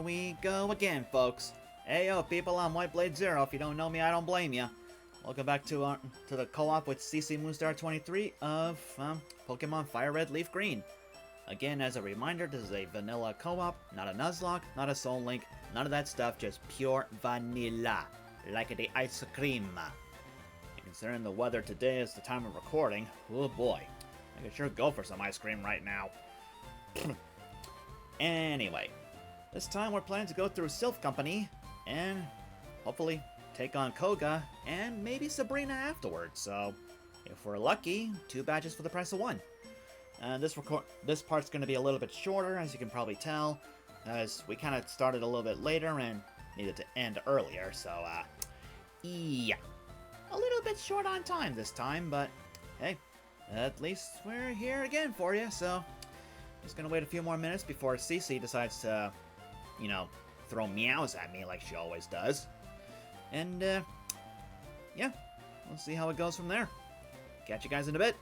we go again, folks. Hey yo, people, I'm WhiteBladeZero. If you don't know me, I don't blame you. Welcome back to the co-op with CCmoonstar23 of Pokemon FireRed LeafGreen. Again, as a reminder, this is a vanilla co-op, not a Nuzlocke, not a Soul Link, none of that stuff, just pure vanilla, like the ice cream. And considering the weather today is the time of recording, oh boy, I could sure go for some ice cream right now. Anyway, this time we're planning to go through Silph Company and hopefully take on Koga and maybe Sabrina afterwards. So if we're lucky, 2 badges for the price of 1. This part's going to be a little bit shorter, as you can probably tell, as we kind of started a little bit later and needed to end earlier. So yeah, a little bit short on time this time, but hey, at least we're here again for you. So just gonna wait a few more minutes before CC decides to, you know, throw meows at me like she always does. And, yeah, we'll see how it goes from there. Catch you guys in a bit.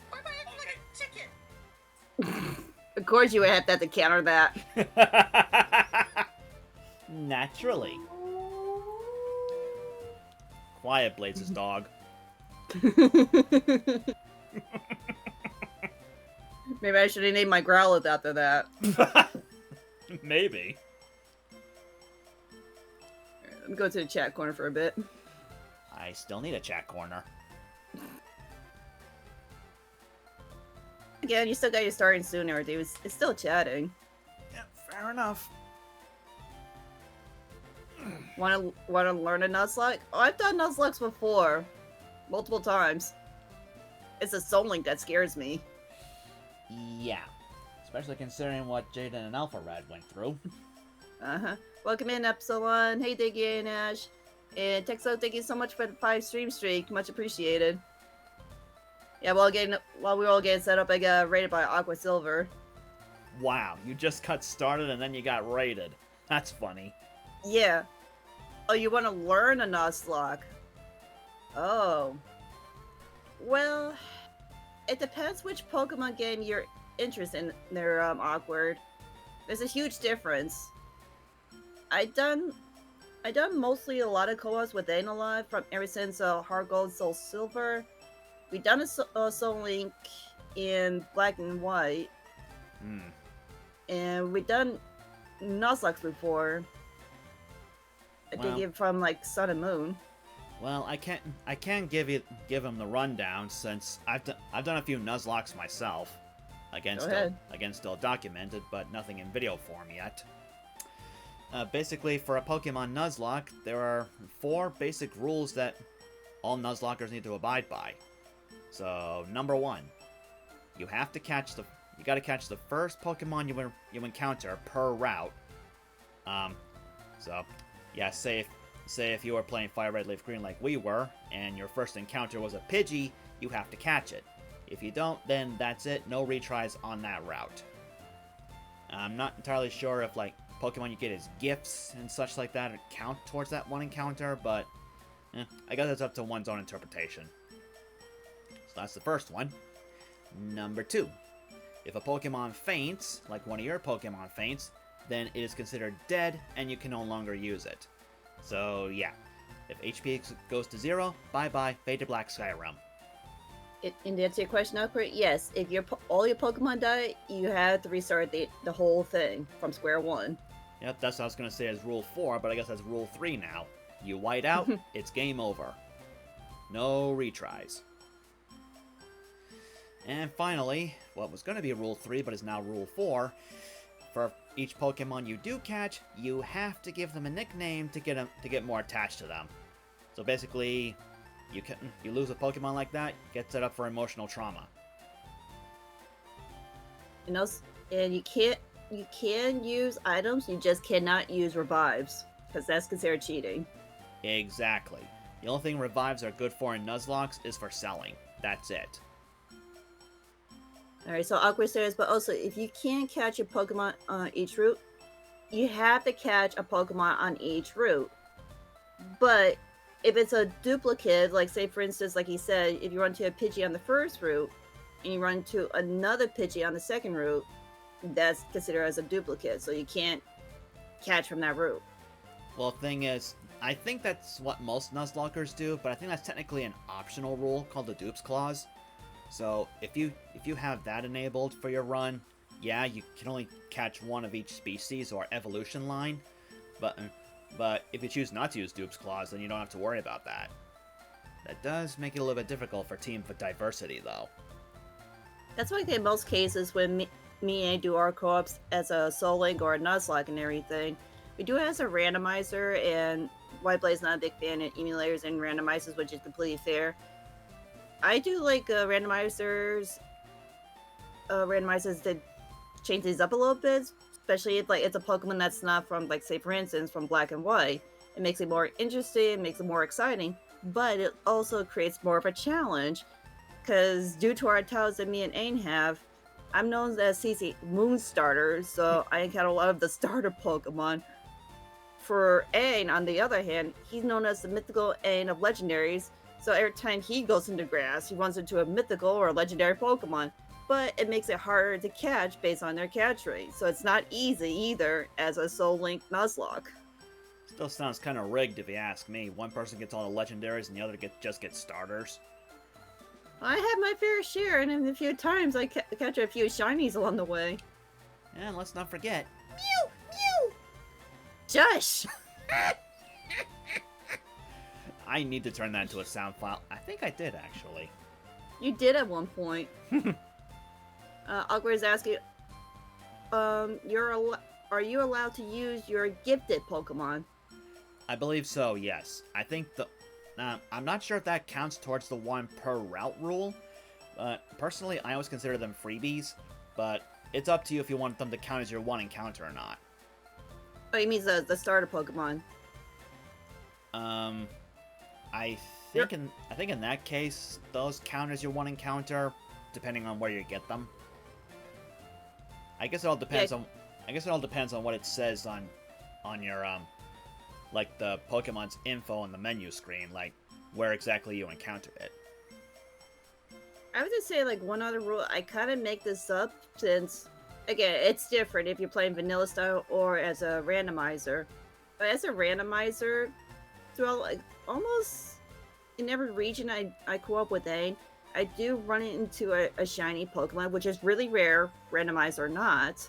Why am I acting like a chicken? Of course you would have to counter that. Naturally. WhiteBlade's his dog. Maybe I should have named my Growlithe after that. Maybe. Let me go to the chat corner for a bit. I still need a chat corner. Again, you still got your starting soon or dude. It's still chatting. Yeah, fair enough. Wanna learn a Nuzlocke? Oh, I've done Nuzlocks before. Multiple times. It's a Soul Link that scares me. Yeah. Especially considering what Jaden and Alpha Red went through. Uh-huh. Welcome in, Epsilon. Hey, Diggy and Ash. And Texo, thank you so much for the 5 stream streak. Much appreciated. Yeah, while we were all getting set up, I got rated by Aqua Silver. Wow, you just got started and then you got raided. That's funny. Yeah. Oh, you want to learn a Nuzlocke? Oh. Well, it depends which Pokemon game you're interested in. They're awkward. There's a huge difference. I done mostly a lot of co-ops with Alive from ever since Heart Gold, Soul Silver. We done a Soul Link in Black and White. And we done Nuzlocke before. I think it from like Sun and Moon. Well, I can't give him the rundown since I've done a few Nuzlocks myself. Again, still documented, but nothing in video form yet. Basically, for a Pokemon Nuzlocke, there are 4 basic rules that all Nuzlockers need to abide by. So, number 1, you gotta catch the first Pokemon you encounter per route. So, yeah, say if you were playing FireRed LeafGreen like we were, and your first encounter was a Pidgey, you have to catch it. If you don't, then that's it, no retries on that route. I'm not entirely sure if, like, Pokemon you get as gifts and such like that count towards that one encounter, but I guess it's up to one's own interpretation. So that's the first one. Number 2. If a Pokemon faints, like one of your Pokemon faints, then it is considered dead and you can no longer use it. So yeah, if HP goes to 0, bye-bye, fade to black Skyrim. And to answer your question, Alfred, yes, if all your Pokemon die, you have to restart the whole thing from square one. Yep, that's what I was going to say as Rule 4, but I guess that's Rule 3 now. You white out, it's game over. No retries. And finally, what was going to be Rule 3, but is now Rule 4, for each Pokemon you do catch, you have to give them a nickname to get more attached to them. So basically, you lose a Pokemon like that, get set up for emotional trauma. And you can use items, you just cannot use revives, because that's considered cheating. Exactly. The only thing revives are good for in Nuzlocks is for selling. That's it. Alright, so Aqua says, but also, if you can't catch a Pokemon on each route, you have to catch a Pokemon on each route. But if it's a duplicate, like say for instance, like he said, if you run to a Pidgey on the first route, and you run to another Pidgey on the second route, that's considered as a duplicate, so you can't catch from that route. Well, the thing is, I think that's what most Nuzlockers do, but I think that's technically an optional rule called the Dupes Clause. So if you have that enabled for your run, yeah, you can only catch one of each species or evolution line, but if you choose not to use Dupes Clause, then you don't have to worry about that. That does make it a little bit difficult for team diversity, though. That's why in most cases when me and I do our co-ops as a Soul Link or a Nuzlocke and everything, we do it as a randomizer, and WhiteBlade's not a big fan of emulators and randomizers, which is completely fair. I do like randomizers that change these up a little bit, especially if like it's a Pokemon that's not from, like, say for instance, from Black and White. It makes it more interesting, makes it more exciting, but it also creates more of a challenge, because due to our titles that me and Aang have, I'm known as CCmoonstar23, so I encounter a lot of the starter Pokemon. For Aang, on the other hand, he's known as the mythical Aang of legendaries, So every time he goes into grass, he runs into a mythical or legendary Pokemon. But it makes it harder to catch based on their catch rate. So it's not easy either as a Soul Link Nuzlocke. Still sounds kind of rigged if you ask me. One person gets all the legendaries and the other just gets starters. I have my fair share, and a few times I catch a few shinies along the way. And let's not forget, Mew! Mew! Shush! I need to turn that into a sound file. I think I did, actually. You did at one point. Awkward is asking, are you allowed to use your gifted Pokemon? I believe so, yes. I think I'm not sure if that counts towards the 1 per route rule. Personally, I always consider them freebies, but it's up to you if you want them to count as your 1 encounter or not. Oh, you mean the starter Pokemon? I think in that case, those count as your 1 encounter, depending on where you get them. I guess it all depends on what it says on your like the Pokemon's info on the menu screen, like where exactly you encountered it. I would just say, like, one other rule. I kind of make this up since, again, it's different if you're playing vanilla style or as a randomizer. But as a randomizer, throughout, like, almost in every region I co-op with Aang, I do run into a shiny Pokemon, which is really rare, randomized or not.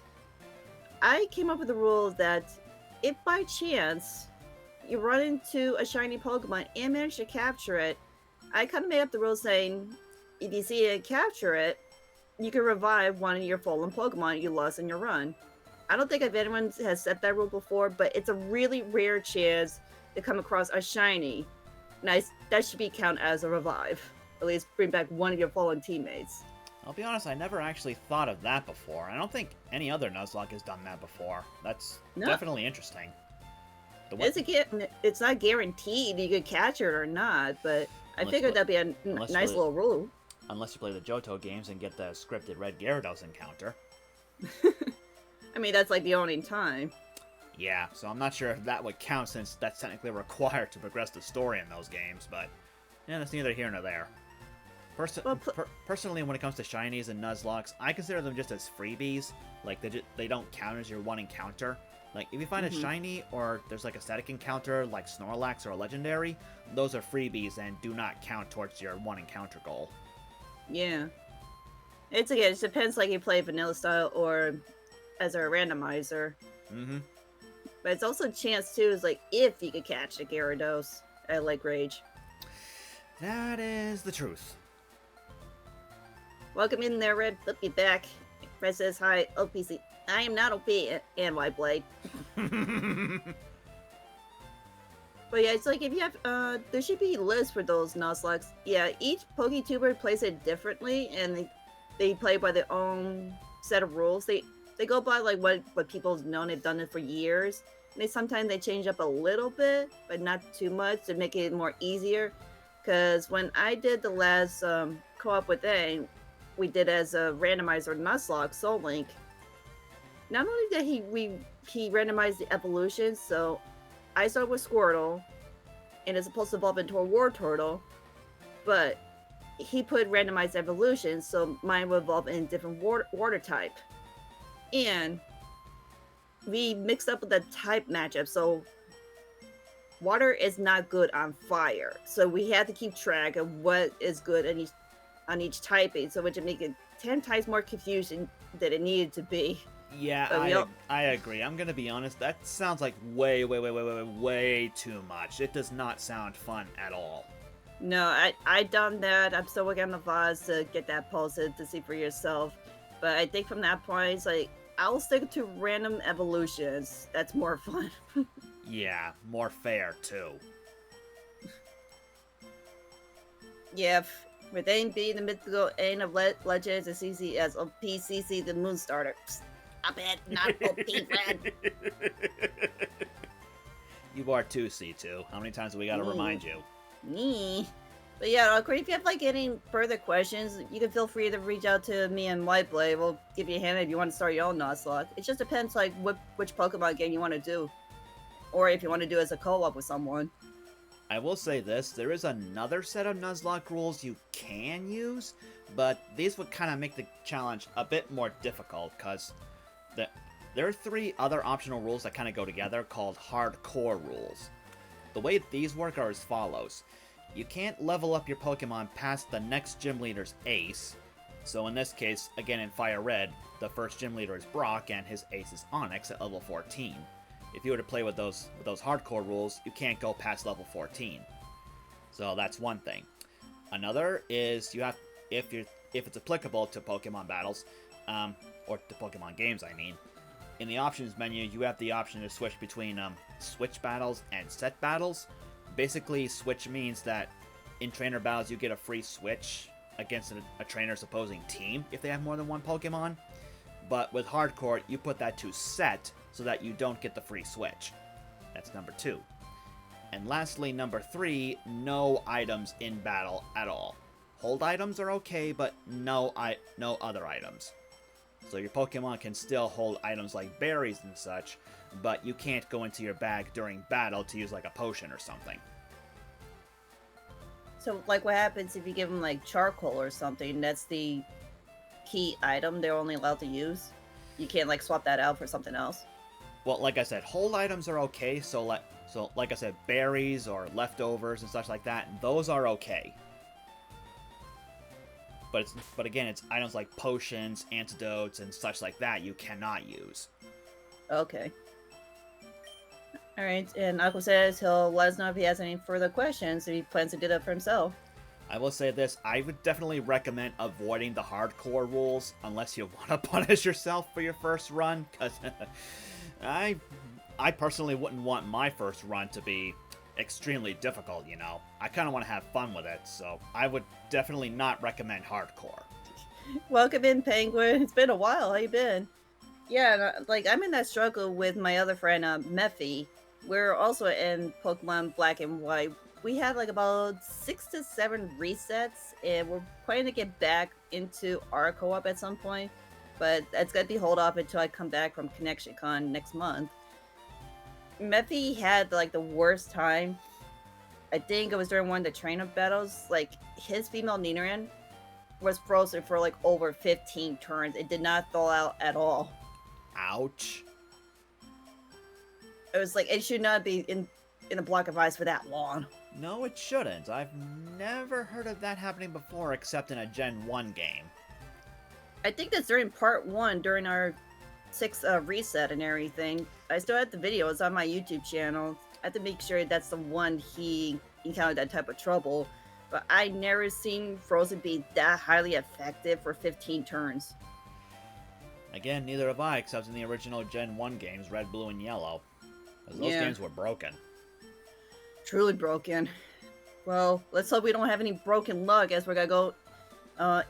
I came up with the rule that if by chance you run into a shiny Pokemon and manage to capture it, I kind of made up the rule saying, if you see it and capture it, you can revive one of your fallen Pokemon you lost in your run. I don't think if anyone has set that rule before, but it's a really rare chance to come across a shiny. And that should be counted as a revive. At least bring back one of your fallen teammates. I'll be honest, I never actually thought of that before. I don't think any other Nuzlocke has done that before. That's definitely interesting. It's not guaranteed you could catch it or not, but I figured that'd be a nice little rule. Unless you play the Johto games and get the scripted Red Gyarados encounter. I mean, that's like the only time. Yeah, so I'm not sure if that would count since that's technically required to progress the story in those games, but yeah, that's neither here nor there. Personally, when it comes to shinies and Nuzlocks, I consider them just as freebies. Like, they don't count as your 1 encounter. Like, if you find a shiny, or there's like a static encounter, like Snorlax or a legendary, those are freebies and do not count towards your 1 encounter goal. Yeah. It depends, like, you play vanilla style or as a randomizer. Mm-hmm. But it's also a chance, too, is like, if you could catch a Gyarados at Lake Rage. That is the truth. Welcome in there, Red. Flip you back. Fred says, hi, OPC. I am not OP and WhiteBlade. But yeah, it's like if you have, there should be lists for those Nuzlocks. Yeah, each PokeTuber plays it differently, and they play by their own set of rules. They go by like what people know, they've done it for years. And sometimes they change up a little bit, but not too much to make it more easier. Because when I did the last co-op with A, we did as a randomizer Nuzlocke, Soul Link. Not only did he randomized the evolution, so I started with Squirtle, and it's supposed to evolve into a War Turtle, but he put randomized evolution, so mine would evolve in different water type. And we mixed up with the type matchup, so water is not good on fire. So we had to keep track of what is good on each typing, so it would make it 10 times more confusion than it needed to be. Yeah, I agree. I'm gonna be honest, that sounds like way too much. It does not sound fun at all. No, I done that. I'm still working on the VODs to get that posted to see for yourself. But I think from that point, it's like, I'll stick to random evolutions. That's more fun. Yeah, more fair, too. Yeah, with Aang being the mythical Aang of Legends and CC as OPCC the Moonstarter. Stop it, not OP Red. You are too, C2. How many times do we gotta remind you? Me. But yeah, if you have like any further questions, you can feel free to reach out to me and WhiteBlade. We'll give you a hand if you want to start your own Nuzlocke. It just depends like which Pokemon game you want to do. Or if you want to do it as a co-op with someone. I will say this, there is another set of Nuzlocke rules you can use, but these would kind of make the challenge a bit more difficult, because there are 3 other optional rules that kind of go together called hardcore rules. The way these work are as follows. You can't level up your Pokemon past the next gym leader's ace. So in this case, again in FireRed, the first gym leader is Brock and his ace is Onyx at level 14. If you were to play with those hardcore rules, you can't go past level 14. So that's one thing. Another is you have, if it's applicable to Pokemon battles, or to Pokemon games, I mean, in the options menu, you have the option to switch between switch battles and set battles. Basically, switch means that in trainer battles, you get a free switch against a trainer's opposing team if they have more than one Pokemon. But with hardcore, you put that to set so that you don't get the free switch. That's number 2. And lastly, number 3, no items in battle at all. Hold items are okay, but no other items. So your Pokemon can still hold items like berries and such, but you can't go into your bag during battle to use like a potion or something. So, like, what happens if you give them, like, charcoal or something? That's the key item they're only allowed to use? You can't, like, swap that out for something else? Well, like I said, hold items are okay, so like I said, berries or leftovers and such like that, those are okay. But again, it's items like potions, antidotes, and such like that you cannot use. Okay. Alright, and Aqua says he'll let us know if he has any further questions, if he plans to do that for himself. I will say this, I would definitely recommend avoiding the hardcore rules unless you want to punish yourself for your first run, because I personally wouldn't want my first run to be extremely difficult, you know. I kind of want to have fun with it, so I would definitely not recommend hardcore. Welcome in, Penguin. It's been a while. How you been? Yeah, like, I'm in that struggle with my other friend, Mephi. We're also in Pokemon Black and White. We had, like, about 6 to 7 resets, and we're planning to get back into our co-op at some point, but that's gonna be hold off until I come back from Connection Con next month. Mephi had, like, the worst time. I think it was during one of the train-up battles. Like, his female Nidoran was frozen for, like, over 15 turns. It did not thaw out at all. Ouch. It was like, it should not be in a block of ice for that long. No, it shouldn't. I've never heard of that happening before except in a Gen 1 game. I think that's during part 1, during our 6 reset and everything. I still have the video. It's on my YouTube channel. I have to make sure that's the one he encountered that type of trouble. But I never seen Frozen be that highly effective for 15 turns. Again, neither have I, except in the original Gen 1 games, Red, Blue, and Yellow. Because those games were broken. Truly broken. Well, let's hope we don't have any broken luck as we're gonna go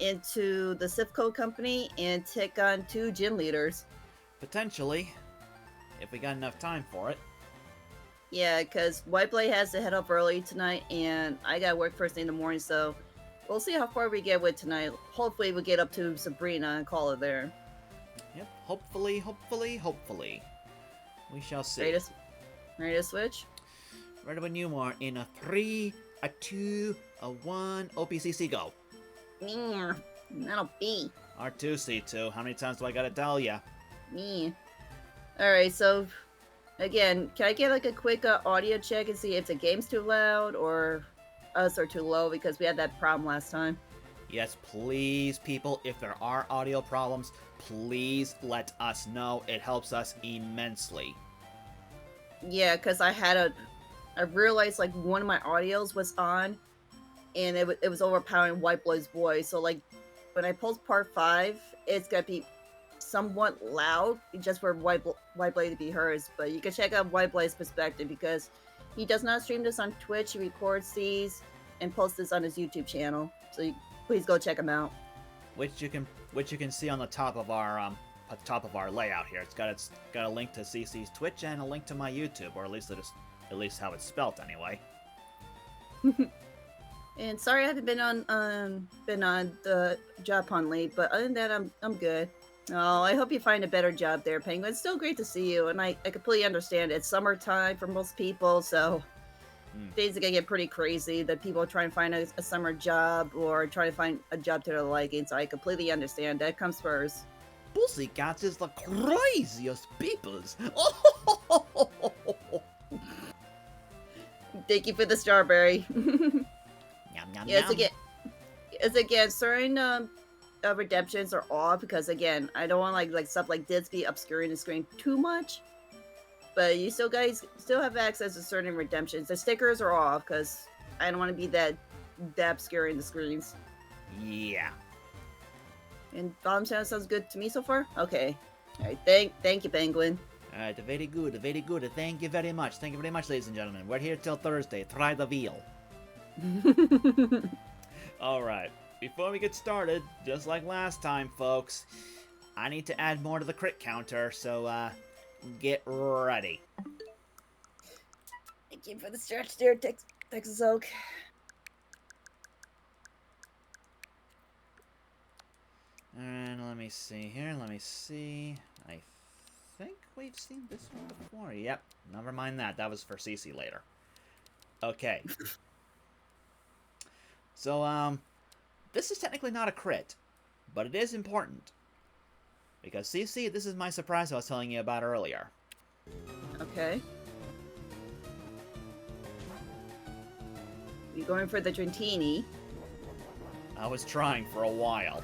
into the Silph Co company and take on 2 gym leaders. Potentially, if we got enough time for it. Yeah, because WhiteBlade has to head up early tonight, and I gotta work first thing in the morning, so we'll see how far we get with tonight. Hopefully we'll get up to Sabrina and call it there. Yep, hopefully. We shall see. Ready to switch? Ready when you are in a 3, a 2, a 1, OPCC go. Me, that'll be. R2, C2, how many times do I gotta tell ya? Me. Alright, so again, can I get like a quick audio check and see if the game's too loud or us are too low, because we had that problem last time? Yes, please, people, if there are audio problems, please let us know. It helps us immensely. Yeah, because I realized like one of my audios was on, and it was overpowering WhiteBlade's voice. So like, when I post part 5, it's gonna be somewhat loud, just for WhiteBlade to be heard. But you can check out WhiteBlade's perspective, because he does not stream this on Twitch. He records these and posts this on his YouTube channel. So please go check him out. Which you can see on the top of our layout here. It's got a link to CC's Twitch and a link to my YouTube, or at least how it's spelt anyway. And sorry I haven't been on the job hunt late, but other than that, I'm good. Oh, I hope you find a better job there, Penguin. It's still great to see you, and I completely understand. It's summertime for most people, so things are gonna get pretty crazy. That people are trying to find a summer job or trying to find a job to their liking. So I completely understand. That comes first. Pussycats is the craziest peoples. Thank you for the strawberry. Yum, yum, Yes, yum. again, certain redemptions are off because again, I don't want like stuff like this be obscuring the screen too much. But you still guys still have access to certain redemptions. The stickers are off because I don't want to be that obscuring the screens. Yeah. And bottom channel sounds good to me so far. Okay, all right. Thank you, Penguin. Alright, very good, very good. Thank you very much. Thank you very much, ladies and gentlemen. We're here till Thursday. Try the veal. Alright, before we get started, just like last time, folks, I need to add more to the crit counter, so, get ready. Thank you for the stretch there, Texas Oak. And let me see here, let me see. I think we've seen this one before. Yep, never mind that. That was for CC later. Okay. So, this is technically not a crit, but it is important. Because CC, this is my surprise I was telling you about earlier. Okay. You going for the Trentini? I was trying for a while.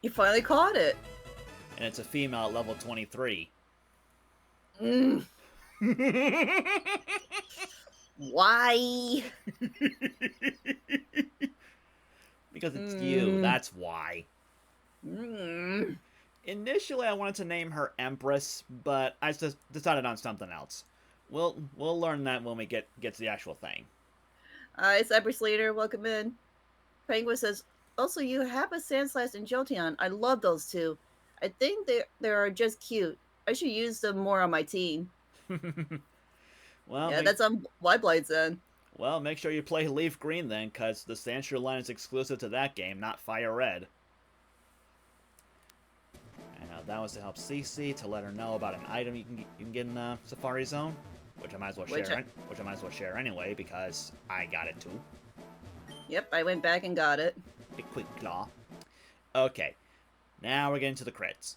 You finally caught it. And it's a female at level 23. Why? Because it's you, that's why. Mm. Initially, I wanted to name her Empress, but I just decided on something else. We'll learn that when we get to the actual thing. It's Empress Leader. Welcome in. Penguin says, also, you have a Sandslash and Jolteon. I love those two. I think they are just cute. I should use them more on my team. Well, yeah, that's on WhiteBlade then. Well, make sure you play LeafGreen then, because the Sandshrew line is exclusive to that game, not FireRed. And that was to help CC, to let her know about an item you can get in Safari Zone, which I might as well share. Which I might as well share anyway, because I got it too. Yep, I went back and got it. A quick claw. Okay, now we're getting to the crits.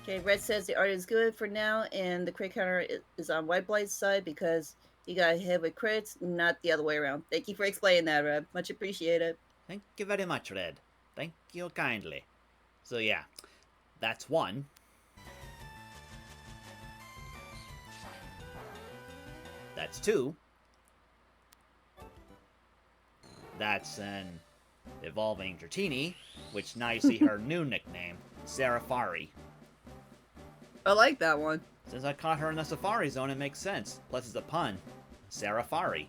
Okay, Red says the art is good for now, and the crit counter is on WhiteBlade's side because he got hit with crits, not the other way around. Thank you for explaining that, Red. Much appreciated. Thank you very much, Red. Thank you kindly. So yeah, that's one. That's two. That's an evolving Dratini, which now you see her new nickname, Serafari. I like that one. Since I caught her in the Safari Zone, it makes sense. Plus it's a pun. Serafari.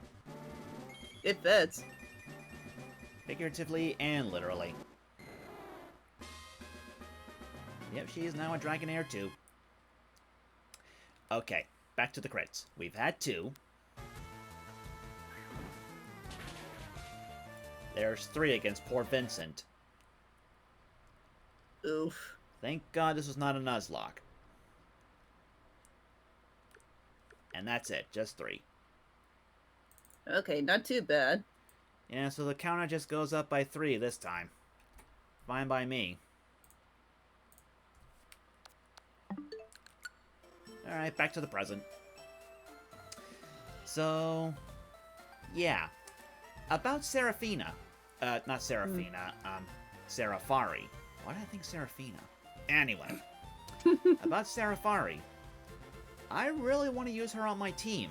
It fits. Figuratively and literally. Yep, she is now a Dragonair too. Okay, back to the crits. We've had two. There's three against poor Vincent. Oof. Thank God this was not a Nuzlocke. And that's it, just three. Okay, not too bad. Yeah, so the counter just goes up by 3 this time. Fine by me. Alright, back to the present. So, yeah. About Seraphina. Not Seraphina, Serafari. Why did I think Seraphina? Anyway. About Serafari. I really want to use her on my team.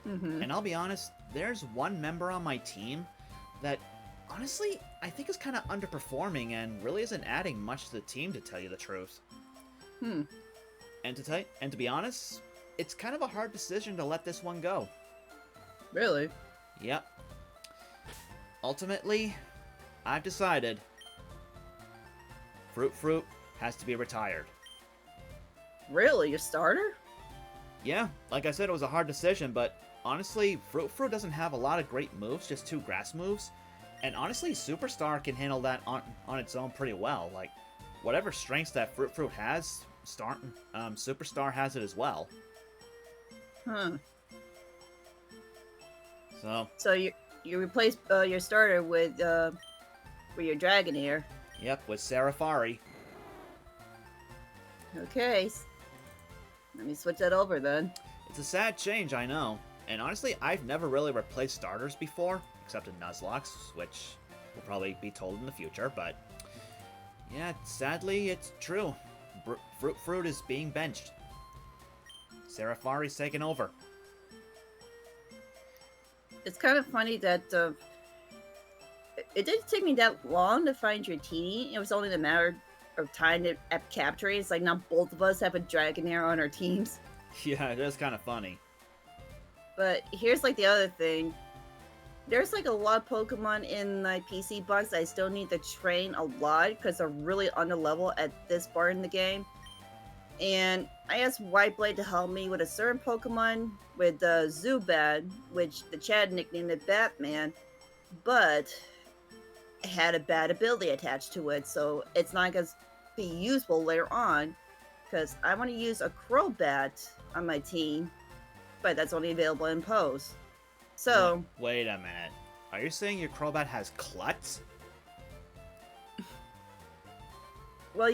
And I'll be honest, there's one member on my team that, honestly, I think is kind of underperforming and really isn't adding much to the team, to tell you the truth. And to be honest, it's kind of a hard decision to let this one go. Really? Yep. Ultimately, I've decided Fruit has to be retired. Really? Your starter? Yeah, like I said, it was a hard decision, but honestly, Fruit doesn't have a lot of great moves, just 2 grass moves. And honestly, Superstar can handle that on its own pretty well. Like, whatever strengths that Fruit has, Superstar has it as well. Huh. So you replaced your starter with your Dragonair. yep, with Serafari. Okay. Let me switch that over then. It's a sad change, I know. And honestly, I've never really replaced starters before, except in Nuzlocke, which will probably be told in the future, but yeah, sadly, it's true. Fruit is being benched. Serafari's taken over. It's kind of funny that it didn't take me that long to find your team. It was only a matter of time to capture it. It's like now both of us have a Dragonair on our teams. Yeah, it is kind of funny. But here's like the other thing. There's like a lot of Pokemon in my PC box that I still need to train a lot because they're really under level at this part in the game. And I asked WhiteBlade to help me with a certain Pokemon with Zubat, which the chat nicknamed it Batman, but it had a bad ability attached to it, so it's not going to be useful later on because I want to use a Crobat on my team, but that's only available in Pose. So... Wait a minute. Are you saying your Crobat has Klutz? Well,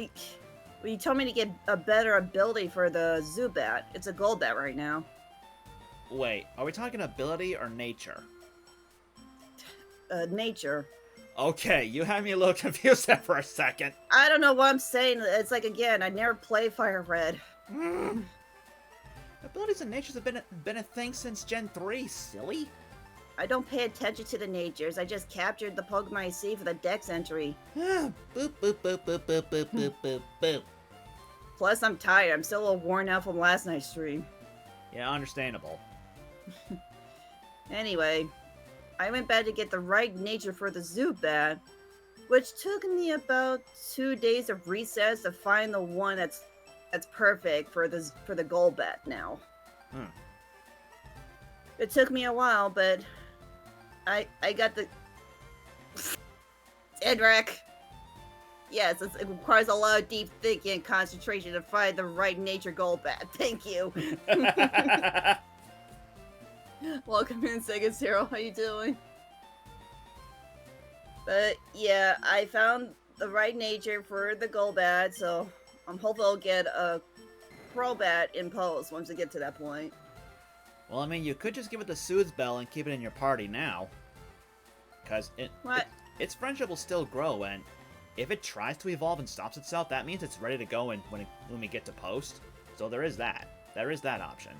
you told me to get a better ability for the Zubat. It's a Golbat right now. Wait, are we talking ability or nature? Nature. Okay, you had me a little confused there for a second. I don't know what I'm saying. It's like, again, I never played FireRed. Abilities and natures have been a thing since Gen 3, silly. I don't pay attention to the natures. I just captured the Pokemon I see for the Dex entry. Boop, boop, boop, boop, boop, boop, boop, boop, boop. Plus, I'm tired. I'm still a little worn out from last night's stream. Yeah, understandable. Anyway, I went back to get the right nature for the Zubat, which took me about 2 days of resets to find the one that's perfect for the Golbat now. It took me a while, but I got the Edric. Yes, it requires a lot of deep thinking and concentration to find the right nature Golbat. Thank you. Welcome in, Zero. How you doing? But yeah, I found the right nature for the Golbat, so I'm hoping I'll get a Crobat in Pose once we get to that point. Well, I mean, you could just give it the Soothe Bell and keep it in your party now. Because its friendship will still grow, and if it tries to evolve and stops itself, that means it's ready to go when we get to Post. So there is that. There is that option.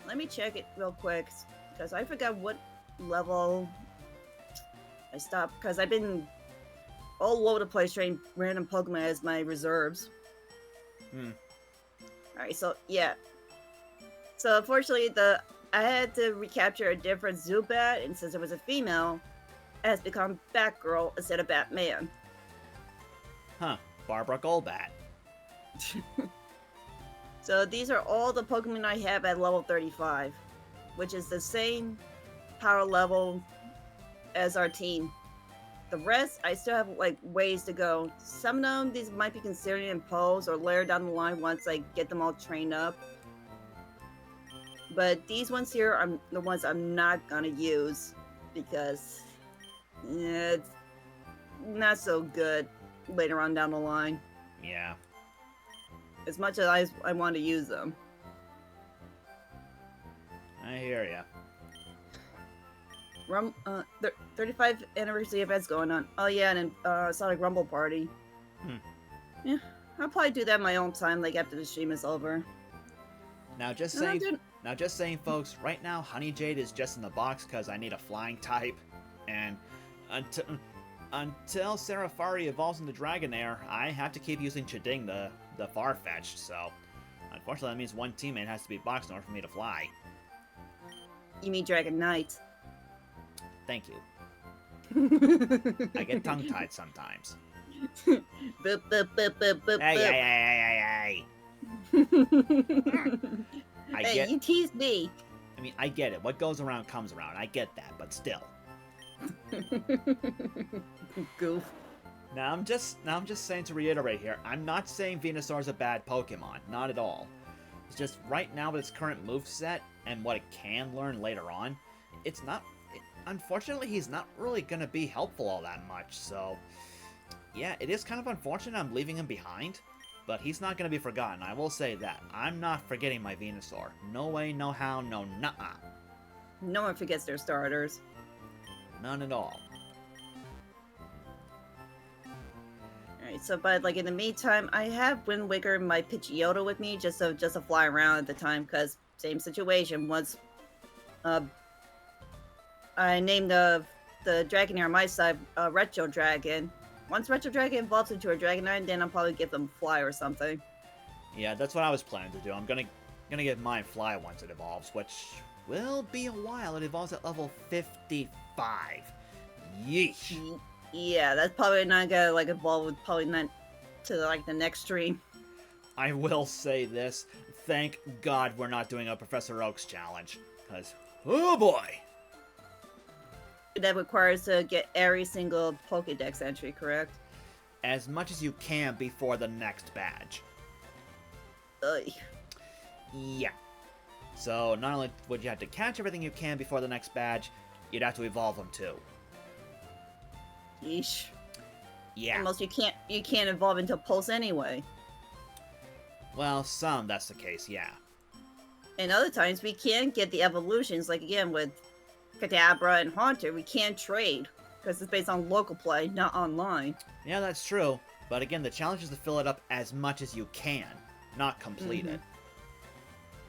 Let me check it real quick, because I forgot what level I stopped, because I've been all over the place trying random Pokemon as my reserves. Alright, so yeah. So unfortunately, I had to recapture a different Zubat, and since it was a female, it has become Batgirl instead of Batman. Huh. Barbara Golbat. So these are all the Pokemon I have at level 35, which is the same power level as our team. The rest, I still have like ways to go. Some of them, these might be considered in Pose or later down the line once I get them all trained up. But these ones here are the ones I'm not gonna use because it's not so good later on down the line. Yeah. As much as I want to use them. I hear ya. 35th anniversary events going on. Oh yeah, and Sonic Rumble Party. Yeah, I'll probably do that in my own time, like after the stream is over. Now just saying, folks. Right now, Honey Jade is just in the box because I need a flying type, and until Serafari evolves into Dragonair, I have to keep using Chiding the Farfetch'd. So, unfortunately, that means one teammate has to be boxed in order for me to fly. You mean Dragon Knight? Thank you. I get tongue-tied sometimes. Boop, boop, boop, boop, boop, Hey, boop. hey, hey, hey, hey, hey. I Hey, get. you teased me. I mean, I get it. What goes around comes around. I get that, but still. Goof. Now I'm just saying, to reiterate here, I'm not saying Venusaur's a bad Pokemon. Not at all. It's just right now with its current moveset and what it can learn later on, it's not. Unfortunately, he's not really gonna be helpful all that much. So, yeah, it is kind of unfortunate I'm leaving him behind. But he's not gonna be forgotten. I will say that. I'm not forgetting my Venusaur. No way, no how, no nuh-uh. No one forgets their starters. None at all. Alright, so but like in the meantime, I have Wind Waker and my Pidgeotto with me just to fly around at the time, because same situation. Once I named the Dragonair on my side Retro Dragon. Once Retro Dragon evolves into a Dragonite, then I'll probably give them Fly or something. Yeah, that's what I was planning to do. I'm gonna give mine Fly once it evolves, which will be a while. It evolves at level 55. Yeesh. Yeah, that's probably not gonna like evolve with probably not to like the next stream. I will say this. Thank God we're not doing a Professor Oak's challenge. Because, oh boy! That requires to get every single Pokédex entry, correct? As much as you can before the next badge. Ugh. Yeah. So, not only would you have to catch everything you can before the next badge, you'd have to evolve them too. Yeesh. Yeah. And most you can't evolve into Pulse anyway. Well, some that's the case, yeah. And other times we can get the evolutions, like again with Kadabra and Haunter, we can't trade because it's based on local play, not online. Yeah, that's true. But again, the challenge is to fill it up as much as you can, not complete it.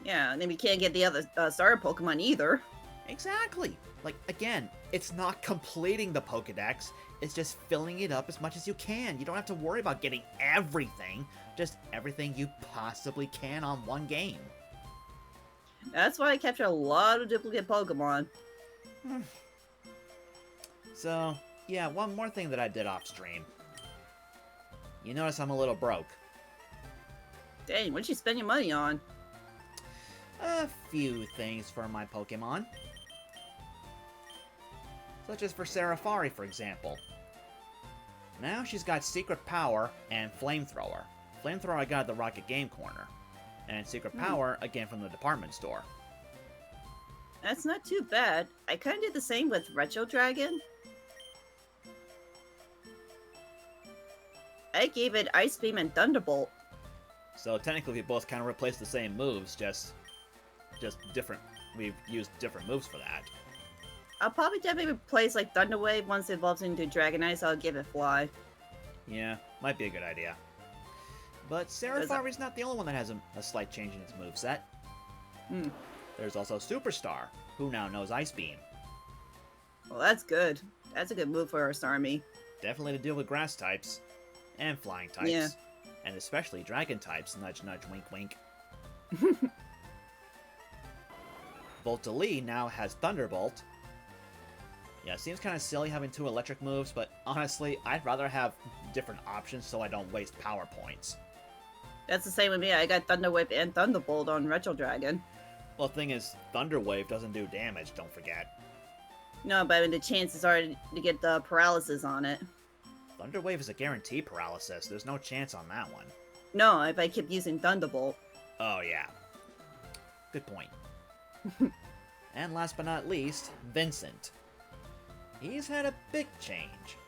Yeah, and then we can't get the other starter Pokemon either. Exactly. Like, again, it's not completing the Pokedex, it's just filling it up as much as you can. You don't have to worry about getting everything, just everything you possibly can on one game. That's why I capture a lot of duplicate Pokemon. So, yeah, one more thing that I did off stream. You notice I'm a little broke. Dang, what'd you spend your money on? A few things for my Pokemon. Such as for Serafari, for example. Now she's got Secret Power and Flamethrower. Flamethrower I got at the Rocket Game Corner. And Secret Power, again, from the department store. That's not too bad. I kind of did the same with Retro Dragon. I gave it Ice Beam and Thunderbolt. So technically we both kind of replaced the same moves, just different. We've used different moves for that. I'll probably definitely replace like Thunder Wave once it evolves into Dragonite, so I'll give it Fly. Yeah, might be a good idea. But Serafari's not the only one that has a slight change in its moveset. There's also Superstar, who now knows Ice Beam. Well, that's good. That's a good move for our Starmie. Definitely to deal with grass types, and flying types, Yeah. and especially dragon types, nudge nudge wink wink. Voltali now has Thunderbolt. Yeah, it seems kind of silly having two electric moves, but honestly, I'd rather have different options so I don't waste power points. That's the same with me. I got Thunder Wave and Thunderbolt on Retro Dragon. Well, the thing is, Thunder Wave doesn't do damage, don't forget. No, but I mean, the chances are to get the paralysis on it. Thunder Wave is a guaranteed paralysis. There's no chance on that one. No, if I keep using Thunderbolt. Oh, yeah. Good point. And last but not least, Vincent. He's had a big change.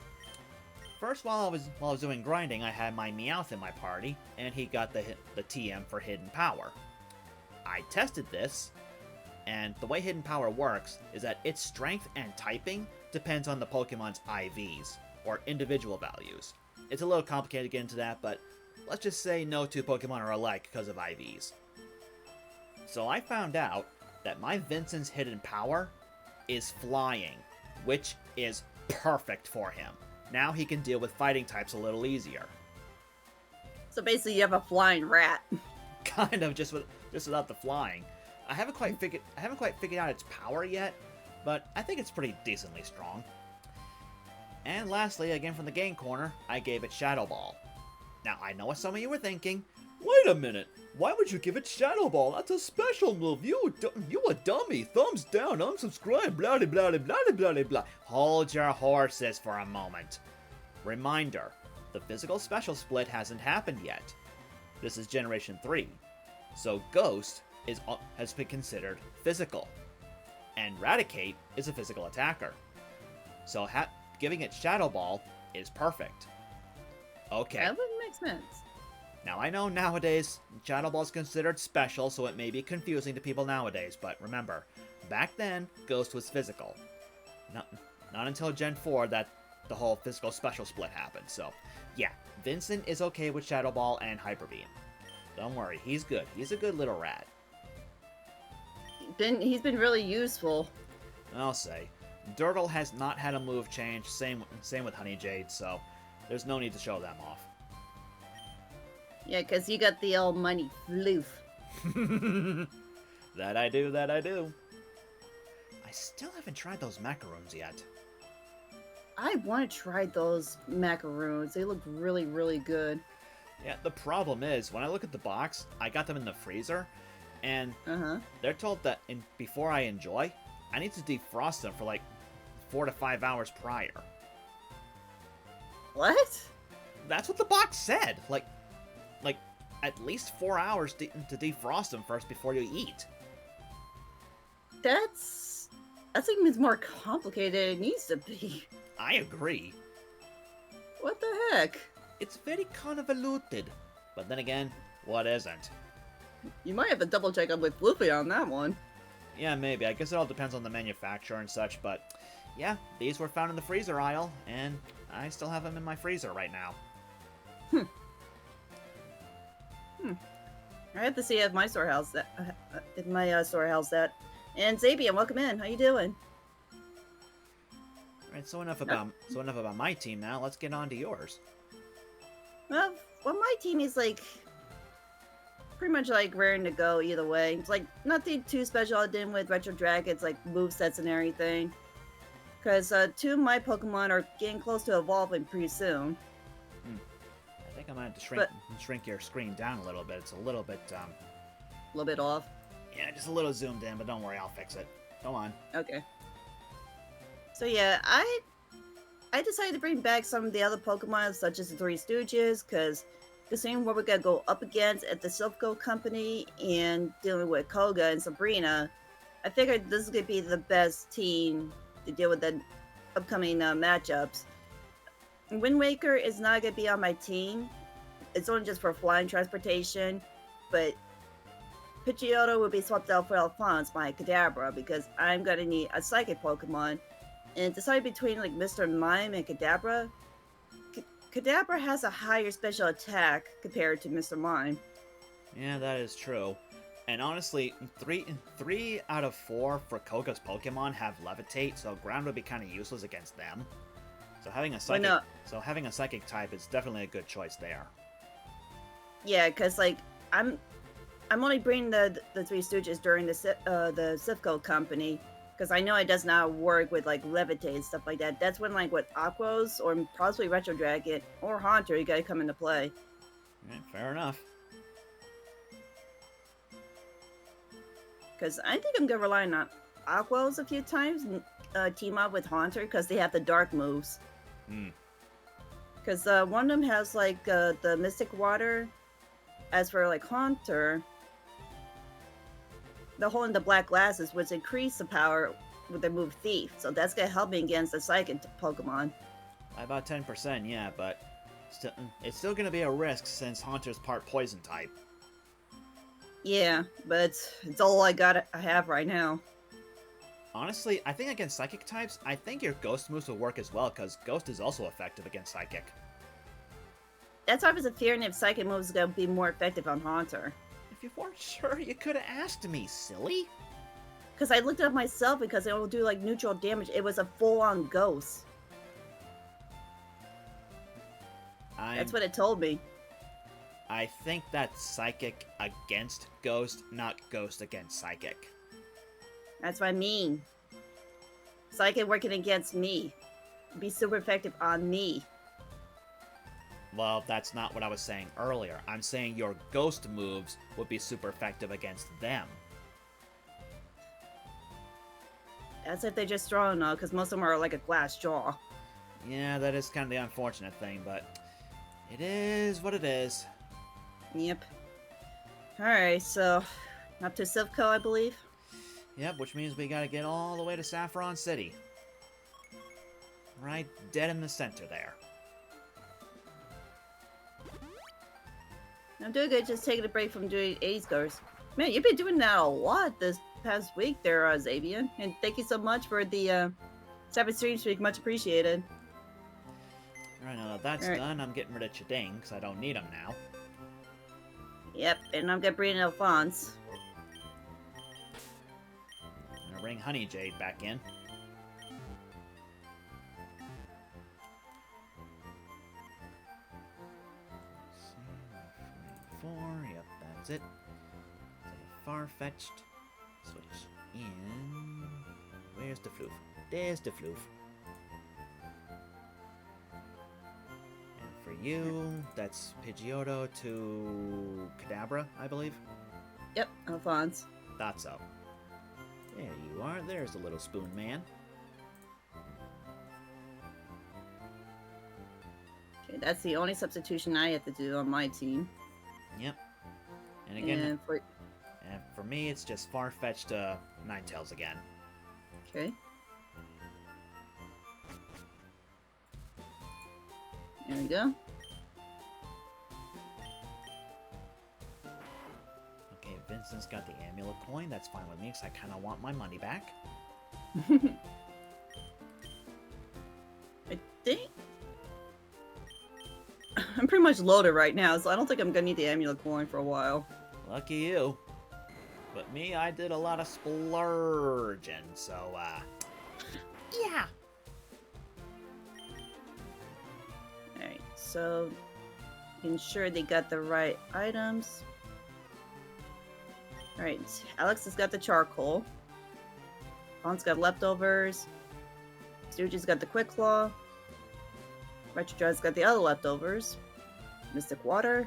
First, while I was doing grinding, I had my Meowth in my party, and he got the TM for Hidden Power. I tested this, and the way Hidden Power works is that its strength and typing depends on the Pokemon's IVs, or individual values. It's a little complicated to get into that, but let's just say no two Pokemon are alike because of IVs. So I found out that my Vincent's Hidden Power is Flying, which is perfect for him. Now he can deal with fighting types a little easier. So basically, you have a flying rat. Kind of, just without the flying. I haven't quite figured out its power yet, but I think it's pretty decently strong. And lastly, again from the game corner, I gave it Shadow Ball. Now I know what some of you were thinking. Wait a minute. Why would you give it Shadow Ball? That's a special move. You a dummy. Thumbs down. Unsubscribe. Blah blah blah blah blah blah blah. Hold your horses for a moment. Reminder: the physical special split hasn't happened yet. This is Generation 3, so Ghost has been considered physical, and Raticate is a physical attacker. So giving it Shadow Ball is perfect. Okay. That would make sense. Now, I know nowadays, Shadow Ball is considered special, so it may be confusing to people nowadays, but remember, back then, Ghost was physical. Not until Gen 4 that the whole physical special split happened, so yeah, Vincent is okay with Shadow Ball and Hyper Beam. Don't worry, he's good. He's a good little rat. He's been really useful. I'll say. Dirtle has not had a move change, same with Honey Jade, so there's no need to show them off. Yeah, because you got the old money floof. That I do, that I do. I still haven't tried those macaroons yet. I want to try those macaroons. They look really, really good. Yeah, the problem is, when I look at the box, I got them in the freezer, and they're told that before I enjoy, I need to defrost them for like 4 to 5 hours prior. What? That's what the box said. Like at least 4 hours to defrost them first before you eat. That seems more complicated than it needs to be. I agree. What the heck? It's very convoluted. But then again, what isn't? You might have to double check up with Floofy on that one. Yeah, maybe. I guess it all depends on the manufacturer and such, but yeah, these were found in the freezer aisle, and I still have them in my freezer right now. I have to see if my storehouse that And Zabian, welcome in. How you doing? Alright, so enough about my team now. Let's get on to yours. Well, my team is like pretty much like raring to go either way. It's like nothing too special I did with Retro Dragons, like movesets and everything. Because 2 of my Pokemon are getting close to evolving pretty soon. I think I might have to shrink your screen down a little bit. It's a little bit off. Yeah, just a little zoomed in, but don't worry, I'll fix it. Go on. Okay. So yeah, I decided to bring back some of the other Pokemon, such as the Three Stooges, because considering what we're gonna go up against at the Silph Co company and dealing with Koga and Sabrina, I figured this is gonna be the best team to deal with the upcoming matchups. Wind Waker is not gonna be on my team. It's only just for flying transportation, but Pidgeotto will be swapped out for Alphonse, my Kadabra, because I'm gonna need a Psychic Pokemon. And decide between like Mr. Mime and Kadabra. Kadabra has a higher special attack compared to Mr. Mime. Yeah, that is true. And honestly, 3 out of 4 for Koga's Pokemon have Levitate, so ground would be kind of useless against them. So having a psychic type is definitely a good choice there. Yeah, because like I'm only bringing the Three Stooges during the Silph Co company, because I know it does not work with like Levitate and stuff like that. That's when like with Aquos or possibly Retro Dragon or Haunter, you gotta come into play. Yeah, fair enough. Because I think I'm gonna rely on Aquos a few times and team up with Haunter because they have the dark moves. Because one of them has like the Mystic Water. As for like Haunter, the hole in the black glasses which increase the power with the move Thief, so that's gonna help me against the Psychic Pokemon. By about 10%, yeah, but it's still gonna be a risk since Haunter's part Poison type. Yeah, but it's all I have right now. Honestly, I think against Psychic types, I think your Ghost moves will work as well, because Ghost is also effective against Psychic. That's why I was fearing if Psychic moves are gonna be more effective on Haunter. If you weren't sure, you could have asked me, silly. Because I looked it up myself because it will do like neutral damage. It was a full-on Ghost. That's what it told me. I think that's Psychic against Ghost, not Ghost against Psychic. That's what I mean. Psychic working against me. Be super effective on me. Well, that's not what I was saying earlier. I'm saying your ghost moves would be super effective against them. As if they're just strong enough, because most of them are like a glass jaw. Yeah, that is kind of the unfortunate thing, but it is what it is. Yep. Alright, so up to Silph Co, I believe. Yep, which means we gotta get all the way to Saffron City. Right dead in the center there. I'm doing good, just taking a break from doing 80s cars. Man, you've been doing that a lot this past week there, Xavier. And thank you so much for the 7 streams week, much appreciated. Alright, now that that's done, I'm getting rid of Chiding, because I don't need him now. Yep, and I'm gonna bring in Alphonse. I'm gonna bring Honey Jade back in. Yep, that's it. Far-fetched. Switch in. Where's the floof? There's the floof. And for you, that's Pidgeotto to Kadabra, I believe. Yep, Alphonse. Thought so. There you are. There's the little spoon man. Okay, that's the only substitution I have to do on my team. Yep. And again, And for me, it's just far-fetched Ninetales again. okay. There we go. Okay, Vincent's got the amulet coin. That's fine with me, because I kind of want my money back. I think I'm pretty much loaded right now, so I don't think I'm gonna need the amulet coin for a while. Lucky you. But me, I did a lot of splurging, so, yeah. Alright, so ensure they got the right items. Alright, Alex has got the charcoal. Bon's got leftovers. Stooge's got the quick claw. Retrodrive's got the other leftovers. Mystic water.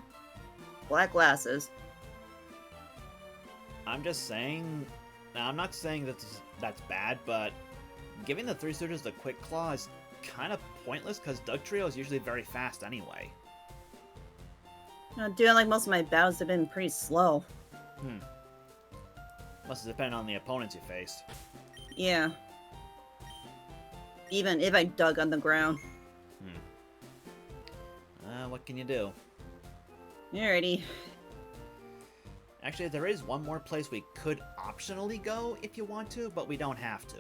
Black glasses. I'm just saying... Now, I'm not saying that's bad, but giving the Three Stooges the quick claw is kind of pointless, because Dugtrio is usually very fast anyway. Doing like most of my battles have been pretty slow. Must depend on the opponents you faced. Yeah. Even if I dug on the ground. What can you do? Alrighty. Actually, there is one more place we could optionally go if you want to, but we don't have to.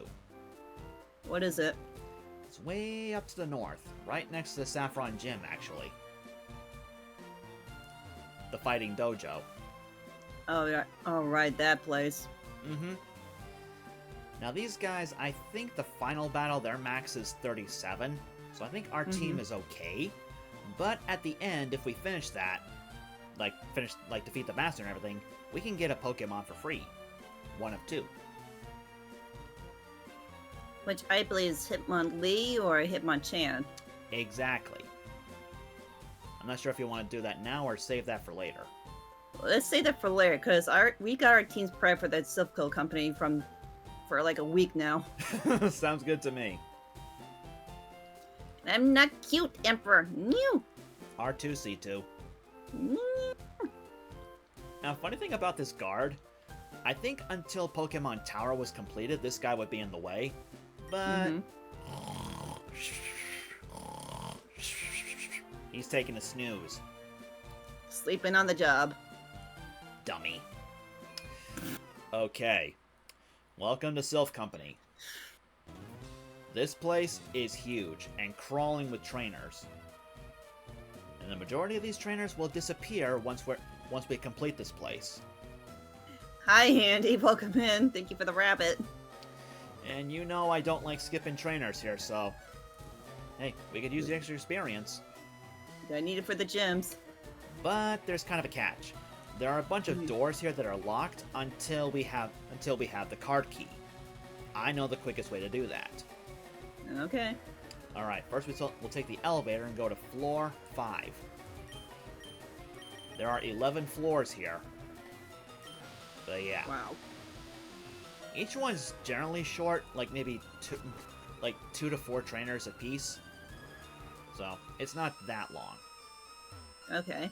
What is it? It's way up to the north, right next to the Saffron Gym, actually. The Fighting Dojo. Oh, yeah. Oh, right, that place. Now, these guys, I think the final battle, their max is 37, so I think our team is okay. But at the end, if we finish that, defeat the master and everything, we can get a Pokemon for free. One of two. Which I believe is Hitmonlee or Hitmonchan. Exactly. I'm not sure if you want to do that now or save that for later. Let's save that for later, because we got our team's prep for that Silph Co company for like a week now. Sounds good to me. I'm not cute, Emperor. New. R2-C2. Now, funny thing about this guard, I think until Pokemon Tower was completed, this guy would be in the way. But... he's taking a snooze. Sleeping on the job. Dummy. Okay. Welcome to Silph Company. This place is huge and crawling with trainers. And the majority of these trainers will disappear once we complete this place. Hi, Andy. Welcome in. Thank you for the rabbit. And you know I don't like skipping trainers here, so... hey, we could use the extra experience. I need it for the gyms. But there's kind of a catch. There are a bunch of doors here that are locked until we have the card key. I know the quickest way to do that. Okay. Alright, first we'll take the elevator and go to floor 5. There are 11 floors here. But yeah. Wow. Each one's generally short, like maybe 2 to 4 trainers apiece. So, it's not that long. Okay.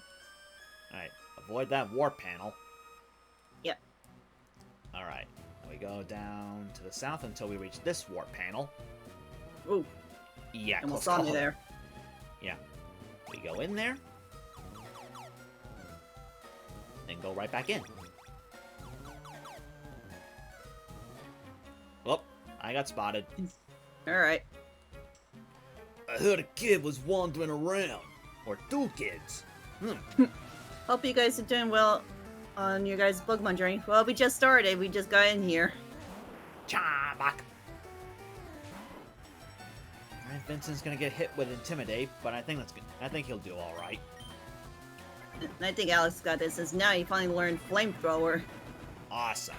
Alright, avoid that warp panel. Yep. Alright, we go down to the south until we reach this warp panel. Ooh. Yeah, Almost close saw me call. there. Yeah. We go in there. And go right back in. Oh, I got spotted. Alright. I heard a kid was wandering around. Or 2 kids. Hope you guys are doing well on your guys' Pokemon journey. Well, we just started. We just got in here. Chabak. Alright, Vincent's gonna get hit with Intimidate, but I think that's good. I think he'll do alright. And I think Alex got this, since now you finally learned Flamethrower. Awesome.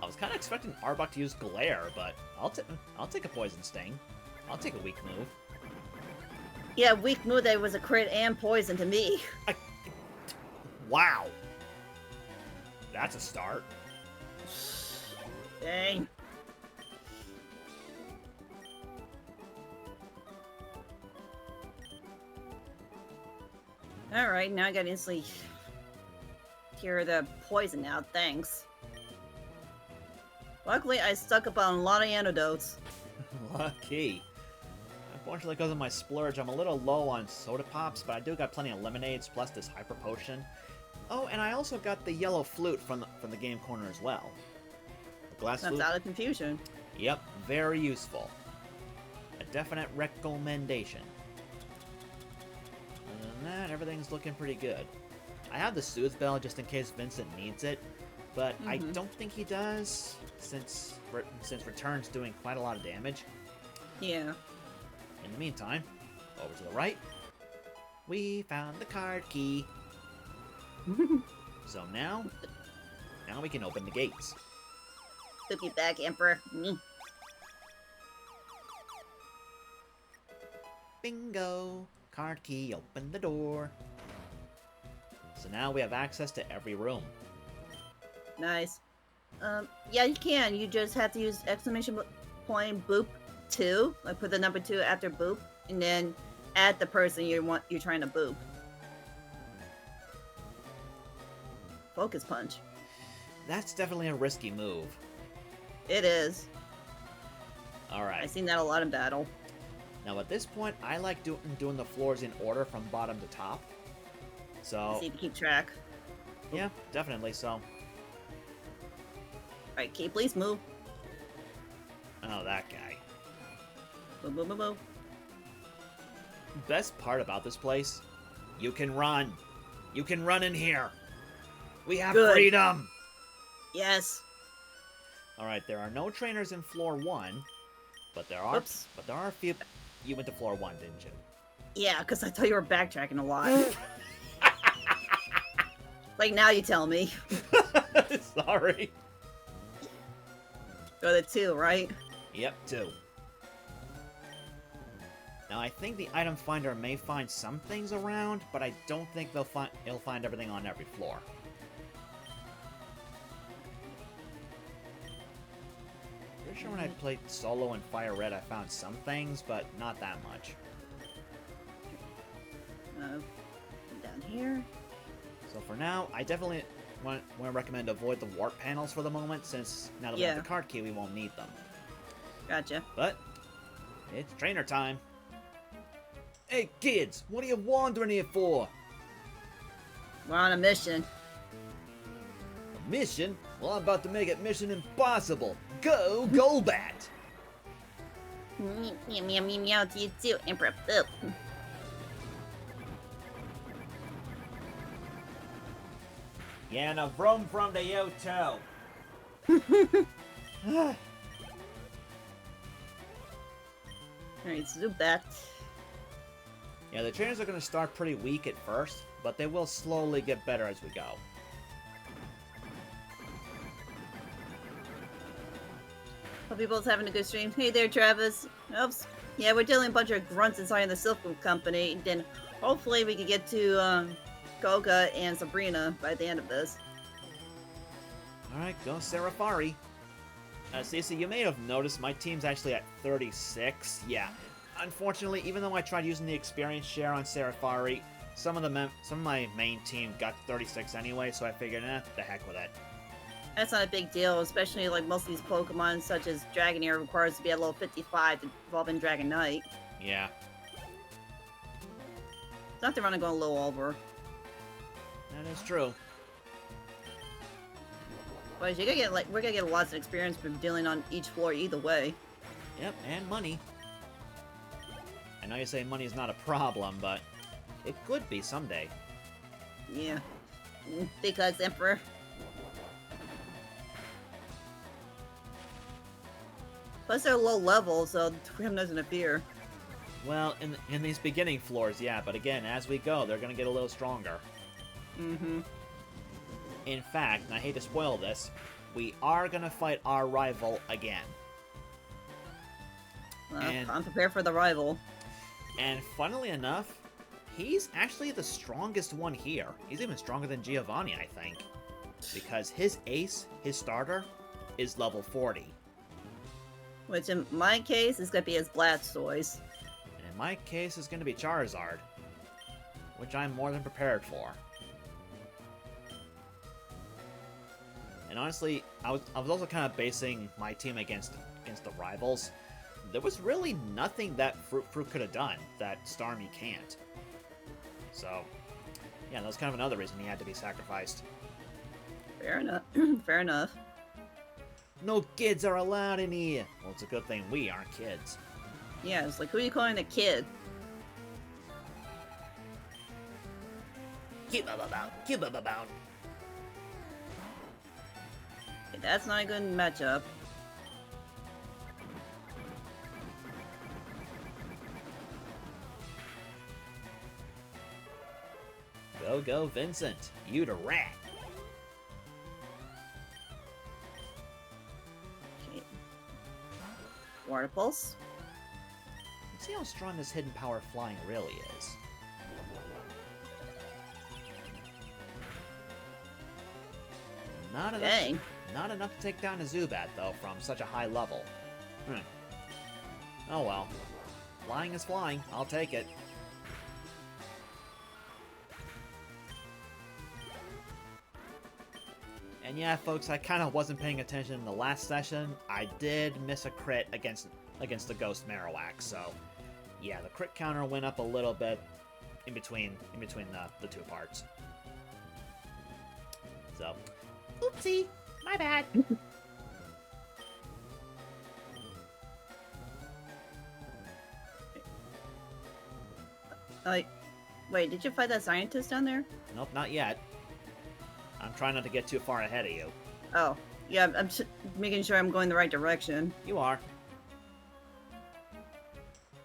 I was kind of expecting Arbok to use Glare, but I'll take a Poison Sting. I'll take a weak move. Yeah, weak move that was a crit and poison to me. Wow. That's a start. Dang. Alright, now I gotta instantly cure the poison out, thanks. Luckily, I stuck up on a lot of antidotes. Lucky. Unfortunately, because of my splurge, I'm a little low on soda pops, but I do got plenty of lemonades plus this hyper potion. Oh, and I also got the yellow flute from the game corner as well. The glass That's flute. out of confusion. Yep, very useful. A definite recommendation. Other than that, everything's looking pretty good. I have the Soothe Bell just in case Vincent needs it, but I don't think he does, since Return's doing quite a lot of damage. Yeah. In the meantime, over to the right, we found the card key. So now we can open the gates. Took you back, Emperor. Bingo! Card key, open the door. So now we have access to every room. Nice. Yeah, you can. You just have to use exclamation point boop 2. Like put the number 2 after boop, and then add the person you're trying to boop. Focus punch. That's definitely a risky move. It is. Alright. I've seen that a lot in battle. Now at this point, I like doing the floors in order from bottom to top. So, Easy to keep track. yeah, definitely so. Alright, Key, please move. Oh, that guy. Move, move, move, move. Best part about this place, you can run. You can run in here. We have Good. freedom. Yes. Alright, there are no trainers in floor 1, but there are Oops. a few. You went to floor 1, didn't you? Yeah, because I thought you were backtracking a lot. Like, now you tell me. Sorry. Go to 2, right? Yep, 2. Now I think the item finder may find some things around, but I don't think it'll find everything on every floor. Pretty sure when I played solo in FireRed, I found some things, but not that much. Down here. So for now, I definitely want to recommend avoid the warp panels for the moment, since now that we have Yeah. the card key, we won't need them. Gotcha. But it's trainer time. Hey kids, what are you wandering here for? We're on a mission. A mission? Well, I'm about to make it mission impossible. Go, Golbat! Meow, meow, meow, meow to you too, Emperor. Boop. Yeah, no vroom from the you too. Alright, Zubat. Yeah, the trainers are going to start pretty weak at first, but they will slowly get better as we go. Hope you both having a good stream. Hey there, Travis. Oops. Yeah, we're dealing a bunch of grunts inside the Silph Co company. Then hopefully we can get to Koga and Sabrina by the end of this. Alright, go Serafari. Stacey, you may have noticed my team's actually at 36. Yeah. Unfortunately, even though I tried using the experience share on Serafari, some of my main team got 36 anyway, so I figured, the heck with it. That's not a big deal, especially like most of these Pokemon, such as Dragonair, requires to be at level 55 to evolve in Dragonite. Yeah. It's not the run to go a little over. That is true. But you're gonna get we're gonna get lots of experience from dealing on each floor either way. Yep, and money. I know you say money's not a problem, but it could be someday. Yeah. Because Emperor. Plus they're low level, so him doesn't appear. Well, in these beginning floors, yeah, but again, as we go, they're gonna get a little stronger. Mm-hmm. In fact, and I hate to spoil this, we are gonna fight our rival again. Well, And- I'm prepared for the rival. And funnily enough, he's actually the strongest one here. He's even stronger than Giovanni, I think. Because his ace, his starter, is level 40. Which in my case is gonna be his Blastoise. And in my case, is gonna be Charizard. Which I'm more than prepared for. And honestly, I was also kind of basing my team against the rivals. There was really nothing that Fruit could have done that Starmie can't. So, yeah, that was kind of another reason he had to be sacrificed. Fair enough. Fair enough. No kids are allowed in here! Well, it's a good thing we aren't kids. Yeah, it's like, who are you calling a kid? Keep up about, keep up about. That's not a good matchup. Go, Vincent. You the rat. Okay. Water Pulse. Let's see how strong this hidden power flying really is. Not enough. Dang. Not enough to take down a Zubat, though, from such a high level. Oh well. Flying is flying. I'll take it. And yeah, folks, I kind of wasn't paying attention in the last session. I did miss a crit against the Ghost Marowak, so yeah, the crit counter went up a little bit in between the two parts. So, oopsie, my bad. Wait, did you fight that scientist down there? Nope, not yet. I'm trying not to get too far ahead of you. Oh, yeah, I'm making sure I'm going the right direction. You are.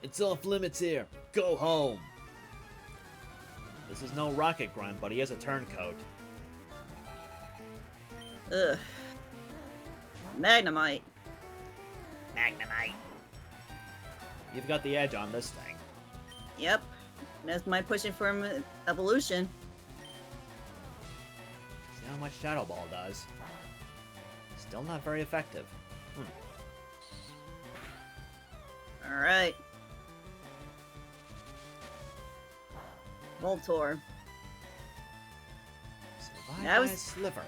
It's off limits here. Go home. This is no rocket grunt, but he is a turncoat. Ugh. Magnemite. Magnemite. You've got the edge on this thing. Yep. That's my pushing for evolution. See how much Shadow Ball does. Still not very effective. Alright. Voltorb. Survive That by was- a sliver.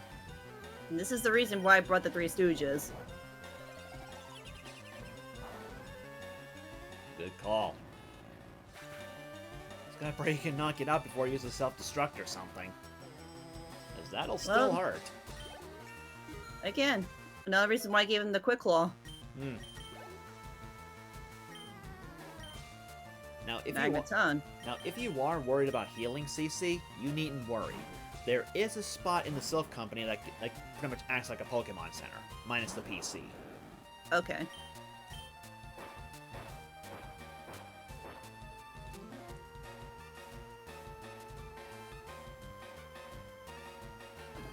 And this is the reason why I brought the Three Stooges. Good call. This guy probably can knock it out before he uses self-destruct or something. Because that'll still Well- hurt. Again, another reason why I gave him the Quick Claw. Now, Magneton. if you are worried about healing CC, you needn't worry. There is a spot in the Silph Company that pretty much acts like a Pokemon Center, minus the PC. Okay.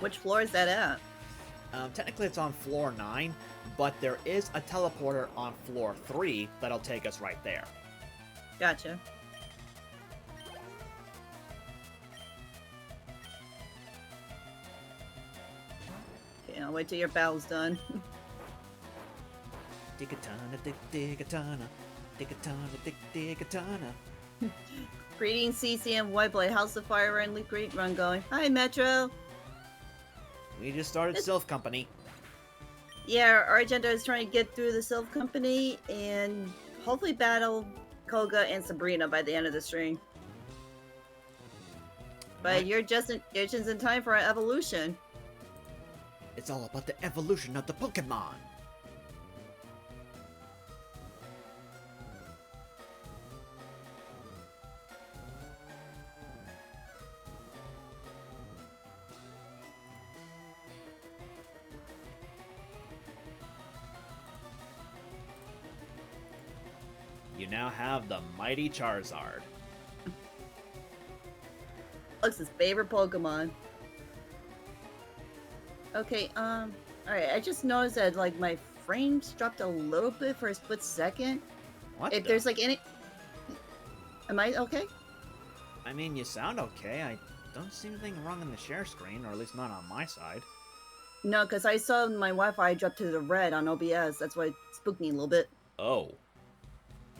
Which floor is that at? Technically it's on floor 9, but there is a teleporter on floor 3 that'll take us right there. Gotcha. Okay, I'll wait till your battle's done. Digatana, digatana, digatana, digatana. Greetings, CC and WhiteBlade. How's the FireRed LeafGreen run going? Hi, Metro. We just started Silph Company. Yeah, our agenda is trying to get through the Silph Company and hopefully battle Koga and Sabrina by the end of the stream. But you're just in time for our evolution. It's all about the evolution of the Pokémon. You now have the mighty Charizard. Looks his favorite Pokemon. Okay, alright, I just noticed that, like, my frames dropped a little bit for a split second. What? If there's, like, any... Am I okay? I mean, you sound okay. I don't see anything wrong on the share screen, or at least not on my side. No, because I saw my Wi-Fi drop to the red on OBS. That's why it spooked me a little bit. Oh.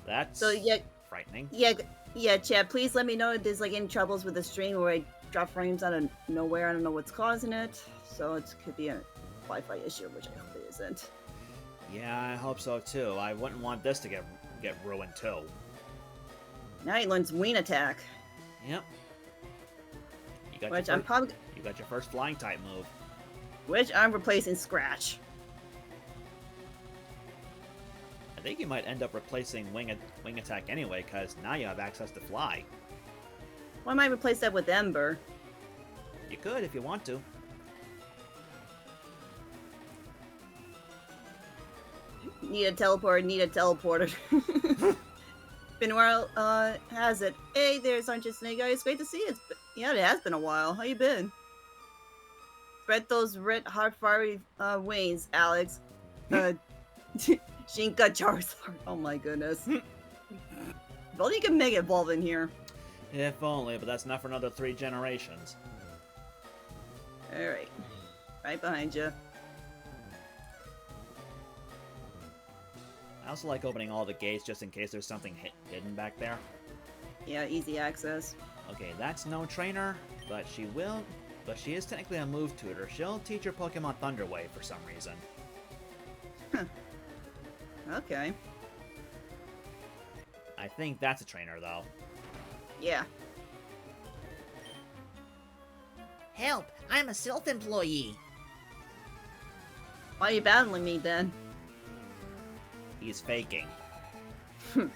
That's So, yeah, frightening. yeah, Chad, please let me know if there's, like, any troubles with the stream where I drop frames out of nowhere. I don't know what's causing it. So it could be a Wi-Fi issue, which I hope it isn't. Yeah, I hope so too. I wouldn't want this to get ruined too. Now he learns Wing Attack. Yep. You got Which your I'm probably... You got your first flying type move. Which I'm replacing Scratch. I think you might end up replacing wing attack anyway, because now you have access to fly. Why might I replace that with Ember? You could if you want to. Need a teleporter. Benoir has it. Hey there, Sergeant Snake Eyes. Great to see you. Yeah, it has been a while. How you been? Spread those red hot fiery wings, Alex. Shinka Charizard. Oh my goodness. If only you can Mega Evolve in here. If only, but that's not for another 3 generations. Alright. Right behind you. I also like opening all the gates just in case there's something hidden back there. Yeah, easy access. Okay, that's no trainer, but she is technically a move tutor. She'll teach your Pokemon Thunder Wave for some reason. Okay. I think that's a trainer, though. Yeah. Help! I'm a Silph employee. Why are you battling me then? He's faking. Oh,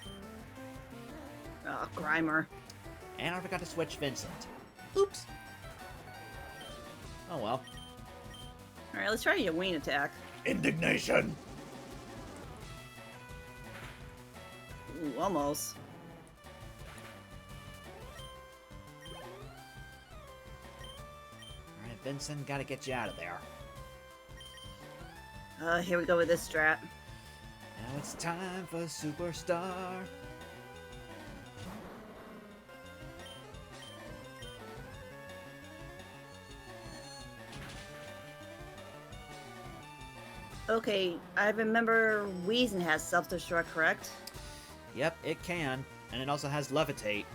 Grimer. And I forgot to switch Vincent. Oops. Oh well. Alright, let's try your Wing Attack. Indignation! Ooh, almost. Alright, Vincent, gotta get you out of there. Here we go with this strat. Now it's time for Superstar. Okay, I remember Weezing has self-destruct, correct? Yep, it can. And it also has Levitate.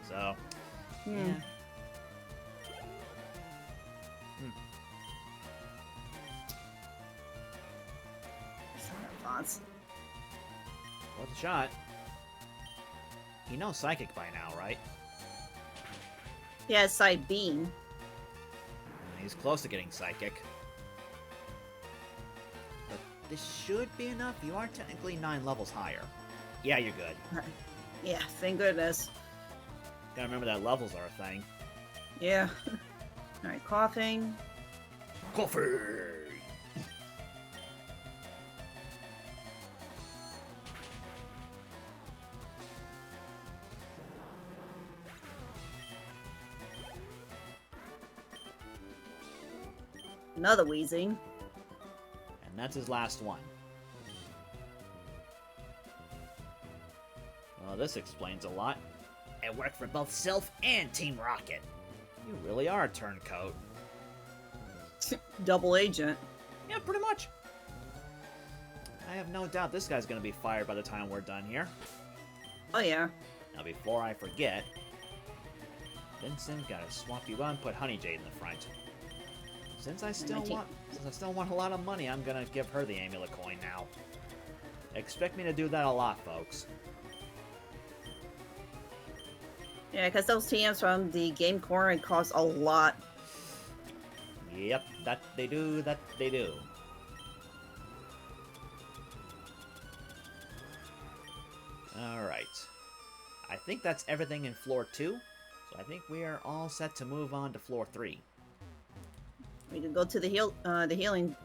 So, yeah. Fonts. Worth a shot. You know Psychic by now, right? Yeah, side beam. He's close to getting Psychic. But this should be enough. You are technically 9 levels higher. Yeah, you're good. Yeah, thank goodness. Gotta remember that levels are a thing. Yeah. Alright, coughing. Coffee! Another Weezing. And that's his last one. Well, this explains a lot. I work for both Silph and Team Rocket. You really are a turncoat. Double agent. Yeah, pretty much. I have no doubt this guy's gonna be fired by the time we're done here. Oh yeah. Now, before I forget, Vincent, gotta swap you out and put Honeyjade in the front. Since I still want a lot of money, I'm gonna give her the amulet coin now. Expect me to do that a lot, folks. Yeah, because those TMs from the game corner cost a lot. Yep, that they do, that they do. Alright. I think that's everything in floor 2, so I think we are all set to move on to floor 3. We can go to the healing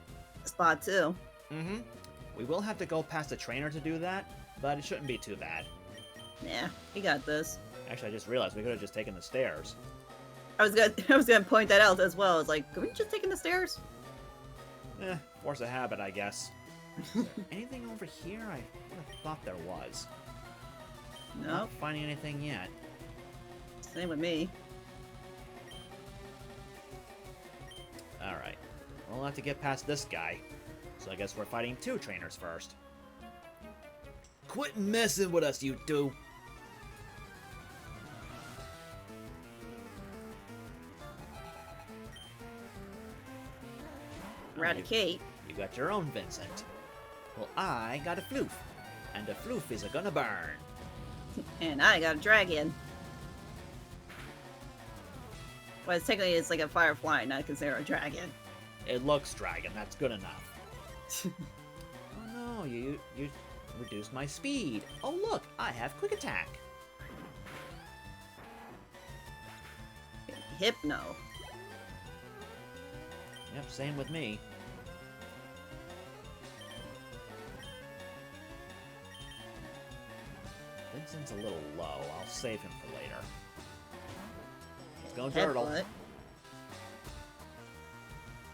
spot too. Mm-hmm. We will have to go past the trainer to do that, but it shouldn't be too bad. Yeah, we got this. Actually, I just realized we could have just taken the stairs. I was gonna point that out as well. It's like, can we just take in the stairs? Force of habit, I guess. Is there anything over here? I would have thought there was. Nope. Not finding anything yet. Same with me. Alright. We'll have to get past this guy. So I guess we're fighting 2 trainers first. Quit messing with us, you two! Eradicate. You got your own Vincent. Well, I got a floof. And the floof is gonna burn. And I got a dragon. Well, technically it's like a firefly, not considered a dragon. It looks dragon, that's good enough. Oh no, you reduced my speed. Oh look, I have quick attack. Hypno. Yep, same with me. Vincent's a little low. I'll save him for later. Let's go, Turtle. Headbutt.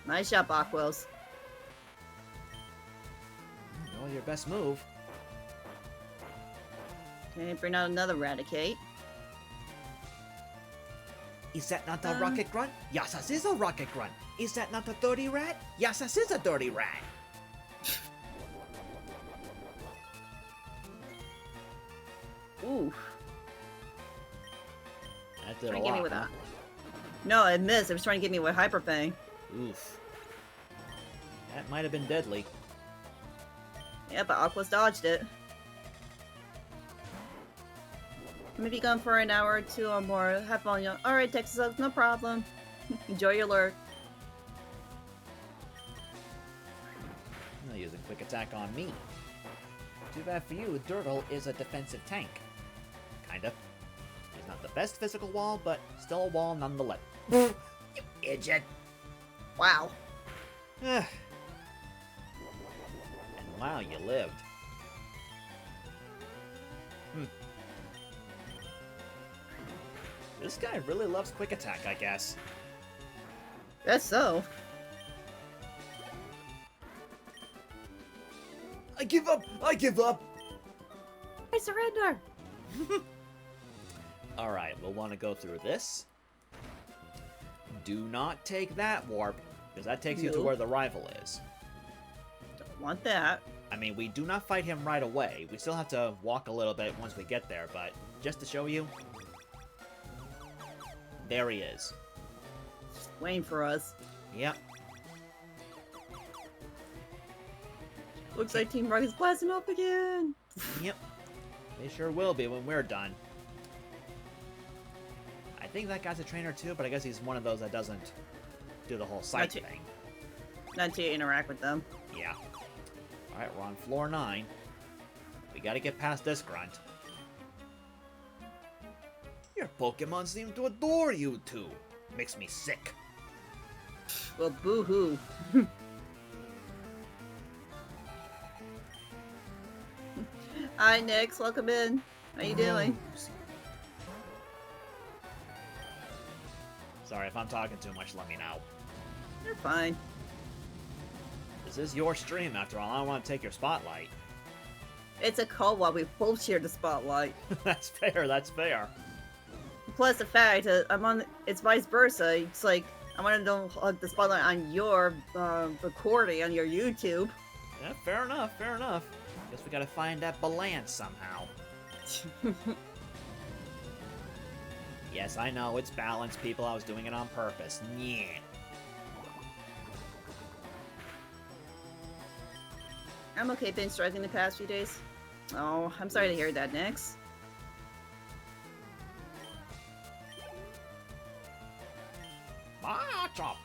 Nice shot, Aquos. Well, your best move. Okay, bring out another Eradicate. Is that not a rocket grunt? Yes, this is a rocket grunt. Is that not a dirty rat? Yes, this is a dirty rat. Ooh. That did a Trying to get me lot. with Huh? that. No, I missed. It was trying to get me with Hyper Fang. Oof. That might have been deadly. Yeah, but Aquos dodged it. Maybe gone for an hour or 2 or more. Have fun, young. Alright, Texas, no problem. Enjoy your lurk. Not using quick attack on me. Too bad for you, Dirtle is a defensive tank. Kinda. He's not the best physical wall, but still a wall nonetheless. You idiot! Wow. And wow, you lived. This guy really loves quick attack, I guess. That's so. I give up! I give up! I surrender! Alright, we'll want to go through this. Do not take that warp, because that takes you to No. where the rival is. Don't want that. I mean, we do not fight him right away. We still have to walk a little bit once we get there, but just to show you, there he is. Just waiting for us. Yep. Looks like Team Rocket's blasting up again! Yep. They sure will be when we're done. I think that guy's a trainer too, but I guess he's one of those that doesn't do the whole sight thing. Not to interact with them. Yeah. Alright, we're on floor 9. We gotta get past this grunt. Your Pokemon seem to adore you two. Makes me sick. Well, boo-hoo. Hi, Nix. Welcome in. How you doing? Sorry, if I'm talking too much, let me know. You're fine. This is your stream, after all. I don't want to take your spotlight. It's a co-op. We both share the spotlight. That's fair, that's fair. Plus the fact it's vice versa. It's like, I want to know the spotlight on your recording on your YouTube. Yeah, fair enough, fair enough. Guess we gotta find that balance somehow. Yes, I know, it's balanced, people. I was doing it on purpose. Yeah. I'm okay, been struggling the past few days. Oh, I'm sorry to hear that, Nix. Chop.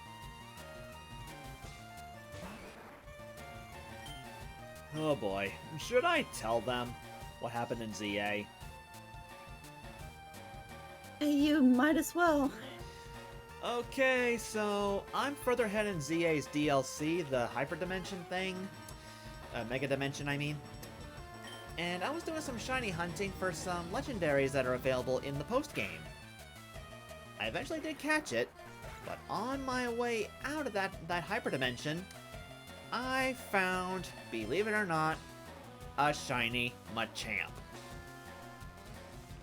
Oh boy, should I tell them what happened in ZA? You might as well. Okay, so I'm further ahead in ZA's DLC, the Hyperdimension thing. Mega Dimension, I mean. And I was doing some shiny hunting for some legendaries that are available in the post-game. I eventually did catch it, but on my way out of that Hyperdimension, I found, believe it or not, a shiny Machamp.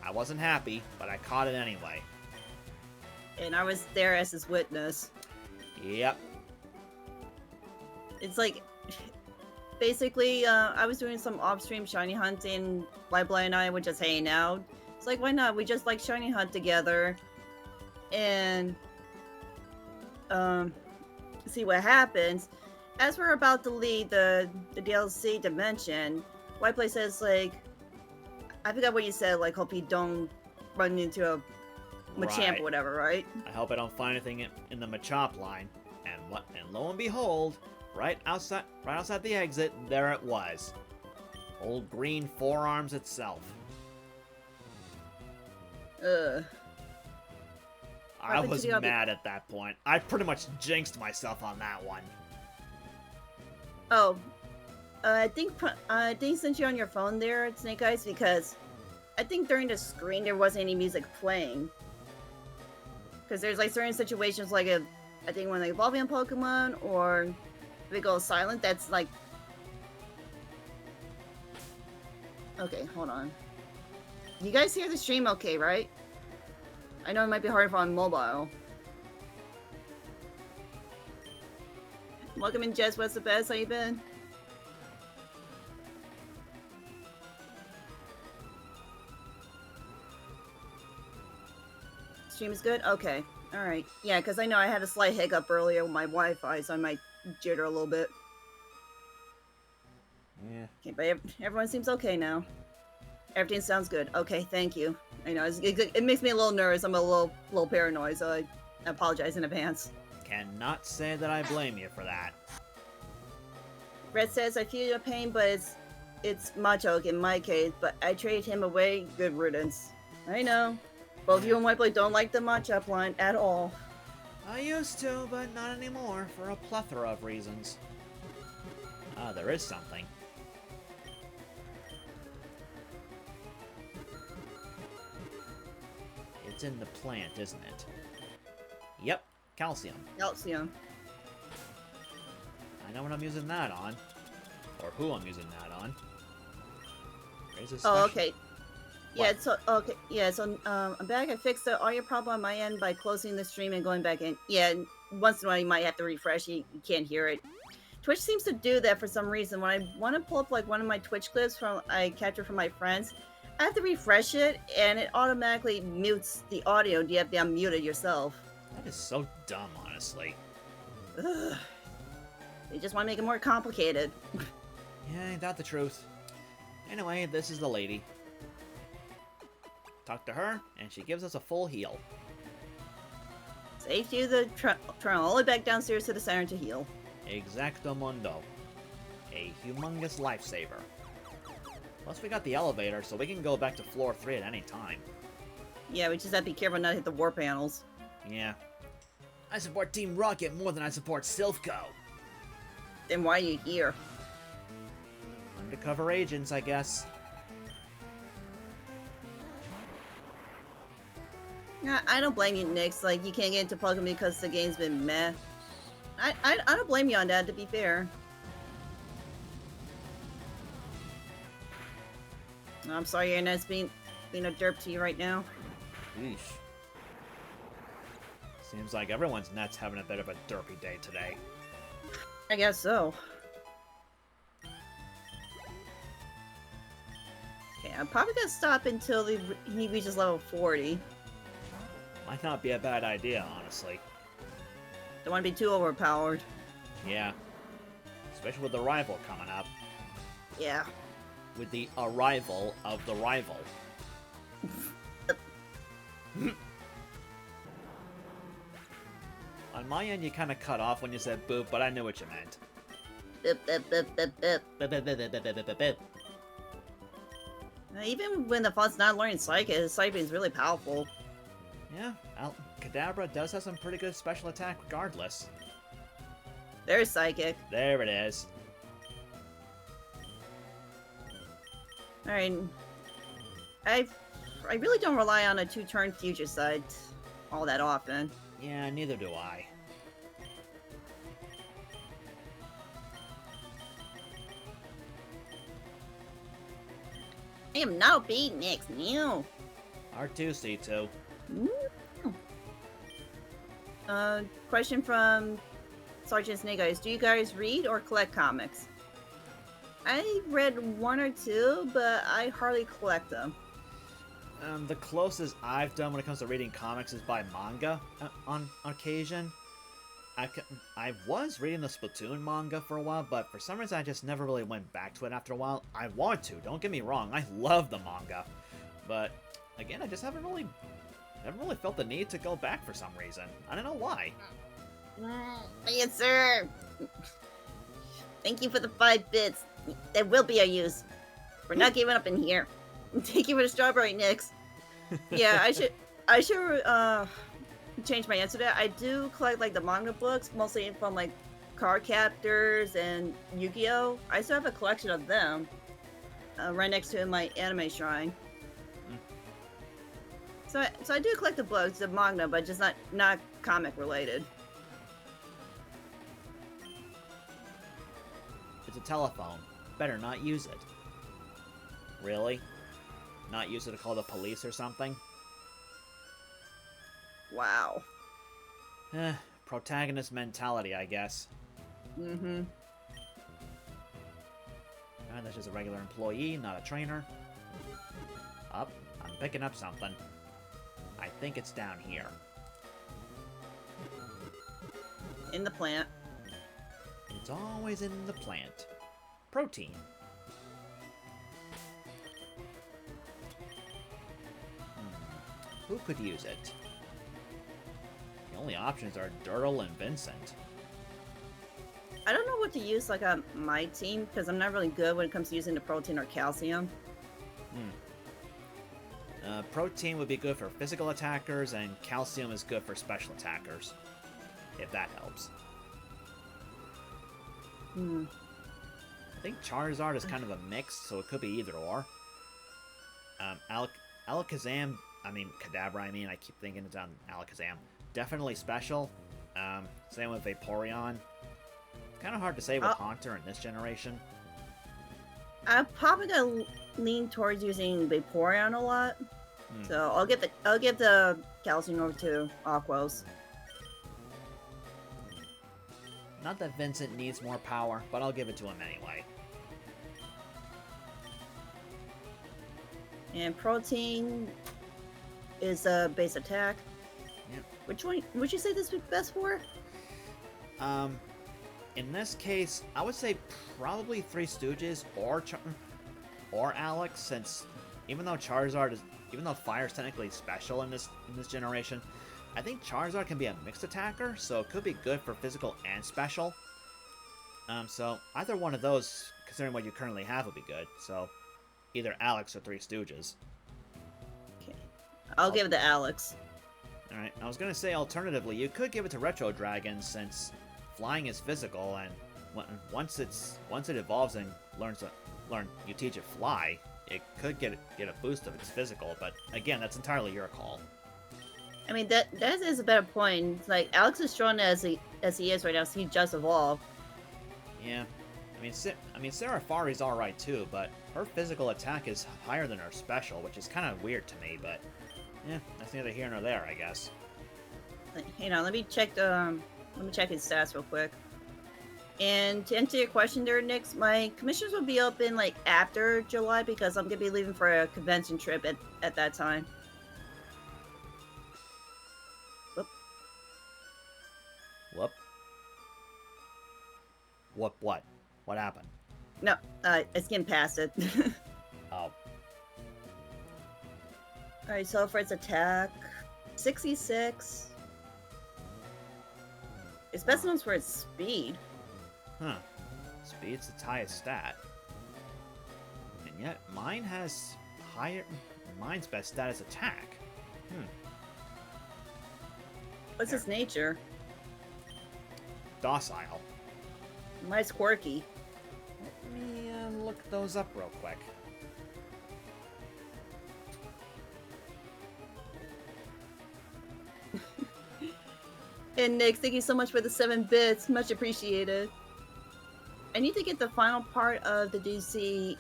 I wasn't happy, but I caught it anyway. And I was there as his witness. Yep. It's like, basically, I was doing some off-stream shiny hunting. WhiteBlade and I were just hanging out. It's like, why not? We just like shiny hunt together. And, see what happens. As we're about to leave the DLC dimension, WhiteBlade says, like, I forgot what you said, like, hope you don't run into a Machamp Right. or whatever, right? I hope I don't find anything in the Machop line. And lo and behold, right outside the exit, there it was. Old green forearms itself. Ugh. I happened to was the other- mad at that point. I pretty much jinxed myself on that one. Oh, I think since you're on your phone there, Snake Eyes, because I think during the screen there wasn't any music playing. Because there's like certain situations, like I think when they evolve in Pokemon, or if they go silent, that's like. Okay, hold on. You guys hear the stream okay, right? I know it might be hard for on mobile. Welcome in, Jess. What's the best? How you been? Stream is good? Okay. Alright. Yeah, because I know I had a slight hiccup earlier with my Wi-Fi, so I might jitter a little bit. Yeah. Okay, but everyone seems okay now. Everything sounds good. Okay, thank you. I know, it makes me a little nervous. I'm a little paranoid, so I apologize in advance. Cannot say that I blame you for that. Red says, I feel your pain, but it's Machoke in my case, but I traded him away. Good riddance. I know. Both you and WhiteBlade don't like the Machop line at all. I used to, but not anymore, for a plethora of reasons. Ah, there is something. It's in the plant, isn't it? Yep, calcium. Calcium. I know what I'm using that on. Or who I'm using that on. There's a Oh, special- okay. Yeah, so okay, yeah, so I'm back. I fixed the audio problem on my end by closing the stream and going back in. Yeah, once in a while you might have to refresh. You can't hear it. Twitch seems to do that for some reason. When I want to pull up like one of my Twitch clips I captured from my friends, I have to refresh it, and it automatically mutes the audio. You have to unmute it yourself. That is so dumb, honestly. Ugh. They just want to make it more complicated. Yeah, ain't that the truth? Anyway, this is the lady. Talk to her, and she gives us a full heal. Save you the turn all the way back downstairs to the center to heal. Exactamundo. A humongous lifesaver. Plus, we got the elevator, so we can go back to floor 3 at any time. Yeah, we just have to be careful not to hit the war panels. Yeah. I support Team Rocket more than I support Silph Co. Then why are you here? Undercover agents, I guess. Yeah, I don't blame you, Nix. Like, you can't get into Pokemon because the game's been meh. I don't blame you on that, to be fair. I'm sorry your net's being a derp to you right now. Yeesh. Seems like everyone's net's having a bit of a derpy day today. I guess so. Okay, I'm probably gonna stop until he reaches level 40. Might not be a bad idea, honestly. Don't want to be too overpowered. Yeah. Especially with the rival coming up. Yeah. With the arrival of the rival. On my end, you kind of cut off when you said boop, but I knew what you meant. Even when the font's not learning Psychic, his Psychic is really powerful. Yeah, Kadabra does have some pretty good special attack regardless. There's Psychic. There it is. Alright. I really don't rely on a 2-turn future side all that often. Yeah, neither do I. I am now beat next new. R2C2. Question from Sergeant Snake Eyes. Do you guys read or collect comics? I read 1 or 2, but I hardly collect them. The closest I've done when it comes to reading comics is by manga on occasion. I was reading the Splatoon manga for a while, but for some reason I just never really went back to it after a while. I want to, don't get me wrong, I love the manga. But, again, I just never really felt the need to go back for some reason. I don't know why. Yes, sir. Thank you for the 5 bits. There will be a use. We're not giving up in here. Thank you for the strawberry, Nix. Yeah, I should change my answer to that. I do collect like the manga books, mostly from like Card Captors and Yu-Gi-Oh! I still have a collection of them right next to my anime shrine. So I do collect the books, the manga, but just not comic related. It's a telephone. Better not use it. Really? Not use it to call the police or something? Wow. Protagonist mentality, I guess. Mm-hmm. That's just a regular employee, not a trainer. Up. I'm picking up something. I think it's down here. In the plant. It's always in the plant. Protein. Who could use it? The only options are Durl and Vincent. I don't know what to use like on my team because I'm not really good when it comes to using the protein or calcium. Protein would be good for physical attackers, and calcium is good for special attackers. If that helps. I think Charizard is kind of a mix, so it could be either or. Alakazam, Kadabra, I keep thinking it's on Alakazam. Definitely special. Same with Vaporeon. It's kind of hard to say with Haunter in this generation. I'm probably gonna lean towards using Vaporeon a lot. So I'll give the calcium over to Aquos. Not that Vincent needs more power, but I'll give it to him anyway. And protein is a base attack. Yep. Which one would you say this would be best for? In this case, I would say probably Three Stooges or Alex, since even though Fire is technically special in this generation, I think Charizard can be a mixed attacker, so it could be good for physical and special. So either one of those, considering what you currently have, would be good. So either Alex or Three Stooges. Okay, I'll give it to Alex. All right. I was gonna say alternatively, you could give it to Retro Dragon, since flying is physical, and once it evolves and you teach it fly, it could get a boost of its physical. But again, that's entirely your call. I mean, that is a better point. Like, Alex is strong as he is right now, so he just evolved. Yeah. Sarafari's alright too, but her physical attack is higher than her special, which is kind of weird to me, but yeah, that's neither here nor there, I guess. Hang on, let me check his stats real quick. And to answer your question there, Nix, my commissions will be open like after July because I'm gonna be leaving for a convention trip at that time. Whoop. Whoop. What? What happened? No, I skimmed past it. Oh. Alright, so for its attack, 66. Its best known for its speed. Huh. Speed's its highest stat. And yet, mine has higher... Mine's best stat is attack. What's its nature? Docile. Mine's quirky. Let me look those up real quick. And Nick, thank you so much for the 7 bits. Much appreciated. I need to get the final part of the DC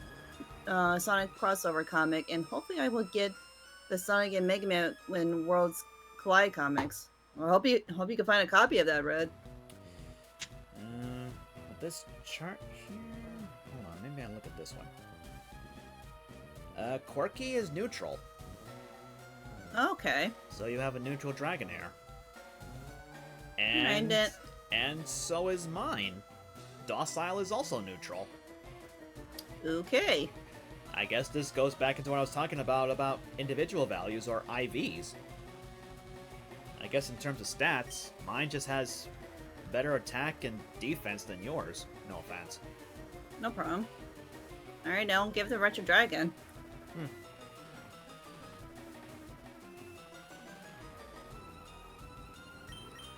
Sonic crossover comic, and hopefully I will get the Sonic and Mega Man when Worlds Collide comics. I hope you can find a copy of that, Red. This chart here... Hold on, maybe I'll look at this one. Quirky is neutral. Okay. So you have a neutral Dragonair. And so is mine. Docile is also neutral. Okay. I guess this goes back into what I was talking about individual values, or IVs. I guess in terms of stats, mine just has better attack and defense than yours. No offense. No problem. Alright, now give the Retro Dragon.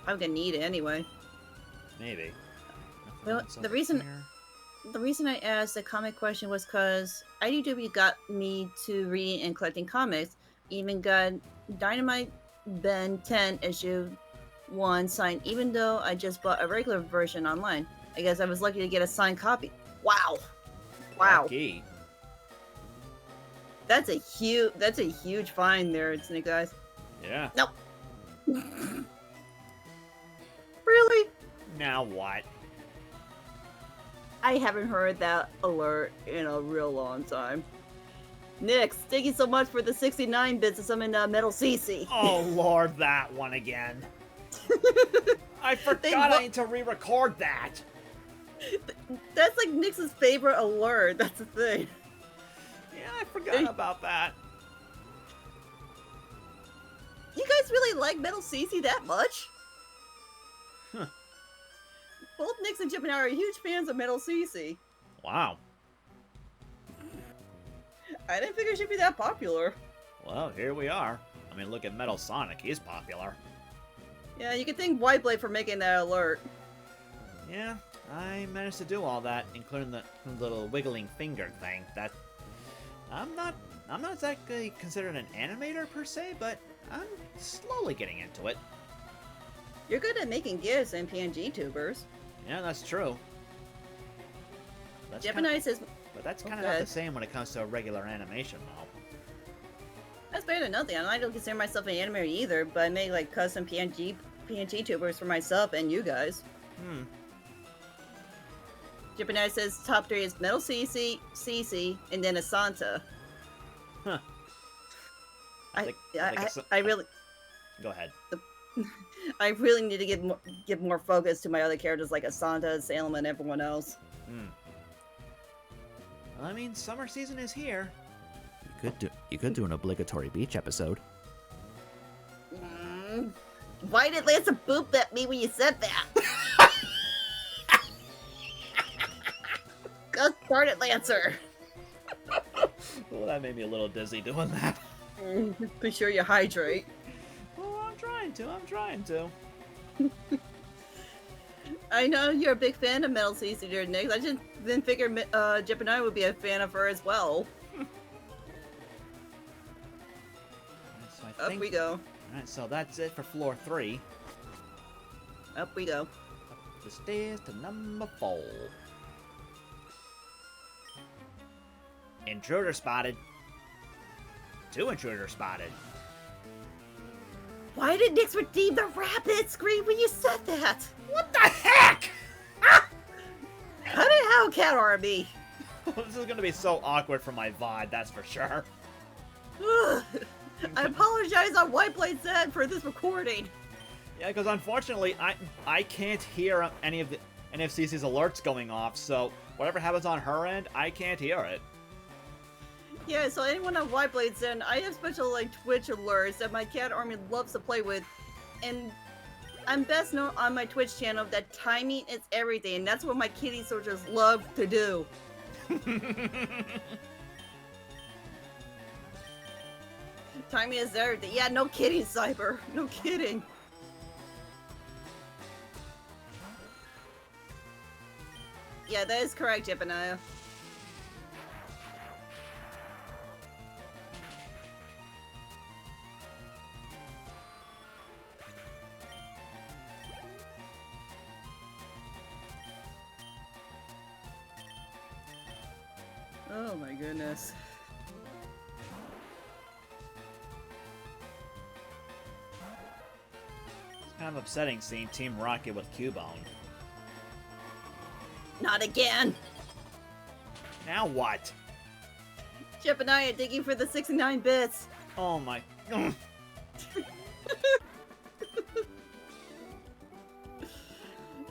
I'm gonna need it anyway. Maybe. Well, the reason I asked the comic question was because IDW got me to read and collecting comics. Even got Dynamite Ben 10 issue 1 signed, even though I just bought a regular version online. I guess I was lucky to get a signed copy. Wow. Lucky. That's a huge find there, Snake Eyes. Yeah. Nope. Really? Now what? I haven't heard that alert in a real long time. Nix, thank you so much for the 69 bits of summon Metal CC. Oh lord, that one again. I forgot I need to re-record that. That's like Nix's favorite alert, that's the thing. Yeah, I forgot about that. You guys really like Metal CC that much? Huh. Both Nix and Chip and I are huge fans of Metal CC. Wow. I didn't figure she'd be that popular. Well, here we are. I mean, look at Metal Sonic. He's popular. Yeah, you could thank WhiteBlade for making that alert. Yeah, I managed to do all that, including the little wiggling finger thing. That I'm not exactly considered an animator per se, but I'm slowly getting into it. You're good at making GIFs and PNG tubers. Yeah, that's true. Gemini says... But that's kind of not the same when it comes to a regular animation, though. That's better than nothing. I don't consider myself an animator either, but I make like custom PNG tubers for myself and you guys. Gemini says top 3 is Metal CC, and then Asanta. Huh. I really... Go ahead. I really need to give more focus to my other characters like Asanta, Salem, and everyone else. Well, I mean, summer season is here. You could do an obligatory beach episode. Why did Lancer boop at me when you said that? Go start it, Lancer. Well, that made me a little dizzy doing that. Be sure you hydrate. Well, I'm trying to. I know you're a big fan of Metal CC, dear Nick. I just didn't figure Jip and I would be a fan of her as well. So Up we go. Alright, so that's it for floor 3. Up we go. Up the stairs to number 4. Intruder spotted. 2 intruders spotted. Why did Nyx redeem the rapid screen when you said that? What the heck? Cut it out, Cat Army. This is gonna be so awkward for my VOD, that's for sure. Ugh. I apologize on WhiteBlade's end for this recording. Yeah, because unfortunately, I can't hear any of CC's alerts going off, so whatever happens on her end, I can't hear it. Yeah, so anyone on WhiteBlade's end, I have special like Twitch alerts that my Cat Army loves to play with, and I'm best known on my Twitch channel that timing is everything, and that's what my kitty soldiers love to do. Timing is everything. Yeah, no kidding, Cyber. No kidding. Yeah, that is correct, Jepaniah. Oh my goodness. It's kind of upsetting seeing Team Rocket with Cubone. Not again! Now what? Jepaniah, thank you for the 69 bits. Oh my...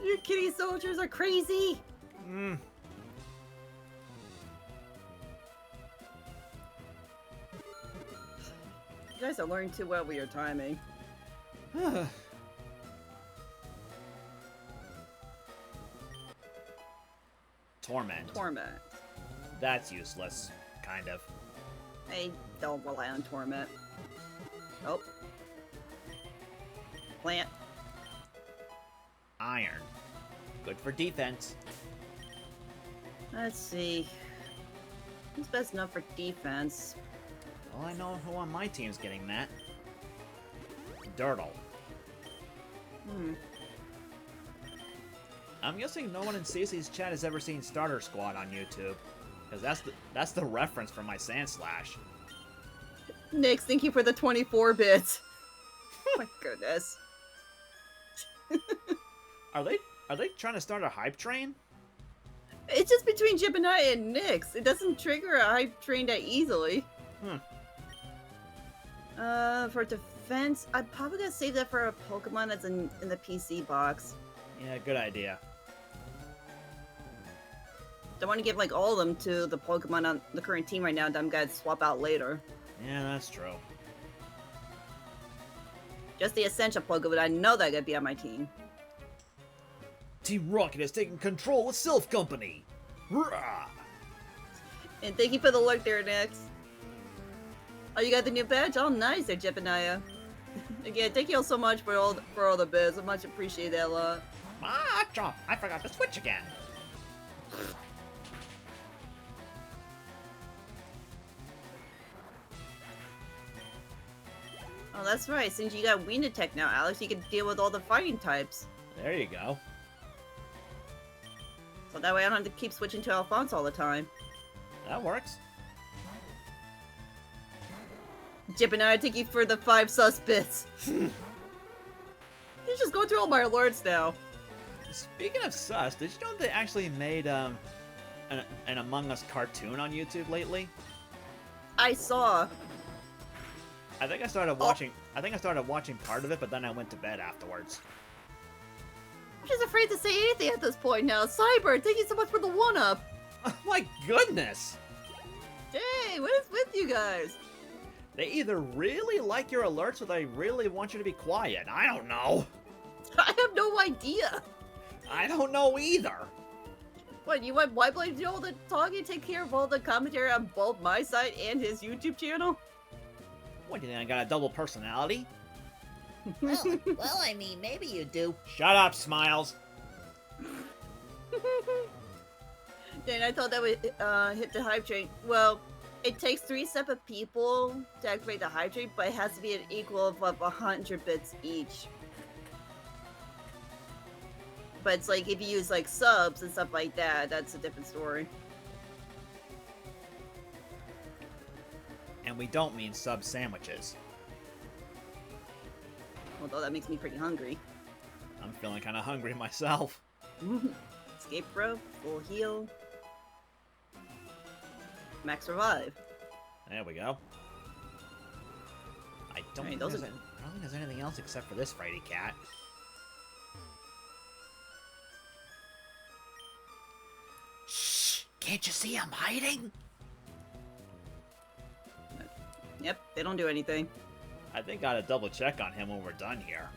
Your kitty soldiers are crazy! Mm. You guys are learning too well with your timing. Torment. Torment. That's useless. Kind of. I don't rely on Torment. Oh. Plant. Iron. Good for defense. Let's see. Who's best enough for defense? Well, I know who on my team's getting that. Dirtle. Hmm. I'm guessing no one in CC's chat has ever seen Starter Squad on YouTube. Because that's the reference for my Sand Slash. Nyx, thank you for the 24 bits. My goodness. Are they trying to start a hype train? It's just between Jepaniah and Nyx. It doesn't trigger a hype train that easily. For defense, I'm probably gonna save that for a Pokemon that's in the PC box. Yeah, good idea. Don't want to give like all of them to the Pokemon on the current team right now that I'm gonna swap out later. Yeah, that's true. Just the essential Pokemon I know that are gonna be on my team. Team Rocket has taken control of Silph Company! Rah! And thank you for the look there, Nyx. Oh, you got the new badge? Oh, nice there, Jepaniah. Again, thank you all so much for all the bids. I much appreciate that a lot. Ah, Chomp! I forgot to switch again! Oh, that's right. Since you got Wind Attack now, Alex, you can deal with all the fighting types. There you go. So that way I don't have to keep switching to Alphonse all the time. That works. Jepaniah, thank you for the 5 sus bits. You just go through all my alerts now. Speaking of sus, did you know they actually made an Among Us cartoon on YouTube lately? I saw. I think I started watching. I think I started watching part of it, but then I went to bed afterwards. I'm just afraid to say anything at this point now. Cyber, thank you so much for the 1-up. Oh my goodness! Dang, what is with you guys? They either really like your alerts or they really want you to be quiet. I don't know. I have no idea. I don't know either. What, you want WhiteBlade to do all the talking, take care of all the commentary on both my side and his YouTube channel? What, do you think I got a double personality? Well, I mean, maybe you do. Shut up, Smiles. Dang, I thought that would hit the hype train. Well, it takes 3 separate people to activate the hype train, but it has to be an equal of 100 bits each. But it's like, if you use like subs and stuff like that, that's a different story. And we don't mean sub sandwiches. Although that makes me pretty hungry. I'm feeling kind of hungry myself. Escape rope, full heal. Max revive. There we go. I don't think there's anything else except for this Frighty cat. Shh! Can't you see I'm hiding? Yep, they don't do anything. I think I ought to double check on him when we're done here.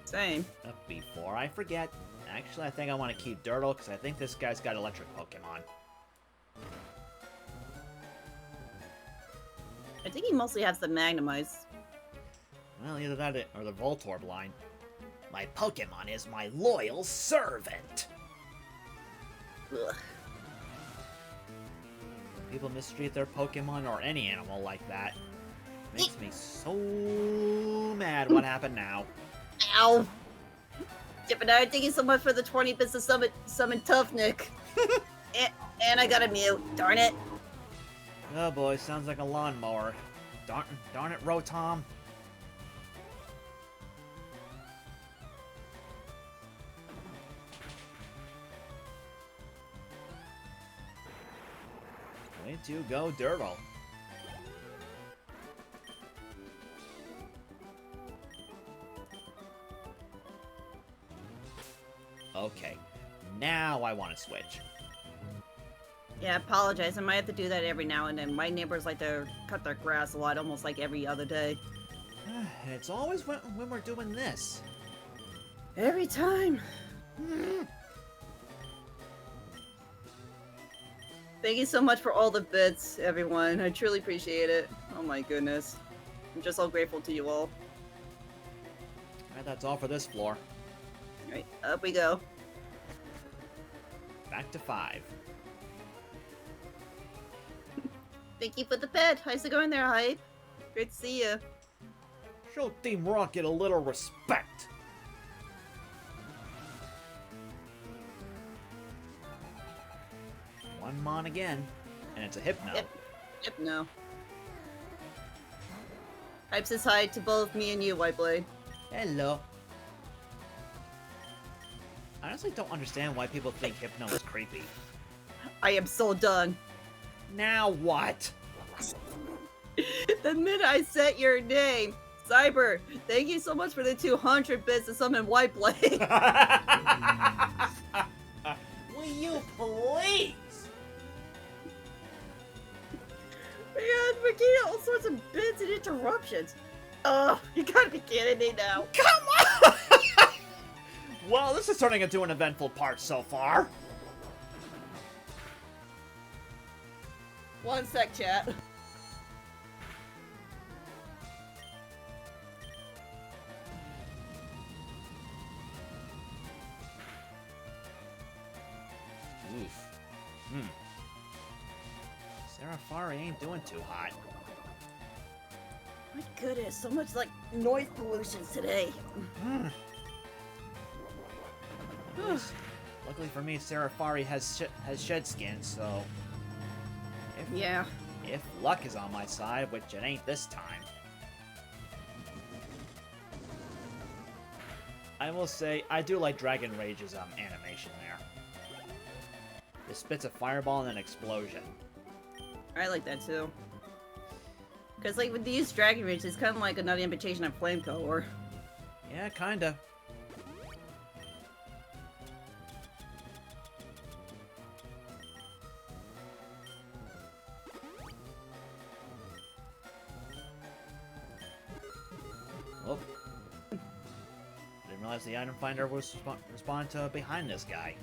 Same. Before I forget, actually I think I want to keep Dirtle because I think this guy's got electric Pokemon. I think he mostly has the Magnemize. Well, either that or the Voltorb line. My Pokemon is my loyal servant! Ugh. People mistreat their Pokemon or any animal like that. Makes me so mad. What happened now? Ow! Deviantart, thank you so much for the 20 bits of summon Tough Nick. and I got a Mew. Darn it. Oh boy, sounds like a lawnmower. Darn it, Rotom. Way to go, Dirtle. Okay, now I want to switch. Yeah, I apologize. I might have to do that every now and then. My neighbors like to cut their grass a lot, almost like every other day. And it's always when we're doing this. Every time. Thank you so much for all the bits, everyone. I truly appreciate it. Oh my goodness. I'm just so grateful to you all. Alright, that's all for this floor. Alright, up we go. Back to 5. Thank you for the pet. How's it going there, Hype? Great to see you. Show Team Rocket a little respect. One Mon again, and it's a Hypno. Yep, no. Hype says hi to both me and you, WhiteBlade. Hello. I honestly don't understand why people think Hypno is creepy. I am so done. Now what? The minute I said your name, Cyber, thank you so much for the 200 bits to summon WhiteBlade. Will you please? Man, we're getting all sorts of bits and interruptions. Oh, you gotta be kidding me now. Come on! Well, this is turning into an eventful part so far. One sec, chat. Oof. Serafari ain't doing too hot. My goodness, so much like noise pollution today. Luckily for me, Serafari has shed skin, so if luck is on my side, which it ain't this time, I will say I do like Dragon Rage's animation there. It spits a fireball and an explosion. I like that too. Because like with these Dragon Rage, it's kind of like another imitation of Flame Co. Or Yeah, kinda. Oh. Didn't realize the item finder was respond to behind this guy.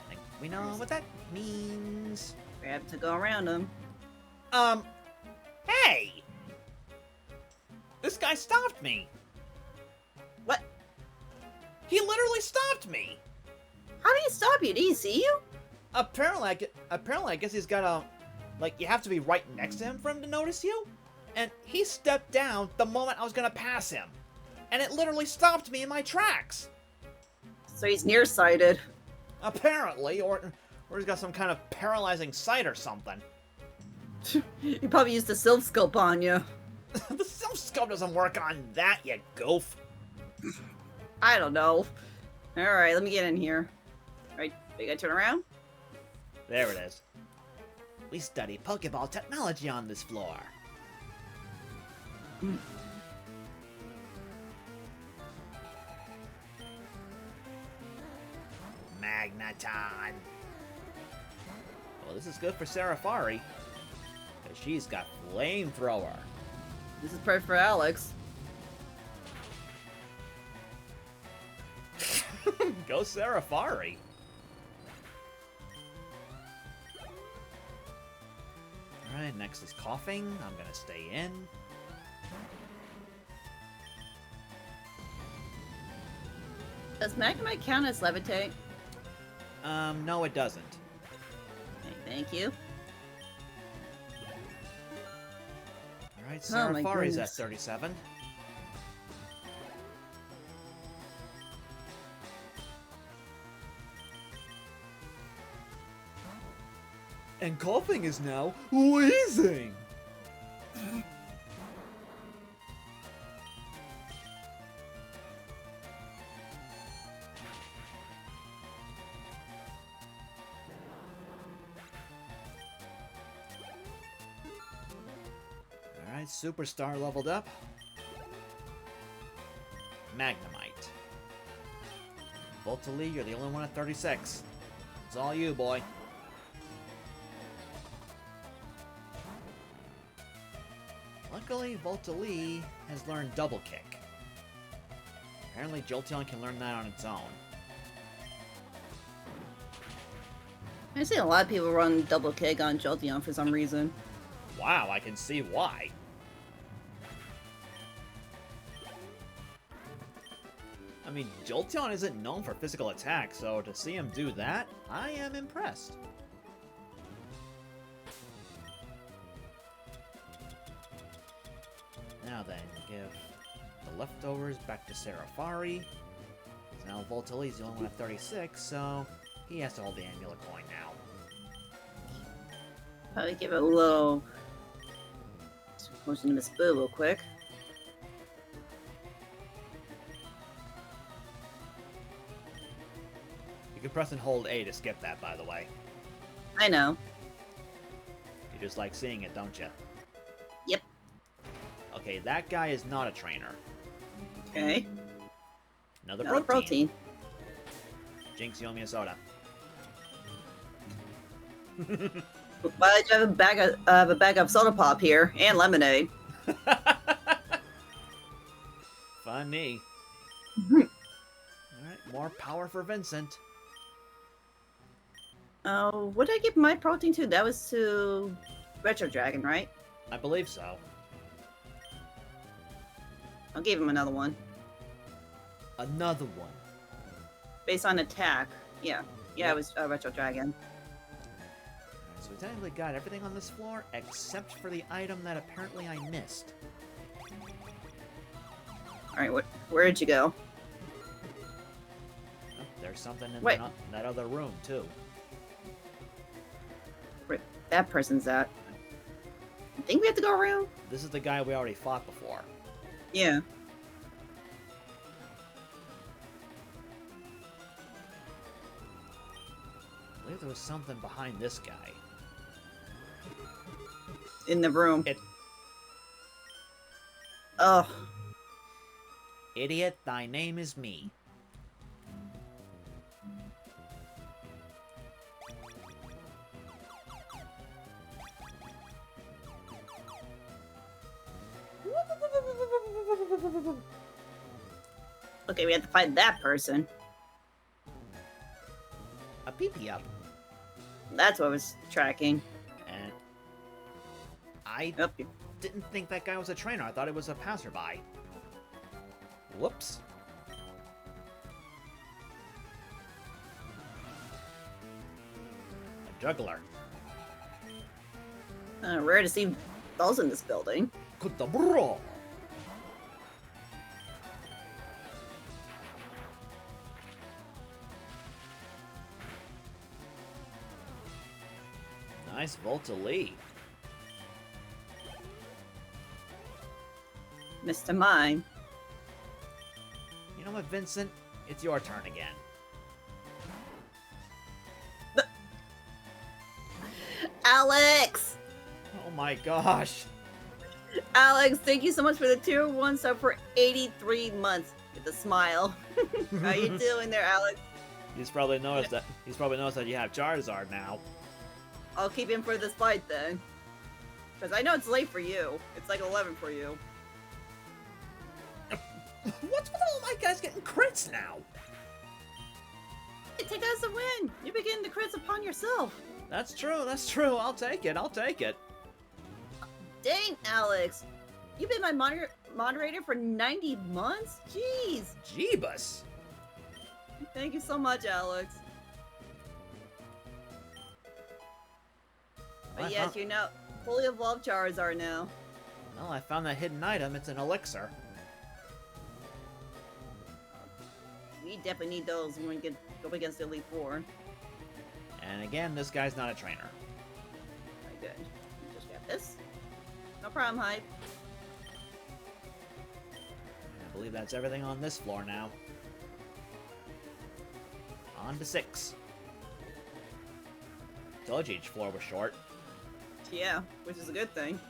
Think we know what that means. we have to go around them. Hey! This guy stopped me! What? He literally stopped me! How did he stop you? Did he see you? Apparently, I guess he's got a... Like, you have to be right next to him for him to notice you? And he stepped down the moment I was gonna pass him. And it literally stopped me in my tracks! So he's nearsighted. Apparently, or he's got some kind of paralyzing sight or something. You probably used the Silph scope on you. The Silph scope doesn't work on that, you goof. I don't know. Alright, let me get in here. Alright, we gotta turn around? There it is. We study Pokeball technology on this floor. Magneton. Well, this is good for Serafari, because she's got Flamethrower. This is perfect for Alex. Go Serafari. Alright, next is Coughing. I'm gonna stay in. Does Magnemite count as Levitate? No it doesn't. Okay, thank you. Alright, Oh my Serafari's at goodness. 37. And Coughing is now wheezing! Alright, Superstar leveled up. Magnemite. Voltali, you're the only one at 36. It's all you, boy. Luckily, Voltali has learned Double Kick. Apparently, Jolteon can learn that on its own. I've seen a lot of people run double kick on Jolteon for some reason. Wow, I can see why. I mean, Jolteon isn't known for physical attack, so to see him do that, I am impressed. Now then, give the leftovers back to Serafari. Now Voltali's the only one at 36, so he has to hold the Amulet Coin now. Probably give it a little motion to Miss Boo real quick. You can press and hold A to skip that, by the way. I know. You just like seeing it, don't you? Yep. Okay, that guy is not a trainer. Okay. Another Another protein. protein. Jinx, you owe me a soda. Why did you have a bag of soda pop here and lemonade? Funny. Alright, more power for Vincent. Oh, what did I give my protein to? That was to Retro Dragon, right? I believe so. I'll give him another one. Another one. Based on attack. Yeah. Yeah, Yep. it was Retro Dragon. Alright, so we technically got everything on this floor except for the item that apparently I missed. Alright, where'd you go? Oh, there's something in Wait. that other room, too. Where that person's at. I think we have to go around? This is the guy we already fought before. Yeah. I believe there was something behind this guy. In the room. It. Ugh. Idiot, thy name is me. Okay, we have to find that person. A pee-pee up. That's what I was tracking. And I Oh, didn't think that guy was a trainer. I thought it was a passerby. Whoops. A juggler. rare to see those in this building. Kudabra. Nice Voltali. Mr. Mime. You know what, Vincent? It's your turn again. Alex! Oh my gosh. Alex, thank you so much for the tier 1 sub for 83 months. With a smile. How you doing there, Alex? He's probably noticed that you have Charizard now. I'll keep him for this fight then. Because I know it's late for you. It's like 11 for you. What's with all my guys getting crits now? Hey, take that as a win. You begin the crits upon yourself. That's true, that's true. I'll take it, I'll take it. Dang, Alex. You've been my moderator for 90 months? Jeez. Jeebus. Thank you so much, Alex. But yes, you know, fully evolved Charizard now. Well, I found that hidden item. It's an elixir. We definitely need those when we go against the Elite Four. And again, this guy's not a trainer. Very good. Just grab this. No problem, Hype. I believe that's everything on this floor now. On to 6. Told you each floor was short. Yeah, which is a good thing.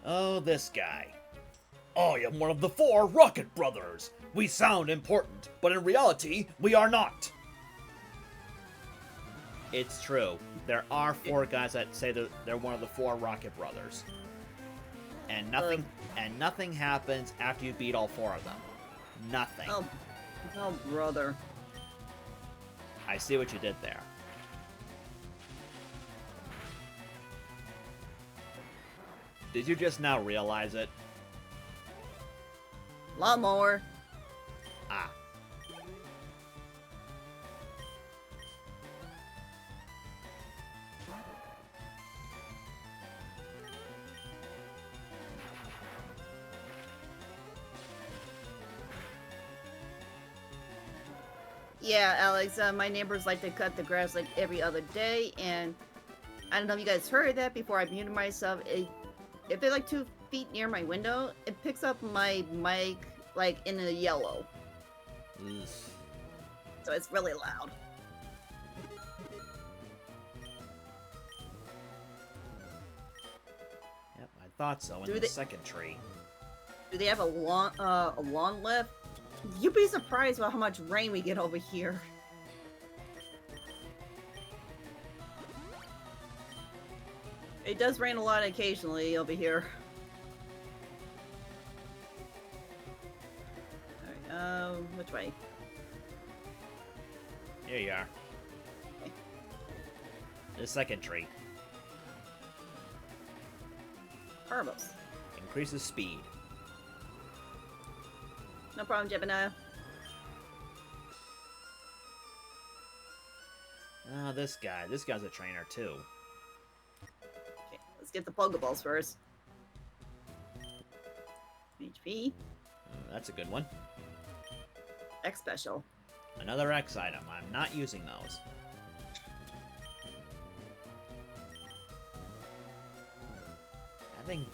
Oh, this guy. I am one of the 4 Rocket Brothers. We sound important, but in reality, we are not. It's true. There are 4 guys that say that they're one of the 4 Rocket Brothers. And nothing happens after you beat all 4 of them. Nothing. Oh, brother. I see what you did there. Did you just now realize it? Lawnmower. Ah. Yeah, Alex, my neighbors like to cut the grass like every other day, and I don't know if you guys heard that before I muted myself. If they're like 2 feet near my window, it picks up my mic like in a yellow. So it's really loud. Yep, I thought so. In the second tree. Do they have a lawn lift? You'd be surprised about how much rain we get over here. It does rain a lot occasionally over here. Alright, which way? Here you are. Okay. The second tree. Turbos. Increases speed. No problem, Gemini. Ah, this guy. This guy's a trainer, too. Okay, let's get the Pokeballs first. HP. That's a good one. X special. Another X item. I'm not using those. I think...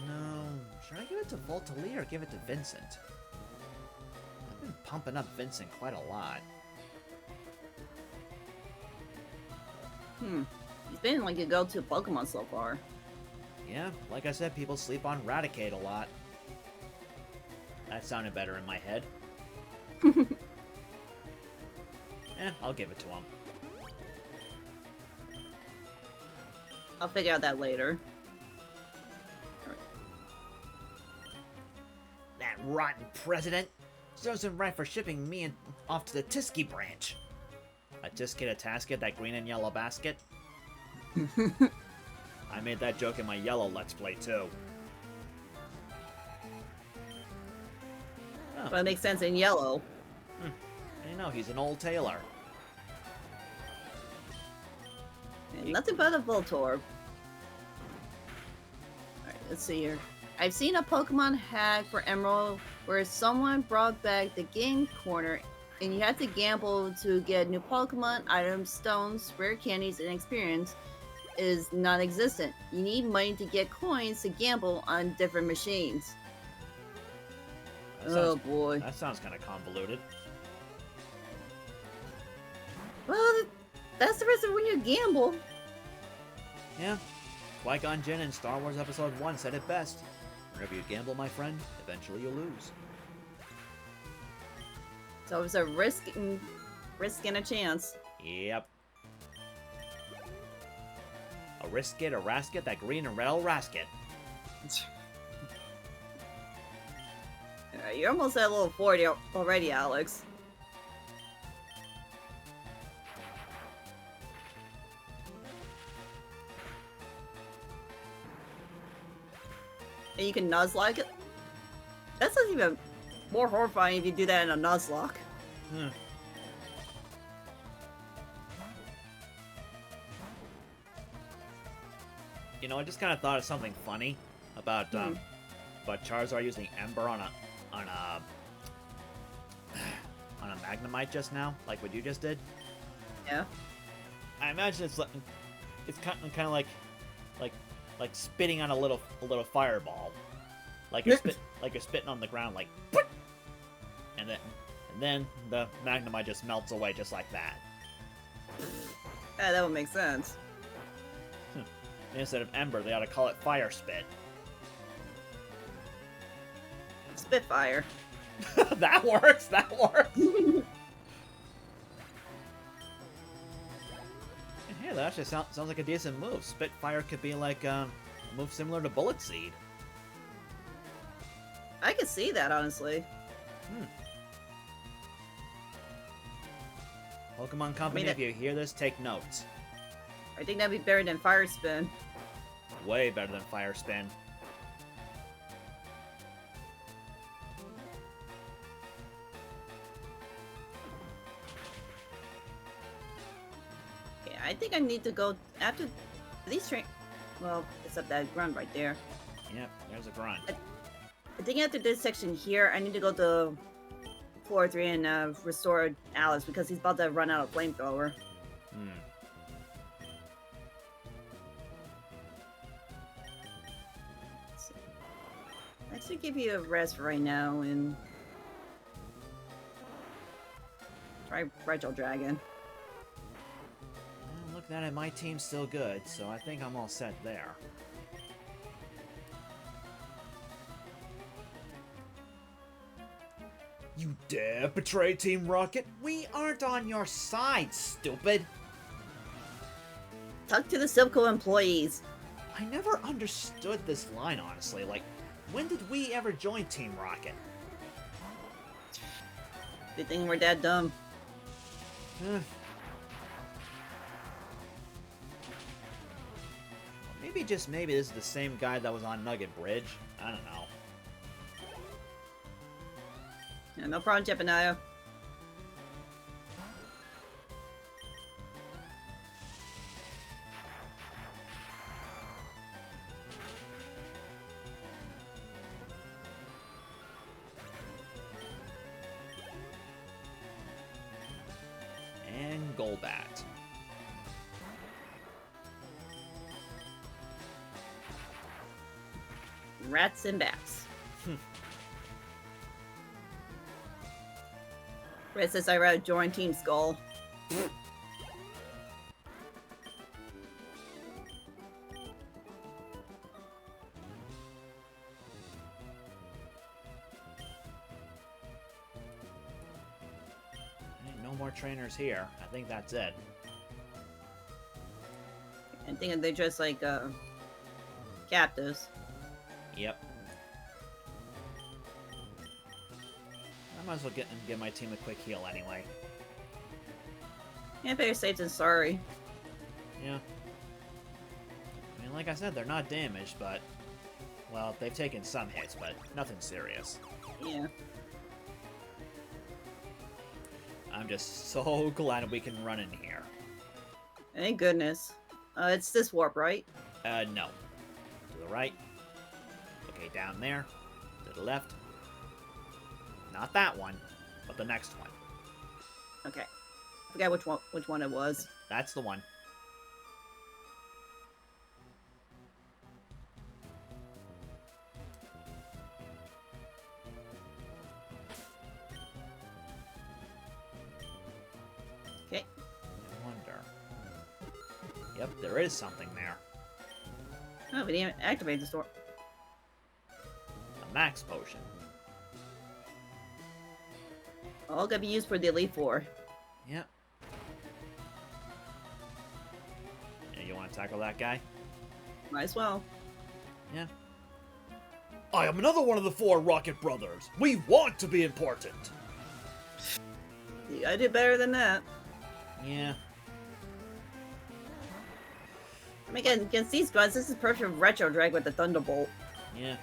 No... Should I give it to Voltali or give it to Vincent? I've been pumping up Vincent quite a lot. He's been like a go-to Pokemon so far. Yeah, like I said, people sleep on Raticate a lot. That sounded better in my head. I'll give it to him. I'll figure out that later. That rotten president serves him right for shipping me off to the Tiski branch. A Tisket, a Tasket, that green and yellow basket. I made that joke in my yellow Let's Play too. Oh. But it makes sense in yellow. I know, he's an old tailor. And nothing but a Voltorb. Alright, let's see here. I've seen a Pokemon hack for Emerald where someone brought back the game corner and you had to gamble to get new Pokemon, items, stones, rare candies, and experience. is non-existent. You need money to get coins to gamble on different machines. Oh boy. That sounds kind of convoluted. Well, that's the risk of when you gamble. Yeah. Qui-Gon Jinn in Star Wars Episode 1 said it best. Whenever you gamble, my friend, eventually you lose. So it's a risk and a chance. Yep. A risket, a rasket, that green and red rasket. You're almost at level 40 already, Alex. And you can Nuzlocke it? That sounds even more horrifying if you do that in a Nuzlocke. Hmm. You know, I just kind of thought of something funny about Charizard using Ember on a Magnemite just now, like what you just did. Yeah. I imagine it's kind of like spitting on a little fireball, like you're spitting on the ground, like, and then the Magnemite just melts away just like that. Yeah, that would make sense. Instead of Ember, they ought to call it Fire Spit. Spitfire. That works. That works. Hey, that actually sounds like a decent move. Spitfire could be like a move similar to Bullet Seed. I could see that, honestly. Pokemon Company, if you hear this, take notes. I think that'd be better than Fire Spin. Way better than Fire Spin. Okay, I think I need to go after these train. Well, except that grunt right there. Yep, there's a grunt. I think after this section here, I need to go to floor 3 and restore Alice because he's about to run out of flamethrower. Let's just give you a rest for right now and try Fragile Dragon. Well, looking at it, my team's still good, so I think I'm all set there. You dare betray Team Rocket? We aren't on your side, stupid! Talk to the Silph Co employees. I never understood this line, honestly. Like, when did we ever join Team Rocket? They think we're that dumb. Maybe, just maybe, this is the same guy that was on Nugget Bridge. I don't know. Yeah, no problem, Jepaniah. And Golbat. Rats and bats. Red says I'd rather join Team Skull. Ain't no more trainers here. I think that's it. I think they're just like captives. Yep. I might as well get my team a quick heal anyway. Yeah, better safe than sorry. Yeah. I mean, like I said, they're not damaged, but... Well, they've taken some hits, but nothing serious. Yeah. I'm just so glad we can run in here. Thank goodness. It's this warp, right? No. To the right. Okay, down there. To the left. Not that one, but the next one. Okay. I forgot which one it was. That's the one. Yep, there is something there. Oh, we didn't activate the store. A max potion. All gotta be used for the Elite Four. Yep. Yeah, you want to tackle that guy? Might as well. Yeah. I am another one of the 4 Rocket Brothers. We want to be important. You gotta do better than that. Yeah. I mean, against these guns, this is perfect retro drag with the Thunderbolt. Yeah.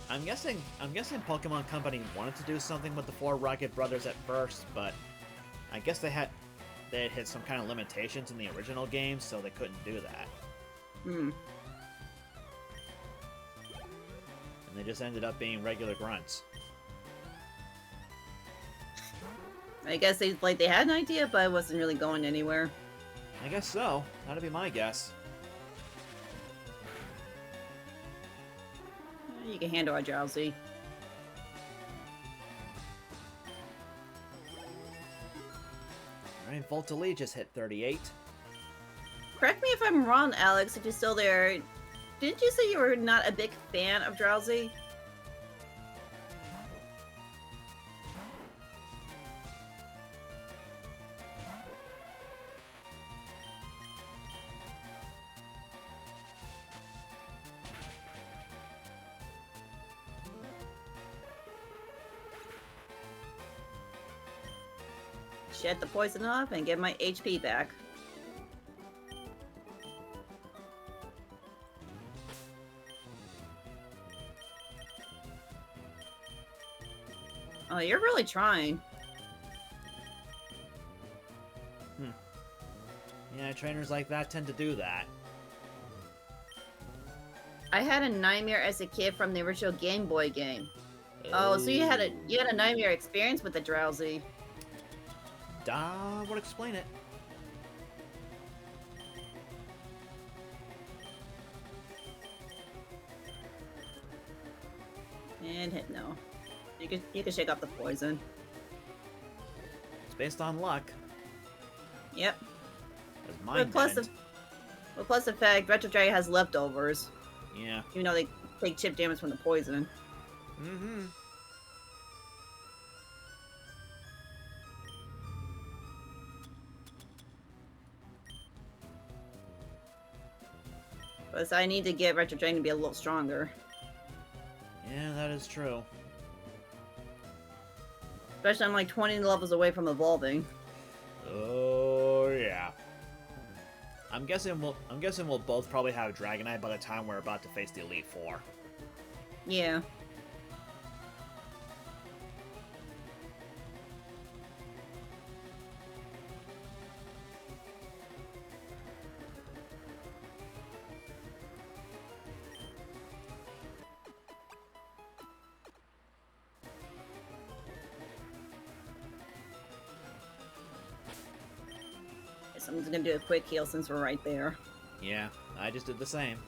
I'm guessing Pokemon Company wanted to do something with the 4 Rocket Brothers at first, but I guess they had hit some kind of limitations in the original game, so they couldn't do that. Hmm. And they just ended up being regular grunts. I guess they had an idea, but it wasn't really going anywhere. I guess so. That'd be my guess. You can handle a Drowsy. Alright, Voltalea just hit 38. Correct me if I'm wrong, Alex, if you're still there. Didn't you say you were not a big fan of Drowsy? Shed the poison off and get my HP back. Oh, you're really trying. Yeah, trainers like that tend to do that. I had a nightmare as a kid from the original Game Boy game. Oh, so you had a nightmare experience with the Drowsy. Would explain it. And hit no. You can shake off the poison. It's based on luck. Yep. As mine Plus didn't. the fact Retro Dragon has leftovers. Yeah. Even though they take chip damage from the poison. Mm-hmm. But I need to get Retro Dragon to be a little stronger. Yeah, that is true. Especially I'm like 20 levels away from evolving. Oh yeah. I'm guessing we'll both probably have Dragonite by the time we're about to face the Elite Four. Yeah. So I'm just gonna do a quick heal since we're right there. Yeah, I just did the same.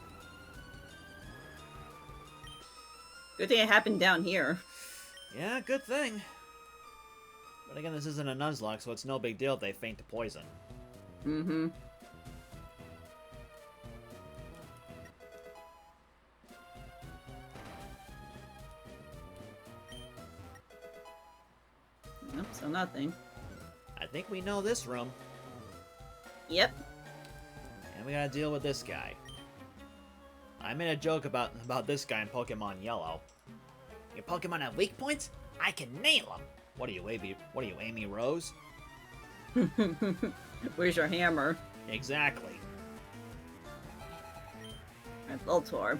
Good thing it happened down here. Yeah, good thing. But again, this isn't a Nuzlocke, so it's no big deal if they faint to poison. Mm-hmm. Nope, so nothing. I think we know this room. Yep. And we gotta deal with this guy. I made a joke about this guy in Pokemon Yellow. Your Pokemon have weak points? I can nail them. What are you, Amy Rose? Where's your hammer? Exactly. Alright, Voltorb.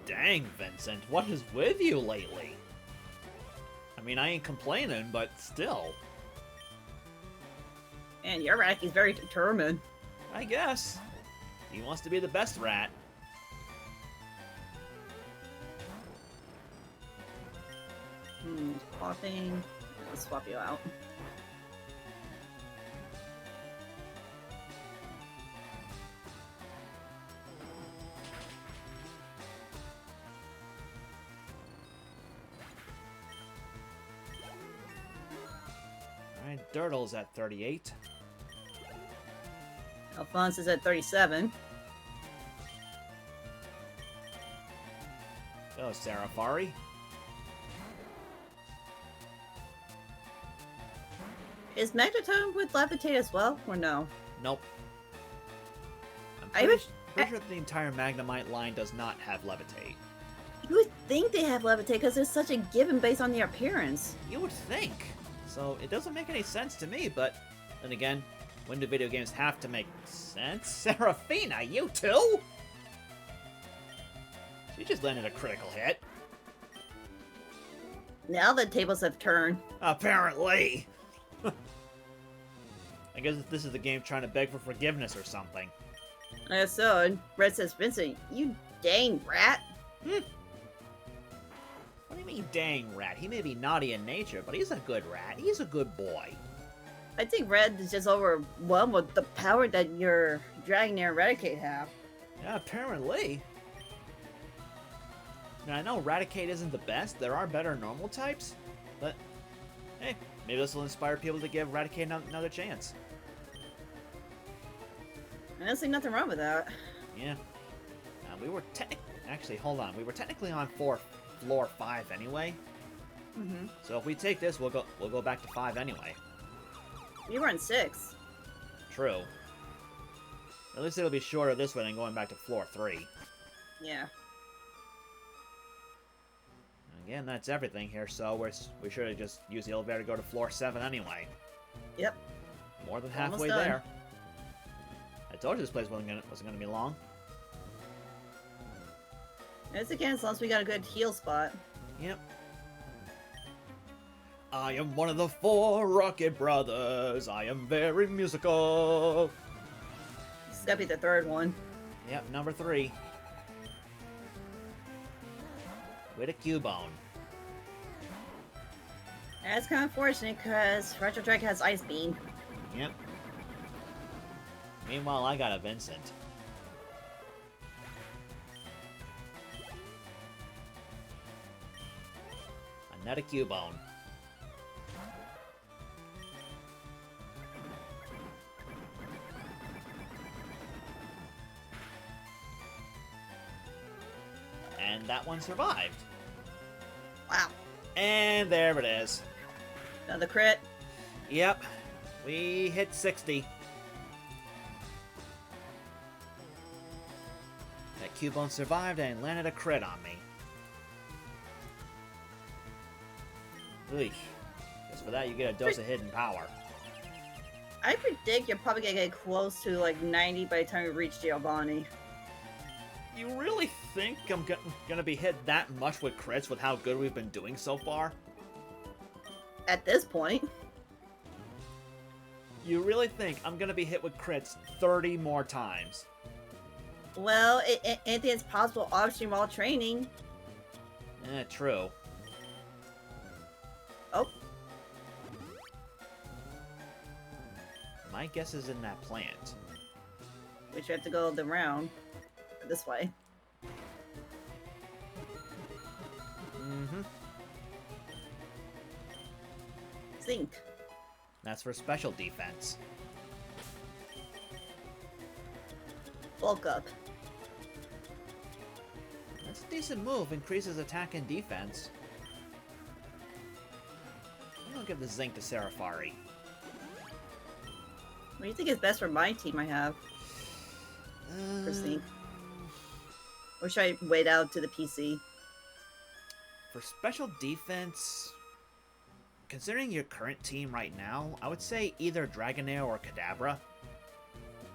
Dang, Vincent, what is with you lately? I mean, I ain't complaining, but still. Man, your Raki's very determined. I guess. He wants to be the best rat. Swapping. Let's swap you out. Dirtle's at 38. Alphonse is at 37. Go, Sarafari. Is Magneton with Levitate as well, or no? Nope. I'm I pretty sure the entire Magnemite line does not have Levitate. You would think they have Levitate because it's such a given based on their appearance. You would think. So it doesn't make any sense to me, but then again, when do video games have to make sense? Serafina, you too? She just landed a critical hit. Now the tables have turned. Apparently. I guess this is the game trying to beg for forgiveness or something. I guess so. And Red says, Vincent, you dang rat. What do you mean, dang rat? He may be naughty in nature, but he's a good rat. He's a good boy. I think Red is just overwhelmed with the power that your Dragonair and Raticate have. Yeah, apparently. Now, I know Raticate isn't the best. There are better normal types. But, hey, maybe this will inspire people to give Raticate another chance. I don't see nothing wrong with that. Yeah. We were actually, hold on. We were technically on floor 5 anyway. Mm-hmm. So if we take this, we'll go back to 5 anyway. You were on 6. True. At least it'll be shorter this way than going back to floor 3. Yeah. Again, that's everything here, so we should have just used the elevator to go to floor 7 anyway. Yep. More than Almost halfway done. there. I told you this place wasn't gonna be long. It's again, as long as we got a good heal spot. Yep. I am one of the 4 Rocket Brothers. I am very musical. This is gotta be the third one. Yep, number 3. With a Cubone. That's kind of unfortunate because Retro Drake has Ice Beam. Yep. Meanwhile, I got a Vincent. Another Cubone. And that one survived. Wow. And there it is. Another crit. Yep. We hit 60. That Cubone survived and landed a crit on me. Eesh. Just for that, you get a dose of hidden power. I predict you're probably gonna get close to like 90 by the time you reach Giovanni. You really think I'm gonna be hit that much with crits with how good we've been doing so far? At this point. You really think I'm gonna be hit with crits 30 more times? Well, anything is possible off-stream while training. True. Oh. My guess is in that plant. Which we have to go the round. This way. Mm-hmm. Zinc. That's for special defense. Bulk up. That's a decent move. Increases attack and defense. I'm gonna give the zinc to Sarafari. What do you think is best for my team I have? For Zinc? Or should I wait out to the PC? For special defense, considering your current team right now, I would say either Dragonair or Kadabra.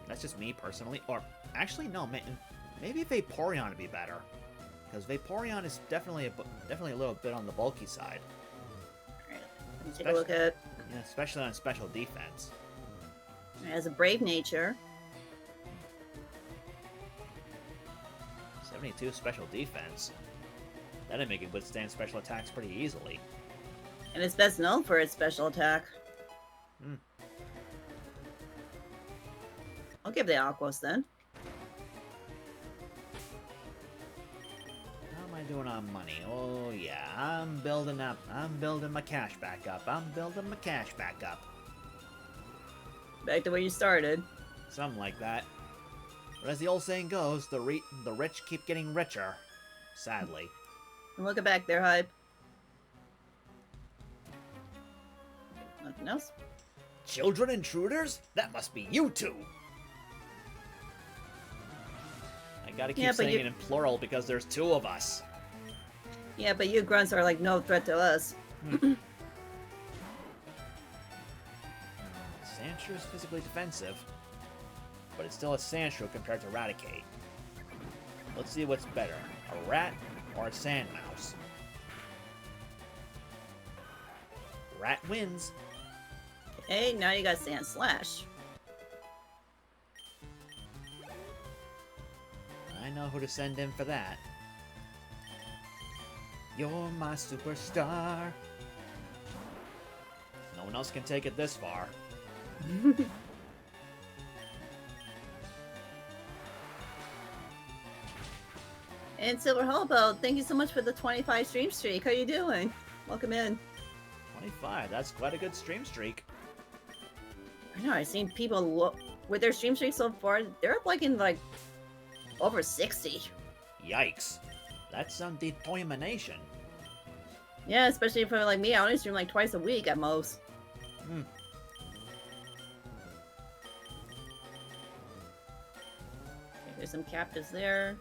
That's just me personally. Or actually, no, maybe Vaporeon would be better, because Vaporeon is definitely a little bit on the bulky side. Alright, let me take a look at. Yeah, especially on special defense. It has a brave nature. 72 special defense. That'd make it withstand special attacks pretty easily. And it's best known for its special attack. Hmm. I'll give the Aquos then. How am I doing on money? Oh yeah, I'm building my cash back up. Back to where you started. Something like that. But as the old saying goes, the rich keep getting richer. Sadly. And look back there, Hype. Nothing else? Children intruders? That must be you two! I gotta keep saying it in plural because there's two of us. Yeah, but you grunts are like no threat to us. Sandshrew is physically defensive, but it's still a Sandshrew compared to Raticate. Let's see what's better, a rat or a sand mouse. Rat wins. Hey, now you got Sand Slash. I know who to send in for that. You're my superstar. No one else can take it this far. And Silver Hobo, thank you so much for the 25 stream streak. How you doing? Welcome in. 25, that's quite a good stream streak. I know, I've seen people look with their stream streak so far, they're up like in like over 60. Yikes. That's some determination. Yeah, especially for like me, I only stream like twice a week at most. Hmm. Okay, there's some captives there.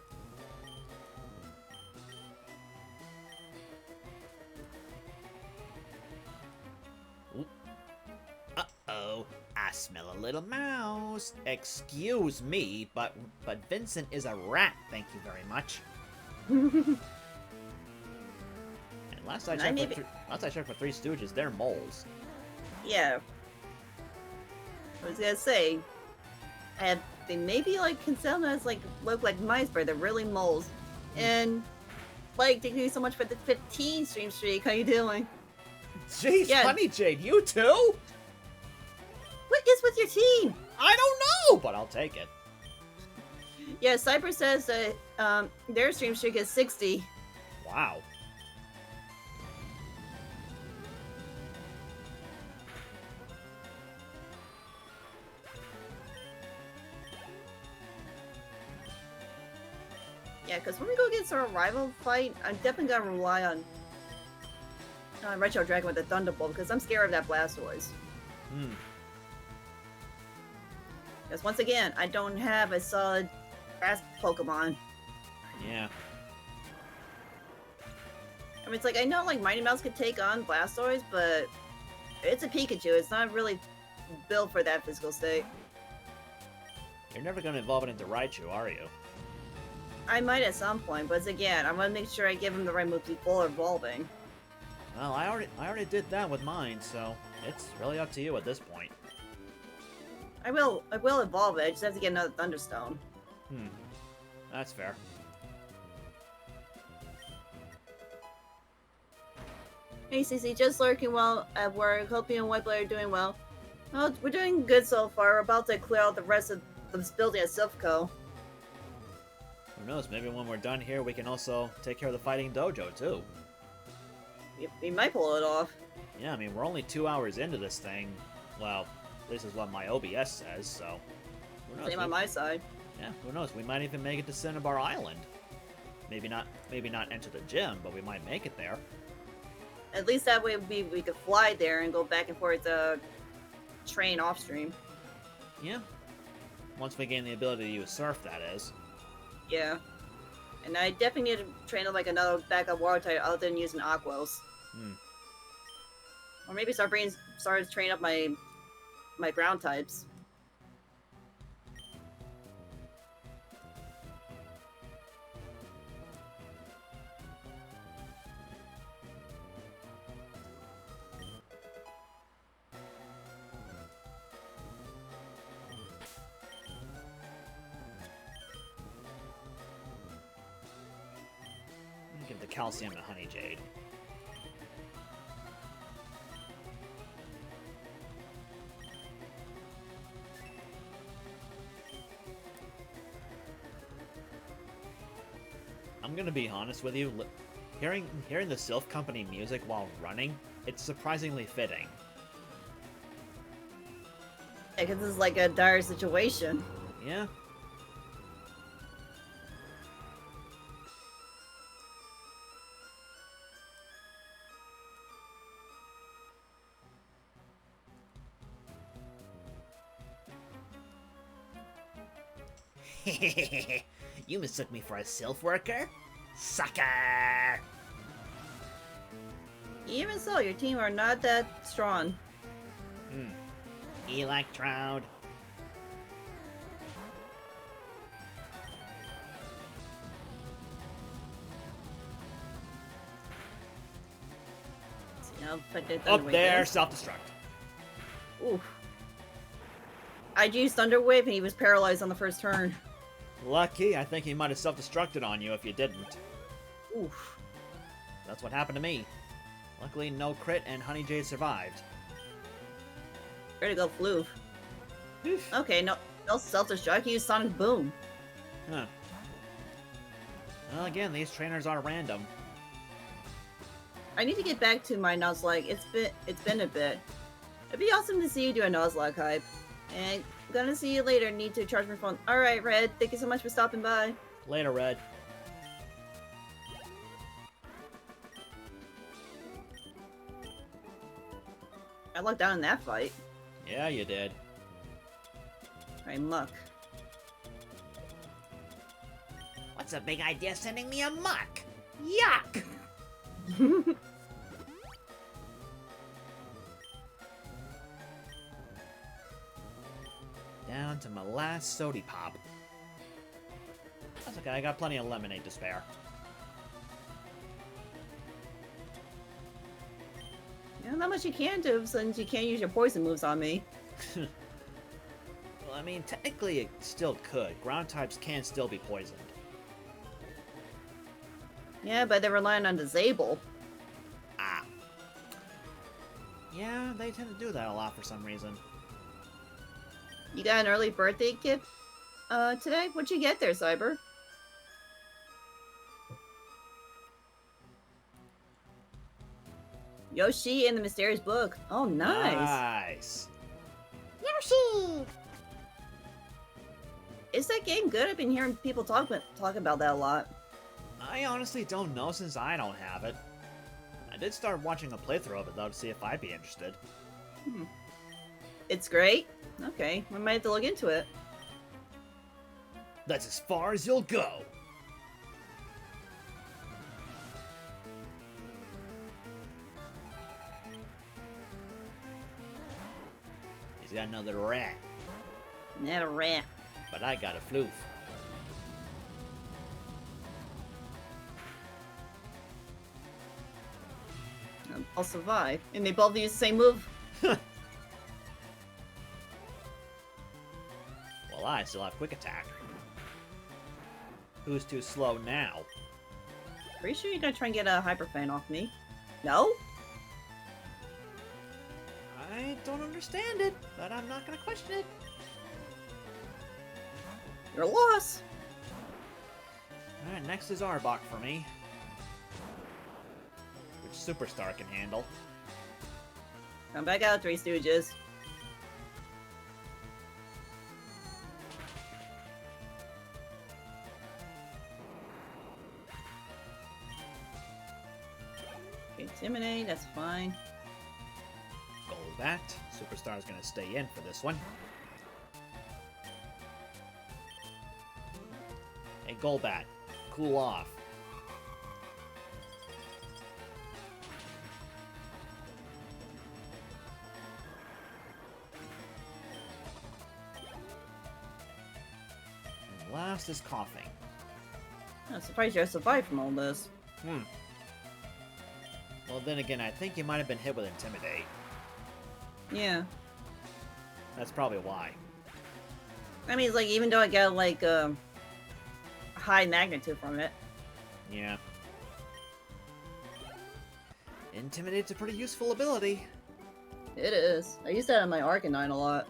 Uh-oh, I smell a little mouse. Excuse me, but Vincent is a rat, thank you very much. And last I checked for Three Stooges, they're moles. Yeah. I was gonna say, they maybe like consider them as like look like mice, but they're really moles. And like, thank you so much for the 15 stream streak. How you doing? Jeez, Yeah. Honey Jade, you too? What is with your team? I don't know, but I'll take it. Yeah, Cyber says that their stream streak is 60. Wow. Yeah, because when we go against our rival fight, I'm definitely gonna rely on Retro Dragon with the Thunderbolt because I'm scared of that Blastoise. Hmm. Because once again, I don't have a solid fast Pokemon. Yeah. I mean, it's like, I know like Mighty Mouse could take on Blastoise, but it's a Pikachu. It's not really built for that physical state. You're never gonna evolve it into Raichu, are you? I might at some point, but again, I want to make sure I give him the right moves before evolving. Well, I already did that with mine, so it's really up to you at this point. I will evolve it. I just have to get another Thunderstone. Hmm. That's fair. Hey CC, just lurking well at work. Hope you and WhiteBlade are doing well. Well, we're doing good so far. We're about to clear out the rest of this building at Silph Co. Who knows, maybe when we're done here, we can also take care of the fighting dojo, too. We might pull it off. Yeah, I mean, we're only 2 hours into this thing. Well, this is what my OBS says, so... Who knows? Same on my side. Yeah, who knows? We might even make it to Cinnabar Island. Maybe not enter the gym, but we might make it there. At least that way we could fly there and go back and forth to train off stream. Yeah. Once we gain the ability to use Surf, that is. Yeah. And I definitely need to train like another backup water type other than using Aquos. Hmm. Or maybe start to train up my ground types. Give the calcium to Honey Jade. I'm gonna be honest with you, hearing the Silph Company music while running, it's surprisingly fitting. Because this is like a dire situation. Yeah. You mistook me for a Silph worker? Sucker! Even so, your team are not that strong. Electrode. I'll put the Up Thunder Wave there, in. self-destruct. Oof. I'd used Thunder Wave and he was paralyzed on the first turn. Lucky, I think he might have self-destructed on you if you didn't. Oof. That's what happened to me. Luckily, no crit and Honey Jade survived. Ready to go, Floof. Okay, no self-destruct. Use Sonic Boom. Huh. Well, again, these trainers are random. I need to get back to my Nuzlocke. It's been a bit. It'd be awesome to see you do a Nuzlocke hype. And gonna see you later. Need to charge my phone. All right, Red. Thank you so much for stopping by. Later, Red. I lucked out in that fight. Yeah, you did. I'm luck. What's a big idea sending me a muck? Yuck! Down to my last sody pop. That's okay, I got plenty of lemonade to spare. Yeah, not much you can do since you can't use your poison moves on me. Well, I mean, technically it still could. Ground types can still be poisoned. Yeah, but they're relying on Disable. Ah. Yeah, they tend to do that a lot for some reason. You got an early birthday gift today? What'd you get there, Cyber? Yoshi and the Mysterious Book. Oh, nice. Nice. Yoshi! Is that game good? I've been hearing people talk about that a lot. I honestly don't know since I don't have it. I did start watching a playthrough of it though to see if I'd be interested. It's great? Okay, we might have to look into it. That's as far as you'll go. He's got another rat, Not a rat. but I got a floof. I'll survive. And they both use the same move. Well, I still have quick attack. Who's too slow now? Pretty sure you're gonna try and get a Hyper Fan off me. No? I don't understand it, but I'm not gonna question it. You're a loss. Alright, next is Arbok for me. Which Superstar can handle. Come back out, Three Stooges. Intimidate, that's fine. Golbat. Superstar's gonna stay in for this one. Hey, Golbat. Cool off. And last is Coughing. I'm surprised you survived from all this. Well, then again, I think you might have been hit with Intimidate. Yeah. That's probably why. I mean, it's like, even though I got, like, high magnitude from it. Yeah. Intimidate's a pretty useful ability. It is. I use that on my Arcanine a lot.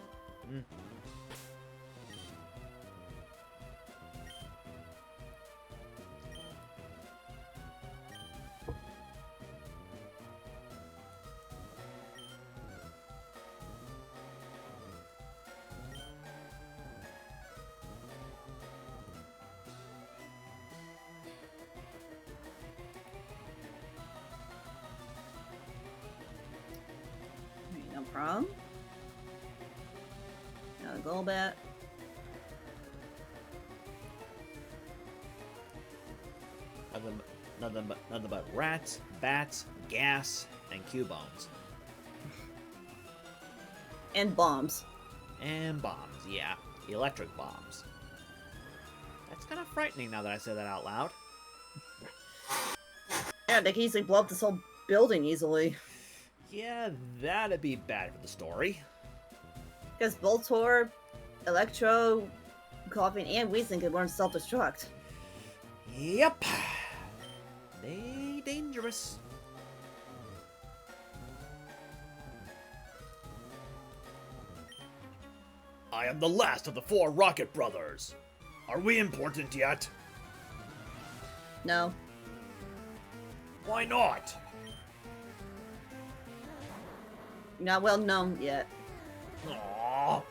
from? A Golbat. Nothing but rats, bats, gas, and Cubones. And bombs. And bombs, yeah. Electric bombs. That's kind of frightening now that I say that out loud. Yeah, they can easily blow up this whole building easily. Yeah, that'd be bad for the story. Because Voltorb, Electro, Coughing, and Weezing could learn self-destruct. Yep. They dangerous. I am the last of the 4 Rocket Brothers. Are we important yet? No. Why not? Not well known yet. Aww.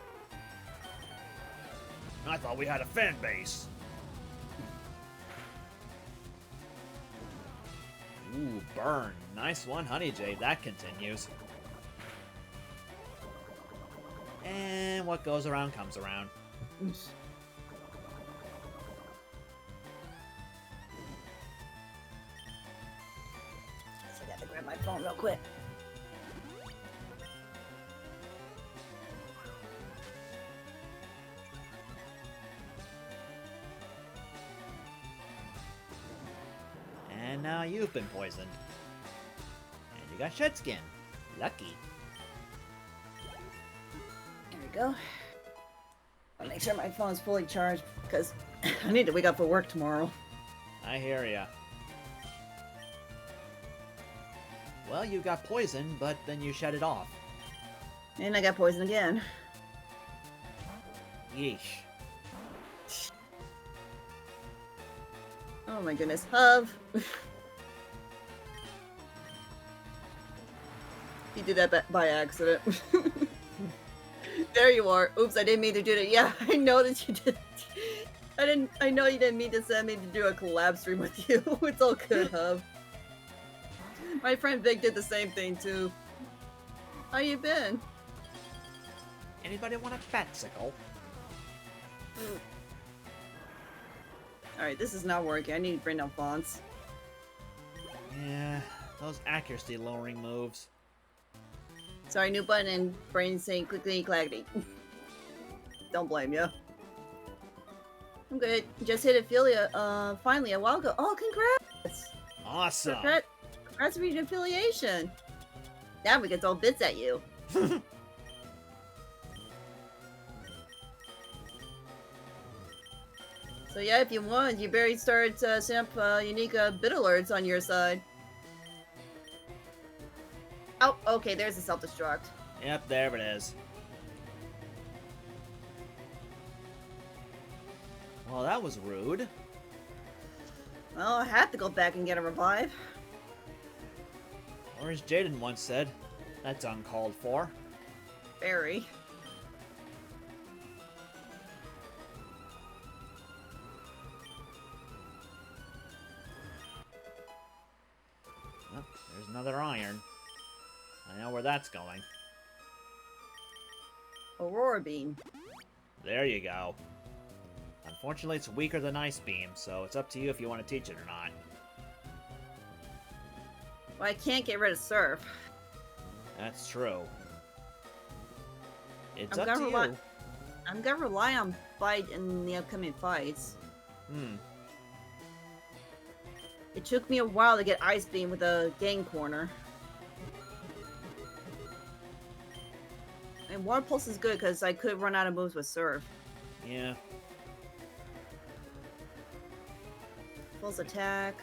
I thought we had a fan base. Ooh, burn. Nice one, Honey Jade. That continues. And what goes around comes around. Oops. So I gotta grab my phone real quick. And now you've been poisoned. And you got shed skin. Lucky. There we go. I'll make sure my phone's fully charged because I need to wake up for work tomorrow. I hear ya. Well, you got poisoned, but then you shed it off. And I got poisoned again. Yeesh. Oh my goodness. Hub! You did that by accident. There you are. Oops, I didn't mean to do that. Yeah, I know that you did. I know you didn't mean to send me to do a collab stream with you. It's all good, Hub. My friend Vic did the same thing too. How you been? Anybody want a fatsicle? Alright, this is not working. I need to bring down fonts. Yeah, those accuracy lowering moves. Sorry, new button and brain saying clickety clackety. Don't blame you. I'm good. Just hit affiliate finally a while ago. Oh, congrats! Awesome! Congrats for your affiliation. Now we can throw bits at you. So yeah, if you want, you better start setting up unique bit alerts on your side. Oh, okay, there's a self-destruct. Yep, there it is. Well, that was rude. Well, I have to go back and get a revive. Or as Jaden once said, that's uncalled for. Very. Well, there's another iron. I know where that's going. Aurora Beam. There you go. Unfortunately, it's weaker than Ice Beam, so it's up to you if you want to teach it or not. Well, I can't get rid of Surf. That's true. It's I'm up to gonna you. I'm gonna rely on Bite in the upcoming fights. It took me a while to get Ice Beam with a Gang Corner. And Water Pulse is good because I could run out of moves with Surf. Yeah. Pulse attack.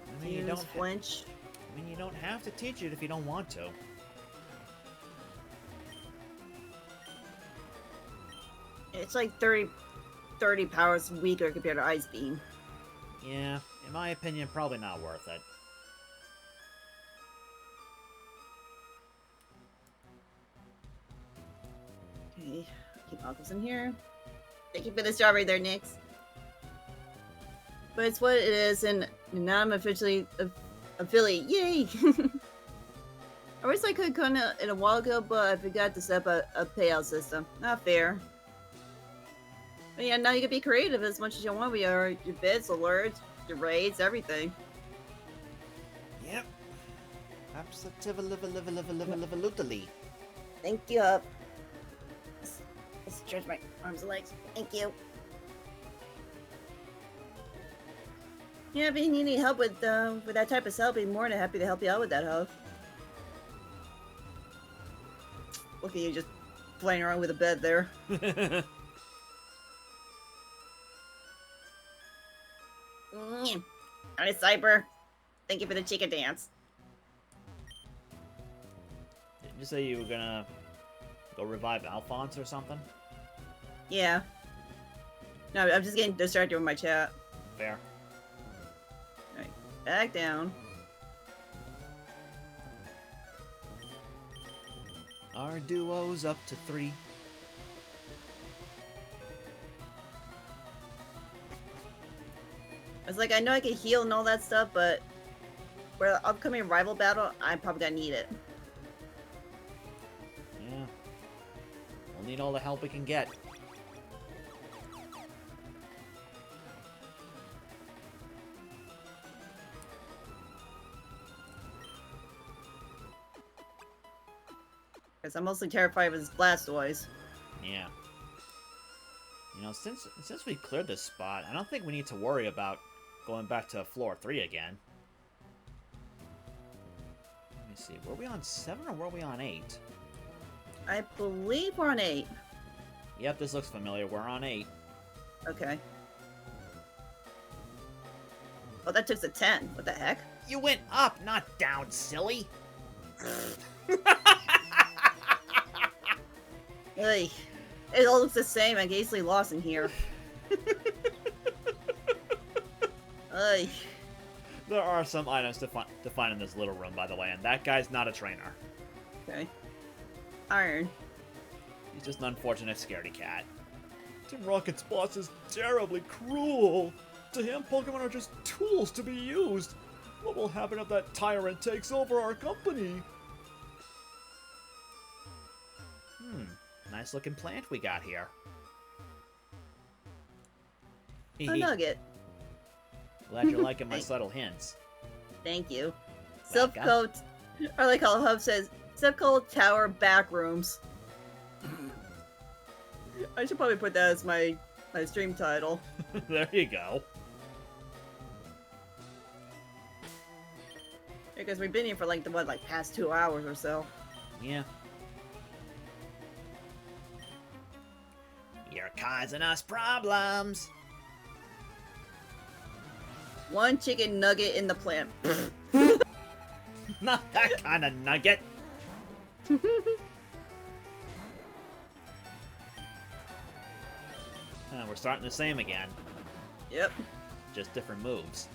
I mean, you don't flinch. I mean, you don't have to teach it if you don't want to. It's like 30 powers weaker compared to Ice Beam. Yeah, in my opinion, probably not worth it. Okay, keep Malcolm's in here. Thank you for the strawberry there, Nix. But it's what it is, and now I'm officially affiliate. Yay! I wish I could come in a while ago, but I forgot to set up a payout system. Not fair. But yeah, now you can be creative as much as you want with your bids, alerts, your raids, everything. Yep. Absolutely. Thank you. Let's stretch my arms and legs. Thank you. Yeah, if you need any help with that type of stuff, I'd be more than happy to help you out with that, Hub. Look at you just playing around with a bed there. Alright, Cyber. Thank you for the chicken dance. Didn't you say you were gonna go revive Alphonse or something? Yeah. No, I'm just getting distracted with my chat. Fair. Alright, back down. Our duo's up to 3. I was like, I know I can heal and all that stuff, but for the upcoming rival battle, I'm probably gonna need it. Yeah. We'll need all the help we can get. Because I'm mostly terrified of his Blastoise. Yeah. You know, since we cleared this spot, I don't think we need to worry about going back to floor 3 again. Let me see. Were we on 7 or were we on 8? I believe we're on 8. Yep, this looks familiar. We're on 8. Okay. Oh, that took a 10. What the heck? You went up, not down, silly. Hey, it all looks the same. I easily lost in here. Ay. There are some items to find in this little room, by the way, and that guy's not a trainer. Okay. Iron. He's just an unfortunate scaredy cat. Team Rocket's boss is terribly cruel. To him, Pokemon are just tools to be used. What will happen if that tyrant takes over our company? Nice looking plant we got here. A nugget. Glad you're liking my subtle hints. Thank you. Welcome. Silph Co. I like how Hub says, Silph Co. Tower Backrooms. I should probably put that as my stream title. There you go. Because we've been here for like the past 2 hours or so. Yeah. You're causing us problems. One chicken nugget in the plant. Not that kind of nugget. We're starting the same again. Yep. Just different moves.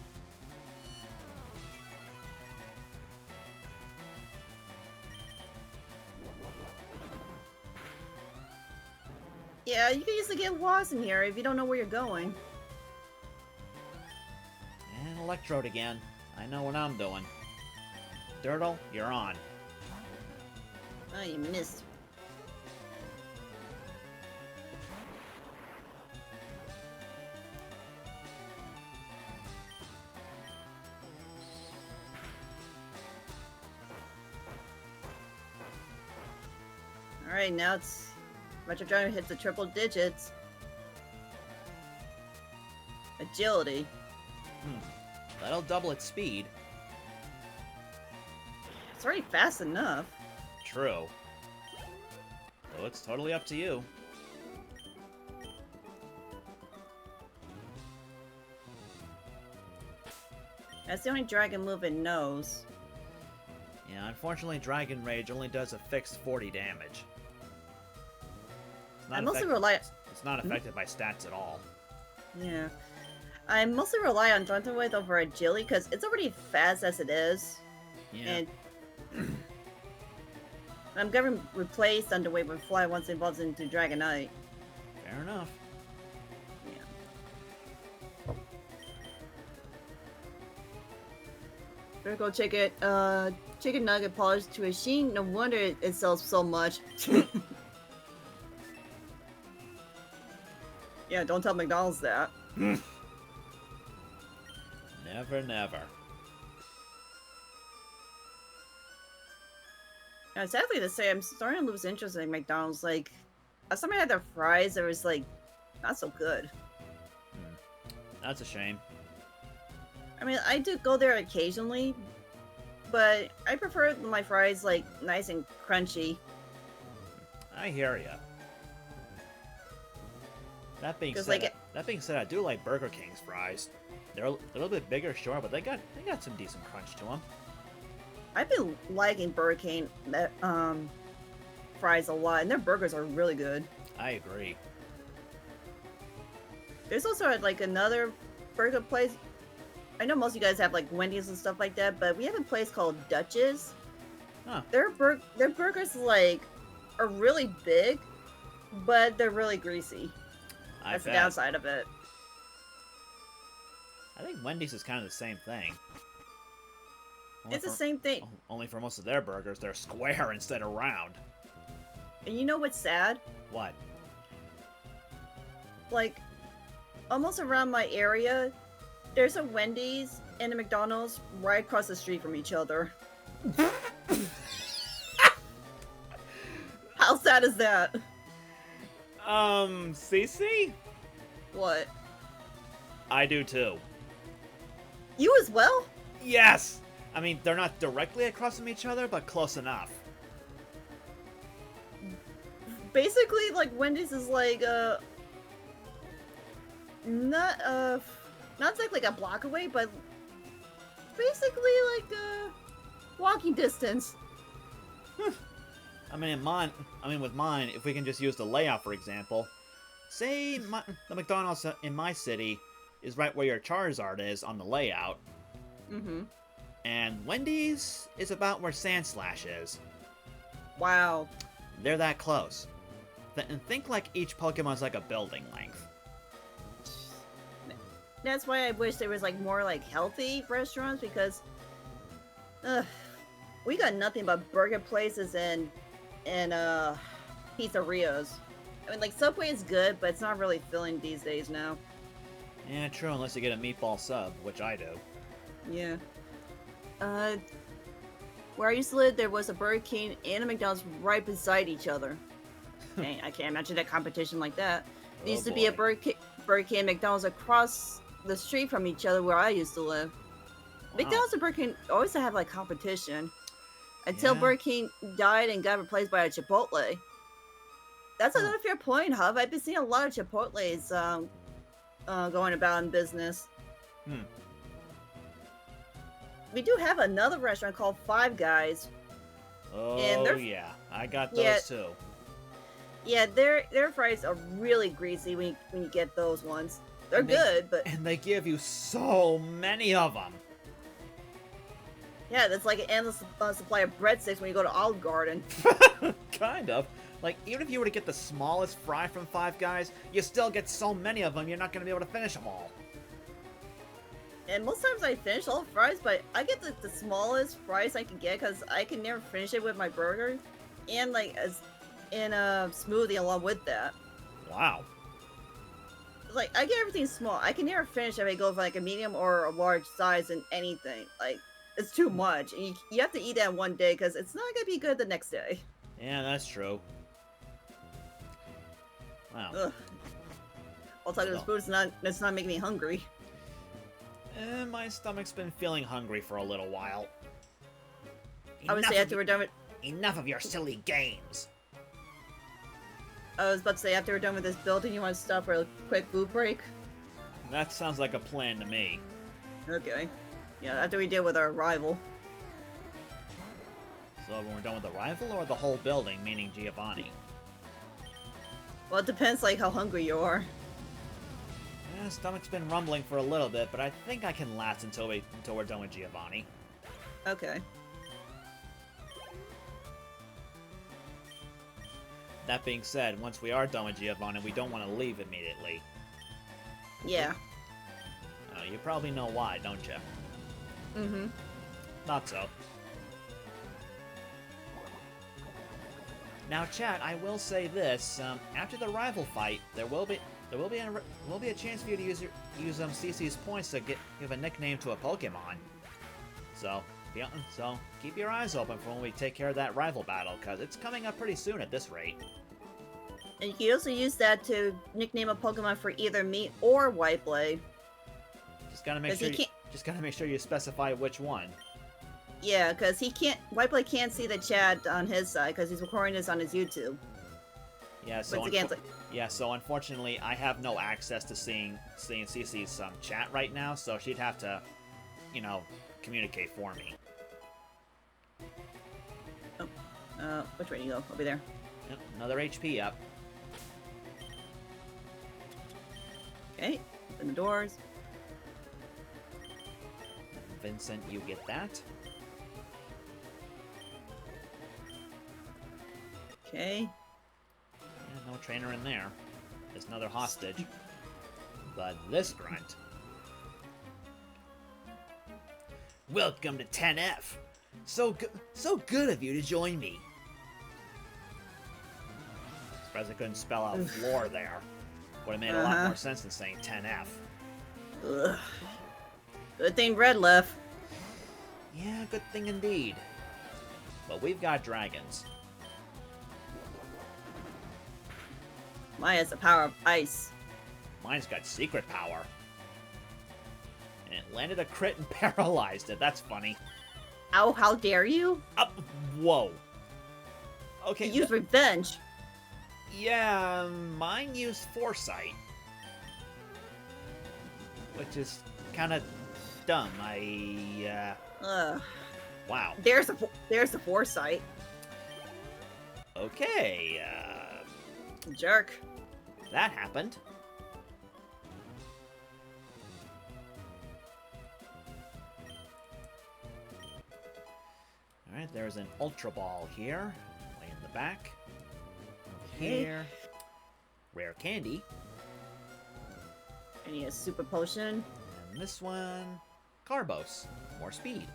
Yeah, you can easily get lost in here if you don't know where you're going. And Electrode again. I know what I'm doing. Dirtle, you're on. Oh, you missed. Alright, now it's... Retro Driver hits the triple digits. Agility. That'll double its speed. It's already fast enough. True. So it's totally up to you. That's the only dragon move it knows. Yeah, unfortunately Dragon Rage only does a fixed 40 damage. It's I mostly rely... It's not affected by stats at all. Yeah. I mostly rely on Thunderwave over Agility because it's already fast as it is. Yeah. And I'm gonna replace Thunderwave with Fly once it evolves into Dragonite. Fair enough. Yeah. There go chicken, chicken nugget polished to a sheen. No wonder it sells so much. Yeah, don't tell McDonald's that. Never, never. Yeah, sadly to say, I'm starting to lose interest in McDonald's. Like, last time I had their fries, it was like not so good. That's a shame. I mean, I do go there occasionally, but I prefer my fries like nice and crunchy. I hear ya. That being 'Cause, said, like, I do like Burger King's fries. They're a little bit bigger, sure, but they got some decent crunch to them. I've been liking Burger King fries a lot, and their burgers are really good. I agree. There's also like another burger place. I know most of you guys have like Wendy's and stuff like that, but we have a place called Dutch's. Huh. Their burgers like are really big, but they're really greasy. That's the bet. downside of it. I think Wendy's is kind of the same thing. It's the same thing. Only for most of their burgers, they're square instead of round. And you know what's sad? What? Like, almost around my area, there's a Wendy's and a McDonald's right across the street from each other. How sad is that? CC? What? I do too. You as well? Yes! I mean, they're not directly across from each other, but close enough. Basically, like, Wendy's is like, not exactly like a block away, but basically like, walking distance. I mean, with mine, if we can just use the layout, for example, say the McDonald's in my city is right where your Charizard is on the layout. Mm-hmm. And Wendy's is about where Sandslash is. Wow. They're that close. And think like each Pokemon's like a building length. That's why I wish there was like more like healthy restaurants, because we got nothing but burger places and pizzerias. I mean, like, Subway is good, but it's not really filling these days now. Yeah, true, unless you get a meatball sub, which I do. Yeah. Where I used to live, there was a Burger King and a McDonald's right beside each other. Dang, I can't imagine that competition like that. There used to be a Burger King and McDonald's across the street from each other where I used to live. Wow. McDonald's and Burger King always have like competition. Until Burger King died and got replaced by a Chipotle. That's another fair point, Hub. I've been seeing a lot of Chipotles going about in business. We do have another restaurant called Five Guys. Oh, yeah. I got those too. Yeah, their fries are really greasy when you get those ones. They're good, but... And they give you so many of them. Yeah, that's like an endless supply of breadsticks when you go to Olive Garden. Kind of. Like, even if you were to get the smallest fry from Five Guys, you still get so many of them, you're not going to be able to finish them all. And most times I finish all the fries, but I get the smallest fries I can get because I can never finish it with my burger. And, like, in a smoothie along with that. Wow. Like, I get everything small. I can never finish if I go for, like, a medium or a large size in anything. Like, it's too much. And you have to eat that in one day because it's not going to be good the next day. Yeah, that's true. Wow. Ugh. I'll tell you, this food it's not making me hungry. My stomach's been feeling hungry for a little while. Obviously, after we're done with... Enough of your silly games! I was about to say, after we're done with this building, you want to stop for a quick food break? That sounds like a plan to me. Okay. Yeah, after we deal with our rival. So when we're done with the rival or the whole building, meaning Giovanni? Well, it depends, like, how hungry you are. Yeah, stomach's been rumbling for a little bit, but I think I can last until we're done with Giovanni. Okay. That being said, once we are done with Giovanni, we don't want to leave immediately. Yeah. You probably know why, don't you? Mm-hmm. not so. Now, chat, I will say this: after the rival fight, there will be a chance for you to use CC's points to give a nickname to a Pokemon. So, yeah, so keep your eyes open for when we take care of that rival battle, because it's coming up pretty soon at this rate. And you can also use that to nickname a Pokemon for either me or WhiteBlade. Just gotta make sure you specify which one. Yeah, because WhiteBlade can't see the chat on his side because he's recording this on his YouTube. Yeah, so Once again, so unfortunately, I have no access to seeing CC's chat right now, so she'd have to, communicate for me. Oh, which way do you go? I'll be there. Yep, another HP up. Okay, open the doors. Vincent, you get that. Okay. Yeah, no trainer in there. There's another hostage. But this grunt. Welcome to 10F. So good of you to join me. Surprised I couldn't spell out floor there. Would have made a lot more sense than saying 10F. Ugh. Good thing Red left. Yeah, good thing indeed. But we've got dragons. Mine has the power of ice. Mine's got secret power. And it landed a crit and paralyzed it. That's funny. Ow, how dare you? Whoa. Okay. Use revenge. Yeah, mine used foresight. Which is kind of dumb. Wow. There's the foresight. Okay, Jerk. that happened. Alright, there's an Ultra Ball here. Way in the back. Over here. Rare candy. I need a super potion. And this one, Carbos. More speed.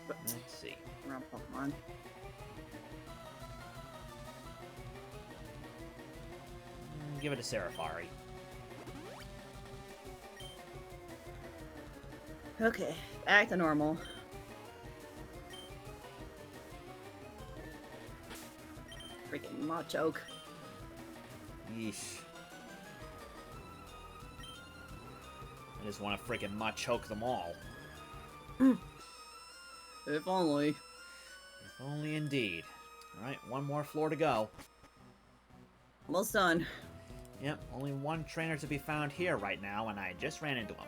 Let's see. Wrong Pokemon. Give it a Serafari. Okay, back to normal. Freaking Machoke. Yeesh. I just want to freaking Machoke them all. If only. If only indeed. Alright, one more floor to go. Almost done. Yep, only one trainer to be found here right now, and I just ran into him.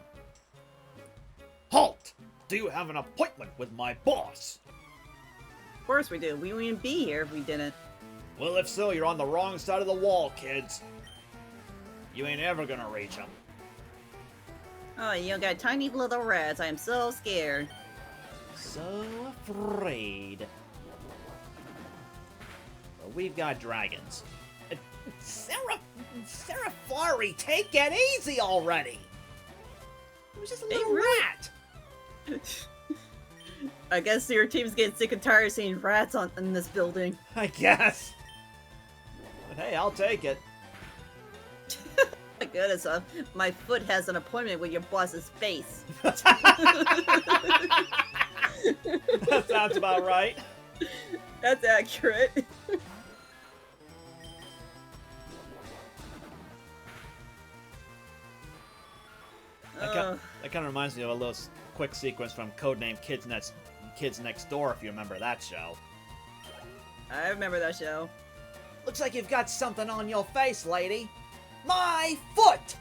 Halt! Do you have an appointment with my boss? Of course we do. We wouldn't be here if we didn't. Well, if so, you're on the wrong side of the wall, kids. You ain't ever gonna reach him. Oh, you got tiny little rats. I am so scared. So afraid. But we've got dragons. Serafari, take it easy already! It was just a little rat! I guess your team's getting sick and tired of seeing rats in this building. I guess. But hey, I'll take it. My goodness, my foot has an appointment with your boss's face. That sounds about right. That's accurate. That kind of reminds me of a little quick sequence from Codename Kids Next Door, if you remember that show. I remember that show. Looks like you've got something on your face, lady. My foot!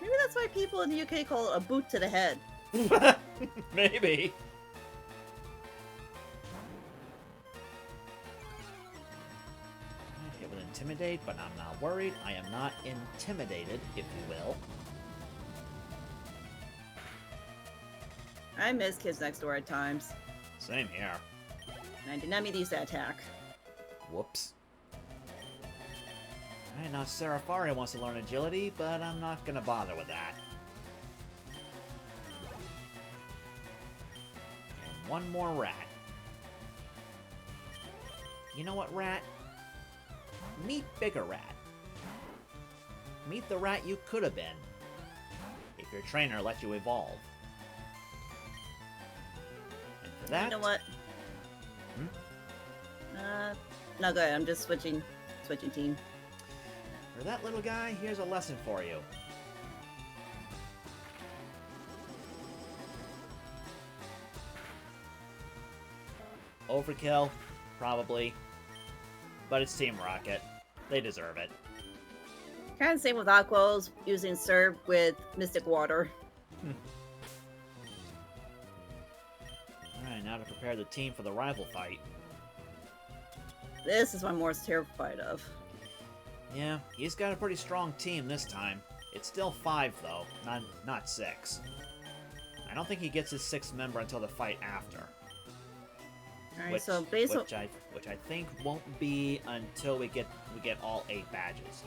Maybe that's why people in the UK call it a boot to the head. Maybe. It will intimidate, but I'm not worried. I am not intimidated, if you will. I miss Kids Next Door at times. Same here. And I did not mean to use that attack. Whoops. Alright, now Serafari wants to learn agility, but I'm not gonna bother with that. And one more rat. You know what, rat? Meet bigger rat. Meet the rat you could have been, if your trainer let you evolve. And for that... You know what? No, go ahead. I'm just switching team. For that little guy, here's a lesson for you. Overkill? Probably. But it's Team Rocket. They deserve it. Kind of same with Aquos using Serve with Mystic Water. Alright, now to prepare the team for the rival fight. This is what I'm most terrified of. Yeah, he's got a pretty strong team this time. It's still 5 though, not 6. I don't think he gets his 6th member until the fight after. Alright, so based on... Which I think won't be until we get all 8 badges.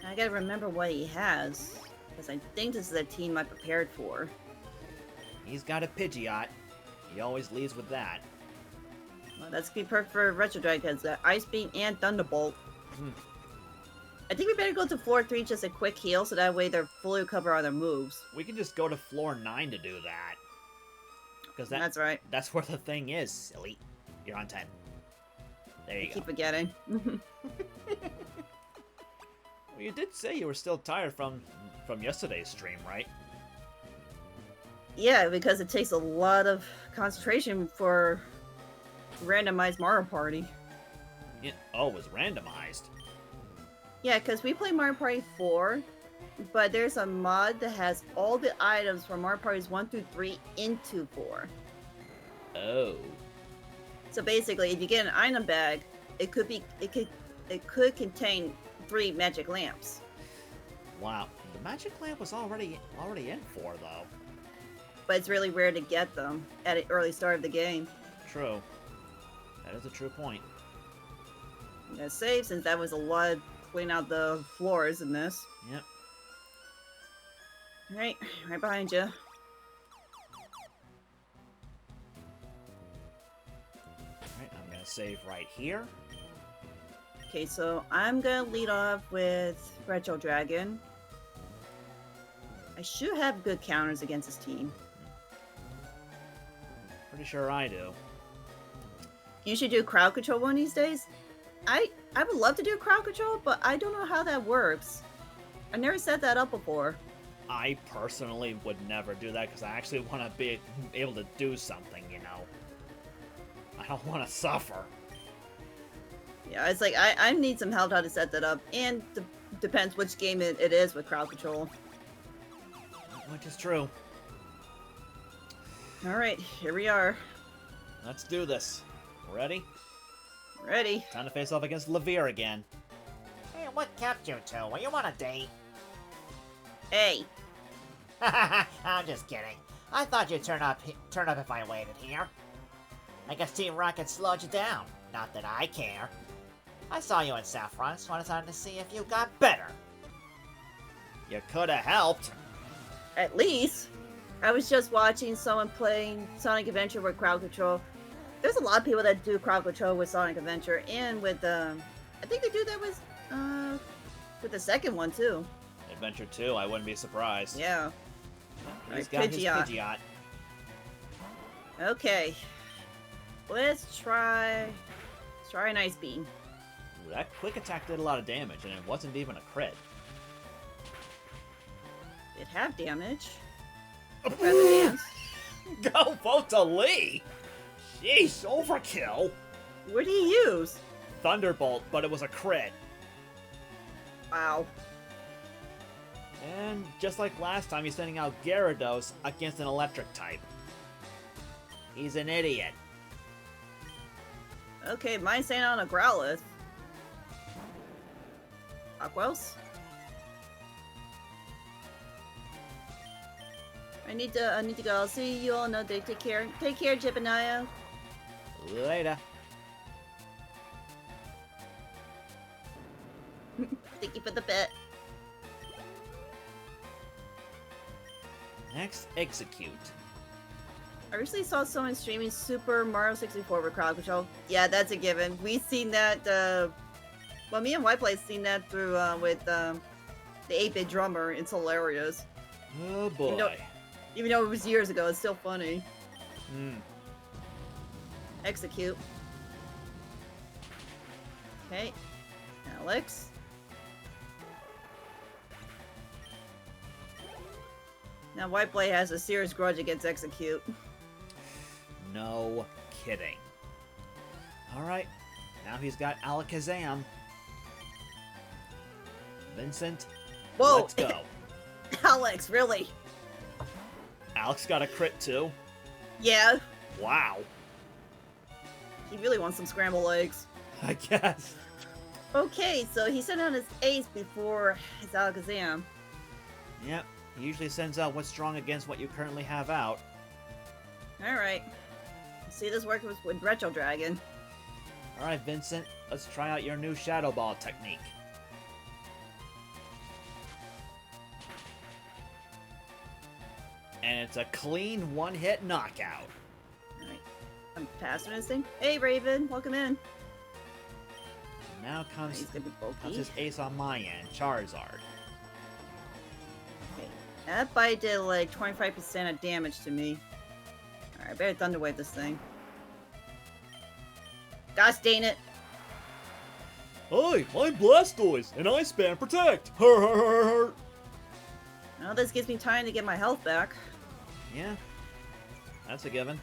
I gotta remember what he has, because I think this is a team I prepared for. He's got a Pidgeot. He always leads with that. Well, that's gonna be perfect for Retro Dragon, because the Ice Beam and Thunderbolt. I think we better go to floor 3, just a quick heal, so that way they're fully covered on their moves. We can just go to floor 9 to do that. Because That's right. That's where the thing is, silly. You're on 10. There you go. Keep forgetting. Well, you did say you were still tired from yesterday's stream, right? Yeah, because it takes a lot of concentration for randomized Mario Party. Yeah. Oh, it was randomized. Yeah, because we play Mario Party 4, but there's a mod that has all the items from Mario Parties 1 through 3 into 4. Oh. So basically, if you get an item bag, it could contain 3 magic lamps. Wow. The magic lamp was already in 4 though. But it's really rare to get them at an early start of the game. True. That is a true point. I'm gonna save, since that was a lot of clean out the floors in this. Yep. Right behind you. Alright, I'm gonna save right here. Okay, so I'm gonna lead off with Retro Dragon. I should have good counters against this team. Pretty sure I do. You should do crowd control one of these days. I would love to do crowd control, but I don't know how that works. I never set that up before. I personally would never do that because I actually want to be able to do something, you know. I don't want to suffer. Yeah, it's like I need some help how to set that up, and depends which game it is with crowd control. Which is true. Alright, here we are. Let's do this. Ready? Ready. Time to face off against Levere again. Hey, what kept you two? Were you on a date? Hey. I'm just kidding. I thought you'd turn up if I waited here. I guess Team Rocket slowed you down. Not that I care. I saw you in Saffron, so I decided to see if you got better. You could have helped. At least. I was just watching someone playing Sonic Adventure with crowd control. There's a lot of people that do crowd control with Sonic Adventure, and with I think they do that with the second one too. Adventure 2, I wouldn't be surprised. Yeah. He's Alright, got his Pidgeot. Pidgeot. Okay. Let's try an Ice Beam. Ooh, that quick attack did a lot of damage, and it wasn't even a crit. It have damage. Rather dance. Go vote to Lee! Jeez, overkill! What do you use? Thunderbolt, but it was a crit. Wow. And just like last time, he's sending out Gyarados against an electric type. He's an idiot. Okay, mine's saying on a Growlithe. Aquos? I need to go. I'll see you all another day. Take care. Take care, Jebediah. Later. Thank you for the bet. Next, execute. I recently saw someone streaming Super Mario 64 for crowd control. Yeah, that's a given. We've seen that, well, me and WhiteBlade's seen that through, with, the 8-bit drummer. It's hilarious. Oh boy. Even though it was years ago, it's still funny. Hmm. Execute. Okay. Alex. Now WhiteBlade has a serious grudge against Execute. No kidding. Alright, now he's got Alakazam. Vincent, Whoa! let's go. Alex, really? Alex got a crit too. Yeah, Wow. he really wants some scrambled eggs. I guess. Okay, so he sent out his ace before his Alakazam. Yep, he usually sends out what's strong against what you currently have out. Alright. See this work with Retro Dragon. Alright, Vincent, let's try out your new Shadow Ball technique. And it's a clean one-hit knockout. Alright. I'm passing this thing. Hey, Raven, welcome in. Now comes He's gonna be bulky. his ace on my end, Charizard. Okay. That bite did like 25% of damage to me. Alright, I better Thunder Wave this thing. Gosh dang it. Hi, I'm Blastoise, and I spam Protect! Hur hur hur hur! Well, this gives me time to get my health back. Yeah, that's a given.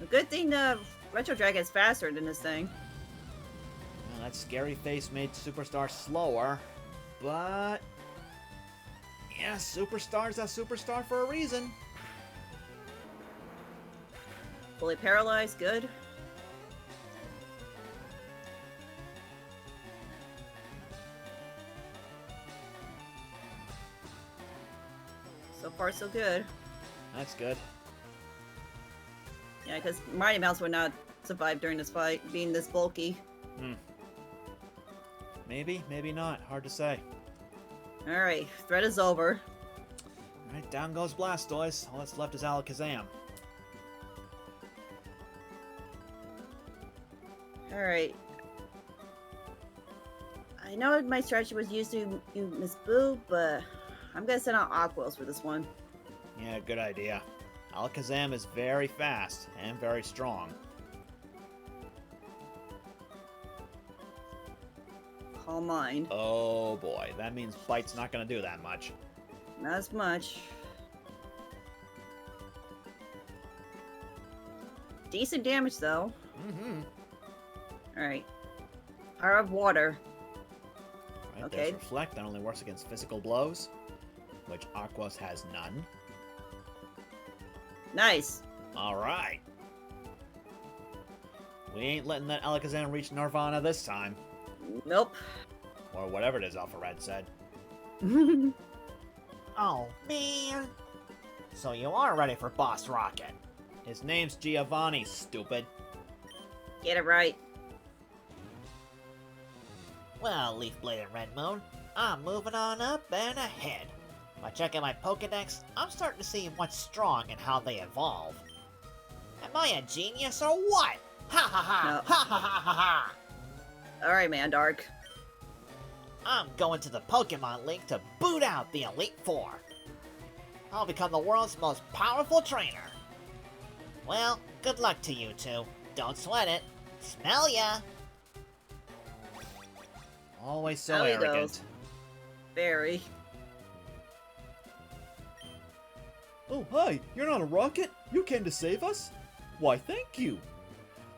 A good thing the Retro Dragon is faster than this thing. Well, that scary face made Superstar slower, but... yeah, Superstar's a superstar for a reason. Fully paralyzed, good. So far, so good. That's good. Yeah, because Mighty Mouse would not survive during this fight, being this bulky. Maybe, maybe not. Hard to say. Alright, threat is over. Alright, down goes Blastoise. All that's left is Alakazam. Alright. I know my strategy was used to Miss Boo, but I'm gonna send out Aquos for this one. Yeah, good idea. Alakazam is very fast and very strong. Calm mind. Oh boy, that means Bite's not gonna do that much. Not as much. Decent damage though. Mm-hmm. Alright. Power of Water. Right, Okay. there's Reflect, that only works against physical blows, which Aquos has none. Nice. Alright. We ain't letting that Alakazam reach Nirvana this time. Nope. Or whatever it is Alpha Red said. Oh, man. So you are ready for Boss Rocket. His name's Giovanni, stupid. Get it right. Well, Leafblade and Red Moon, I'm moving on up and ahead. By checking my Pokedex, I'm starting to see what's strong and how they evolve. Am I a genius or what? Ha ha ha! No. Ha ha ha ha ha! Alright, man, Dark. I'm going to the Pokemon League to boot out the Elite Four. I'll become the world's most powerful trainer. Well, good luck to you two. Don't sweat it. Smell ya! Always so How he arrogant. goes. Very. Oh, hi, you're not a rocket? You came to save us? Why, thank you.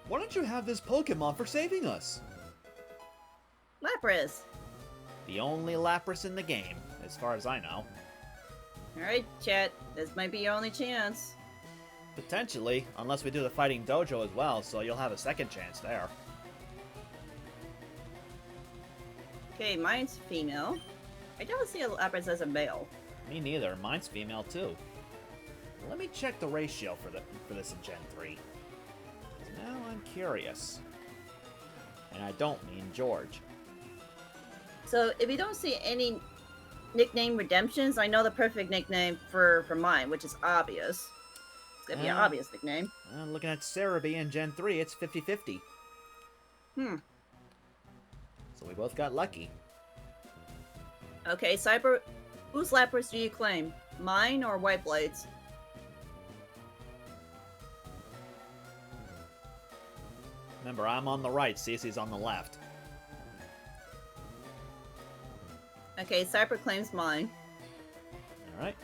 Why don't you have this Pokemon for saving us? Lapras. The only Lapras in the game, as far as I know. Alright, chat. This might be your only chance. Potentially, unless we do the Fighting Dojo as well, so you'll have a second chance there. Okay, mine's female. I don't see a Lapras as a male. Me neither. Mine's female too. Let me check the ratio for this in Gen 3. Now I'm curious. And I don't mean George. So if you don't see any nickname redemptions, I know the perfect nickname for mine, which is obvious. It's gonna be an obvious nickname. Looking at Cerebi in Gen 3, it's 50-50. So we both got lucky. Okay, Cyber, whose Lapras do you claim? Mine or WhiteBlade's? Remember, I'm on the right, Cece's on the left. Okay, Cyber claims mine. Alright.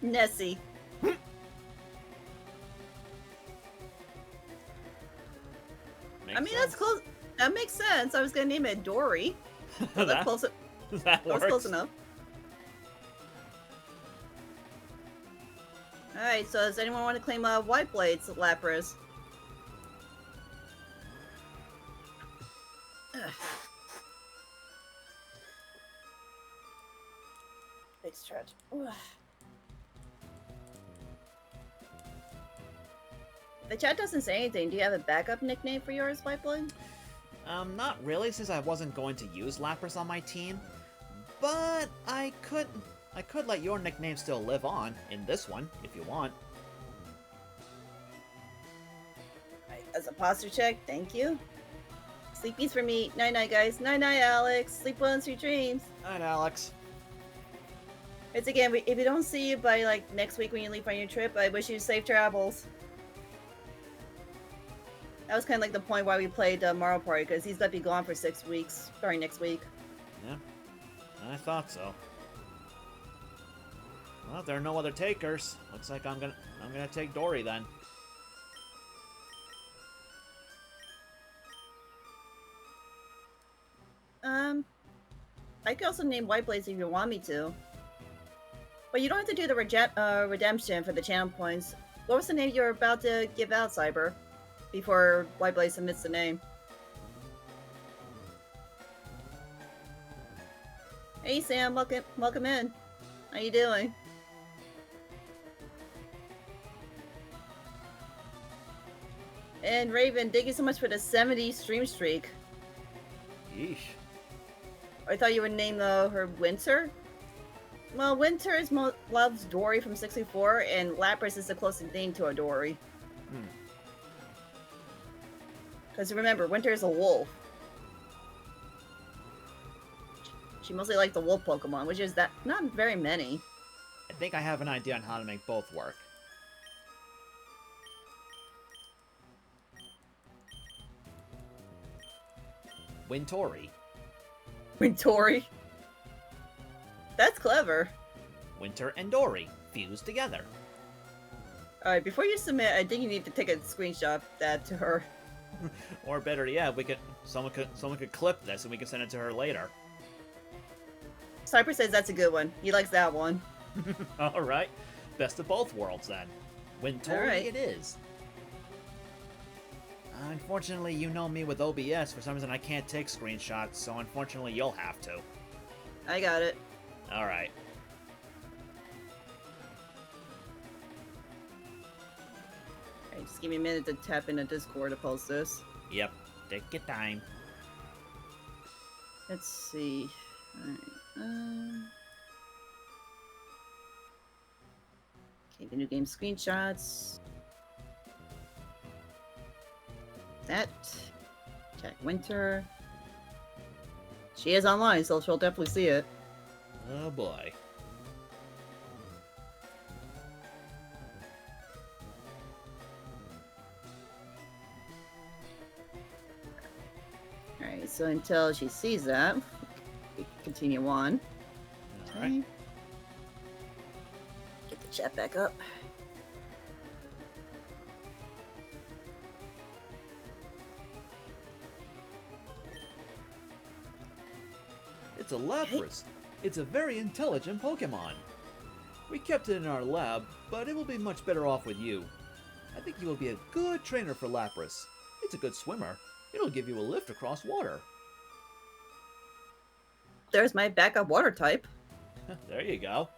Nessie. I mean, that's close. That makes sense. I was gonna name it Dory. That's close. That was close enough. Alright, so does anyone want to claim WhiteBlade's Lapras? Big stretch. The chat doesn't say anything. Do you have a backup nickname for yours, WhiteBlade? Not really, since I wasn't going to use Lapras on my team. But I could let your nickname still live on in this one, if you want. Right, as a posture check, thank you. Sleepies for me. Night-night, guys. Night-night, Alex. Sleep well and sweet dreams. Alright, Alex. It's again, if we don't see you by, like, next week when you leave on your trip, I wish you safe travels. That was kind of like the point why we played Mario Party, because he's going to be gone for 6 weeks, starting next week. Yeah, I thought so. Well, if there are no other takers, looks like I'm gonna take Dory then. I could also name WhiteBlade if you want me to. But you don't have to do the redemption for the channel points. What was the name you were about to give out, Cyber? Before WhiteBlade submits the name. Hey Sam, welcome in. How you doing? And Raven, thank you so much for the 70 stream streak. Yeesh. I thought you would name her Winter. Well, Winter loves Dory from 64, and Lapras is the closest thing to a Dory. Because remember, Winter is a wolf. She mostly likes the wolf Pokemon, which is not very many. I think I have an idea on how to make both work. Wintory. Wintory? That's clever. Winter and Dory fused together. Alright, before you submit, I think you need to take a screenshot of that to her. Or better yet, someone could clip this and we can send it to her later. Cyper says that's a good one. He likes that one. Alright. Best of both worlds then. Wintory it is. Unfortunately, you know me with OBS. For some reason, I can't take screenshots, so unfortunately, you'll have to. I got it. Alright. Alright, just give me a minute to tap into Discord to post this. Yep. Take your time. Let's see. Alright, okay, the new game screenshots. That. Check Winter. She is online, so she'll definitely see it. Oh boy. Alright, so until she sees that, we continue on. Alright. Get the chat back up. It's a Lapras. It's a very intelligent Pokemon. We kept it in our lab, but it will be much better off with you. I think you will be a good trainer for Lapras. It's a good swimmer. It'll give you a lift across water. there's my backup water type. There you go.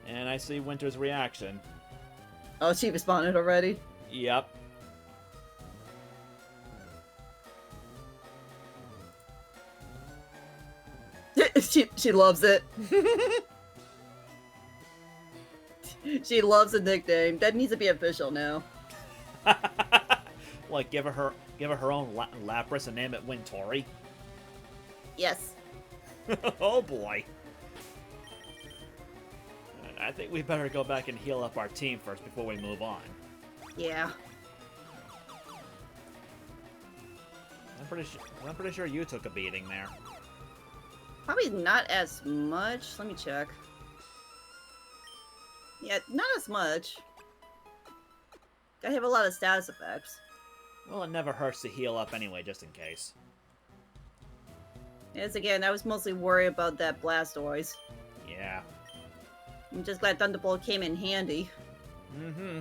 And I see Winter's reaction. Oh, she responded already. Yep. she loves it. She loves the nickname. That needs to be official now. Like, give her her own Lapras and name it Wintori. Yes. Oh boy. I think we better go back and heal up our team first before we move on. Yeah. I'm pretty sure you took a beating there. Probably not as much. Let me check. Yeah, not as much. I have a lot of status effects. Well, it never hurts to heal up anyway, just in case. Yes, again, I was mostly worried about that Blastoise. Yeah. I'm just glad Thunderbolt came in handy. Mm-hmm.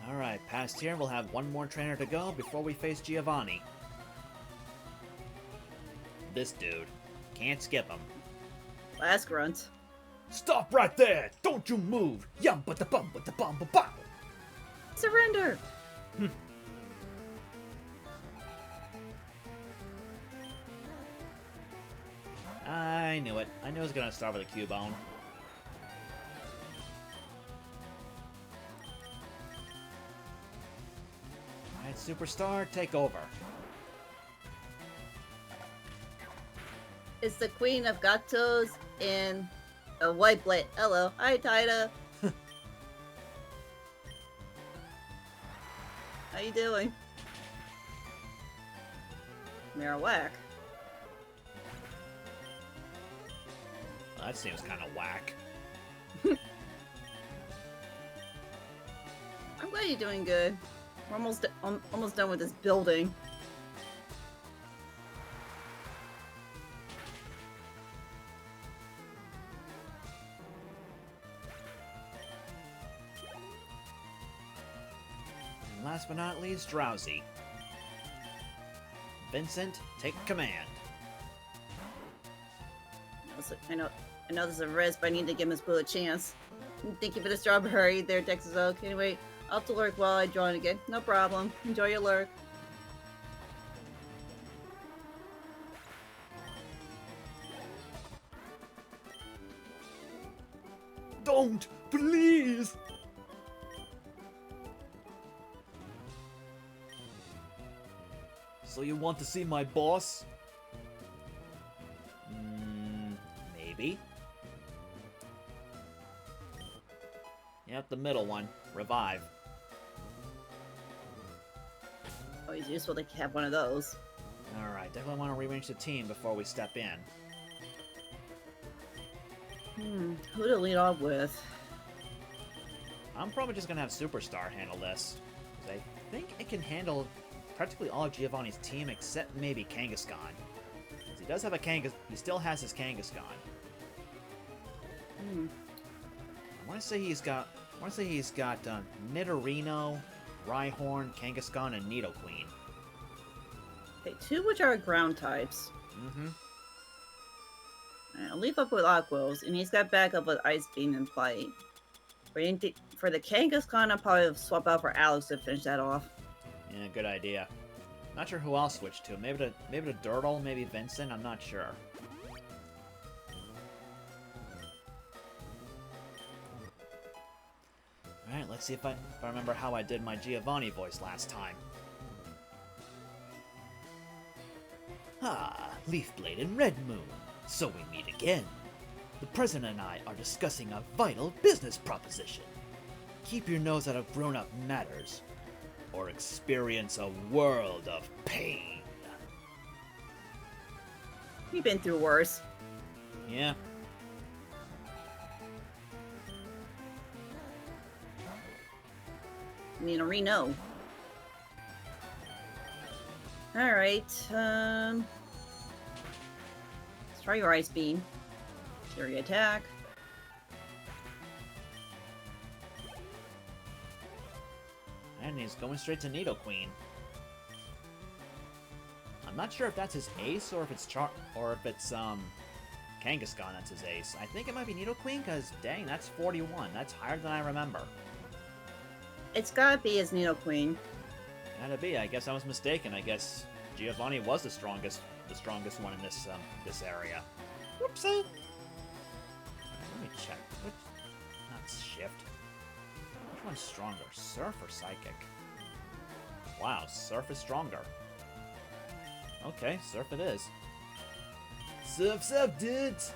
Alright, past here, we'll have one more trainer to go before we face Giovanni. This dude. Can't skip him. Last grunt. Stop right there! Don't you move! Yum but the bum but the bum ba. Surrender! I knew it. I knew it was gonna start with a Cubone. Alright, Superstar, take over. It's the Queen of Gatos in a WhiteBlade. Hello. Hi, Taida. How you doing? Marowak. That seems kind of whack. I'm glad you're doing good. We're almost done with this building. And last but not least, Drowsy. Vincent, take command. I know there's a risk, but I need to give Miss Blue a chance. Thank you for the strawberry there, Texas Oak. Anyway, I'll have to lurk while I join again. No problem. Enjoy your lurk. Don't! Please! So you want to see my boss? Maybe. Yep, the middle one. Revive. Always useful to have one of those. Alright, definitely want to rearrange the team before we step in. Who to lead off with? I'm probably just gonna have Superstar handle this. 'Cause I think it can handle practically all of Giovanni's team except maybe Kangaskhan. Because he does have a he still has his Kangaskhan. I want to say he's got Nidorino, Rhyhorn, Kangaskhan, and Nidoqueen. Okay, two which are ground types. Mm-hmm. I'll leave up with Aquos, and he's got backup with Ice Beam and Fight. For the Kangaskhan, I'll probably swap out for Alex to finish that off. Yeah, good idea. Not sure who I'll switch to. Maybe to Dirtle, maybe Vincent. I'm not sure. Alright, let's see if I remember how I did my Giovanni voice last time. Ah, LeafBlade and Red Moon. So we meet again. The President and I are discussing a vital business proposition. Keep your nose out of grown-up matters, or experience a world of pain. We've been through worse. Yeah. Reno. Alright, let's try your Ice Beam. Fury attack. And he's going straight to Nidoqueen. I'm not sure if that's his ace or if it's Kangaskhan that's his ace. I think it might be Nidoqueen because dang, that's 41. That's higher than I remember. It's gotta be his Nidoqueen. Gotta be. I guess I was mistaken. I guess Giovanni was the strongest one in this area. Whoopsie. Let me check. Not Shift. Which one's stronger, Surf or Psychic? Wow, Surf is stronger. Okay, Surf it is. Surf, dudes!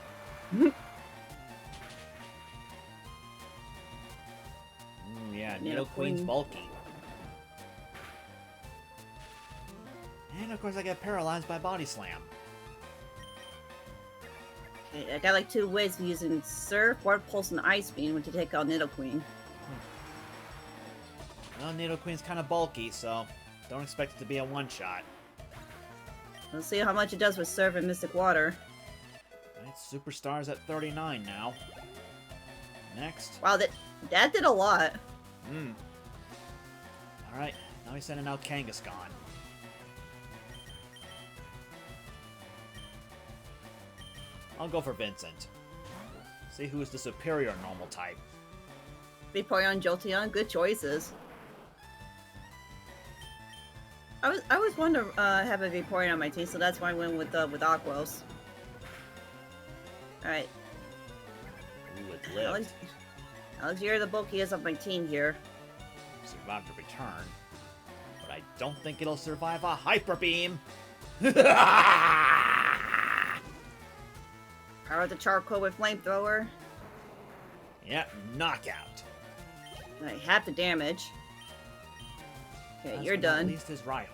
Yeah, Nidoqueen's bulky. And of course I get paralyzed by Body Slam. Okay, I got like 2 ways of using Surf, Water Pulse, and Ice Beam when to take out Nidoqueen. Well, Nidoqueen's kind of bulky, so don't expect it to be a one-shot. Let's see how much it does with Surf and Mystic Water. Alright, Superstar's at 39 now. Next. Wow, that did a lot. Alright, now he's sending out Kangaskhan. I'll go for Vincent. See who is the superior normal type. Vaporeon, Jolteon, good choices. I was wanting to have a Vaporeon on my team, so that's why I went with Aquos. Alright. Ooh, it lived. Algier, the bulkiest of my team here. Survived a return. But I don't think it'll survive a Hyper Beam! Power the Charcoal with Flamethrower. Yep, knockout. Alright, half the damage. Okay, you're At done. least his Rhyhorn.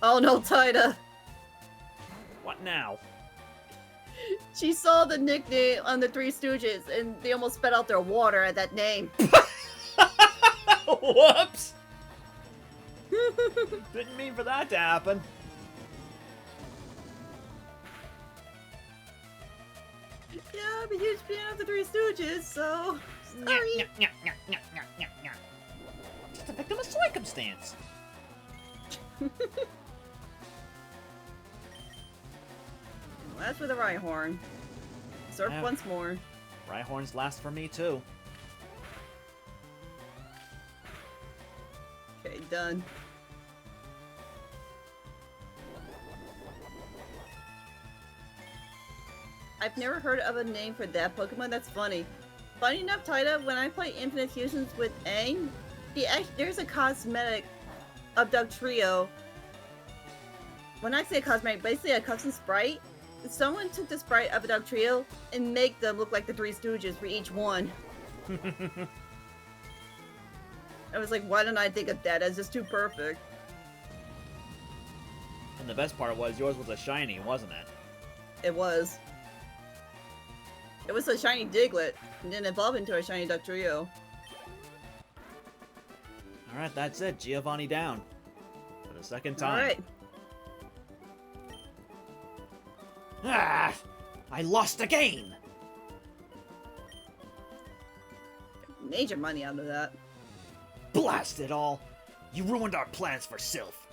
Oh no, Tida! What now? She saw the nickname on the Three Stooges, and they almost spat out their water at that name. Whoops! Didn't mean for that to happen. Yeah, I'm a huge fan of the Three Stooges, so... Sorry. Just a victim of circumstance. That's with the Rhyhorn. Surf Yeah. once more. Rhyhorn's last for me, too. Okay, done. I've never heard of a name for that Pokemon. That's funny. Funny enough, Tida, when I play Infinite Fusions with Aang, there's a cosmetic of Dugtrio. When I say cosmetic, basically a custom sprite. Someone took the sprite of a Dugtrio and make them look like the Three Stooges for each one. I was like, why didn't I think of that? That's just too perfect. And the best part was yours was a shiny, wasn't it? It was. It was a shiny Diglett, and then evolved into a shiny Dugtrio. Alright, that's it. Giovanni down. For the second time. Alright. Ah! I lost again! Major money out of that. Blast it all! You ruined our plans for Silph.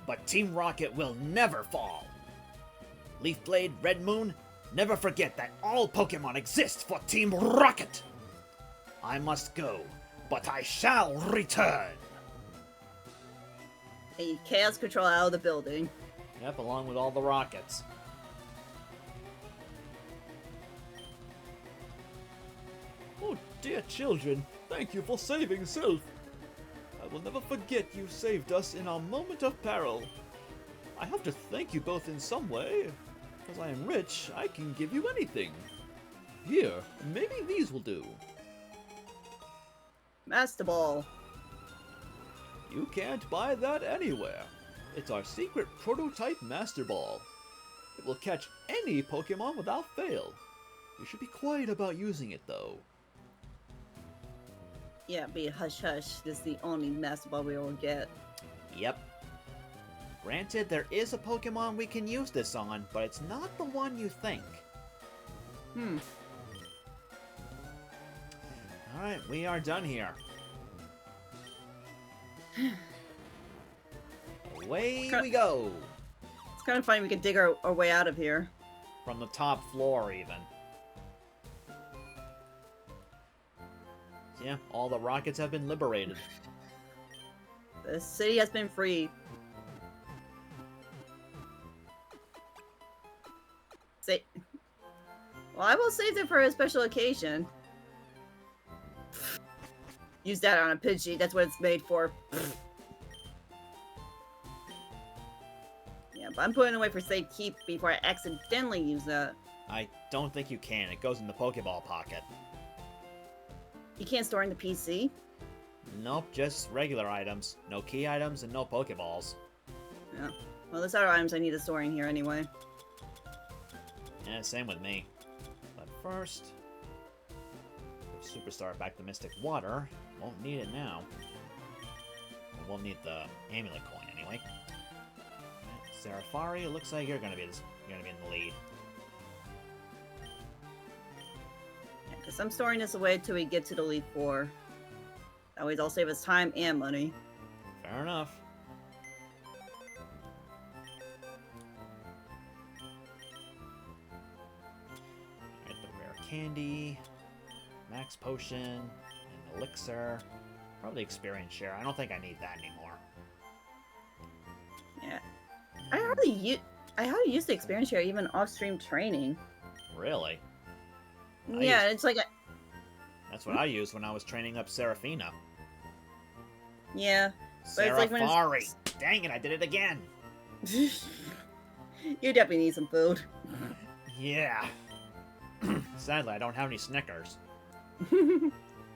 But Team Rocket will never fall. LeafBlade, Red Moon, never forget that all Pokemon exist for Team Rocket! I must go, but I shall return! A Chaos Control out of the building. Yep, along with all the Rockets. Oh, dear children, thank you for saving Silph. I will never forget you saved us in our moment of peril. I have to thank you both in some way. As I am rich, I can give you anything. Here, maybe these will do. Master Ball. You can't buy that anywhere. It's our secret prototype Master Ball. It will catch any Pokemon without fail. You should be quiet about using it, though. Yeah, be a hush hush. This is the only Master Ball we will get. Yep. Granted, there is a Pokemon we can use this on, but it's not the one you think. Alright, we are done here. Away we go! It's kind of funny we can dig our way out of here. From the top floor, even. Yeah, all the rockets have been liberated. The city has been freed. Well, I will save it for a special occasion. Use that on a Pidgey, that's what it's made for. Yeah, but I'm putting it away for safekeep before I accidentally use that. I don't think you can. It goes in the Pokeball pocket. You can't store in the PC? Nope, just regular items. No key items and no Pokeballs. Yeah. Well, there's other items I need to store in here anyway. Yeah, same with me. But first, Superstar back to Mystic Water. Won't need it now. We'll need the amulet coin anyway. Serafari, it looks like you're gonna be in the lead. Yeah, because I'm storing this away till we get to the Elite Four. That way, it'll save us time and money. Fair enough. Alright, the rare candy, max potion, and elixir. Probably experience share. I don't think I need that anymore. Yeah. I hardly use the experience share even off-stream training. Really? Yeah, it's like That's what I used when I was training up Serafina. yeah. But it's like when Serafari! Dang it, I did it again! You definitely need some food. Yeah. Sadly, I don't have any Snickers.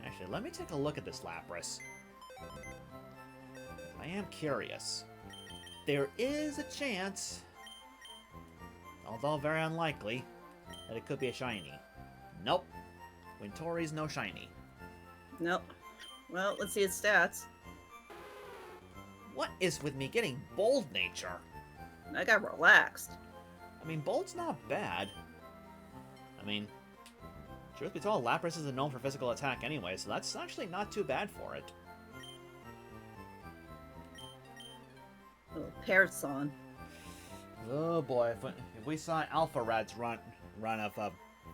Actually, let me take a look at this Lapras. I am curious. There is a chance, although very unlikely, that it could be a shiny. Nope. Wintori's no shiny. Nope. Well, let's see its stats. What is with me getting bold nature? I got relaxed. I mean, bold's not bad. I mean, truth be told, Lapras is known for physical attack anyway, so that's actually not too bad for it. Little Parrotson. Oh boy, if we saw Alpha Rad's run of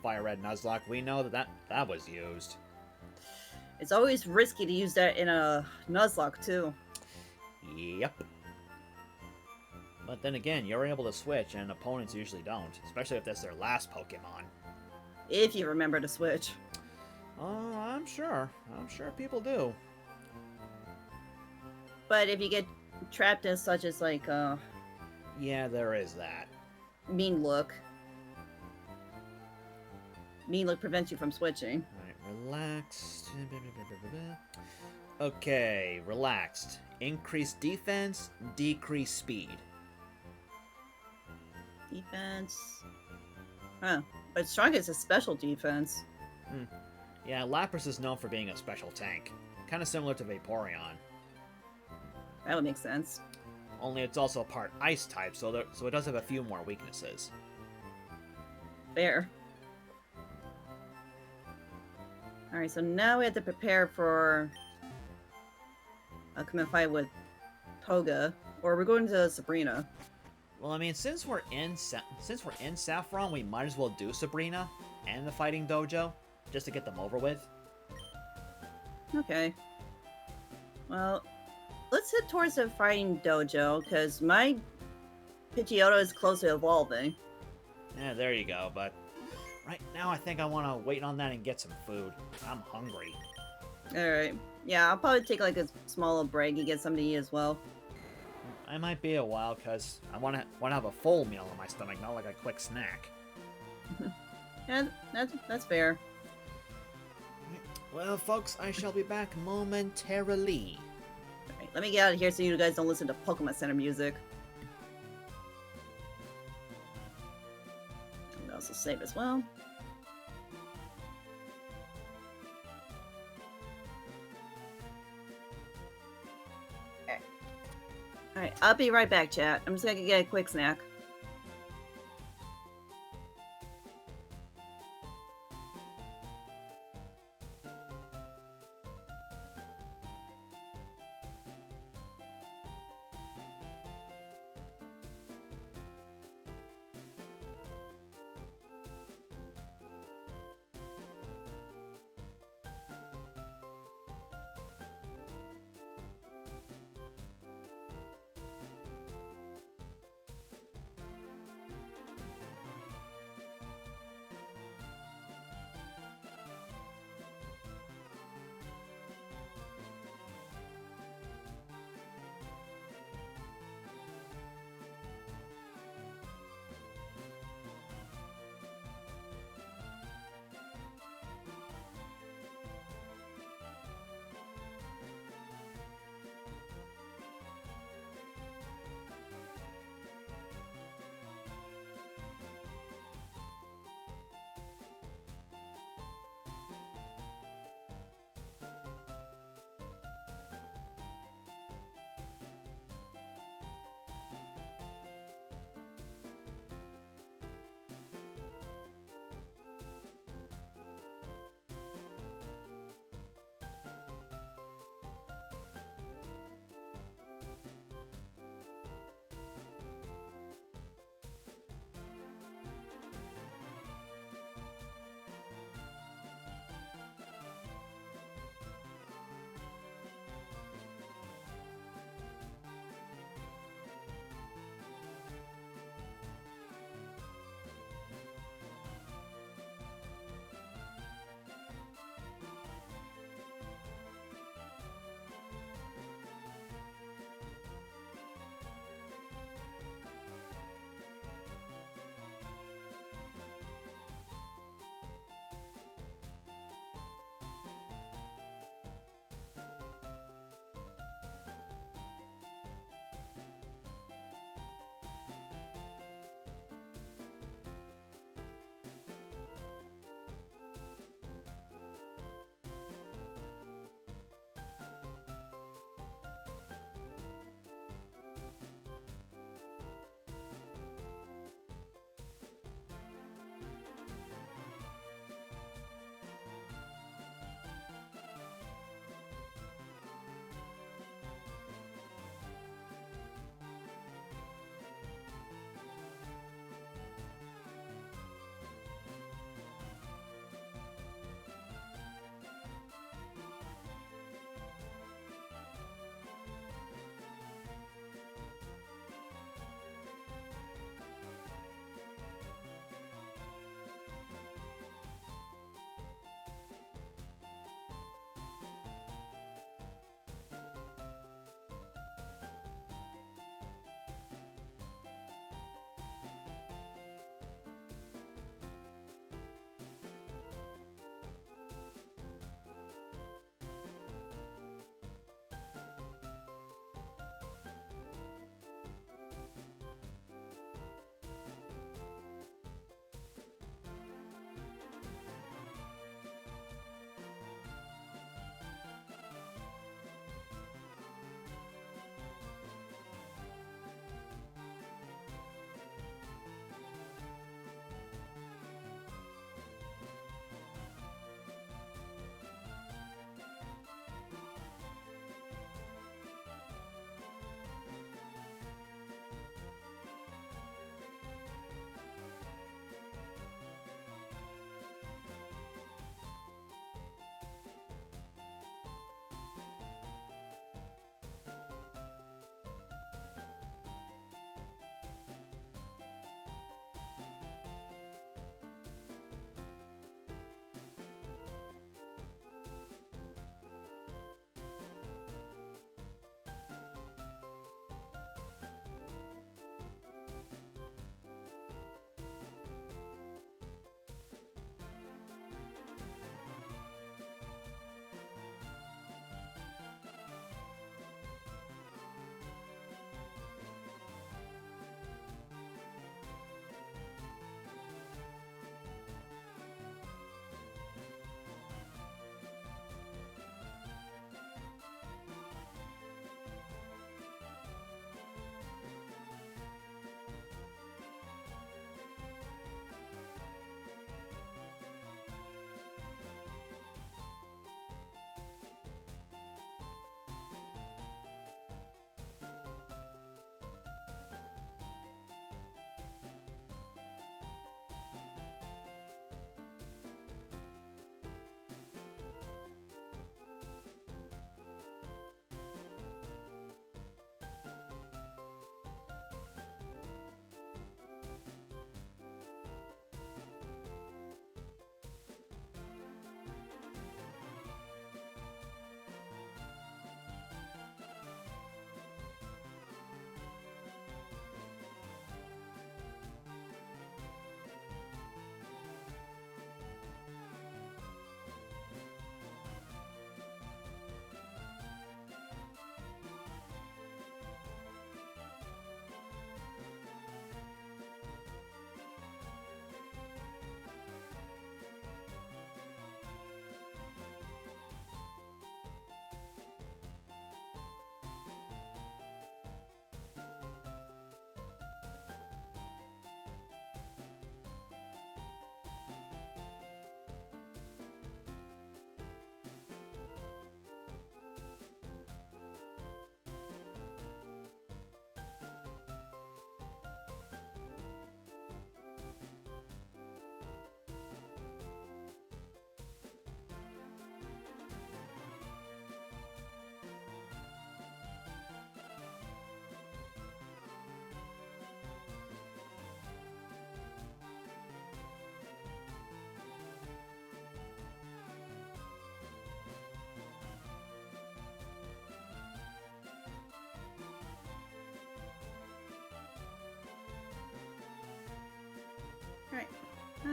FireRed Nuzlocke, we know that was used. It's always risky to use that in a Nuzlocke too. Yep. But then again, you're able to switch, and opponents usually don't, especially if that's their last Pokemon. If you remember to switch. Oh, I'm sure. I'm sure people do. But if you get trapped in such as like Yeah, there is that. Mean Look. Mean Look prevents you from switching. Alright, relaxed. Okay, relaxed. Increase defense, decrease speed. Defense. Huh. But strongest is special defense. Yeah, Lapras is known for being a special tank. Kind of similar to Vaporeon. That would make sense. Only it's also part ice type, so it does have a few more weaknesses. Fair. Alright, so now we have to prepare for a come and fight with Toga, or we're going to Sabrina. Well, I mean, since we're in Saffron, we might as well do Sabrina and the Fighting Dojo, just to get them over with. Okay. Well, let's head towards the Fighting Dojo, because my Pidgeotto is close to evolving. Yeah, there you go, but right now I think I want to wait on that and get some food. I'm hungry. Alright. Yeah, I'll probably take like a small little break and get something to eat as well. I might be a while, because I want to have a full meal in my stomach, not like a quick snack. Yeah, that's fair. Well, folks, I shall be back momentarily. Alright, let me get out of here so you guys don't listen to Pokemon Center music. And also save as well. Alright, I'll be right back, chat. I'm just gonna get a quick snack.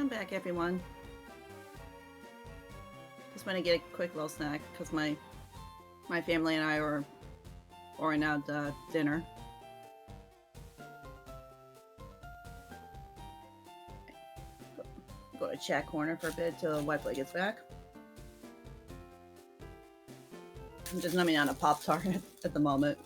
I'm back, everyone. Just want to get a quick little snack because my family and I are ordering out dinner. Go to chat corner for a bit till WhiteBlade gets back. I'm just numbing on a Pop-Tart at the moment.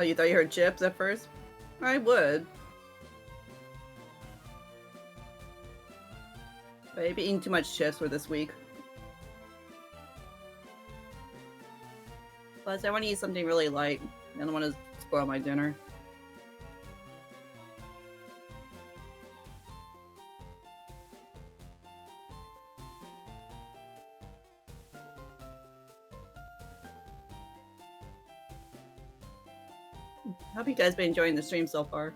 Oh, you thought you heard chips at first? I would. But I've been eating too much chips for this week. Plus, I want to eat something really light. I don't want to spoil my dinner. Hope you guys been enjoying the stream so far.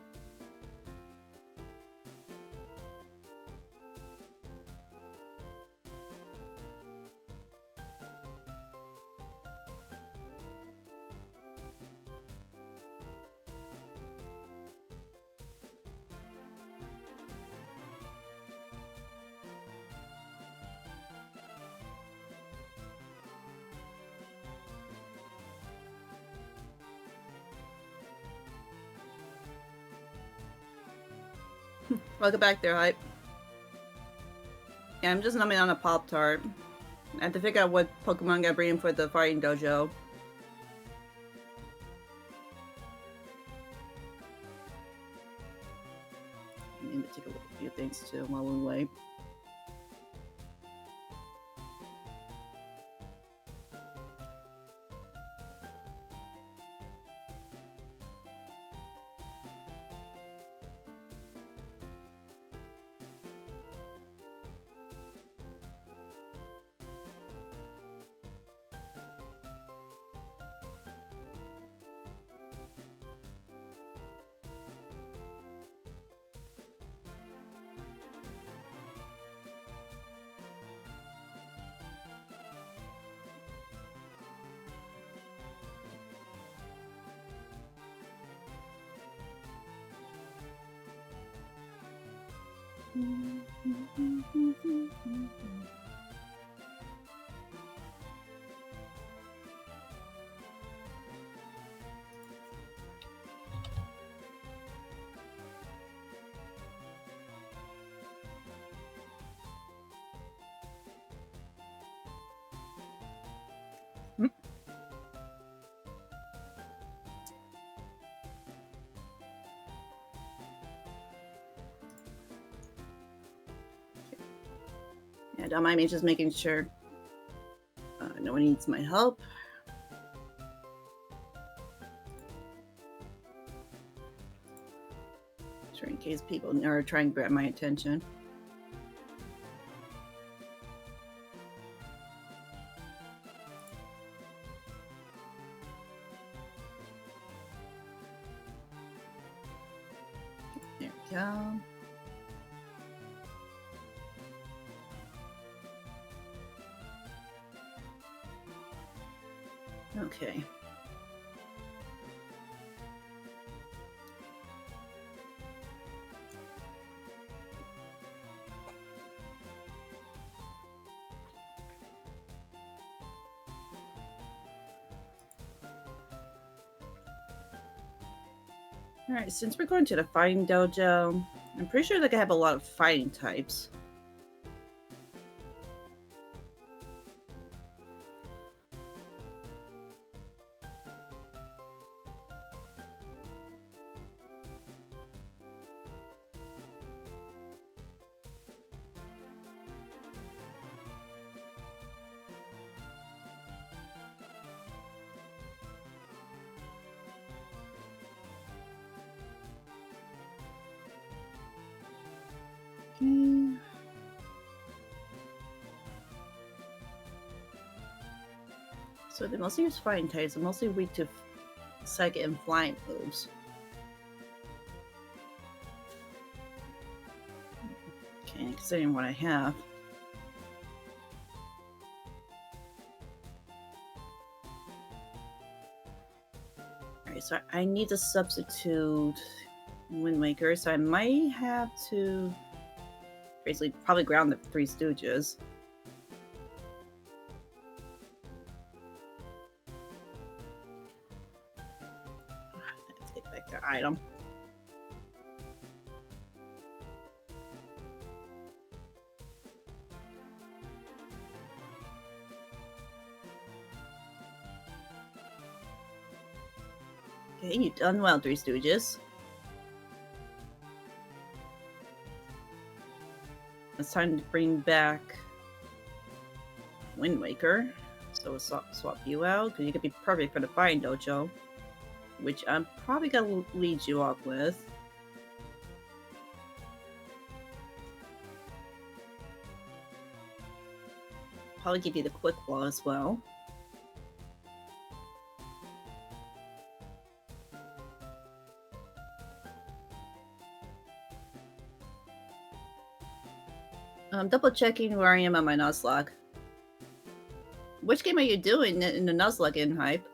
Welcome back there, Hype. Yeah, I'm just numbing on a Pop-Tart. I have to figure out what Pokemon got bring for the fighting dojo. I need to take a look at a few things too while we wait. Yeah, don't mind me just making sure no one needs my help. Sure, in case people are trying to grab my attention. There we go. Okay. Alright, since we're going to the fighting dojo, I'm pretty sure they can have a lot of fighting types. So they mostly use fighting types, and mostly weak to psychic and flying moves. Okay, considering what I have. Alright, so I need to substitute Wind Waker, so I might have to basically probably ground the Three Stooges. Take back their item. Okay, you've done well, Three Stooges. It's time to bring back Wind Waker. So we'll swap you out, because you could be perfect for the Fire Dojo, which I'm probably gonna lead you off with. Probably give you the Quick Claw as well. I'm double checking where I am on my Nuzlocke. Which game are you doing in the Nuzlocke in hype?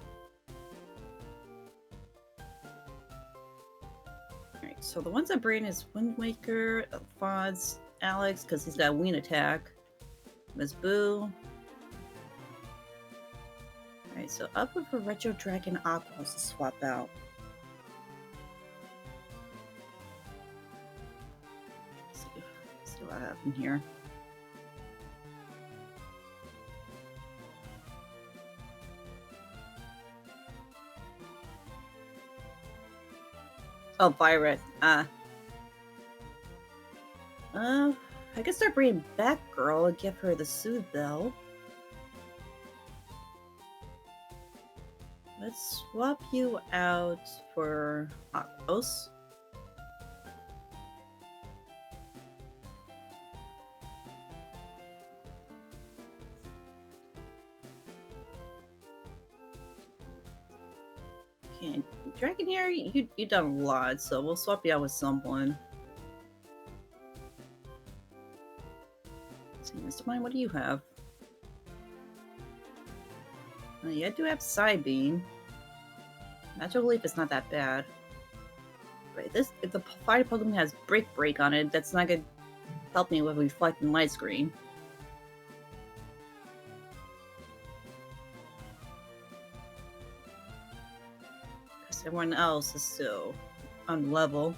Alright, so the ones I bring is Wind Waker, Fods, Alex, because he's got a Ween attack, Miss Boo. Alright, so up with a Retro Dragon Aquos to swap out. Let's see what I have in here. Oh, FireRed. I could start bringing back Girl and give her the Soothe Bell. Let's swap you out for Aquos. Okay, Dragon here, you done a lot, so we'll swap you out with someone. Let's see, Mr. Mine, what do you have? Yeah, I do have Psybeam. Natural Leaf is not that bad. Right, if the fire Pokemon has Break on it, that's not gonna help me with Reflecting Light Screen. Because everyone else is still on level.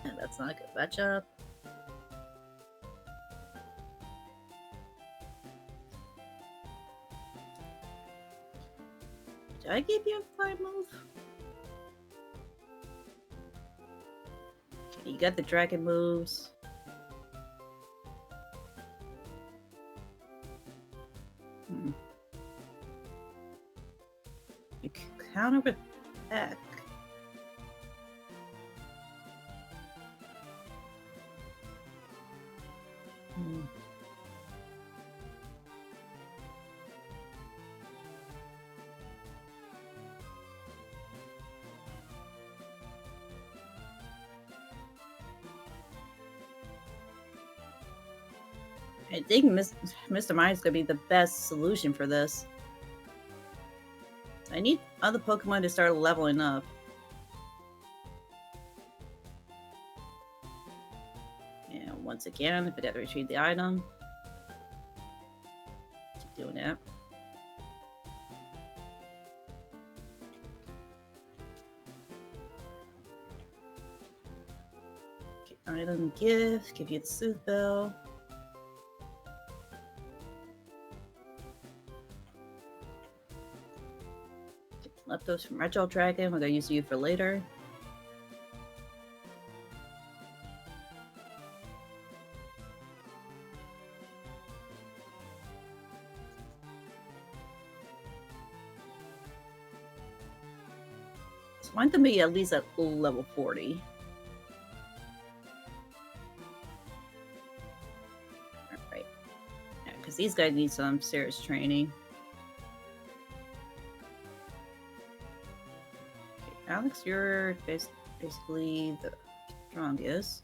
And that's not a good matchup. Did I give you a fire move? Okay, you got the dragon moves. You counter with Peck. I think Mr. Mime is going to be the best solution for this. I need other Pokemon to start leveling up. And once again, if I have to retrieve the item, keep doing that. Okay, item gift, give you the Soothe Bell. Left those from Retro Dragon, we're gonna use you for later. I want them to be at least at level 40. Alright. Yeah, because these guys need some serious training. Okay, Alex, you're basically the strongest.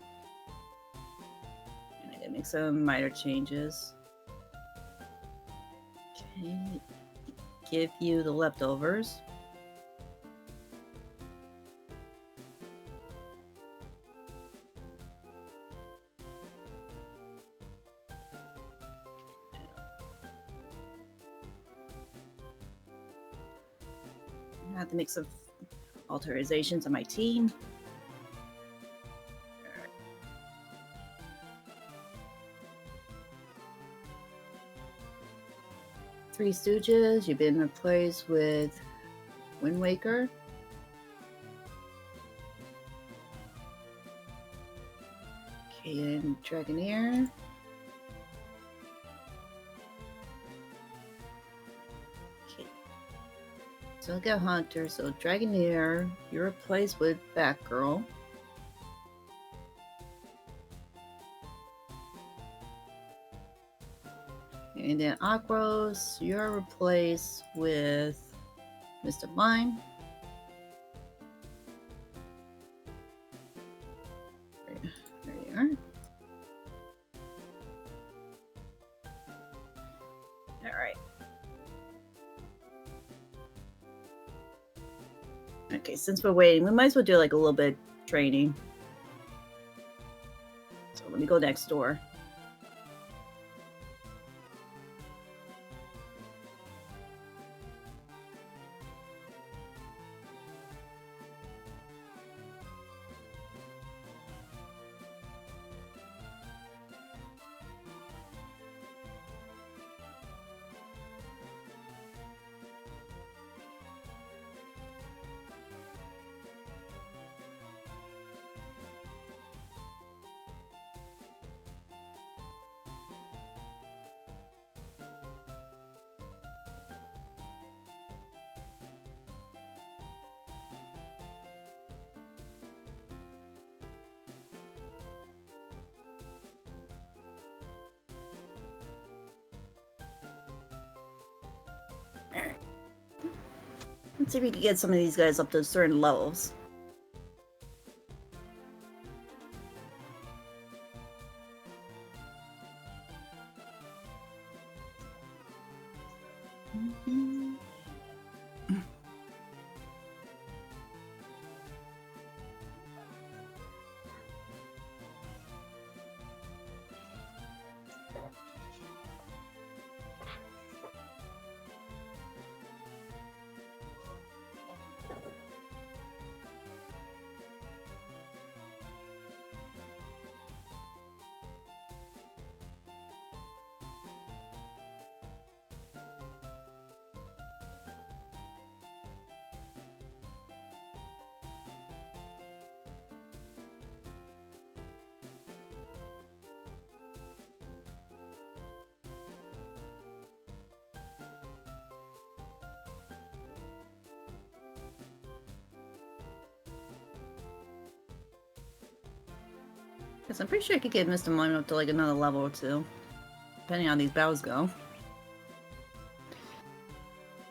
And I gotta make some minor changes. Okay. Give you the leftovers. I have to make some authorizations on my team. Alright. Three Stooges, you've been replaced with Wind Waker. Okay, and Dragonair. So I'll get Hunter, so Dragonair, you're replaced with Batgirl. And then Aquos, you're replaced with Mr. Mime. There you are. Alright. Okay, since we're waiting, we might as well do like a little bit of training. So let me go next door. Let's see if we can get some of these guys up to certain levels. Because I'm pretty sure I could get Mr. Mime up to like another level or two, depending on how these battles go.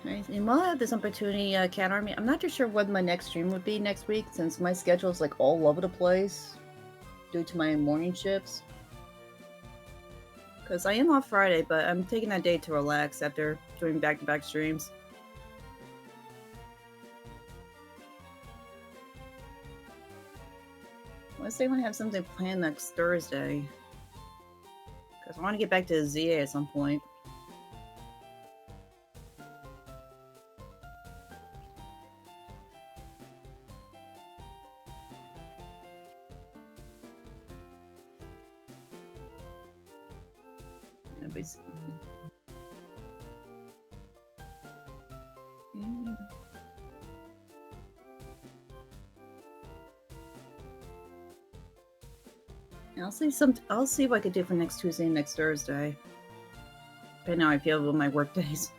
Alright, and while I have this opportunity, Cat Army, I'm not too sure what my next stream would be next week, since my schedule is like all over the place due to my morning shifts. Because I am off Friday, but I'm taking that day to relax after doing back-to-back streams. Unless they want to have something planned next Thursday. Because I want to get back to ZA at some point. Nobody's... I'll see what I could do for next Tuesday and next Thursday. Depending on how I feel with my work days.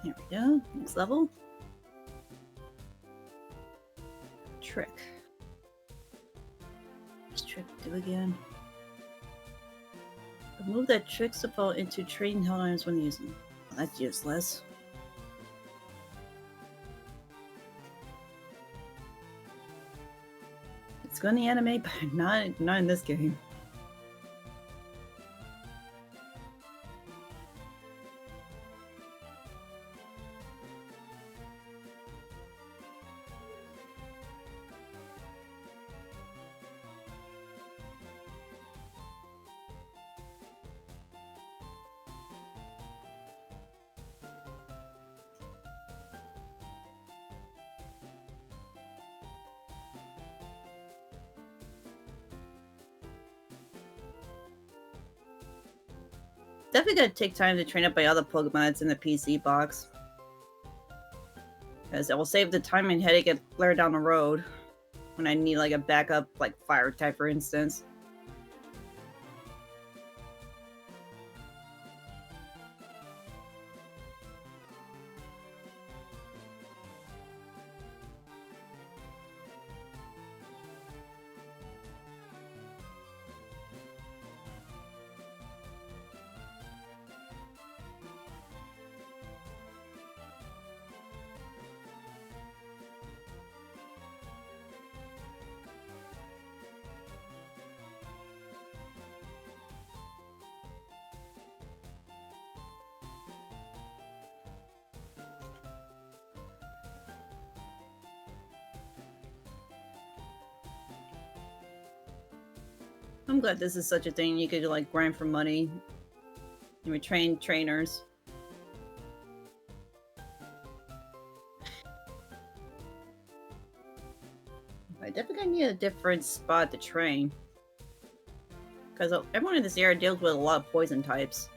Here we go. Next level. Trick. What's trick do again? Remove that tricks to fall into trading held items when using. Well, that's useless. It's going to animate, but not in this game. Definitely gonna take time to train up my other Pokemon that's in the PC box. Because it will save the time and headache later down the road. When I need like a backup, like fire type for instance. I'm glad this is such a thing. You could like grind for money. You would train trainers. I definitely need a different spot to train. Because everyone in this area deals with a lot of poison types.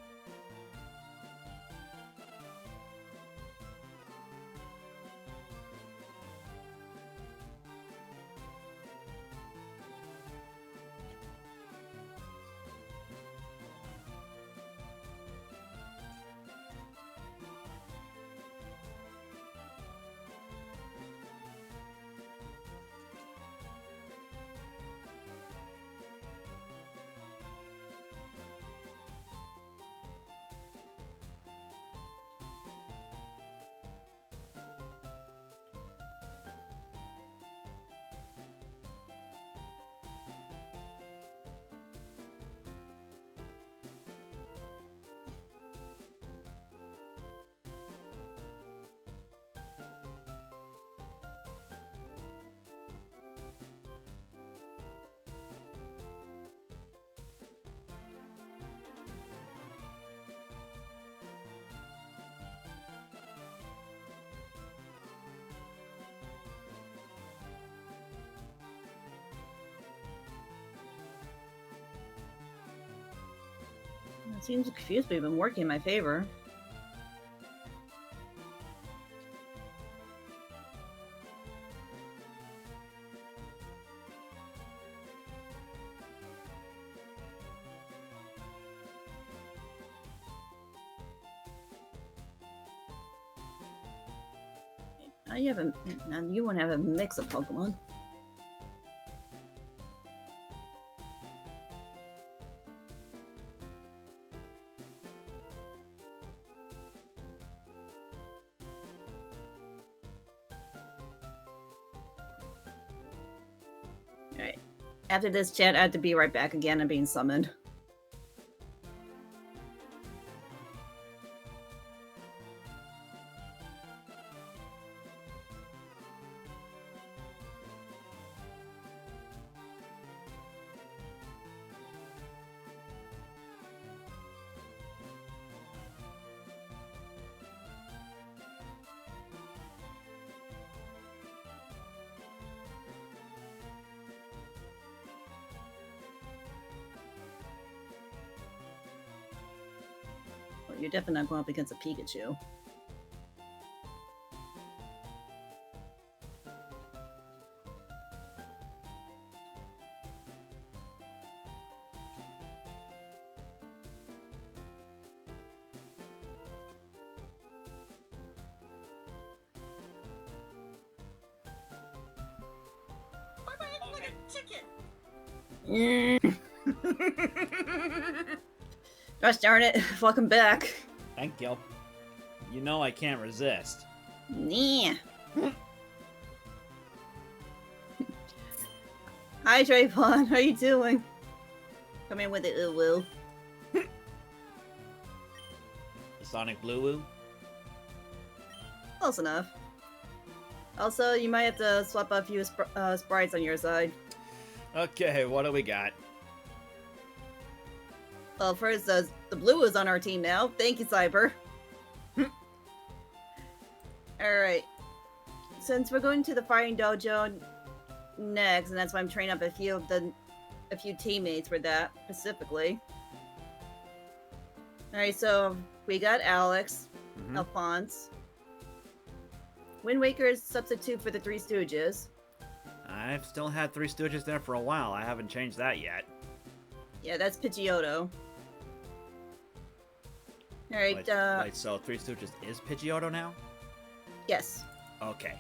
It seems to confuse me, but working in my favor. Now you want to have a mix of Pokemon. Alright. After this chat, I have to be right back again. I'm being summoned. You're definitely not going up against a Pikachu. Gosh darn it. Welcome back. Thank you. You know I can't resist. Nah. Hi, Trayvon. How you doing? Come in with the ooh-woo. The Sonic Blue-Woo? Close enough. Also, you might have to swap a few sprites on your side. Okay, what do we got? Well, first, the blue is on our team now. Thank you, Cyber. Alright. Since we're going to the fighting dojo next, and that's why I'm training up a few teammates for that specifically. Alright, so we got Alex, Alphonse. Wind Waker is substitute for the Three Stooges. I've still had Three Stooges there for a while. I haven't changed that yet. Yeah, that's Pidgeotto. Alright, Wait, so Three Stooges is Pidgeotto now? yes. Okay.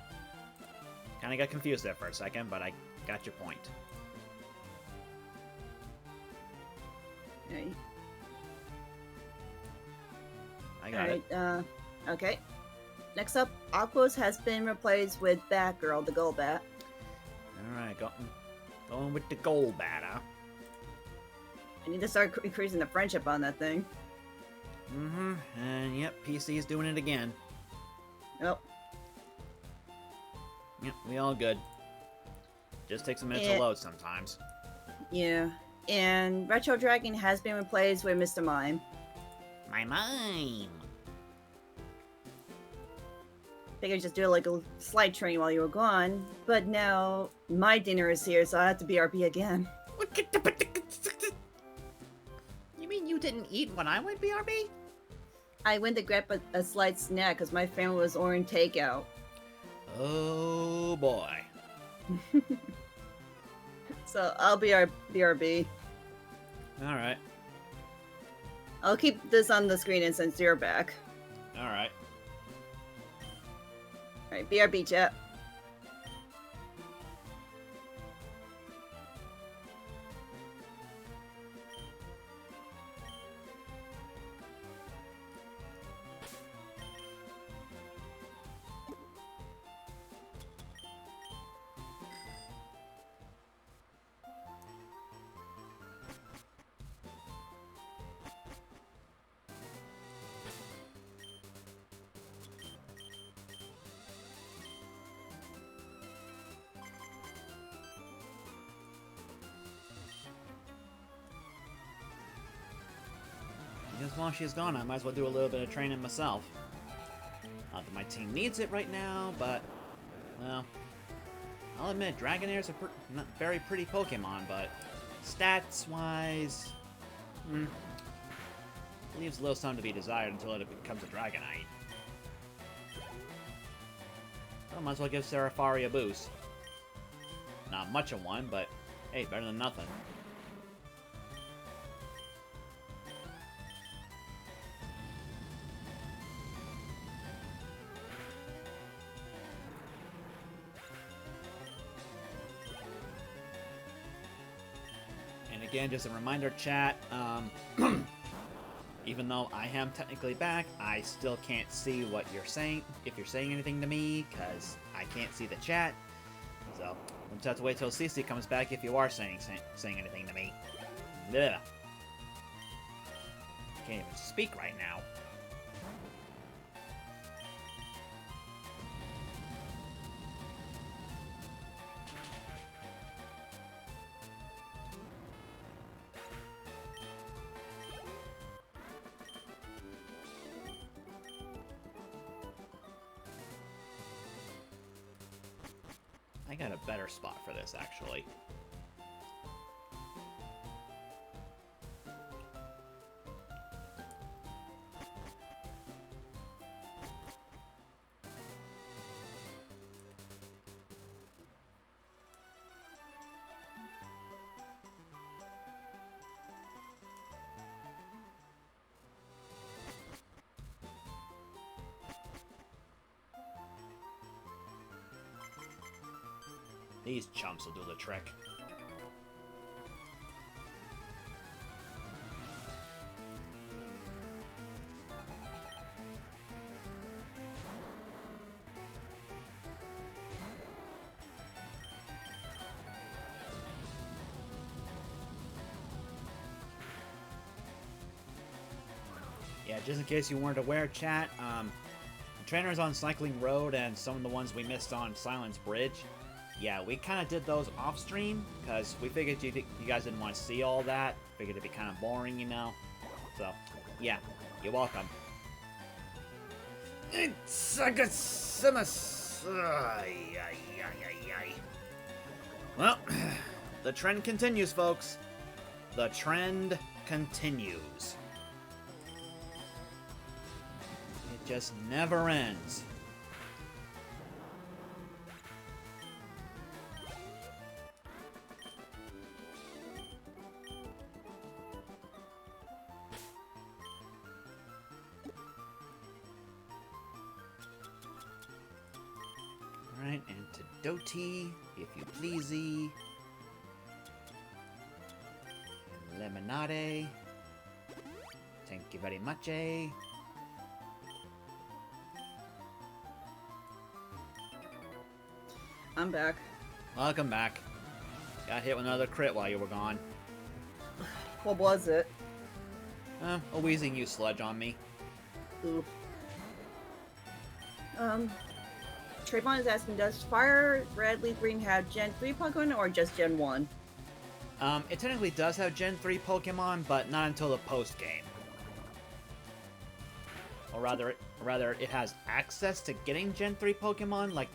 Kinda got confused there for a second, but I got your point. Alright. I got it. Alright, okay. Next up, Aquos has been replaced with Batgirl, the Golbat. Alright, going with the gold bat, huh? I need to start increasing the friendship on that thing. Mm-hmm. And yep, PC is doing it again. Oh. Yep, we all good. Just takes a minute to load sometimes. Yeah. And Retro Dragon has been replaced with Mr. Mime. My mime! Figured just do like a slide train while you were gone, but now my dinner is here, so I have to BRB again. You mean you didn't eat when I went BRB? I went to grab a slight snack because my family was ordering takeout. Oh boy. So I'll be our BRB. Alright. I'll keep this on the screen and since you're back. Alright. Alright, BRB chat. Because while she's gone, I might as well do a little bit of training myself. Not that my team needs it right now, but, well, I'll admit, Dragonaire's a not very pretty Pokemon, but stats-wise, leaves a little something to be desired until it becomes a Dragonite. I might as well give Serafari a boost. Not much of one, but hey, better than nothing. Again, just a reminder, chat, even though I am technically back, I still can't see what you're saying, if you're saying anything to me, because I can't see the chat. So, we'll just have to wait till CC comes back if you are saying anything to me. Blech. Can't even speak right now. I got a better spot for this, actually. These chumps will do the trick. Yeah, just in case you weren't aware, chat, the trainers on Cycling Road and some of the ones we missed on Silence Bridge, yeah, we kind of did those off stream because we figured you guys didn't want to see all that. Figured it'd be kind of boring, you know. So, yeah, you're welcome. It's a good Well, the trend continues, folks. The trend continues. It just never ends. Alright, Antidoti, if you pleasey. Lemonade. Thank you very much, eh? I'm back. Welcome back. Got hit with another crit while you were gone. What was it? A wheezing you sludge on me. Ooh. Trayvon is asking, does FireRed LeafGreen have Gen 3 Pokemon or just Gen 1? It technically does have Gen 3 Pokemon, but not until the post-game. Or rather, it has access to getting Gen 3 Pokemon, like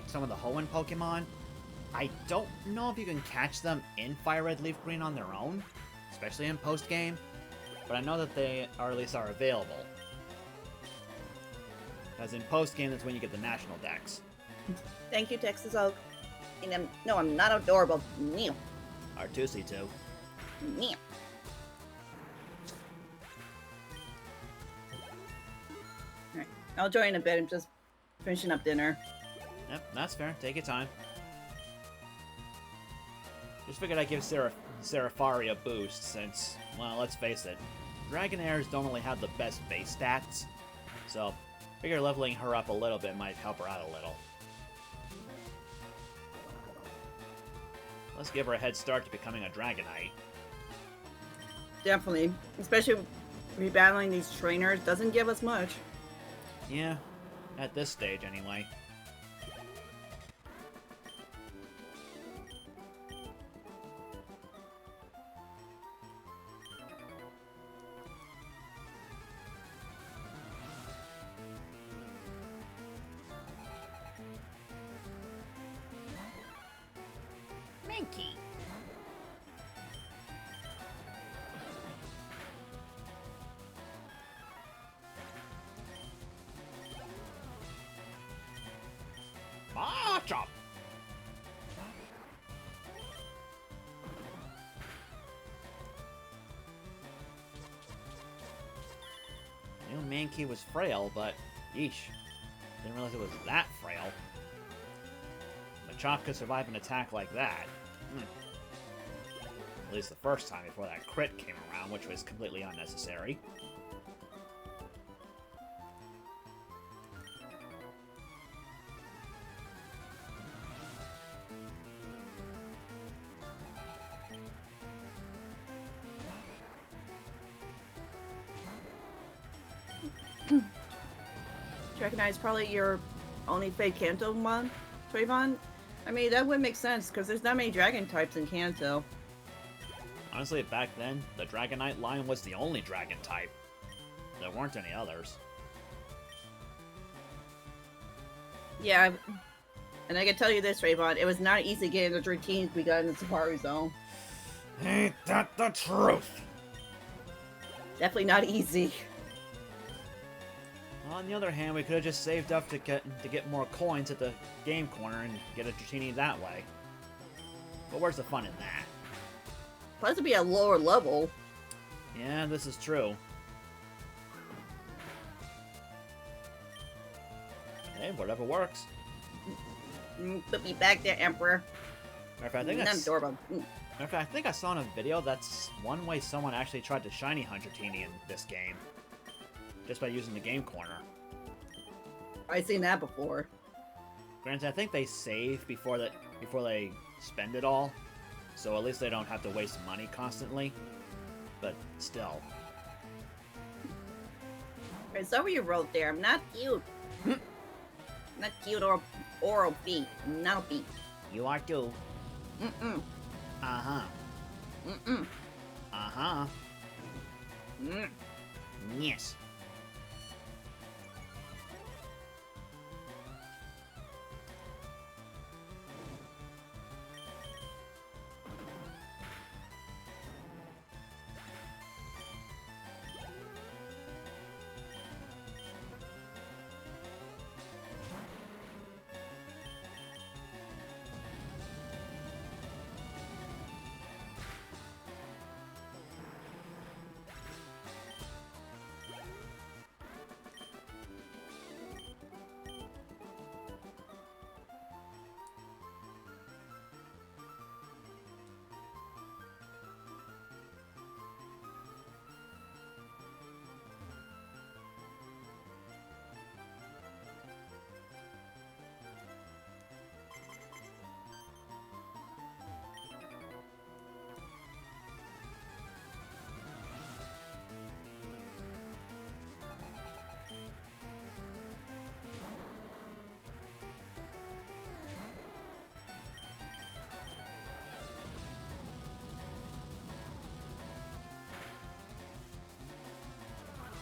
some of the Hoenn Pokemon. I don't know if you can catch them in FireRed LeafGreen on their own, especially in post-game, but I know that they are at least available. Because in post-game, that's when you get the national decks. Thank you, Texas Oak. And no, I'm not adorable. Meow. R2C2. Meow. Alright, I'll join in a bit. I'm just finishing up dinner. Yep, that's fair. Take your time. Just figured I'd give Serafari a boost since, well, let's face it, Dragonairs don't really have the best base stats, so figure leveling her up a little bit might help her out a little. Let's give her a head start to becoming a Dragonite. Definitely. Especially rebattling these trainers doesn't give us much. Yeah, at this stage anyway. Minky. Machop! I knew Mankey was frail, but yeesh. Didn't realize it was that frail. Machop could survive an attack like that. At least the first time before that crit came around, which was completely unnecessary. Dragonite is probably your only fake Kanto mon, Trayvon? I mean, that would make sense, because there's not many dragon types in Kanto. Honestly, back then, the Dragonite line was the only dragon type. There weren't any others. Yeah, and I can tell you this, Trayvon, it was not easy getting those routines we got in the Safari Zone. Ain't that the truth? Definitely not easy. On the other hand, we could have just saved up to get more coins at the game corner and get a Dratini that way. But where's the fun in that? Plus it'd be a lower level. Yeah, this is true. Hey, whatever works. Put me back there, Emperor. Matter of fact, I think I saw in a video that's one way someone actually tried to shiny hunt Dratini in this game. Just by using the game corner. I've seen that before. Granted, I think they save before they spend it all, so at least they don't have to waste money constantly. But still. Is that what you wrote there? I'm not cute. Not cute or obese. Not obese. You are too. Mm-mm. Uh-huh. Mm-mm. Uh-huh. Mm. Yes.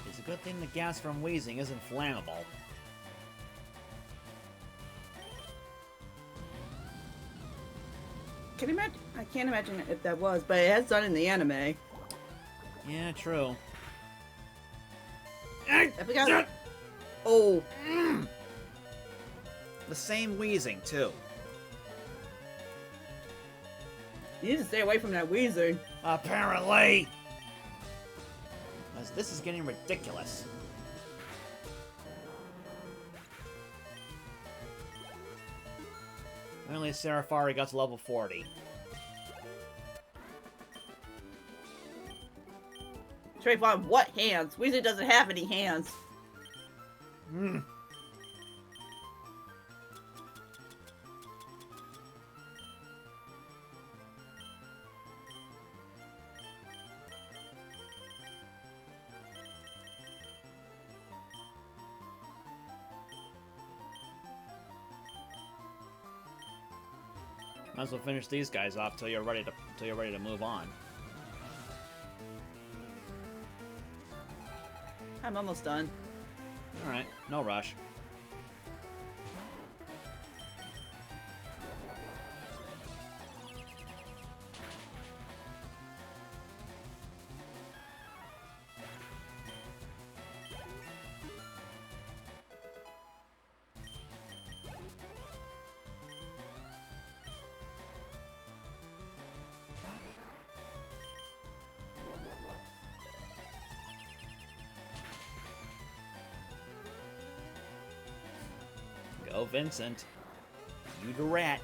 It's a good thing the gas from wheezing isn't flammable. Can you imagine? I can't imagine if that was, but it has done in the anime. Yeah, true. I forgot. Oh. The same wheezing, too. You need to stay away from that wheezing. Apparently! This is getting ridiculous. Only Serafari got to level 40. Trayvon, what hands? Weezer doesn't have any hands. Hmm. Might as well finish these guys off till you're ready to move on. I'm almost done. All right, no rush. Go, Vincent. You the rat.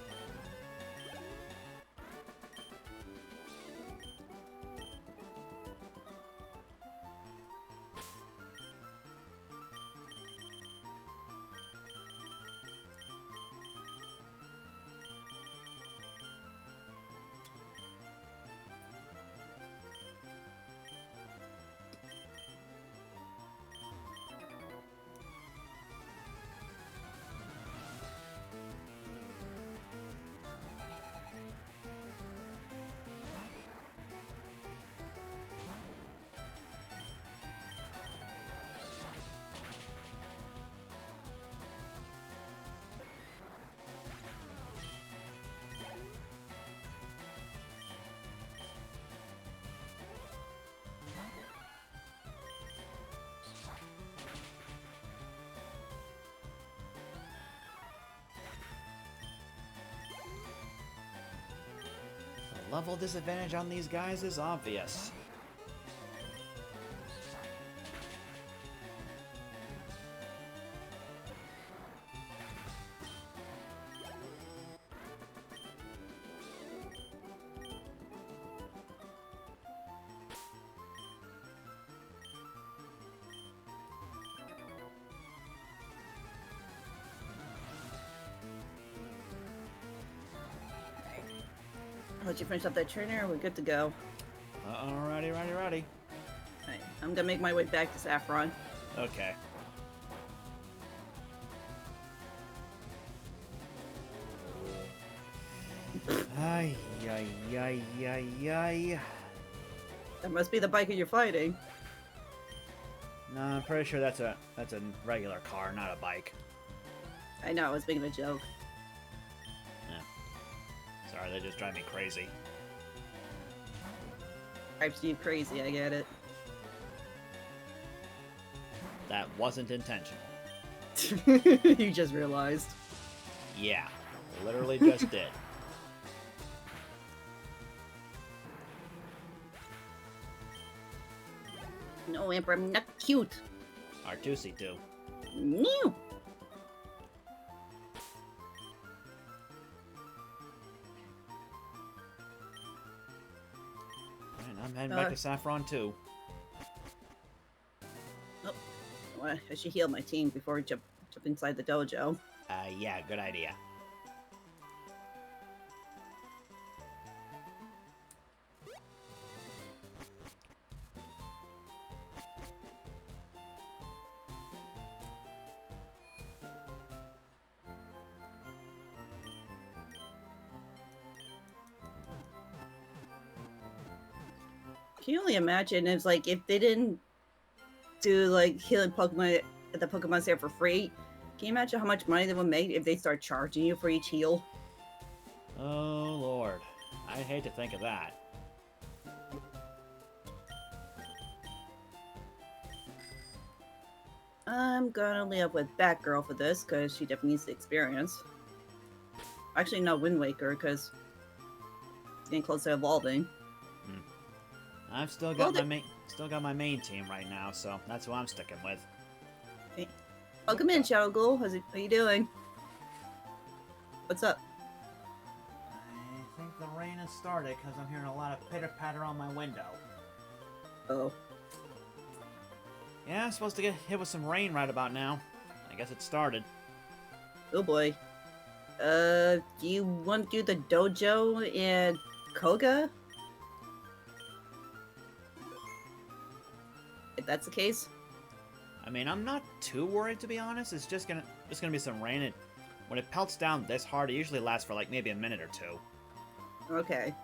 The level disadvantage on these guys is obvious. I'll let you finish up that trainer, we're good to go. Alrighty, righty, righty. Alright, I'm gonna make my way back to Saffron. Okay. Ay, ay, ay, ay, ay. That must be the biker you're fighting. No, I'm pretty sure that's a regular car, not a bike. I know, I was making a joke. Sorry, they just drive me crazy. Drives you crazy, I get it. That wasn't intentional. You just realized. Yeah, literally just did. No, Emperor, I'm not cute. R2C2. No. And I'm heading back to Saffron too. Well, I should heal my team before I jump inside the dojo. Yeah, good idea. Can you only imagine if, like, if they didn't do, like, healing Pokemon at the Pokemon Center for free, can you imagine how much money they would make if they start charging you for each heal? Oh, Lord. I hate to think of that. I'm gonna lay up with Batgirl for this, because she definitely needs the experience. Actually, no, Wind Waker, because it's getting close to evolving. I've still got my main team right now, so that's who I'm sticking with. Welcome in, Shadow Ghoul. How you doing? What's up? I think the rain has started because I'm hearing a lot of pitter-patter on my window. Oh. Yeah, I'm supposed to get hit with some rain right about now. I guess it started. Oh boy. Do you want to do the dojo and Koga? If that's the case. I mean, I'm not too worried, to be honest. It's just gonna be some rain. And when it pelts down this hard, it usually lasts for like maybe a minute or two. Okay.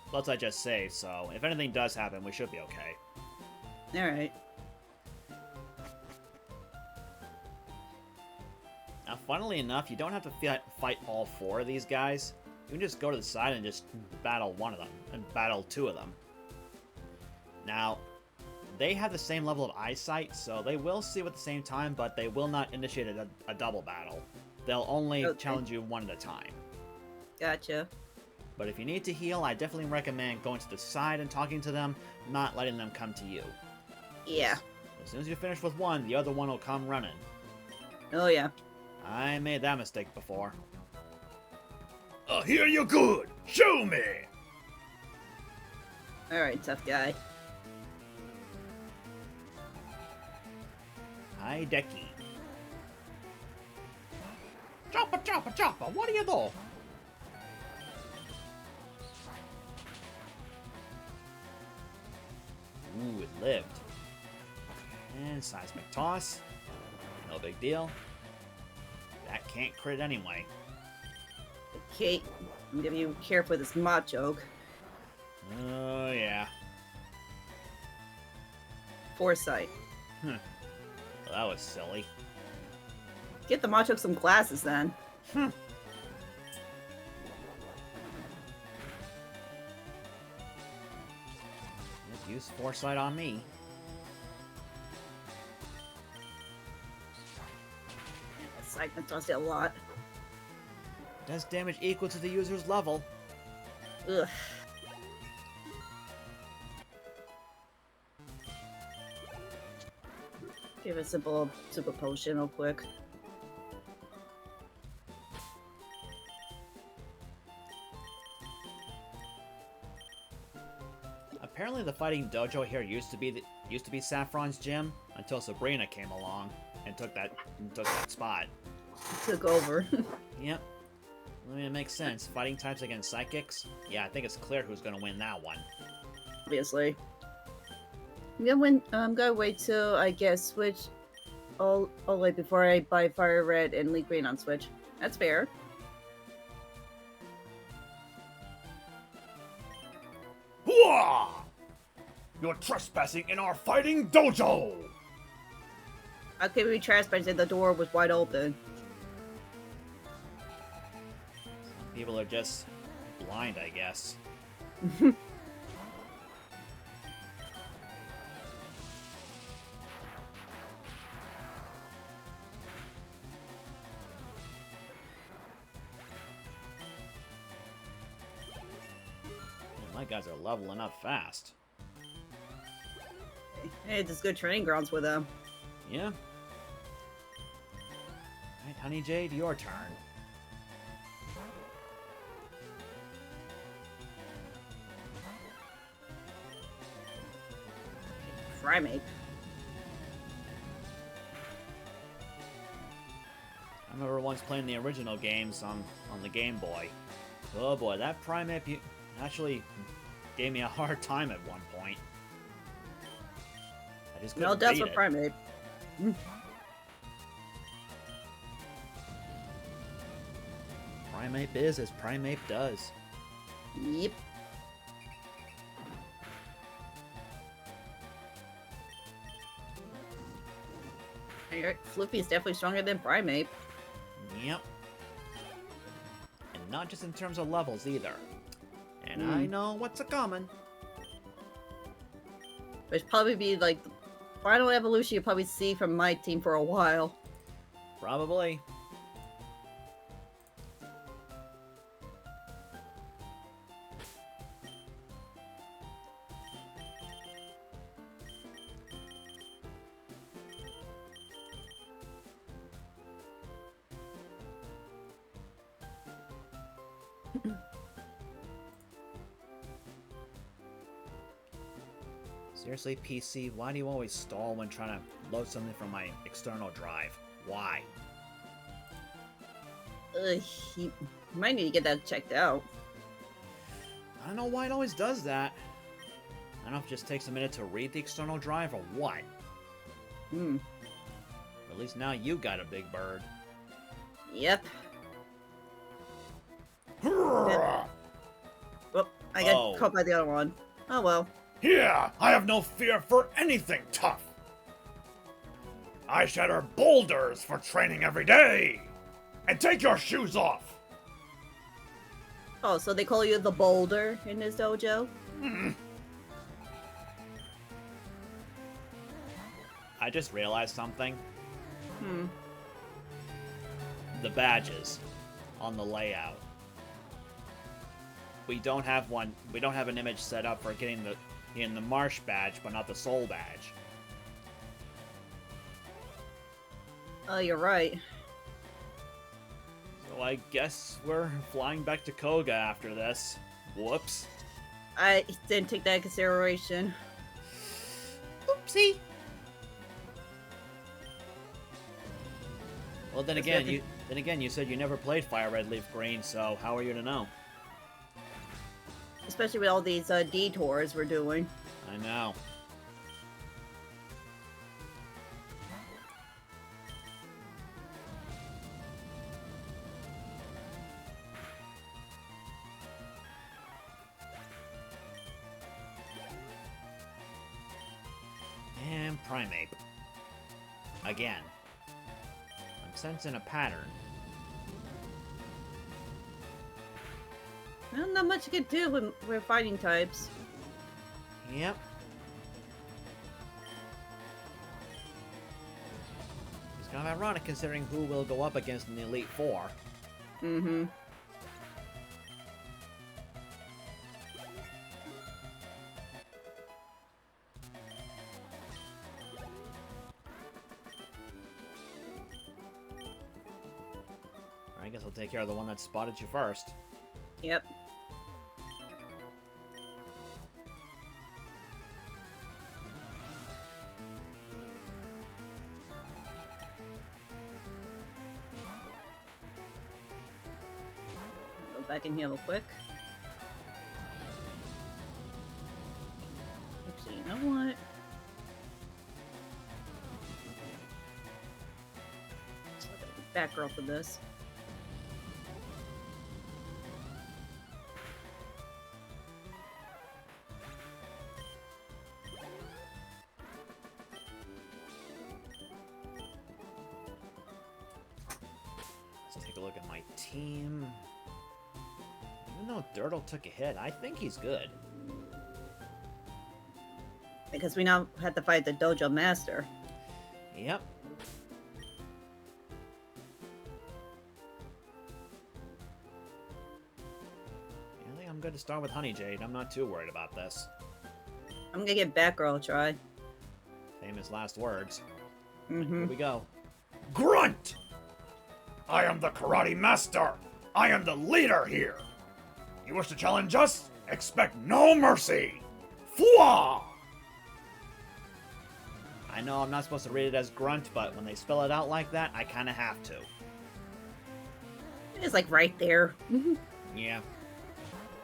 Plus, I just saved, so if anything does happen, we should be okay. Alright. Now, funnily enough, you don't have to fight all four of these guys. You can just go to the side and just battle one of them, and battle two of them. Now, they have the same level of eyesight, so they will see you at the same time, but they will not initiate a double battle. They'll only challenge you one at a time. Gotcha. But if you need to heal, I definitely recommend going to the side and talking to them, not letting them come to you. Yeah. As soon as you finish with one, the other one will come running. Oh yeah. I made that mistake before. I hear you good! Show me! Alright, tough guy. Hi, Decky. Choppa, choppa, choppa, what do you do? Ooh, it lived. And seismic toss. No big deal. That can't crit anyway. Okay, I'm gonna be careful with this Machoke. Oh, yeah. Foresight. Well, that was silly. Get the Machoke some glasses then. Use foresight on me. Excitement does it a lot. Does damage equal to the user's level. Ugh. Give a simple super potion real quick. Apparently, the fighting dojo here used to be Saffron's gym until Sabrina came along and took that spot. Took over. Yep. I mean, it makes sense. Fighting types against psychics. Yeah, I think it's clear who's gonna win that one. Obviously. I'm gonna wait till I get switch like before I buy FireRed and LeafGreen on Switch. That's fair. Hooah! You're trespassing in our fighting dojo! How can we trespass if the door was wide open? People are just blind, I guess. My guys are leveling up fast. Hey, it's good training grounds with them. Yeah. Alright, Honey Jade, your turn. Primate. I remember once playing the original games on the Game Boy. Oh boy, that Primate actually gave me a hard time at one point. I just couldn't No deaths beat for it. Primate. Primate is as Primate does. Yep. Floopy is definitely stronger than Primate. Yep. And not just in terms of levels either. And I know what's a common. Which probably be like the final evolution you'll probably see from my team for a while. Probably. Seriously, PC, why do you always stall when trying to load something from my external drive? Why? You might need to get that checked out. I don't know why it always does that. I don't know if it just takes a minute to read the external drive or what. Hmm. At least now you got a big bird. Yep. Hurrah! Well, I got Oh. caught by the other one. Oh well. Here, I have no fear for anything tough. I shatter boulders for training every day. And take your shoes off. Oh, so they call you the Boulder in this dojo? I just realized something. Hmm. The badges on the layout. We don't have one. We don't have an image set up for getting the marsh badge, but not the soul badge. Oh, you're right. So I guess we're flying back to Koga after this. Whoops. I didn't take that into consideration. Oopsie. Well, then That's again, good. you said you never played FireRed LeafGreen, so how are you to know? Especially with all these detours we're doing. I know. And Primate. Again. I'm sensing a pattern. Well, not much you can do when we're fighting types. Yep. It's kind of ironic considering who will go up against in the Elite Four. Mm-hmm. I guess I'll take care of the one that spotted you first. Yep. Go back in here real quick. Actually, you know what? Batgirl for this. Let's take a look at my team. Even though Dirtle took a hit, I think he's good. Because we now have to fight the Dojo Master. Yep. I think I'm good to start with Honey Jade. I'm not too worried about this. I'm gonna get Batgirl a try. Famous last words. Mm-hmm. Here we go. Grunt! I am the karate master. I am the leader here. You wish to challenge us? Expect no mercy. Fwa! I know I'm not supposed to read it as grunt, but when they spell it out like that, I kind of have to. It's like right there. Yeah.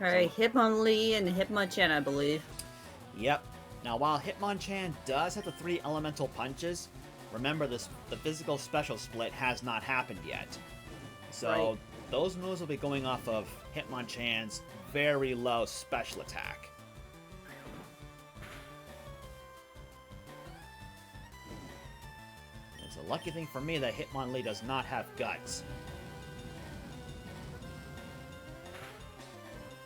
Alright, Hitmonlee and Hitmonchan, I believe. Yep. Now, while Hitmonchan does have the 3 elemental punches, remember the physical special split has not happened yet. So, Right. those moves will be going off of Hitmonchan's very low special attack. It's a lucky thing for me that Hitmonlee does not have guts.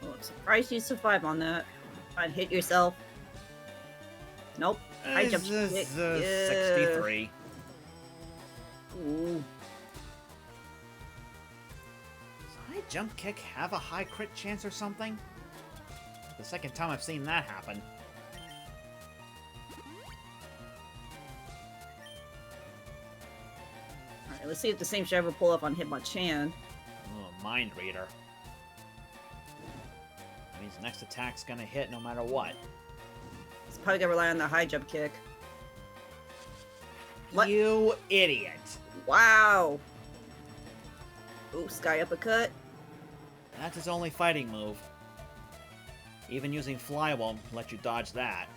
Oh, I'm surprised you survive on that. Try and hit yourself. Nope. High jump kick. Yeah. 63. Ooh. Does high jump kick have a high crit chance or something? The second time I've seen that happen. Alright, let's see if the same should ever pull up on Hitmonchan. Oh, Mind Reader. That means next attack's gonna hit no matter what. It's probably gonna rely on the high jump kick. What? You idiot! Wow! Ooh, Sky Uppercut. That's his only fighting move. Even using Fly won't let you dodge that.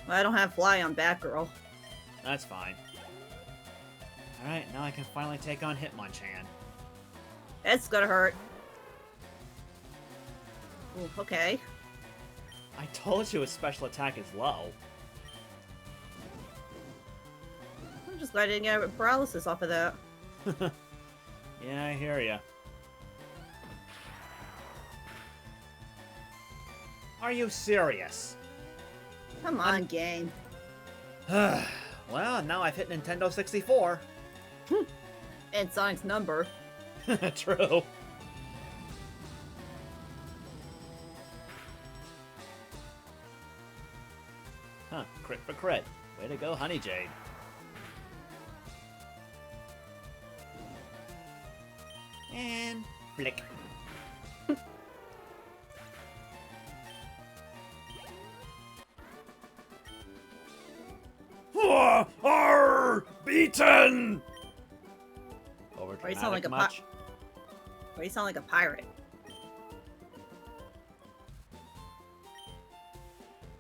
Well, I don't have Fly on Batgirl. That's fine. Alright, now I can finally take on Hitmonchan. That's gonna hurt. Ooh, okay. I told you his special attack is low. I'm just glad I didn't get paralysis off of that. Yeah, I hear ya. Are you serious? Come on, game. Well, now I've hit Nintendo 64. And Sonic's number. True. Huh, crit for crit. Way to go, Honey Jade. And flick. Arr! Beaten! Over Or you sound like much? Or you sound like a pirate.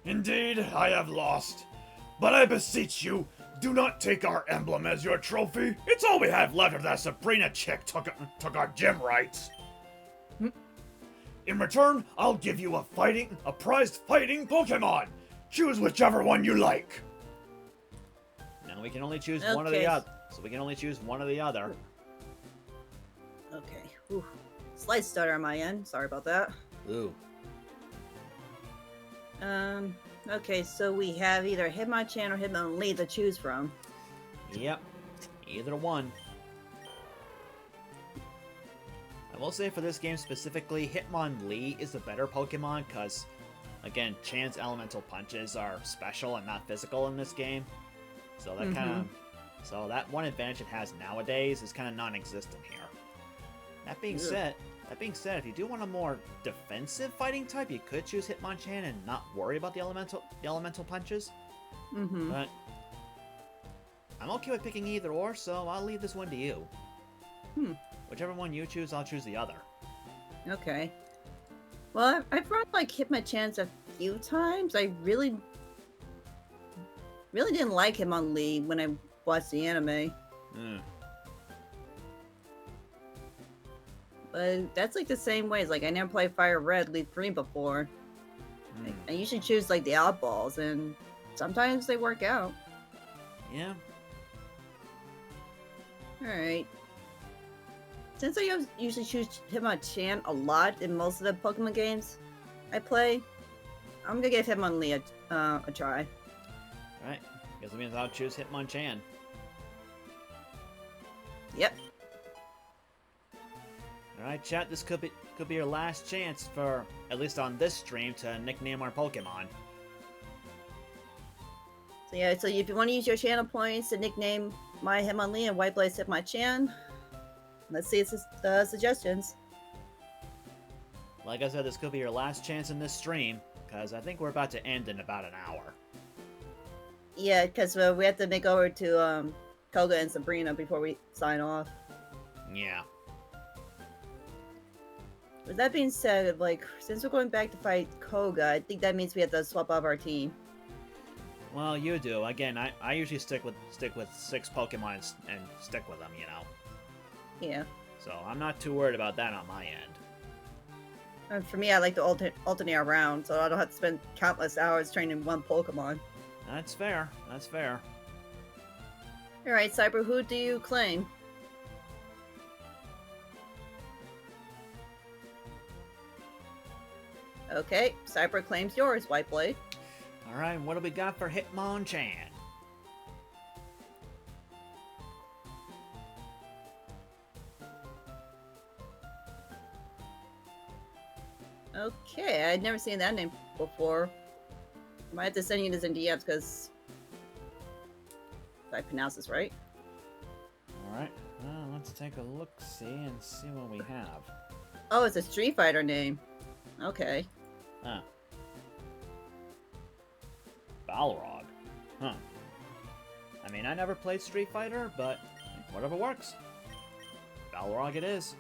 Indeed, I have lost. But I beseech you, do not take our emblem as your trophy. It's all we have left if that Sabrina chick took our gym rights. In return, I'll give you a prized fighting Pokemon. Choose whichever one you like. Now we can only choose one or the Okay. other. So we can only choose one or the other. Okay. Ooh. Slight stutter on my end. Sorry about that. Ooh. Okay, so we have either Hitmonchan or Hitmonlee to choose from. Yep. Either one. I will say for this game specifically, Hitmonlee is the better Pokemon because, again, Chan's elemental punches are special and not physical in this game. So that that one advantage it has nowadays is kind of non-existent here. That being said, if you do want a more defensive fighting type, you could choose Hitmonchan and not worry about the elemental punches. But I'm okay with picking either or, so I'll leave this one to you. Whichever one you choose, I'll choose the other. Okay. Well, I've run like Hitmonchan a few times. I really didn't like Hitmonlee when I watched the anime. But that's like the same way. It's like I never played FireRed LeafGreen before. I usually choose like the oddballs, and sometimes they work out. Yeah. Alright. Since I usually choose Hitmonchan a lot in most of the Pokemon games I play, I'm gonna give Hitmonlee a try. Alright. Guess it means I'll choose Hitmonchan. Yep. Alright, chat, this could be your last chance for, at least on this stream, to nickname our Pokemon. So yeah, so if you want to use your channel points to nickname my Hitmonlee and WhiteBlade's Hitmonchan, let's see its suggestions. Like I said, this could be your last chance in this stream, because I think we're about to end in about an hour. Yeah, because we have to make over to Koga and Sabrina before we sign off. Yeah. With that being said, like, since we're going back to fight Koga, I think that means we have to swap up our team. Well, you do. Again, I usually stick with 6 Pokemon and stick with them, you know. Yeah. So I'm not too worried about that on my end. And for me, I like to alternate around, so I don't have to spend countless hours training one Pokemon. That's fair. That's fair. Alright, Cyber, who do you claim? Okay, Cyber claims yours, WhiteBlade. Alright, what do we got for Hitmonchan? Okay, I'd never seen that name before. Might have to send you this in DMs because if I pronounce this right. Alright, well, let's take a look-see and see what we have. Oh, it's a Street Fighter name. Okay. Huh. Balrog. Huh. I mean, I never played Street Fighter, but whatever works. Balrog it is.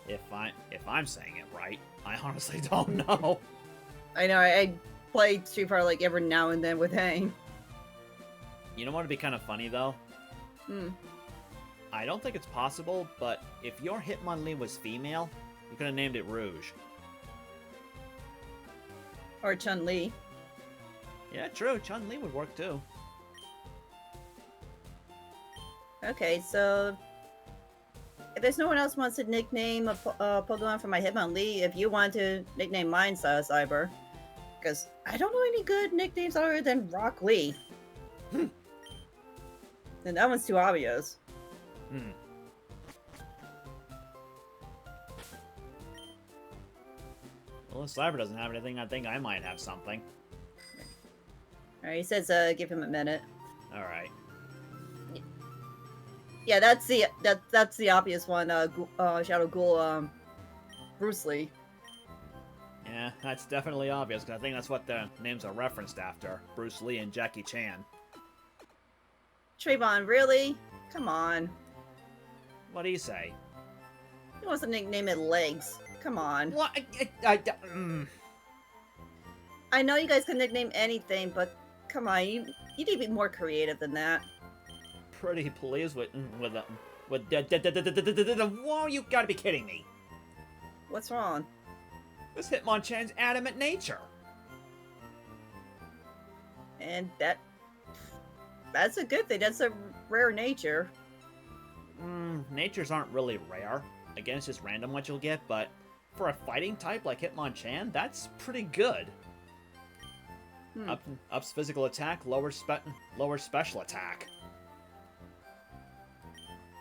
If I'm saying it right, I honestly don't know. I know, I play Street Fighter like every now and then with Hang. You know what would be kind of funny though? Hmm. I don't think it's possible, but if your Hitmonlee was female, you could have named it Rouge. Or Chun-Li. Yeah, true. Chun-Li would work too. Okay, so if there's no one else who wants to nickname a Pokemon for my Hitmonlee, if you want to nickname mine, Cyber, because I don't know any good nicknames other than Rock Lee. And that one's too obvious. Hmm. Well, if Cyber doesn't have anything, I think I might have something. Alright, he says give him a minute. Alright. Yeah, that's the obvious one, Shadow Ghoul, Bruce Lee. Yeah, that's definitely obvious, because I think that's what the names are referenced after. Bruce Lee and Jackie Chan. Trayvon, really? Come on. What do you say? He wants to nickname it Legs. Come on. What? I know you guys can nickname anything, but come on, you need to be more creative than that. Pretty pleased with whoa, you gotta be kidding me. What's wrong? This Hitmonchan's adamant nature. And that's a good thing. That's a rare nature. Natures aren't really rare. Again, it's just random what you'll get, but for a fighting type like Hitmonchan, that's pretty good. Ups physical attack, lower special attack.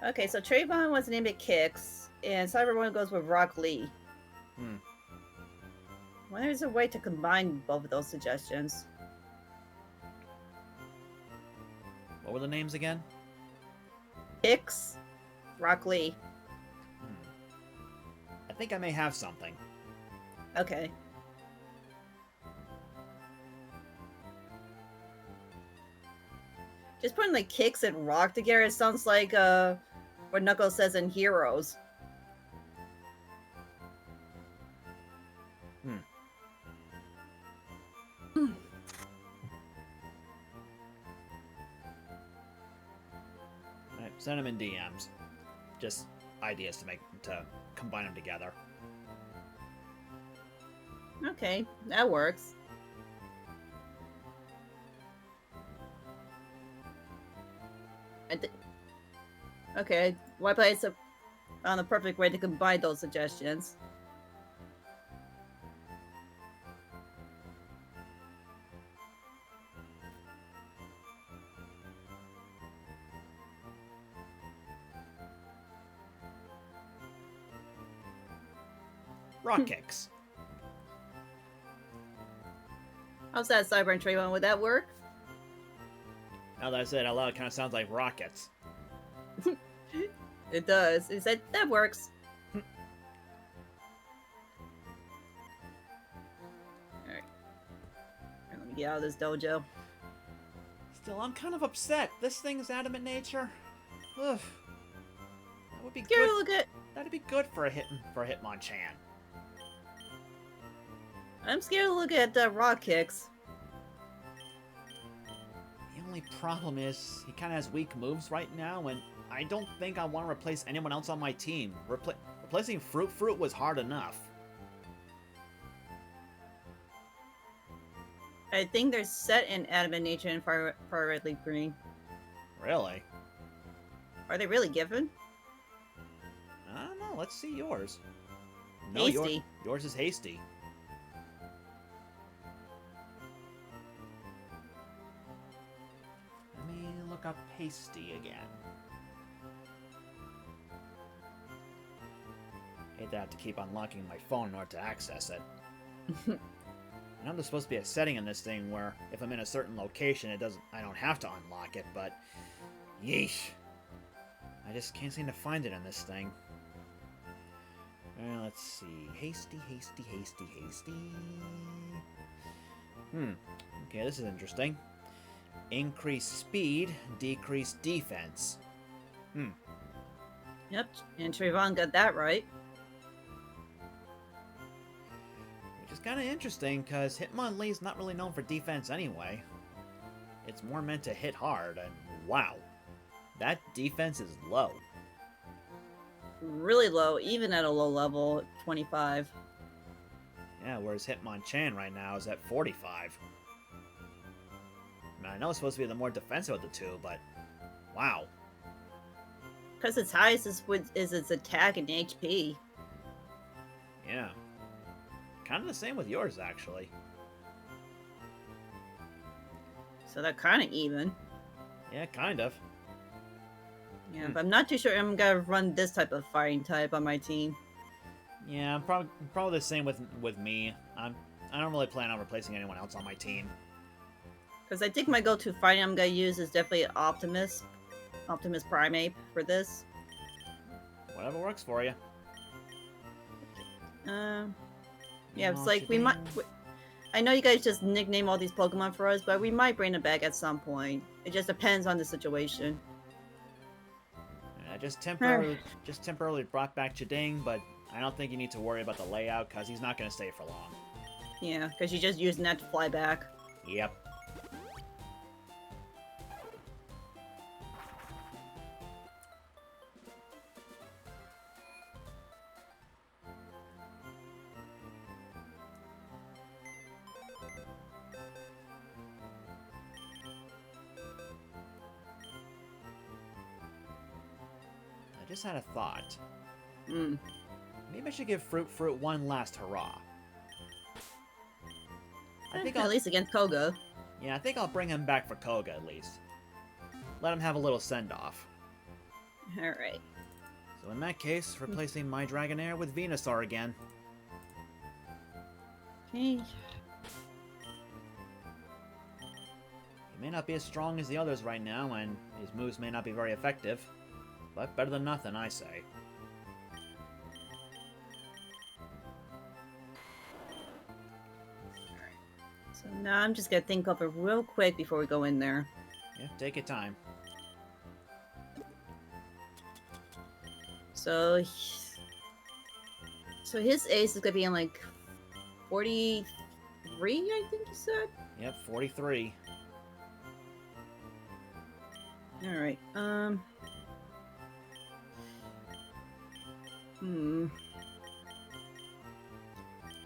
Okay, so Trayvon wants to name it Kicks, and Cyber1 goes with Rock Lee. Well, there's a way to combine both of those suggestions. What were the names again? Kicks, Rock Lee. I think I may have something. Okay. Just putting like Kicks and Rock together, it sounds like what Knuckles says in Heroes. Alright, send them in DMs. Just, ideas to combine them together. Okay, that works. Okay, WhiteBlade's on the perfect way to combine those suggestions. Rock kicks. How's that, Cyber and Trayvon? Would that work? Now that I said it out loud, it kind of sounds like rockets. It does. He said that works. Alright. Let me get out of this dojo. Still, I'm kind of upset. This thing's adamant nature. Ugh. That would be Scared to good. look at. That'd be good for a Hitmonchan. I'm scared to look at rock kicks. The only problem is he kind of has weak moves right now, and I don't think I want to replace anyone else on my team. Replacing Fruit was hard enough. I think they're set in adamant nature and FireRed LeafGreen. Really? Are they really given? I don't know. Let's see yours. No, Hasty. Yours is hasty. Let me look up hasty again. Hate that I have to keep unlocking my phone in order to access it. I know there's supposed to be a setting in this thing where if I'm in a certain location, I don't have to unlock it, but yeesh. I just can't seem to find it in this thing. Well, let's see. Hasty. Okay, this is interesting. Increase speed, decrease defense. Yep, and Trayvon got that right. Which is kind of interesting, because Hitmonlee's not really known for defense anyway. It's more meant to hit hard, and wow. That defense is low. Really low, even at a low level, 25. Yeah, whereas Hitmonchan right now is at 45. I mean, I know it's supposed to be the more defensive of the two, but wow. Because its highest is its attack and HP. Yeah. Kind of the same with yours, actually. So they're kind of even. Yeah, kind of. Yeah, but I'm not too sure I'm gonna run this type of fighting type on my team. Yeah, probably the same with me. I don't really plan on replacing anyone else on my team. Because I think my go-to fighting I'm gonna use is definitely Optimus Primate for this. Whatever works for you. Yeah, it's like we might. I know you guys just nickname all these Pokemon for us, but we might bring it back at some point. It just depends on the situation. I just temporarily brought back Chiding, but I don't think you need to worry about the layout because he's not going to stay for long. Yeah, because you're just using that to fly back. Yep. I just had a thought. Maybe I should give Fruit one last hurrah. I think At least against Koga. Yeah, I think I'll bring him back for Koga at least. Let him have a little send-off. Alright. So in that case, replacing my Dragonair with Venusaur again. Okay. He may not be as strong as the others right now, and his moves may not be very effective. But better than nothing, I say. So now I'm just gonna think of it real quick before we go in there. Yeah, take your time. So his ace is gonna be in like 43, I think you said? Yep, 43. Alright, Hmm.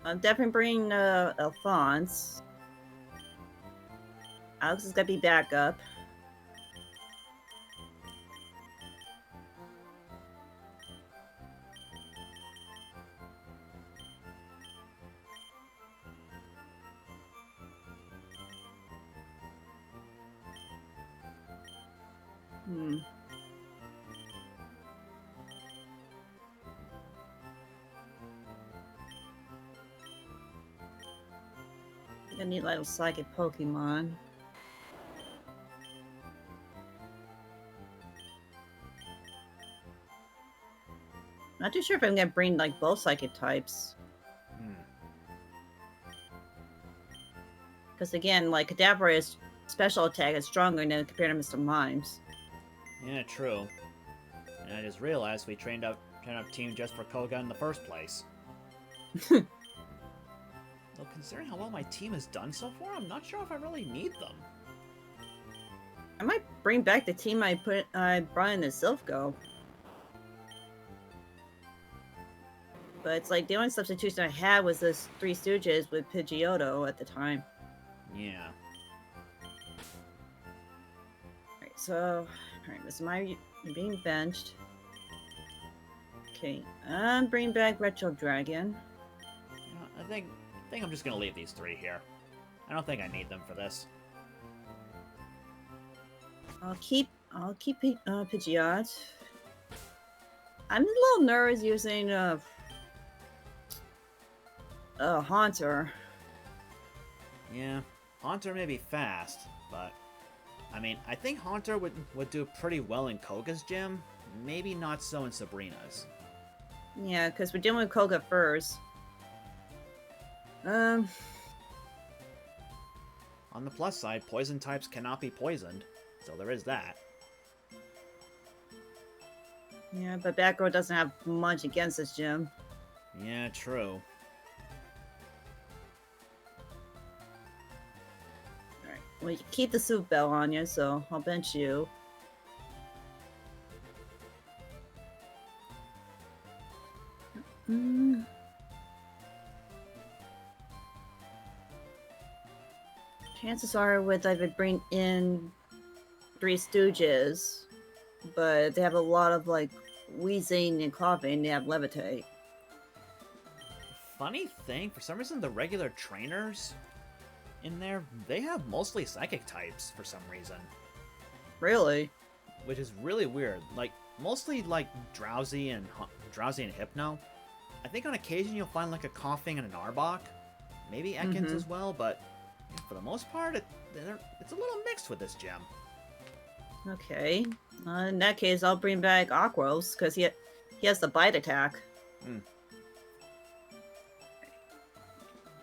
I'm definitely bringing Alphonse. Alex is gonna be backup. Hmm. I need little psychic Pokemon. Not too sure if I'm gonna bring like both psychic types. Hmm. Because again, like Cadaver's special attack is stronger than compared to Mr. Mime's. Yeah, true. And I just realized we trained up team just for Koga in the first place. Though considering how well my team has done so far, I'm not sure if I really need them. I might bring back the team I brought in the Silph Co. But it's like the only substitution I had was this Three Stooges with Pidgeotto at the time. Yeah. Alright, so alright, Mr. Mime, you're being benched. Okay, I'm bringing back Retro Dragon. You know, I think I'm just gonna leave these three here. I don't think I need them for this. I'll keep Pidgeot. I'm a little nervous using Haunter. Yeah, Haunter may be fast, but I mean, I think Haunter would do pretty well in Koga's gym. Maybe not so in Sabrina's. Yeah, because we're dealing with Koga first. On the plus side, poison types cannot be poisoned, so there is that. Yeah, but Batgirl doesn't have much against this gym. Yeah, true. Alright, well, you keep the soup bell on you, so I'll bench you. Chances are with I would bring in Three Stooges, but they have a lot of like wheezing and coughing. They have levitate. Funny thing, for some reason the regular trainers in there, they have mostly psychic types for some reason. Really? Which is really weird. Like, mostly like Drowsy and Hypno. I think on occasion you'll find like a Coughing and an Arbok. Maybe Ekans as well, but for the most part, it's a little mixed with this gem. Okay. In that case, I'll bring back Aquos, because he has the bite attack.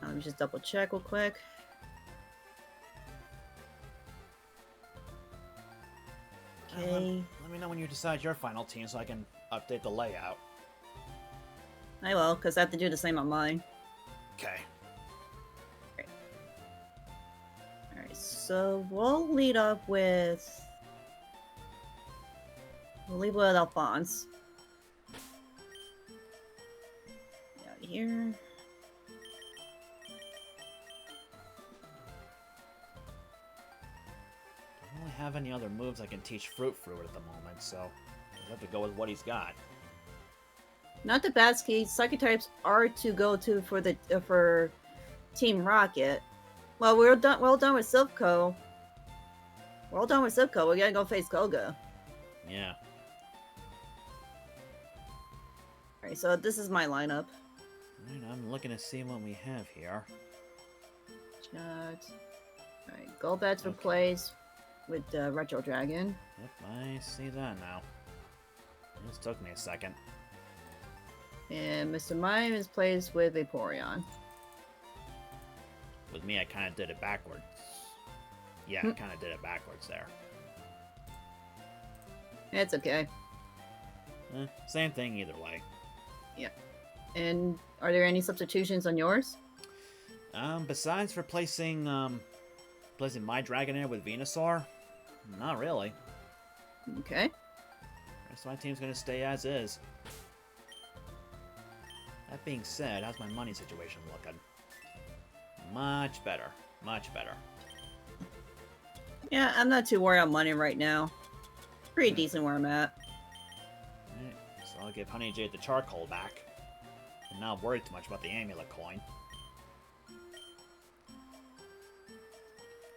Let me just double check real quick. Okay. Let me know when you decide your final team so I can update the layout. I will, because I have to do the same on mine. Okay. Alright, so we'll lead up with... We'll lead with Alphonse. Out here. I don't really have any other moves I can teach Fruit at the moment, so I'll have to go with what he's got. Not the bad ski. Psychic types are to go to for Team Rocket. Well, we're done. Well done with Silph Co. We're all done with Silph Co. We gotta go face Koga. Yeah. Alright, so this is my lineup. Alright, I'm looking to see what we have here. Alright, Golbat's replaced with Retro Dragon. Yep, I see that now. This took me a second. And Mr. Mime is placed with Vaporeon. With me, I kind of did it backwards. Yeah, I kind of did it backwards there. It's okay. Same thing either way. Yeah. And are there any substitutions on yours? Besides replacing my Dragonair with Venusaur, not really. Okay. The rest of my team's gonna stay as is. That being said, how's my money situation looking? Much better. Much better. Yeah, I'm not too worried on money right now. Pretty decent where I'm at. Alright, so I'll give Honey Jade the charcoal back. And not worry too much about the amulet coin.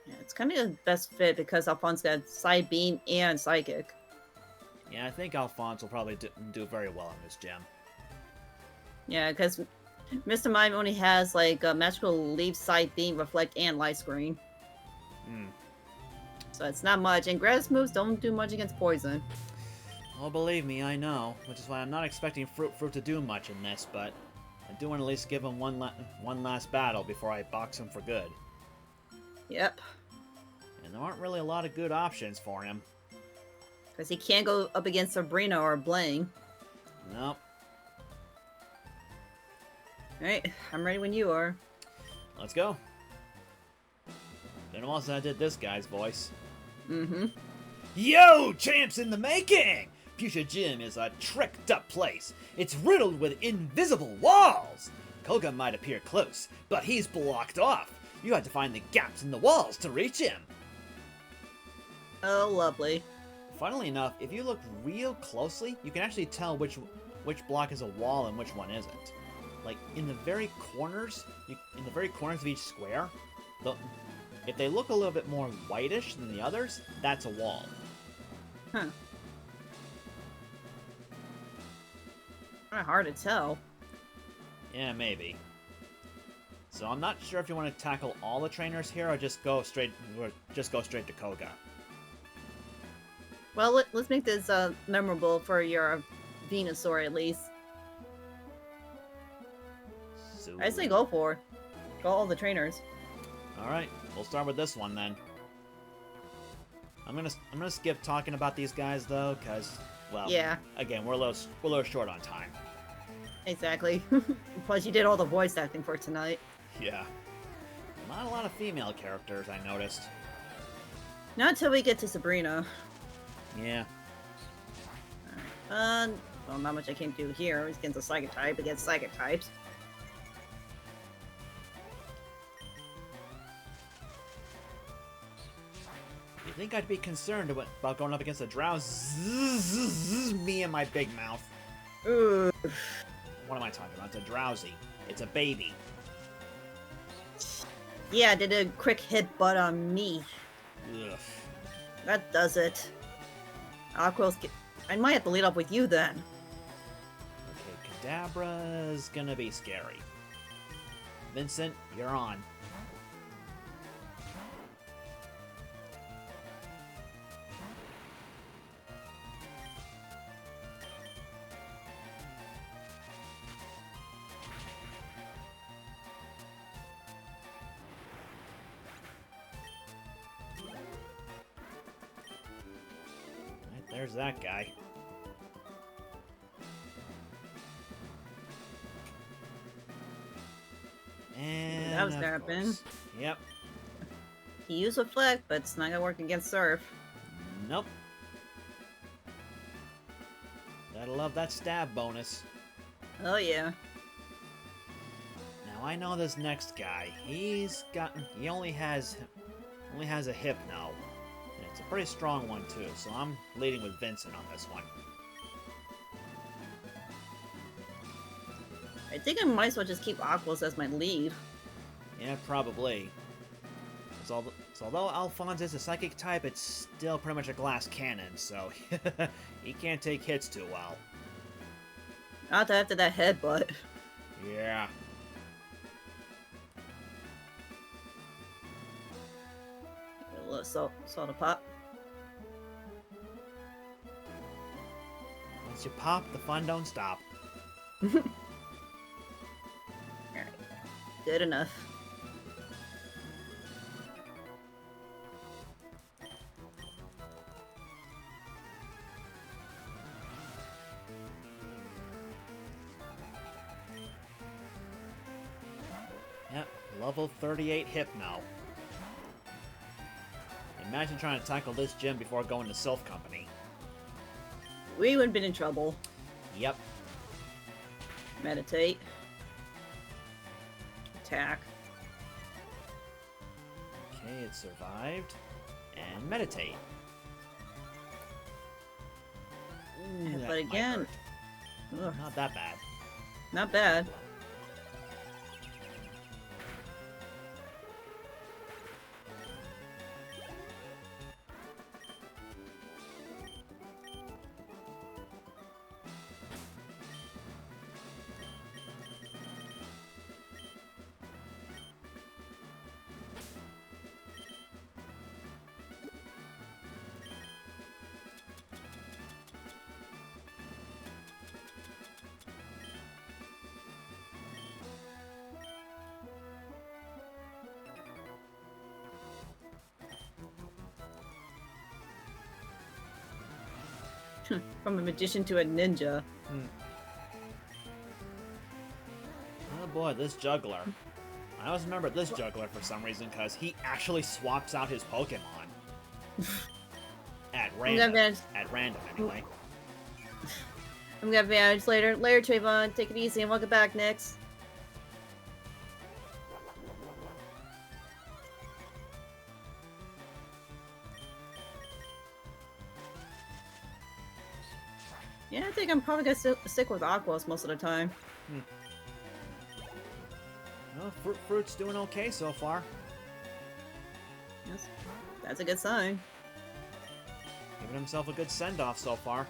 Yeah, it's kind of the best fit because Alphonse got Side Beam and Psychic. Yeah, I think Alphonse will probably do very well in this gym. Yeah, because Mr. Mime only has like a Magical Leaf, Side Beam, Reflect, and Light Screen. Hmm. So it's not much, and grass moves don't do much against poison. Oh, believe me, I know. Which is why I'm not expecting Fruit to do much in this, but I do want to at least give him one last battle before I box him for good. Yep. And there aren't really a lot of good options for him. Because he can't go up against Sabrina or Bling. Nope. Alright, I'm ready when you are. Let's go. Been a while since I did this guy's voice. Mm-hmm. Yo, champs in the making! Fuchsia Gym is a tricked up place. It's riddled with invisible walls. Koga might appear close, but he's blocked off. You have to find the gaps in the walls to reach him. Oh, lovely. Funnily enough, if you look real closely, you can actually tell which block is a wall and which one isn't. Like in the very corners, of each square, if they look a little bit more whitish than the others, that's a wall. Huh. Kind of hard to tell. Yeah, maybe. So I'm not sure if you want to tackle all the trainers here or just go straight to Koga. Well, let's make this memorable for your Venusaur at least. So, I say go for it. Go all the trainers. all right, we'll start with this one then. I'm gonna skip talking about these guys though, cause well, Yeah. Again, we're a little short on time. Exactly. Plus, you did all the voice acting for tonight. Yeah. Not a lot of female characters, I noticed. Not until we get to Sabrina. Yeah. Well, not much I can do here. He's against a Psychic type against Psychic types. You think I'd be concerned about going up against a Drowse? Me and my big mouth. Ooh. What am I talking about? It's a Drowsy. It's a baby. Yeah, did a quick hit butt on me. Ugh. That does it. I might have to lead up with you then. Okay, Kadabra's gonna be scary. Vincent, you're on. There's that guy. And That was of gonna happen. course- Yep. He used Reflect, but it's not gonna work against Surf. Nope. Gotta love that stab bonus. Oh yeah. Now I know this next guy. He only has a Hypno. And it's a pretty strong one too, so I'm leading with Vincent on this one. I think I might as well just keep Aquos as my lead. Yeah, probably. So although Alphonse is a psychic type, it's still pretty much a glass cannon, so he can't take hits too well. Not after that headbutt. Yeah. A little soda pop. Once you pop, the fun don't stop. Alright. Good enough. Yep, level 38 Hypno. Imagine trying to tackle this gym before going to Silph Company. We would have been in trouble. Yep. Meditate. attack. Okay, it survived. And meditate. Ooh, that But might again, hurt. ugh, Not that bad. not bad. From a magician to a ninja. Oh boy, this juggler. I always remember this juggler for some reason because he actually swaps out his Pokemon. At random. At random, anyway. I'm gonna advantage later. Later, Trayvon. Take it easy and welcome back, Nix. Yeah, I think I'm probably gonna stick with Aquos most of the time. No, Fruit's doing okay so far. Yes, that's a good sign. Giving himself a good send-off so far.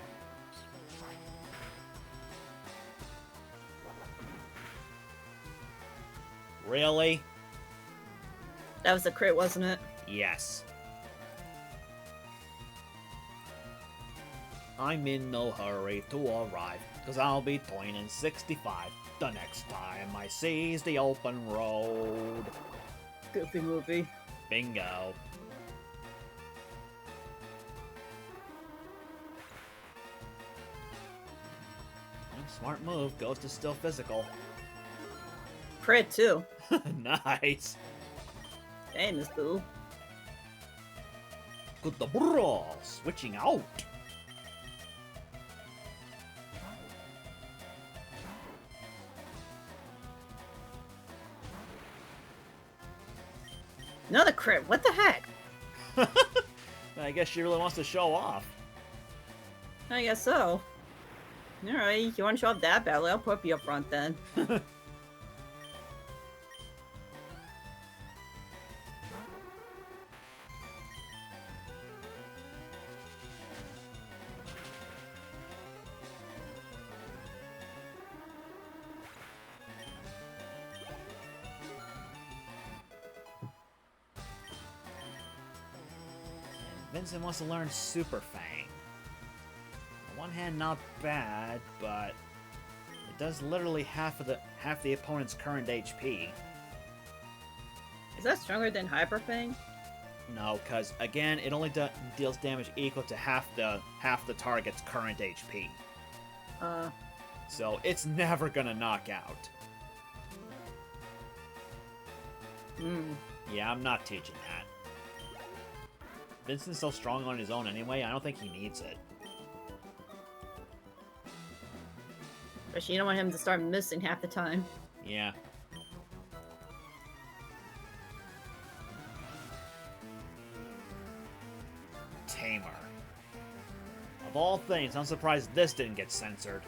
Really? That was a crit, wasn't it? Yes. I'm in no hurry to arrive, cause I'll be turning 65 the next time I seize the open road. Goofy movie. Bingo. Smart move, goes to still physical. Crit, too. Nice. Dang, this boo. Good the brawl, switching out. Another crit, what the heck? I guess she really wants to show off. I guess so. Alright, you want to show off that badly? I'll put you up front then. Vincent wants to learn Super Fang. On one hand, not bad, but it does literally half the opponent's current HP. Is that stronger than Hyper Fang? No, because again, it only deals damage equal to half the target's current HP. So it's never gonna knock out. Yeah, I'm not teaching that. Vincent's so strong on his own anyway, I don't think he needs it. Especially you don't want him to start missing half the time. Yeah. Tamer. Of all things, I'm surprised this didn't get censored.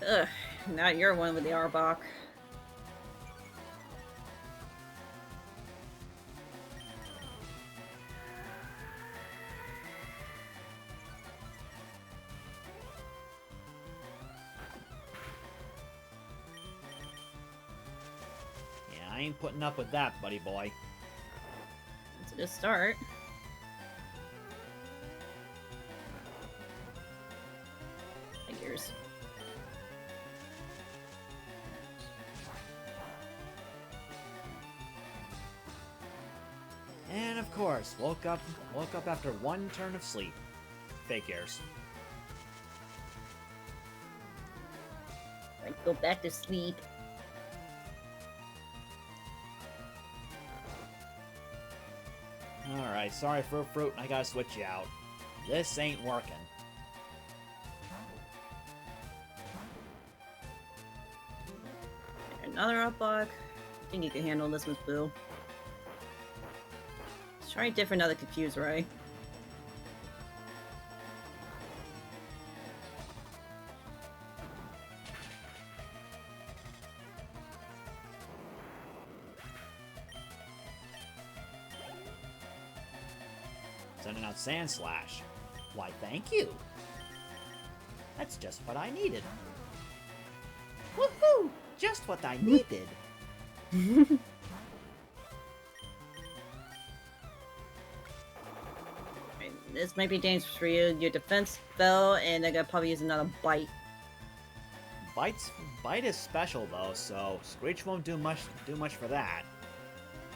Ugh, now you're one with the Arbok. I ain't putting up with that, buddy boy. It's a good start. Figures. And of course, woke up after one turn of sleep. Figures. Right, go back to sleep. Alright, sorry for Fruit, I gotta switch you out. This ain't working. Another Arbok. I think you can handle this with Boo. Let's try a different other Confuse Ray. Sending out Sand Slash. Why, thank you. That's just what I needed. Woohoo! Just what I needed. This might be dangerous for you. Your defense fell, and they're gonna probably use another Bite. Bite is special though, so Screech won't do much for that.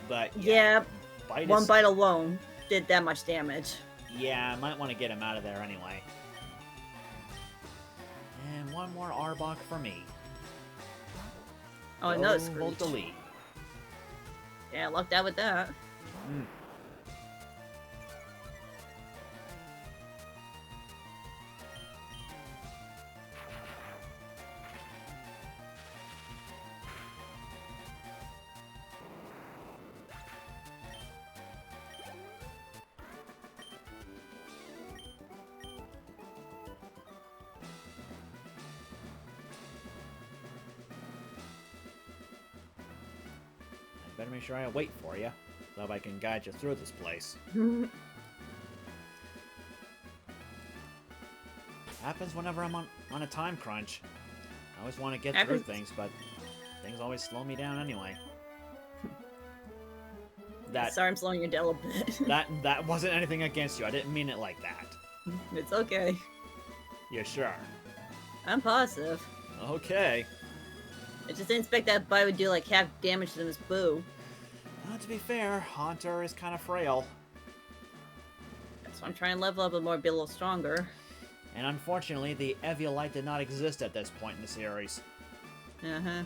But Yeah, one is, Bite alone did that much damage. Yeah, I might want to get him out of there anyway. And one more Arbok for me. Oh, another Screech. Screech. Yeah, lucked out with that. Mm. Better make sure I wait for you, so I can guide you through this place. Happens whenever I'm on a time crunch. I always want to get through things, but things always slow me down anyway. Sorry, I'm slowing you down a bit. that wasn't anything against you. I didn't mean it like that. It's okay. You sure? I'm positive. Okay. I just didn't expect that Bite would do like half damage to this Boo. To be fair, Haunter is kind of frail. So I'm trying to level up a more, be a little stronger. And unfortunately, the Eviolite did not exist at this point in the series. Uh-huh.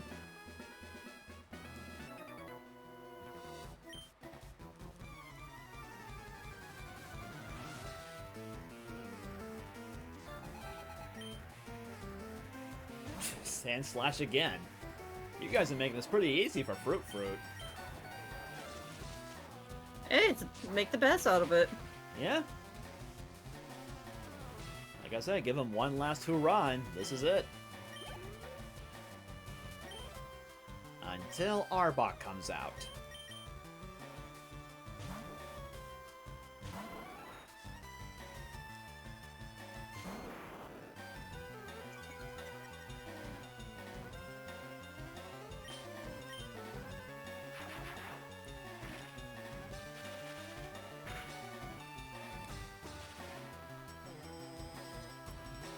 Sand Slash again. You guys are making this pretty easy for Fruit. Hey, make the best out of it. Yeah. Like I said, give him one last hurrah, and this is it. Until Arbok comes out.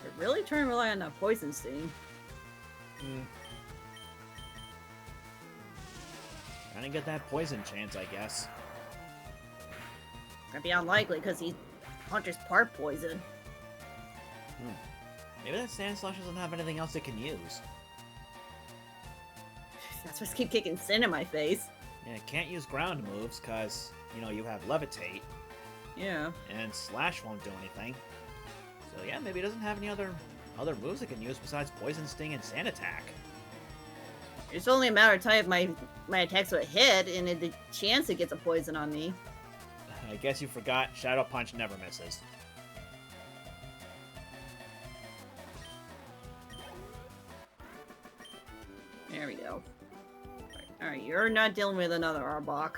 They're really trying to rely on that Poison Sting. Trying to get that poison chance, I guess. It's gonna be unlikely because Hunter's part poison. Maybe that Sand Slash doesn't have anything else it can use. That's what's keep kicking Sin in my face. Yeah, it can't use ground moves because, you have Levitate. Yeah. And Slash won't do anything. So yeah, maybe it doesn't have any other moves it can use besides Poison Sting and Sand Attack. It's only a matter of time if my attacks would hit, and the chance it gets a poison on me. I guess you forgot Shadow Punch never misses. There we go. Alright, you're not dealing with another Arbok.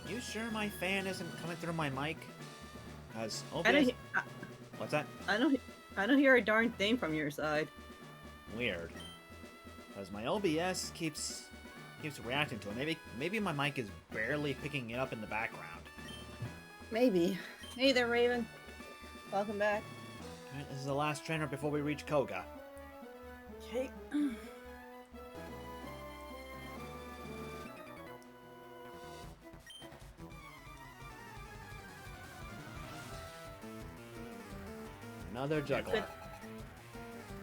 You sure my fan isn't coming through my mic? Cause OBS... What's that? I don't hear a darn thing from your side. Weird. Cause my OBS keeps reacting to it. Maybe my mic is barely picking it up in the background. Maybe. Hey there, Raven. Welcome back. Alright, this is the last trainer before we reach Koga. Okay. Another juggler.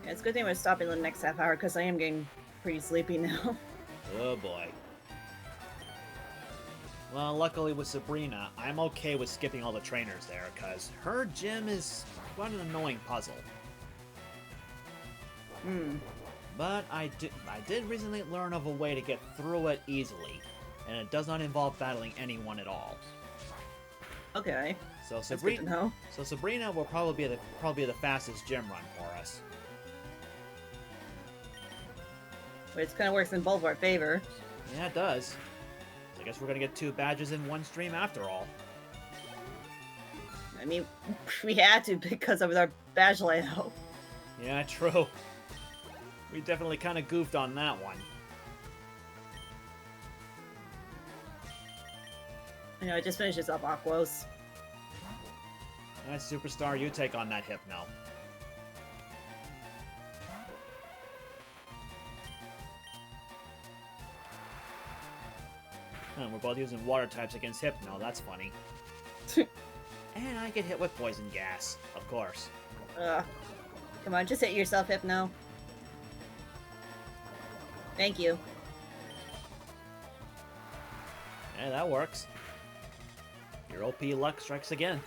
Yeah, it's a good thing we're stopping the next half hour because I am getting pretty sleepy now. Oh boy. Well, luckily with Sabrina, I'm okay with skipping all the trainers there, because her gym is quite an annoying puzzle. Hmm. But I did recently learn of a way to get through it easily, and it does not involve battling anyone at all. Okay. So That's good to Sabrina, know. Sabrina will probably be the fastest gym run for us. Which kind of works in both of our favor. Yeah, it does. I guess we're gonna get 2 badges in one stream after all. I mean, we had to because of our badge layout. Yeah, true. We definitely kind of goofed on that one. You know, I just finished this up Aquos. Yeah, Superstar, you take on that Hypno. We're both using water types against Hypno, that's funny. And I get hit with poison gas, of course. Come on, just hit yourself, Hypno. Thank you. Yeah, that works. Your OP luck strikes again.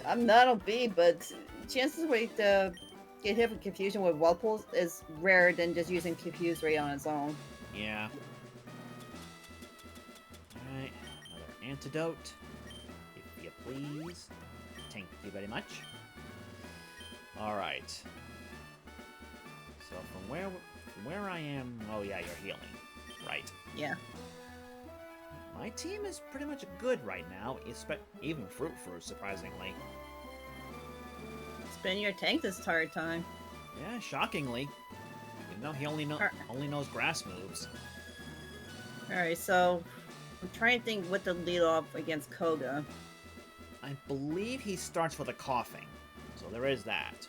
I'm not OP, but chances we get hit with confusion with Whirlpool is rarer than just using Confuse Ray on its own. Yeah. Alright, another antidote. If you please. Thank you very much. Alright. So from where I am... Oh yeah, you're healing. Right. Yeah. My team is pretty much good right now, even Fruit, surprisingly. It's been your tank this entire time. Yeah, shockingly. Even though he only knows grass moves. Alright, so I'm trying to think what to lead off against Koga. I believe he starts with a coughing, so there is that.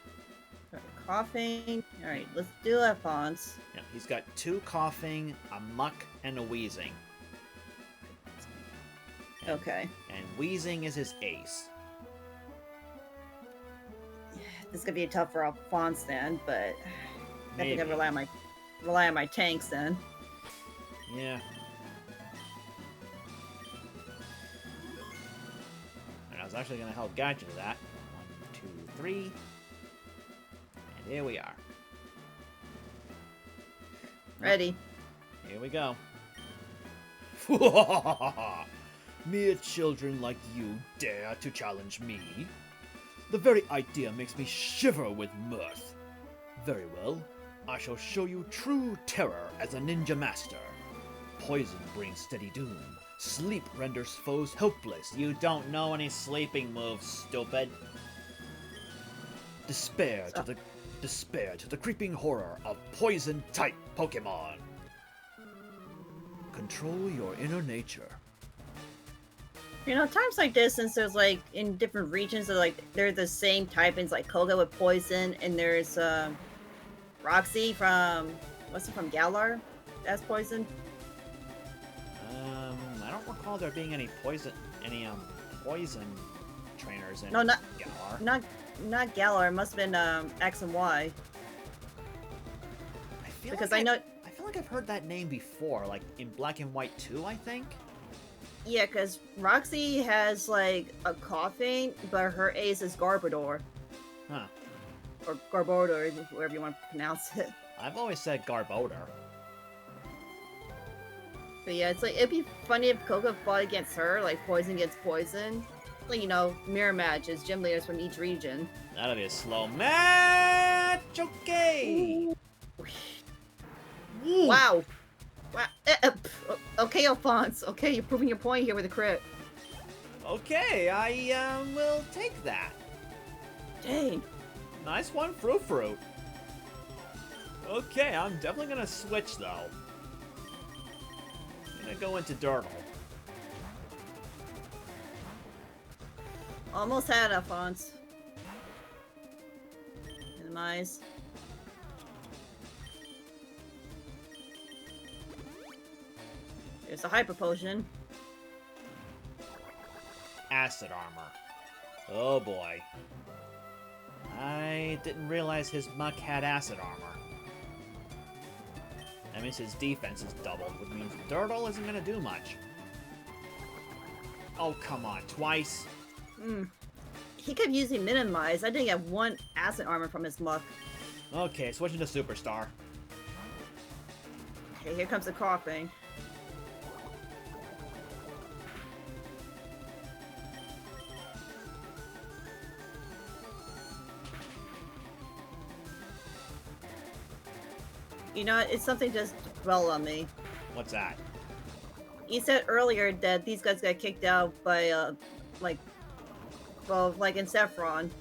Coughing. Alright, let's do Alphonse. Yeah, he's got 2 coughing, a muck, and a wheezing. Okay. And wheezing is his ace. This is gonna be tough for Alphonse then, but I think I Maybe. rely on my tanks then. Yeah. And I was actually gonna help guide you to that. 1, 2, 3. And here we are. Ready. Here we go. Mere children like you dare to challenge me? The very idea makes me shiver with mirth. Very well, I shall show you true terror as a ninja master. Poison brings steady doom. Sleep renders foes helpless. You don't know any sleeping moves, stupid. Despair to the creeping horror of poison-type Pokémon. Control your inner nature. You know, times like this, since there's like in different regions, they're the same type, and it's like Koga with poison, and there's Roxy from Galar as poison. I don't recall there being any poison trainers in No, Galar. not Galar. It must have been X and Y. I Because feel I know, like I've heard that name before, like in Black and White 2, I think. yeah, because Roxy has like a coughing, but her ace is Garbodor. Huh. Or Garbodor, whoever you want to pronounce it. I've always said Garbodor. But yeah, it's like, it'd be funny if Koga fought against her, like poison against poison. Like, you know, mirror matches, gym leaders from each region. That'll be a slow match. Okay. Ooh. Wow. Wow. Okay, Alphonse. Okay, you're proving your point here with a crit. Okay, I will take that. Dang. Nice one, Fruit. Okay, I'm definitely gonna switch though. I'm gonna go into Dirtle. Almost had Alphonse. Minimize. There's a Hyper Potion. Acid armor. Oh boy. I didn't realize his muck had acid armor. That means his defense is doubled, which means Dirtle isn't gonna do much. Oh, come on, twice? He kept using Minimize. I didn't get one acid armor from his muck. Okay, switching to Superstar. Okay, here comes the coughing. You know, it's something just dwell on me. What's that? You said earlier that these guys got kicked out by, like in Saffron.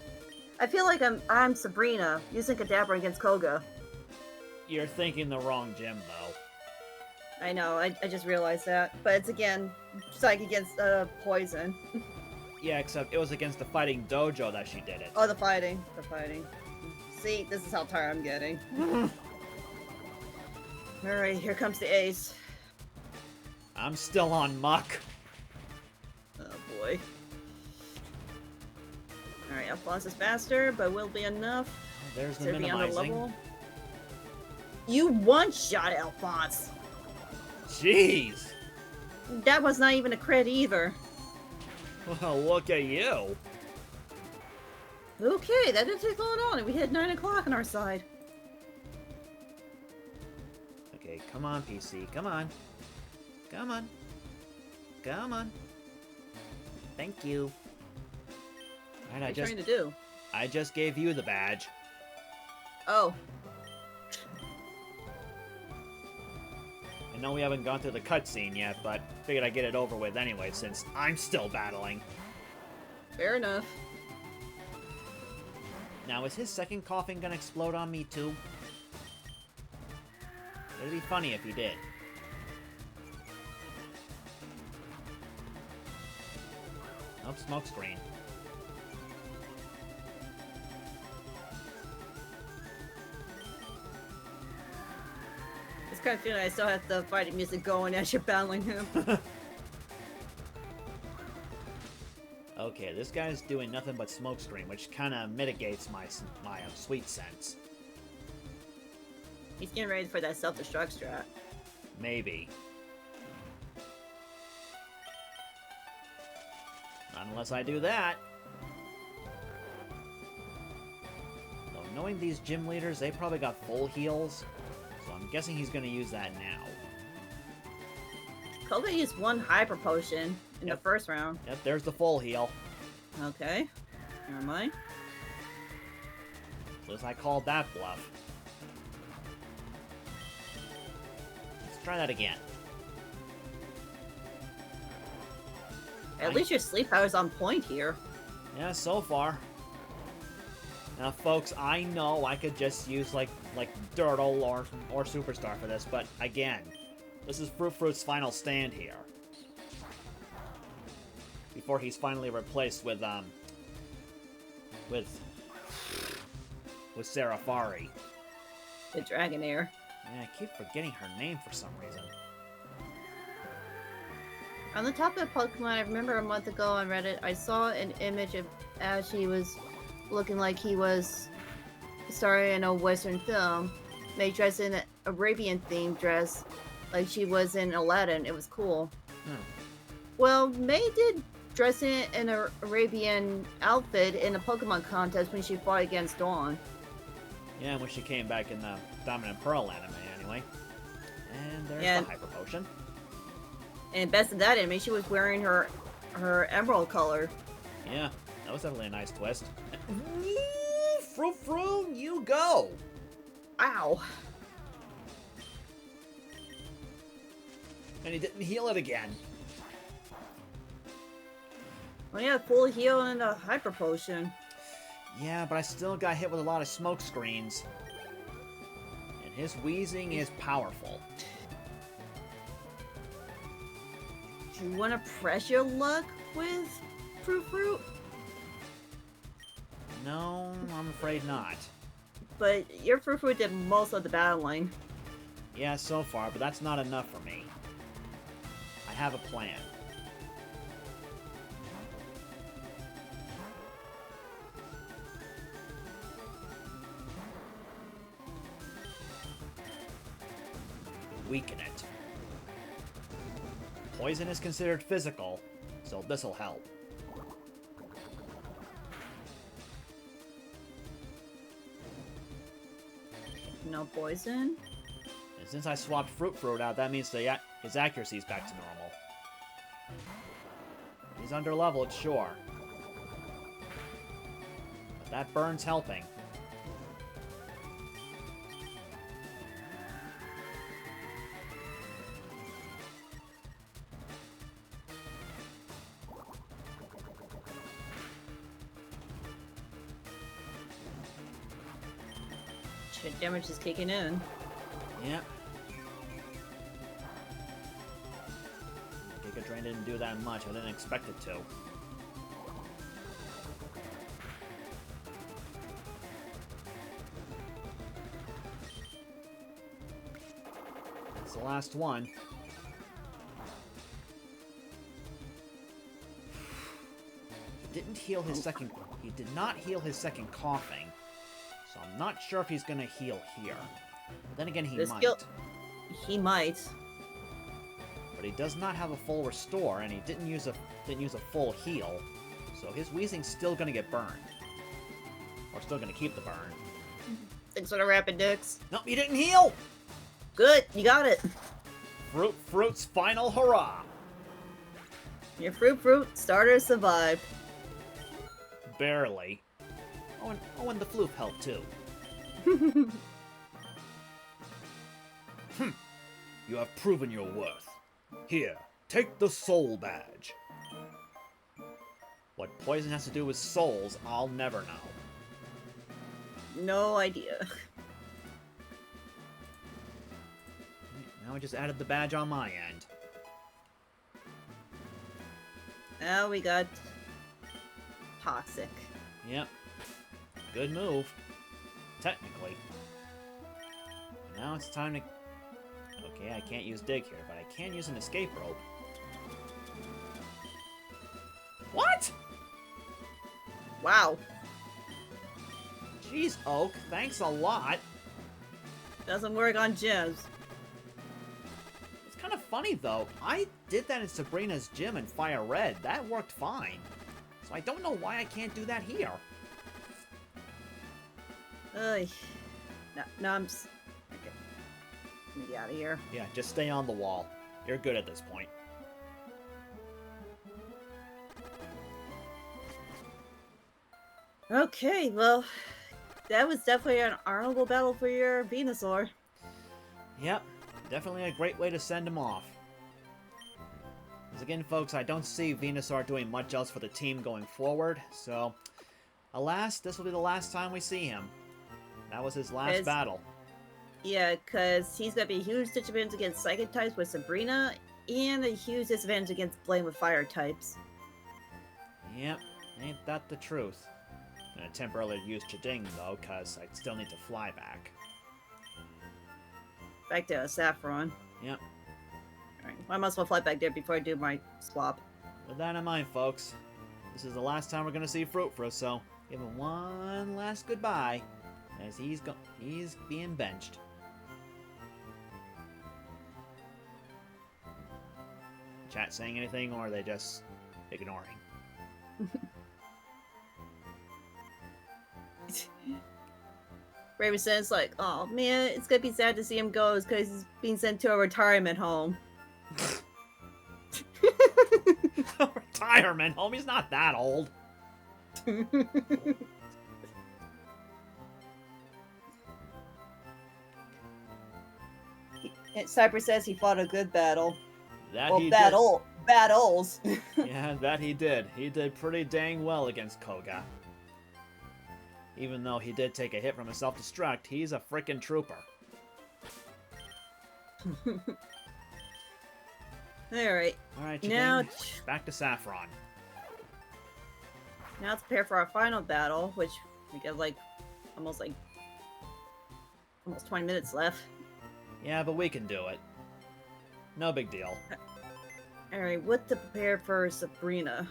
I feel like I'm Sabrina, using Kadabra against Koga. You're thinking the wrong gym, though. I know, I just realized that. But it's again, Psych against, Poison. Yeah, except it was against the Fighting Dojo that she did it. Oh, the fighting. See, this is how tired I'm getting. Alright, here comes the ace. I'm still on muck. Oh boy. Alright, Alphonse is faster, but will be enough. There's the To be on the minimizing. level. You one-shot Alphonse! Jeez! That was not even a crit either. Well, look at you. Okay, that didn't take long at all, and we hit 9 o'clock on our side. Okay, come on, PC. Come on. Come on. Come on. Thank you. Alright, What are you trying to do? I just gave you the badge. Oh. I know we haven't gone through the cutscene yet, but figured I'd get it over with anyway, since I'm still battling. Fair enough. Now, is his second coughing gonna explode on me, too? It'd be funny if he did. Nope, smoke screen. It's kind of feeling I still have the fighting music going as you're battling him. Okay, this guy's doing nothing but smoke screen, which kind of mitigates my sweet sense. He's getting ready for that self-destruct strat. Maybe. Not unless I do that. Though knowing these gym leaders, they probably got full heals, so I'm guessing he's gonna use that now. Koga used one hyper potion in the first round. Yep, there's the full heal. Okay. Never mind. At least I called that bluff. Let's try that again. At least your sleep power's on point here. Yeah, so far. Now, folks, I know I could just use like Dirtle or Superstar for this, but again, this is Fruit's final stand here. Before he's finally replaced with Serafari. The Dragonair. Yeah, I keep forgetting her name for some reason. On the topic of Pokemon, I remember a month ago on Reddit, I saw an image of Ash. He was looking like he was starring in a Western film. They dressed in an Arabian-themed dress, like she was in Aladdin. It was cool. Well, May did dress in an Arabian outfit in a Pokemon contest when she fought against Dawn. Yeah, when she came back in the Diamond and Pearl anime, anyway. And there's Yeah. the Hyper Potion. And best of that anime, she was wearing her emerald color. Yeah, that was definitely a nice twist. Fruit, you go! Ow! And he didn't heal it again. Well, yeah, full heal and a hyper potion. Yeah, but I still got hit with a lot of smoke screens. And his wheezing is powerful. Do you want to press your luck with Fruit? No, I'm afraid not. But your Fruit did most of the battling. Yeah, so far, but that's not enough for me. I have a plan. weaken it. Poison is considered physical, so this'll help. No poison? And since I swapped Fruit out, that means his accuracy's back to normal. He's under-leveled, sure. But that burn's helping. Shit, damage is kicking in. Yep. Giga Drain didn't do that much. I didn't expect it to. That's the last one. He didn't heal his second... He did not heal his second coughing. So I'm not sure if he's gonna heal here. Then again, he might. He might. But he does not have a full restore, and he didn't use a full heal. So his Weezing's still gonna get burned. Or still gonna keep the burn. Thanks for the rapid dicks. Nope, you didn't heal! Good, you got it. Fruit's final hurrah! Your Fruit starter survived. Barely. Oh, and the floof helped too. You have proven your worth. Here, take the soul badge. What poison has to do with souls, I'll never know. No idea. Now I just added the badge on my end. Now we got Toxic. Yep. Good move. Technically. Now it's time to... Okay, I can't use Dig here, but I can use an escape rope. What?! Wow. Jeez, Oak, thanks a lot. Doesn't work on gyms. It's kind of funny, though. I did that in Sabrina's gym in FireRed. That worked fine. So I don't know why I can't do that here. Ugh. No, I'm... Okay. Let me get out of here. Yeah, just stay on the wall. You're good at this point. Okay, well, that was definitely an honorable battle for your Venusaur. Yep, definitely a great way to send him off. Because again, folks, I don't see Venusaur doing much else for the team going forward, so... Alas, this will be the last time we see him. That was his last battle. Yeah, because he's going to be a huge disadvantage against Psychic types with Sabrina, and a huge disadvantage against Blame with Fire types. Yep, ain't that the truth. I'm gonna temporarily use Chiding, though, because I still need to fly back. Back to Saffron. Yep. Alright, well, I might as well fly back there before I do my swap. With that in mind, folks, this is the last time we're gonna see Fruit, so give him one last goodbye, as he's being benched. Chat saying anything, or are they just ignoring? Raven says, like, oh man, it's gonna be sad to see him go because he's being sent to a retirement home. Retirement home? He's not that old. Cyber says he fought a good battle. That well, he battles. Yeah, that he did. He did pretty dang well against Koga. Even though he did take a hit from a self-destruct, he's a frickin' trooper. Alright. Alright, Now, back to Saffron. Now let's prepare for our final battle, which we got almost 20 minutes left. Yeah, but we can do it. No big deal. Alright, what to prepare for Sabrina?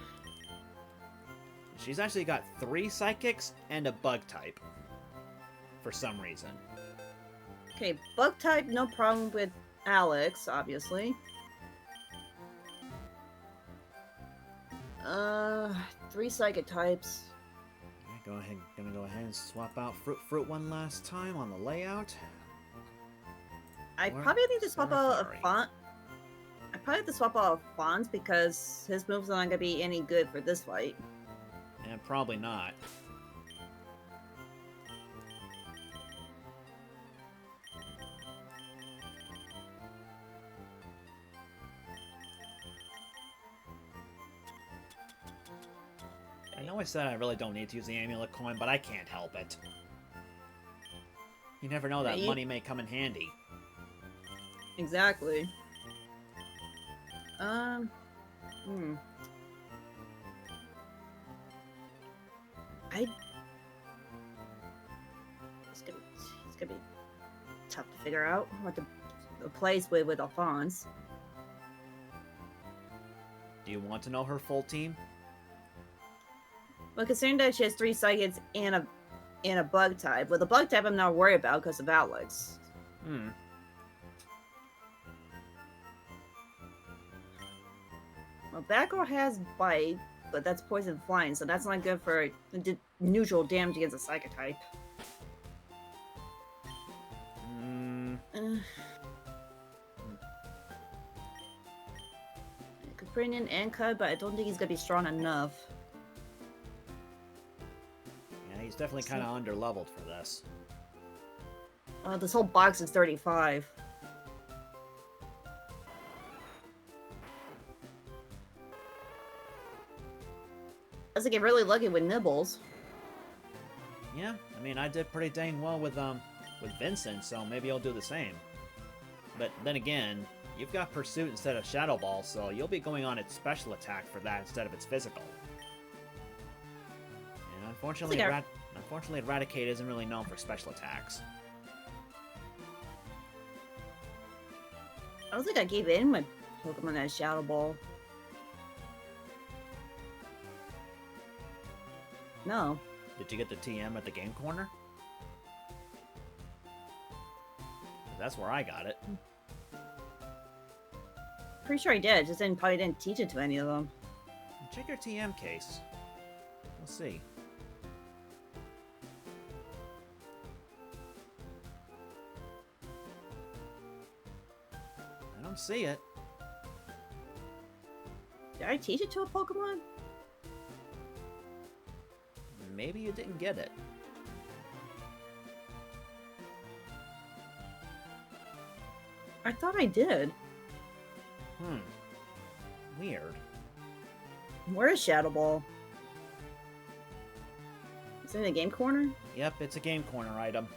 She's actually got 3 psychics and a bug type. For some reason. Okay, bug type, no problem with Alex, obviously. 3 psychic types. Alright, gonna go ahead and swap out Fruit one last time on the layout. I Or probably need to swap out a Sarafari. font. I probably have to swap out fonts because his moves are not gonna be any good for this fight. And probably not. I know I said I really don't need to use the amulet coin, but I can't help it. You never know, that Yeah, money may come in handy. Exactly. I. It's gonna be tough to figure out what to replace with Alphonse. Do you want to know her full team? Well, considering that she has 3 psychics and a bug type, well, the bug type I'm not worried about because of Alex. Hmm. Well, Batgirl has bite, but that's poison flying, so that's not good for neutral damage against a psychic type. Hmm. I could bring in Anka, but I don't think he's gonna be strong enough. Yeah, he's definitely kind of under-leveled for this. This whole box is 35. Unless I get really lucky with Nibbles. Yeah, I mean, I did pretty dang well with Vincent, so maybe I'll do the same. But then again, you've got Pursuit instead of Shadow Ball, so you'll be going on its special attack for that instead of its physical. And unfortunately, Eradicate isn't really known for special attacks. I don't think I gave in my Pokemon that Shadow Ball. No. Did you get the TM at the game corner? That's where I got it. Pretty sure I did, just probably didn't teach it to any of them. Check your TM case. We'll see. I don't see it. Did I teach it to a Pokemon? Maybe you didn't get it. I thought I did. Weird. Where is Shadow Ball? Is it in the game corner? Yep, it's a game corner item.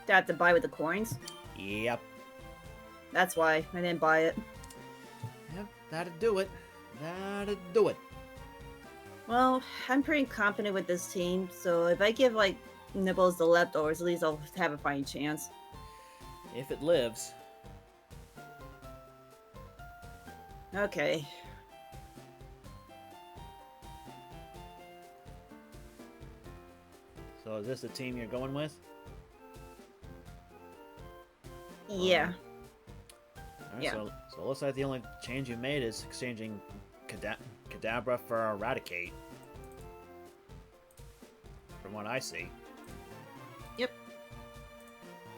Do I have to buy with the coins? Yep. That's why I didn't buy it. Yep, that'd do it. That'd do it. Well, I'm pretty confident with this team, so if I give, like, Nibbles the leftovers, at least I'll have a fighting chance. If it lives. Okay. So is this the team you're going with? Yeah. Alright, Yeah. so it looks like the only change you made is exchanging Kadabra for Eradicate. From what I see.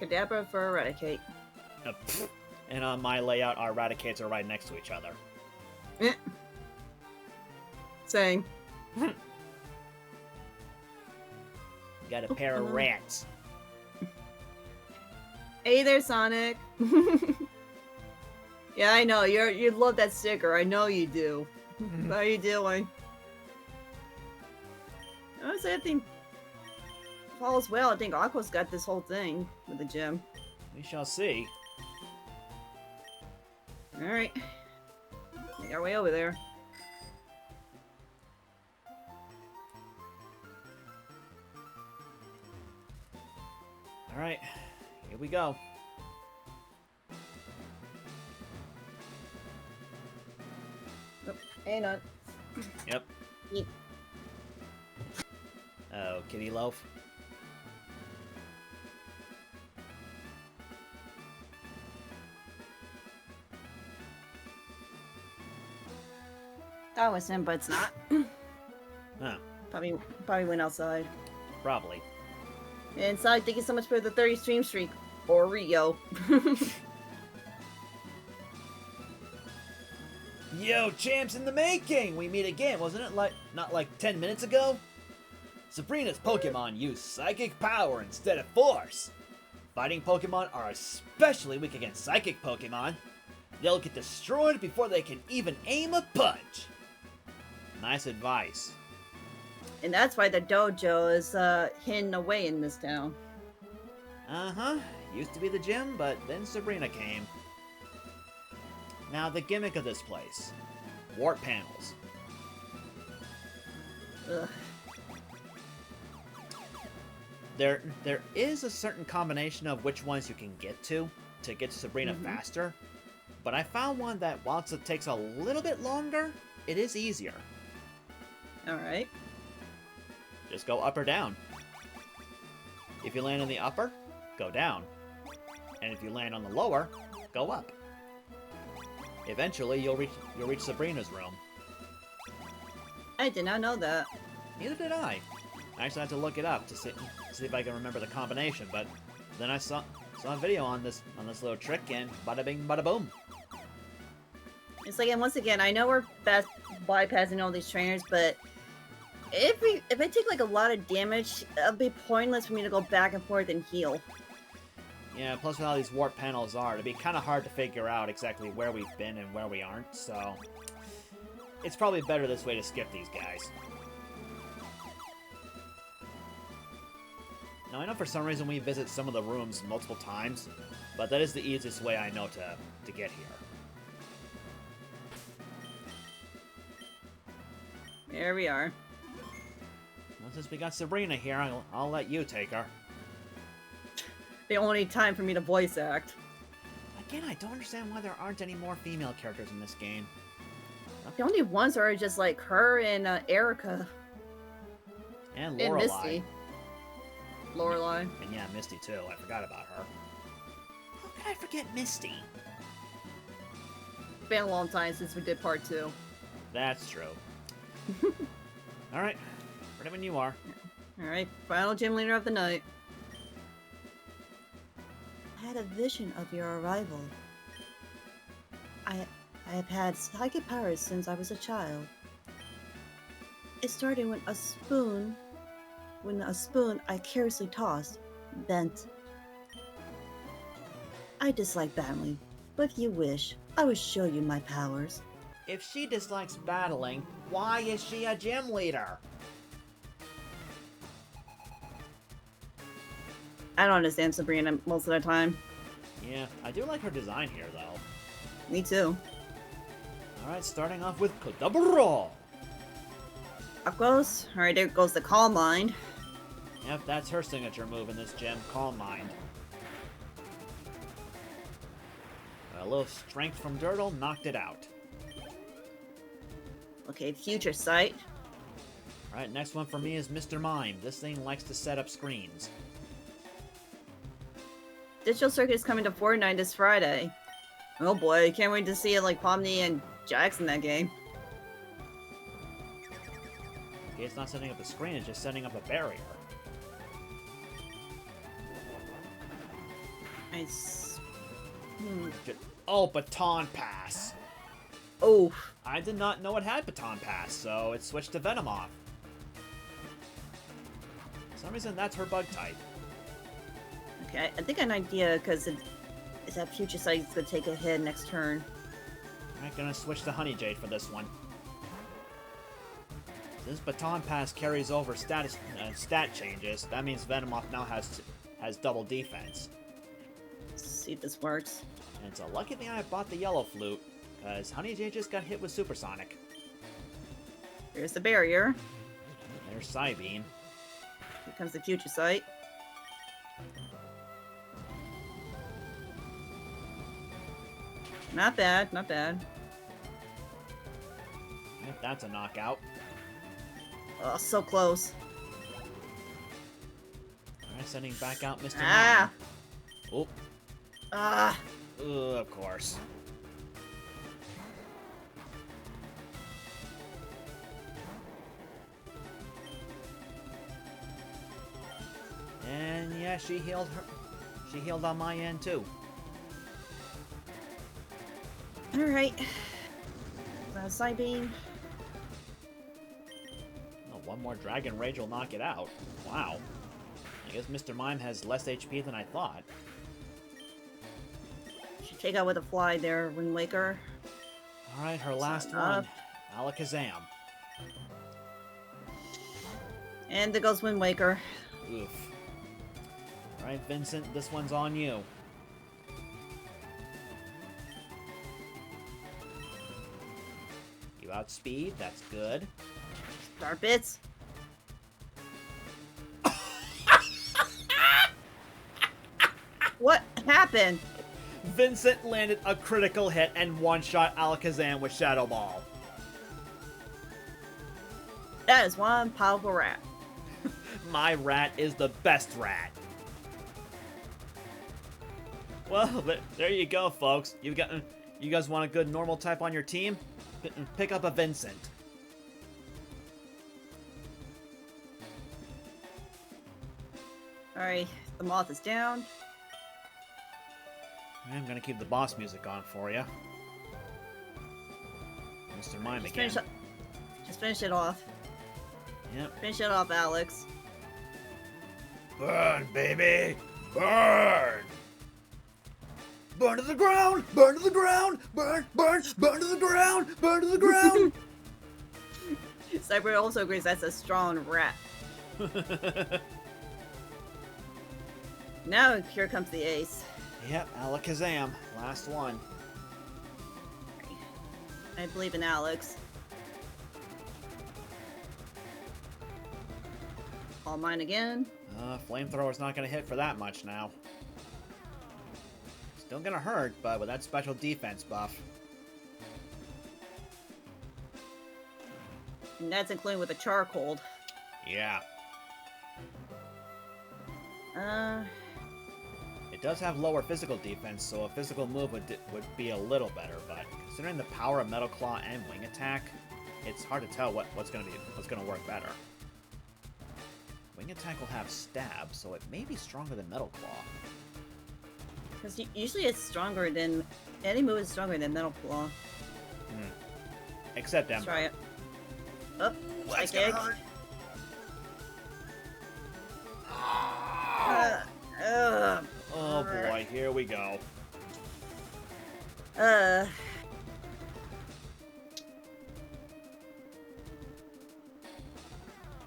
Kadabra for Eradicate. And on my layout, our Eradicates are right next to each other. Same. Got a pair of rats. Hey there, Sonic. Yeah, I know. You love that sticker. I know you do. How are you doing? Honestly, I think falls well. I think Aqua's got this whole thing with the gym. We shall see. Alright. Make our way over there. Alright, here we go. Oh, hey, not. Yep. Yeet. Oh, Kitty Loaf. That was him, but it's not. Huh, Probably went outside. probably. Inside, thank you so much for the 30 stream streak. Oreo. Yo, champs in the making! We meet again, wasn't it not like 10 minutes ago? Sabrina's Pokemon use psychic power instead of force. Fighting Pokemon are especially weak against psychic Pokemon. They'll get destroyed before they can even aim a punch. Nice advice. And that's why the dojo is hidden away in this town. Uh-huh. Used to be the gym, but then Sabrina came. Now, the gimmick of this place. Warp panels. Ugh. There is a certain combination of which ones you can get to get to Sabrina faster. But I found one that, whilst it takes a little bit longer, it is easier. Alright. Just go up or down. If you land on the upper, go down. And if you land on the lower, go up. Eventually, you'll reach Sabrina's room. I did not know that. Neither did I. I actually had to look it up to see if I can remember the combination, but then I saw a video on this little trick, and bada bing, bada boom. It's like, and once again, I know we're bypassing all these trainers, but if I take like a lot of damage, it'll be pointless for me to go back and forth and heal. Yeah, plus with how these warp panels are, it'd be kind of hard to figure out exactly where we've been and where we aren't, so it's probably better this way to skip these guys. Now, I know for some reason we visit some of the rooms multiple times, but that is the easiest way I know to get here. There we are. Well, since we got Sabrina here, I'll let you take her. The only time for me to voice act. Again, I don't understand why there aren't any more female characters in this game. The only ones are just like her and Erica. And And Lorelai. Misty. Lorelai. And yeah, Misty too. I forgot about her. How could I forget Misty? It's been a long time since we did part 2. That's true. Alright. Ready when you are. Alright, final gym leader of the night. I had a vision of your arrival. I have had psychic powers since I was a child. It started when a spoon I carelessly tossed bent. I dislike battling, but if you wish, I will show you my powers. If she dislikes battling, why is she a gym leader? I don't understand Sabrina most of the time. Yeah, I do like her design here, though. Me too. Alright, starting off with Kadabra! Up goes. Alright, there goes the Calm Mind. Yep, that's her signature move in this gym, Calm Mind. A little strength from Dirtle knocked it out. Okay, Future Sight. Alright, next one for me is Mr. Mime. This thing likes to set up screens. Digital Circuit is coming to Fortnite this Friday. Oh boy, can't wait to see it like Pomni and Jax in that game. Okay, it's not setting up a screen, it's just setting up a barrier. Nice. Oh, Baton Pass! Oh, I did not know it had Baton Pass, so it switched to Venomoth. For some reason, that's her bug type. okay. I think I have an idea because it's that Future Sight is gonna take a hit next turn. I'm gonna switch to Honey Jade for this one. Since Baton Pass carries over stat changes, that means Venomoth now has double defense. Let's see if this works. And it's a lucky thing I bought the Yellow Flute, because Honey Jade just got hit with Supersonic. Here's the barrier. There's Psybeam. Here comes the Future Sight. Not bad, not bad. Yep, that's a knockout. Oh, so close. Alright, sending back out Mr. Ah! Mime. Oh, Ah! of course. Yeah, she healed her. She healed on my end too. Alright. Side beam. Oh, one more Dragon Rage will knock it out. Wow. I guess Mr. Mime has less HP than I thought. Should take out with a fly there, Wind Waker. Alright, her last not one. Alakazam. And there goes Wind Waker. Oof. Alright, Vincent, this one's on you. You outspeed, that's good. Star Bits. What happened? Vincent landed a critical hit and one-shot Alakazam with Shadow Ball. That is one powerful rat. My rat is the best rat. Well, there you go, folks. You guys want a good normal type on your team? Pick up a Vincent. Alright, the moth is down. I'm gonna keep the boss music on for you. Mr. Mime Just again. finish it off. Yep. Finish it off, Alex. Burn, baby! Burn! Burn to the ground! Burn to the ground! Burn, burn, burn to the ground! Burn to the ground! Cyber also agrees that's a strong rat. Now here comes the ace. Yep, Alakazam. Last one. I believe in Alex. All mine again. Flamethrower's not gonna hit for that much now. Still gonna hurt, but with that special defense buff. And that's including with the charcoal. Yeah. It does have lower physical defense, so a physical move would be a little better, but considering the power of Metal Claw and Wing Attack, it's hard to tell what's gonna work better. Wing Attack will have Stab, so it may be stronger than Metal Claw. Because usually it's stronger than... Any move is stronger than Metal Claw. Except Let's Ember. try it. Oh, That's Psychic. gonna hurt. Oh boy, here we go. Come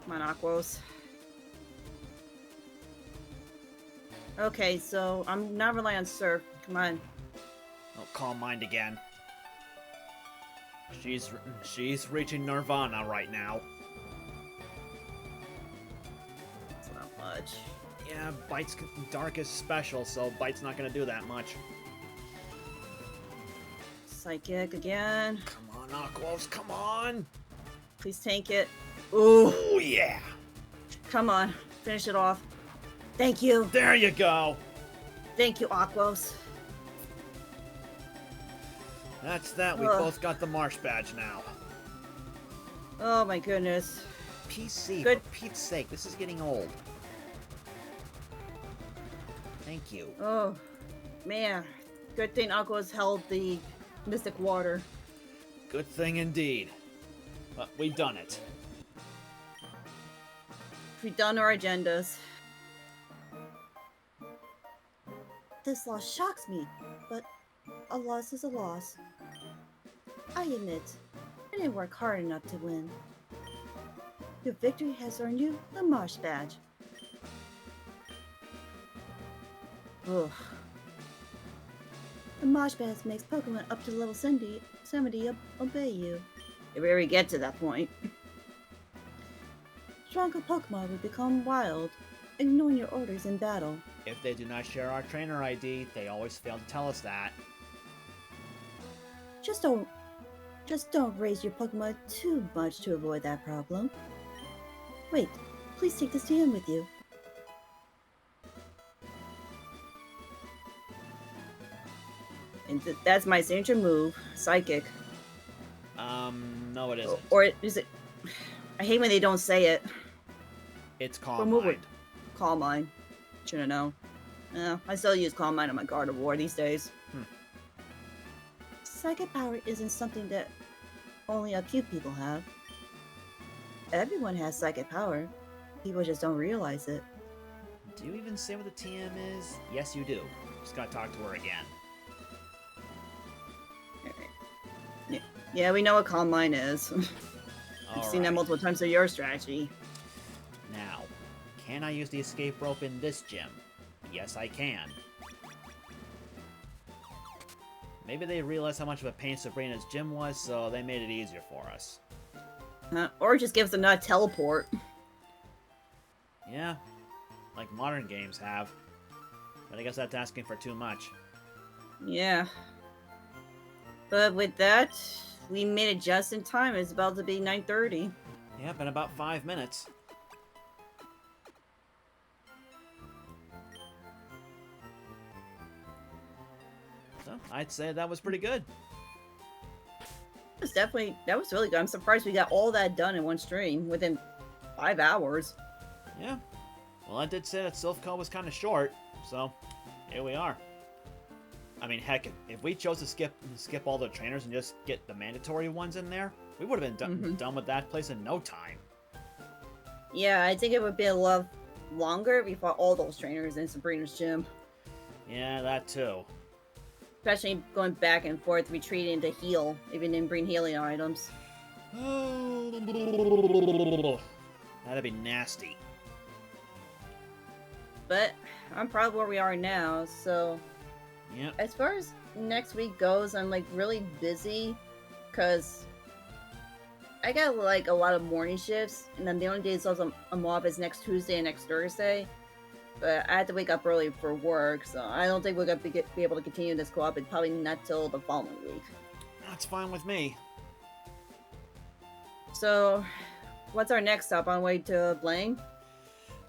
on, Aquos. Okay, so I'm not relying on Surf. Come on. Oh, Calm Mind again. She's reaching Nirvana right now. It's not much. Yeah, Bite's Dark is special, so Bite's not gonna do that much. Psychic again. Come on, Aquos, come on! Please tank it. Ooh, Oh yeah! come on. Finish it off. Thank you. There you go! Thank you, Aquos. That's that, we Ugh. both got the Marsh badge now. Oh my goodness. PC, Good. for Pete's sake, this is getting old. Thank you. Oh, man. Good thing Aquos held the Mystic Water. Good thing indeed. But we've done it. We've done our agendas. This loss shocks me, but a loss is a loss. I admit, I didn't work hard enough to win. Your victory has earned you the Marsh Badge. Ugh. The Marsh Badge makes Pokemon up to level 70 obey you. If we ever get to that point. Stronger Pokemon will become wild, ignoring your orders in battle. If they do not share our trainer ID, they always fail to tell us that. Just don't raise your Pokemon too much to avoid that problem. Wait, please take this to him with you. And that's my signature move, Psychic. No it isn't. Or is it... I hate when they don't say it. It's What Calm move Mind. Calm Mind. Should've known. I still use Calm Mind on my Gardevoir these days. Psychic power isn't something that only a few people have. Everyone has psychic power. People just don't realize it. Do you even say what the TM is? Yes, you do. Just gotta talk to her again. Yeah, we know what Calm Mind is. I've seen that Alright. multiple times in your strategy. Now, can I use the escape rope in this gym? Yes, I can. Maybe they realized how much of a pain Sabrina's gym was, so they made it easier for us. Or just gives them a teleport. Yeah, like modern games have. But I guess that's asking for too much. Yeah. But with that, we made it just in time. It's about to be 9:30. Yep, in about 5 minutes. So, I'd say that was pretty good. That was really good. I'm surprised we got all that done in one stream within 5 hours. Yeah. Well, I did say that Silph Co was kind of short, so here we are. I mean, heck, if we chose to skip all the trainers and just get the mandatory ones in there, we would have been done with that place in no time. Yeah, I think it would be a lot longer if we fought all those trainers in Sabrina's gym. Yeah, that too. Especially going back and forth, retreating to heal, even in bring healing items. That'd be nasty. But I'm proud of where we are now, so Yep. as far as next week goes, I'm like really busy because I got like a lot of morning shifts, and then the only days I'm off is next Tuesday and next Thursday. But I had to wake up early for work, so I don't think we're gonna be able to continue this co-op. It's probably not till the following week. That's fine with me. So, what's our next stop on way to Blaine?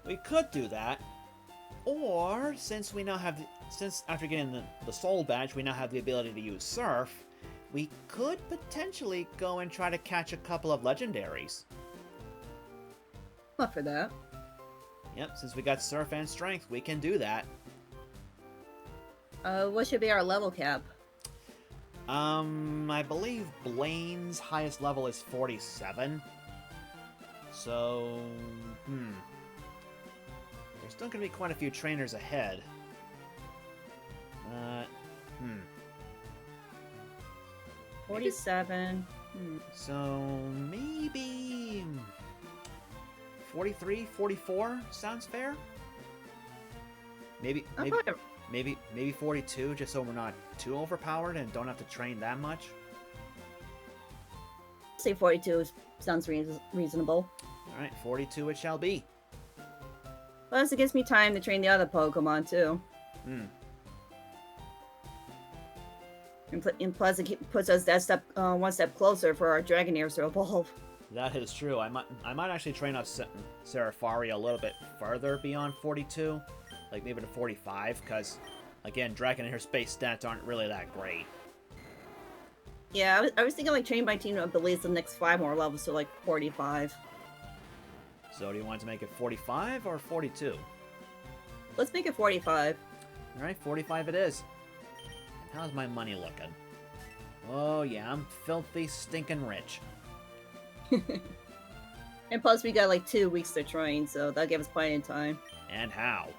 We could do that. Or, since we now have, since after getting the soul badge, we now have the ability to use Surf, we could potentially go and try to catch a couple of legendaries. Not for that. Yep, since we got Surf and Strength, we can do that. What should be our level cap? I believe Blaine's highest level is 47. So, there's still gonna be quite a few trainers ahead. 47. So, maybe 43, 44 sounds fair? Maybe, I'm maybe, probably- maybe 42, just so we're not too overpowered and don't have to train that much. say 42 sounds reasonable. Alright, 42 it shall be. Plus, it gives me time to train the other Pokemon too. And plus, it puts us that step, one step closer for our Dragonairs to evolve. That is true. I might actually train up Serafari a little bit further beyond 42, like maybe to 45, because again, Dragonair space stats aren't really that great. Yeah, I was thinking like training my team to at least the next 5 more levels to like 45. So do you want to make it 45 or 42? Let's make it 45. Alright, 45 it is. And how's my money looking? Oh yeah, I'm filthy stinking rich. And plus, we got like 2 weeks to train, so that'll give us plenty of time. And how?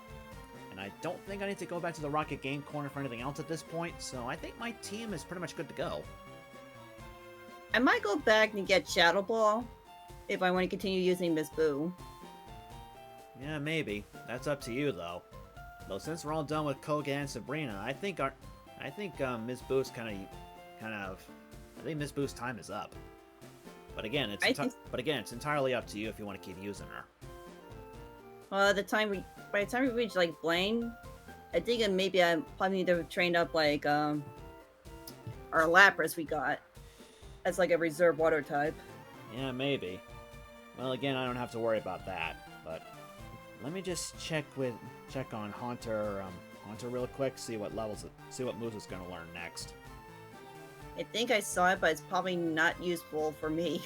And I don't think I need to go back to the Rocket Game Corner for anything else at this point, so I think my team is pretty much good to go. I might go back and get Shadow Ball if I want to continue using Miss Boo. Yeah, maybe. That's up to you, though. Though since we're all done with Koga and Sabrina, I think Miss Boo's I think Miss Boo's time is up. But again, it's entirely up to you if you want to keep using her. By the time we reach like Blaine, I think maybe I probably need to train up like our Lapras we got as like a reserve water type. Yeah, maybe. Well, again, I don't have to worry about that. But let me just check on Haunter real quick, see what moves it's gonna learn next. I think I saw it, but it's probably not useful for me.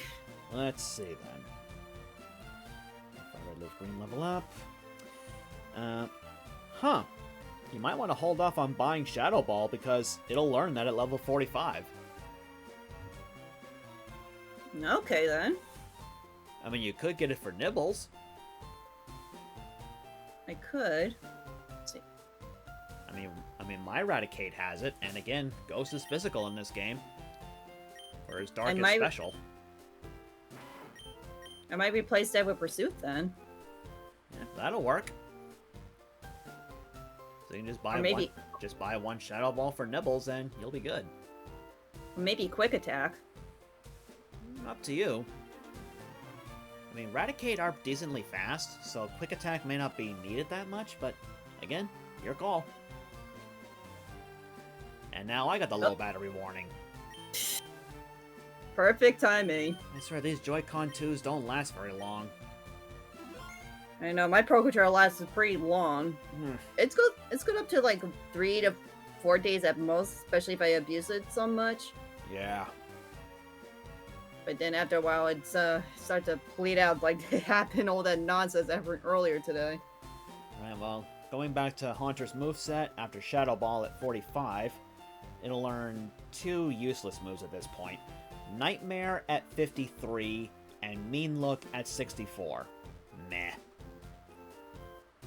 Let's see then. FireRed LeafGreen level up. Huh. You might want to hold off on buying Shadow Ball because it'll learn that at level 45. Okay then. I mean, you could get it for nibbles. I could. Let's see. I mean, my Raticate has it, and again, Ghost is physical in this game. Whereas Dark is special. I might replace that with Pursuit then. Yeah, that'll work. So you can just buy one Shadow Ball for nibbles, and you'll be good. Maybe Quick Attack. Up to you. I mean, Raticate are decently fast, so Quick Attack may not be needed that much, but again, your call. And now I got the low battery warning. Perfect timing. I swear, these Joy-Con 2s don't last very long. I know, my Pro Controller lasts pretty long. It's good up to like 3 to 4 days at most, especially if I abuse it so much. Yeah. But then after a while, it starts to bleed out like it happened all that nonsense earlier today. Alright, well, going back to Haunter's moveset, after Shadow Ball at 45, it'll learn 2 useless moves at this point. Nightmare at 53, and Mean Look at 64. Meh.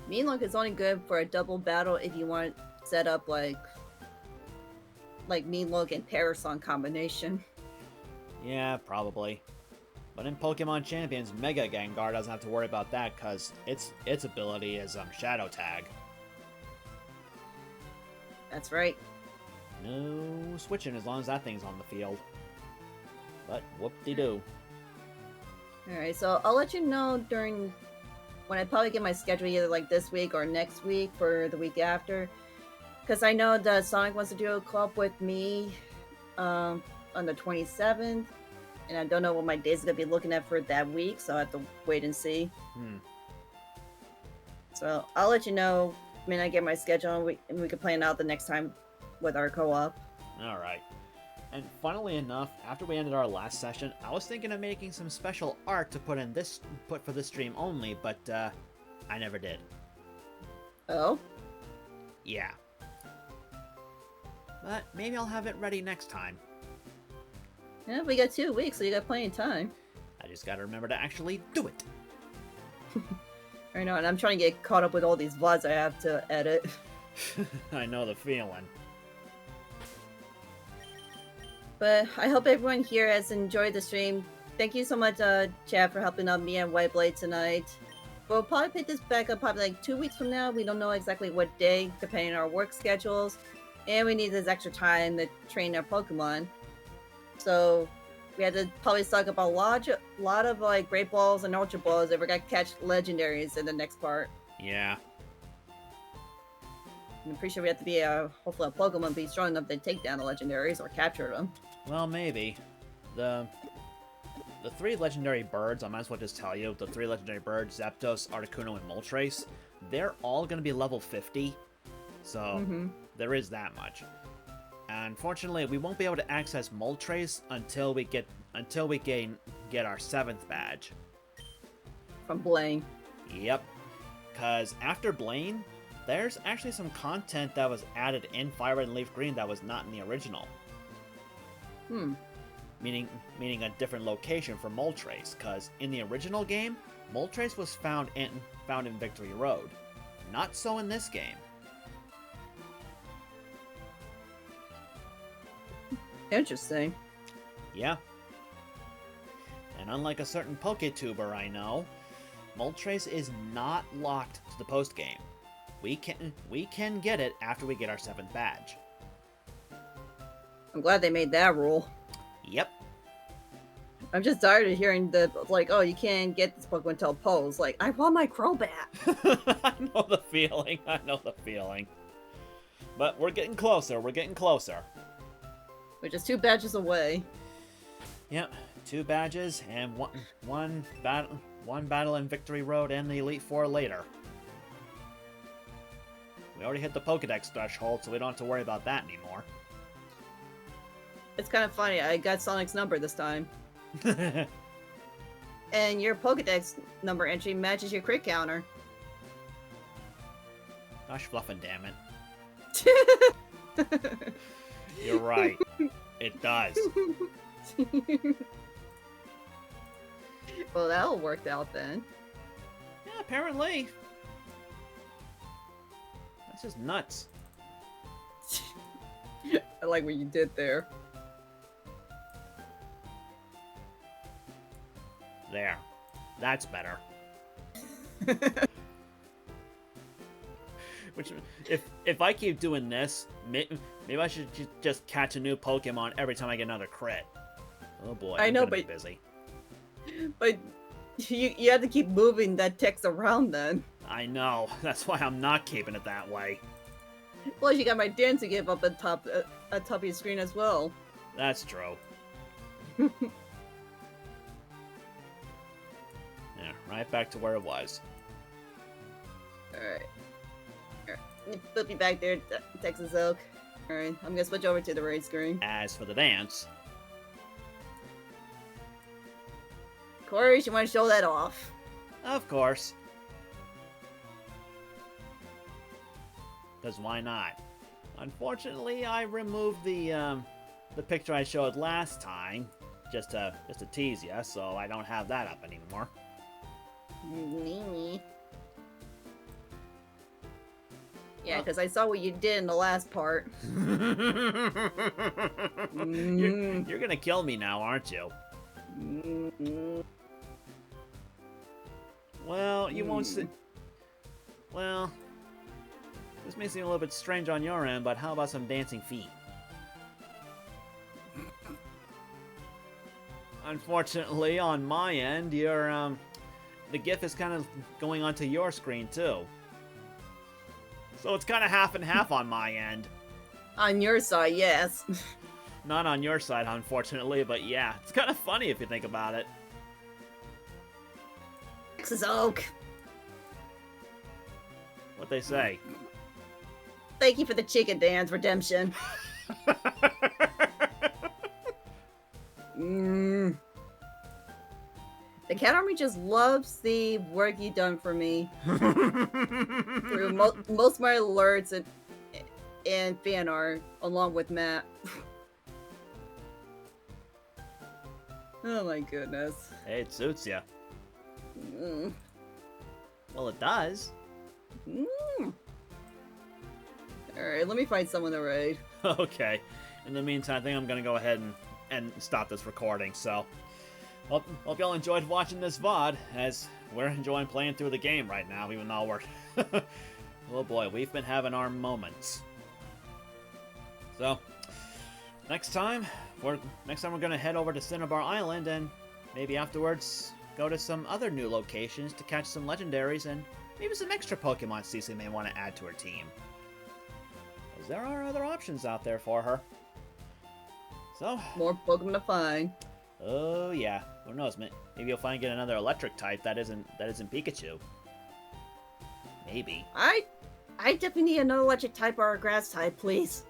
Mean Look is only good for a double battle if you want to set up like Mean Look and Parasong combination. Yeah, probably. But in Pokemon Champions, Mega Gengar doesn't have to worry about that because its ability is Shadow Tag. That's right. No switching as long as that thing's on the field. But whoop-de-doo. Alright, so I'll let you know when I probably get my schedule either like this week or next week for the week after. Because I know that Sonic wants to do a co-op with me on the 27th. And I don't know what my days are going to be looking at for that week, so I have to wait and see. So I'll let you know when I get my schedule and we can plan out the next time with our co-op. Alright. And funnily enough, after we ended our last session, I was thinking of making some special art to put for this stream only, but I never did. Oh? Yeah. But maybe I'll have it ready next time. Yeah, we got 2 weeks, so you got plenty of time. I just gotta remember to actually do it. I know, and I'm trying to get caught up with all these VODs I have to edit. I know the feeling. But I hope everyone here has enjoyed the stream. Thank you so much, Chad, for helping out me and WhiteBlade tonight. We'll probably pick this back up probably like 2 weeks from now. We don't know exactly what day, depending on our work schedules. And we need this extra time to train our Pokemon. So we had to probably suck up a lot of like Great Balls and Ultra Balls if we're gonna catch legendaries in the next part. Yeah. I'm pretty sure we have to be hopefully a Pokemon be strong enough to take down the legendaries or capture them. Well, maybe. The 3 legendary birds, I might as well just tell you, the 3 legendary birds, Zapdos, Articuno, and Moltres, they're all going to be level 50. So, there is that much. Unfortunately, we won't be able to access Moltres until we get our 7th badge. From Blaine. Yep. Because after Blaine, there's actually some content that was added in FireRed LeafGreen that was not in the original. Meaning a different location for Moltres, because in the original game, Moltres was found in Victory Road. Not so in this game. Interesting. Yeah. And unlike a certain PokeTuber I know, Moltres is not locked to the post-game. We can get it after we get our 7th badge. I'm glad they made that rule. Yep. I'm just tired of hearing oh, you can't get this Pokemon until pose. Like, I want my Crobat! I know the feeling. But we're getting closer. We're just 2 badges away. Yep. 2 badges and one battle in Victory Road and the Elite Four later. We already hit the Pokedex threshold, so we don't have to worry about that anymore. It's kind of funny, I got Sonic's number this time. And your Pokedex number entry matches your crit counter. Gosh, fluffing, damn it. You're right. It does. Well, that'll work out then. Yeah, apparently. That's just nuts. I like what you did there. There. That's better. Which, if I keep doing this, maybe I should just catch a new Pokemon every time I get another crit. Oh boy, I know, gonna be but- busy. But you have to keep moving that text around then. I know. That's why I'm not keeping it that way. Plus, you got my dance to give up at top of your screen as well. That's true. Yeah, right back to where it was. Alright. Flip me back there, Texas Oak. Alright, I'm gonna switch over to the raid screen. As for the dance, Corey, you want to show that off? of course. Because why not? Unfortunately, I removed the picture I showed last time, just to tease you, so I don't have that up anymore. Yeah, because I saw what you did in the last part. You're gonna kill me now, aren't you? Well, you won't see. Well, this may seem a little bit strange on your end, but how about some dancing feet? Unfortunately, on my end, your the GIF is kind of going onto your screen too. So it's kind of half and half on my end. On your side, yes. Not on your side, unfortunately, but yeah, it's kind of funny if you think about it. Texas Oak. What they say. Thank you for the chicken dance redemption. The cat army just loves the work you've done for me through most of my alerts and fan art, along with Matt. Oh my goodness. Hey, it suits you. Mm. Well, it does. Alright, let me find someone to raid. Okay. In the meantime, I think I'm gonna go ahead and stop this recording, so... Hope y'all enjoyed watching this VOD, as we're enjoying playing through the game right now, even though we're... oh boy, we've been having our moments. So, next time we're gonna head over to Cinnabar Island, and maybe afterwards go to some other new locations to catch some legendaries and maybe some extra Pokemon CC may want to add to her team. Because there are other options out there for her. So... More Pokemon to find. Oh yeah, who knows? Maybe you'll finally get another electric type that isn't Pikachu. Maybe. I definitely need another electric type or a grass type, please.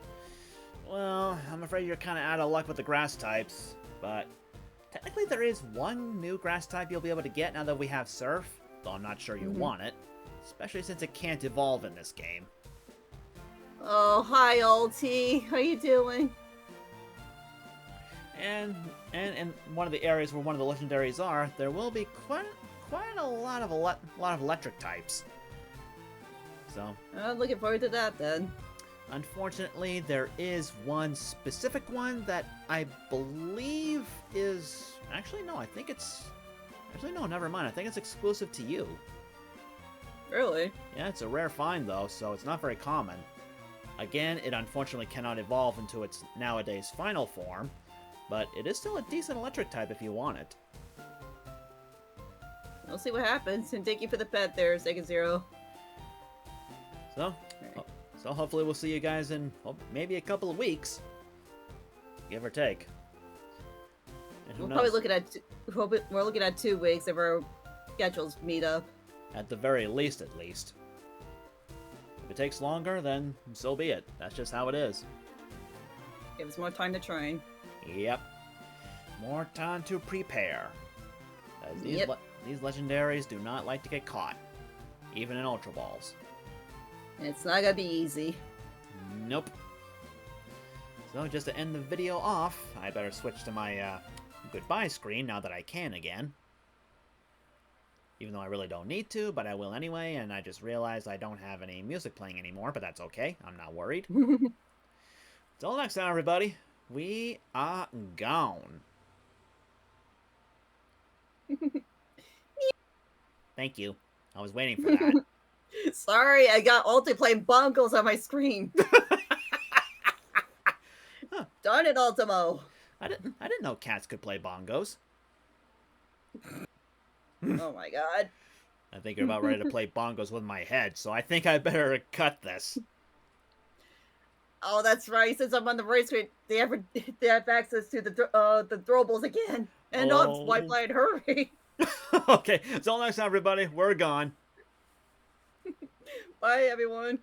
Well, I'm afraid you're kind of out of luck with the grass types, but technically there is one new grass type you'll be able to get now that we have Surf, though I'm not sure you want it, especially since it can't evolve in this game. Oh, hi, Ulti. How you doing? And in one of the areas where one of the legendaries are, there will be quite a lot of electric types. So, I'm looking forward to that then. unfortunately, there is one specific one that I believe is... Actually, no, I think it's... Actually, no, never mind. I think it's exclusive to you. Really? Yeah, it's a rare find, though, so it's not very common. Again, it unfortunately cannot evolve into its nowadays final form, but it is still a decent electric type if you want it. We'll see what happens, and thank you for the pet there, Second Zero. So, so hopefully we'll see you guys in maybe a couple of weeks, give or take. And who We're knows? probably looking at we're looking at 2 weeks if our schedules meet up. At the very least, at least. If it takes longer, then so be it. That's just how it is. Give us more time to train. Yep. More time to prepare. As Yep. these legendaries do not like to get caught, even in Ultra Balls. It's not gonna be easy. Nope. So just to end the video off, I better switch to my goodbye screen now that I can again. Even though I really don't need to, but I will anyway, and I just realized I don't have any music playing anymore, but that's okay. I'm not worried. Until next time, everybody, we are gone. Thank you. I was waiting for that. Sorry, I got Ulti playing bongos on my screen. Huh. Darn it, Ultimo. I didn't know cats could play bongos. Oh my god. I think you're about ready to play bongos with my head, so I think I better cut this. Oh, that's right. Since I'm on the race screen, they have access to the throwables again. And Oh. WhiteBlade, hurry. Okay, so next time, everybody, we're gone. Bye, everyone.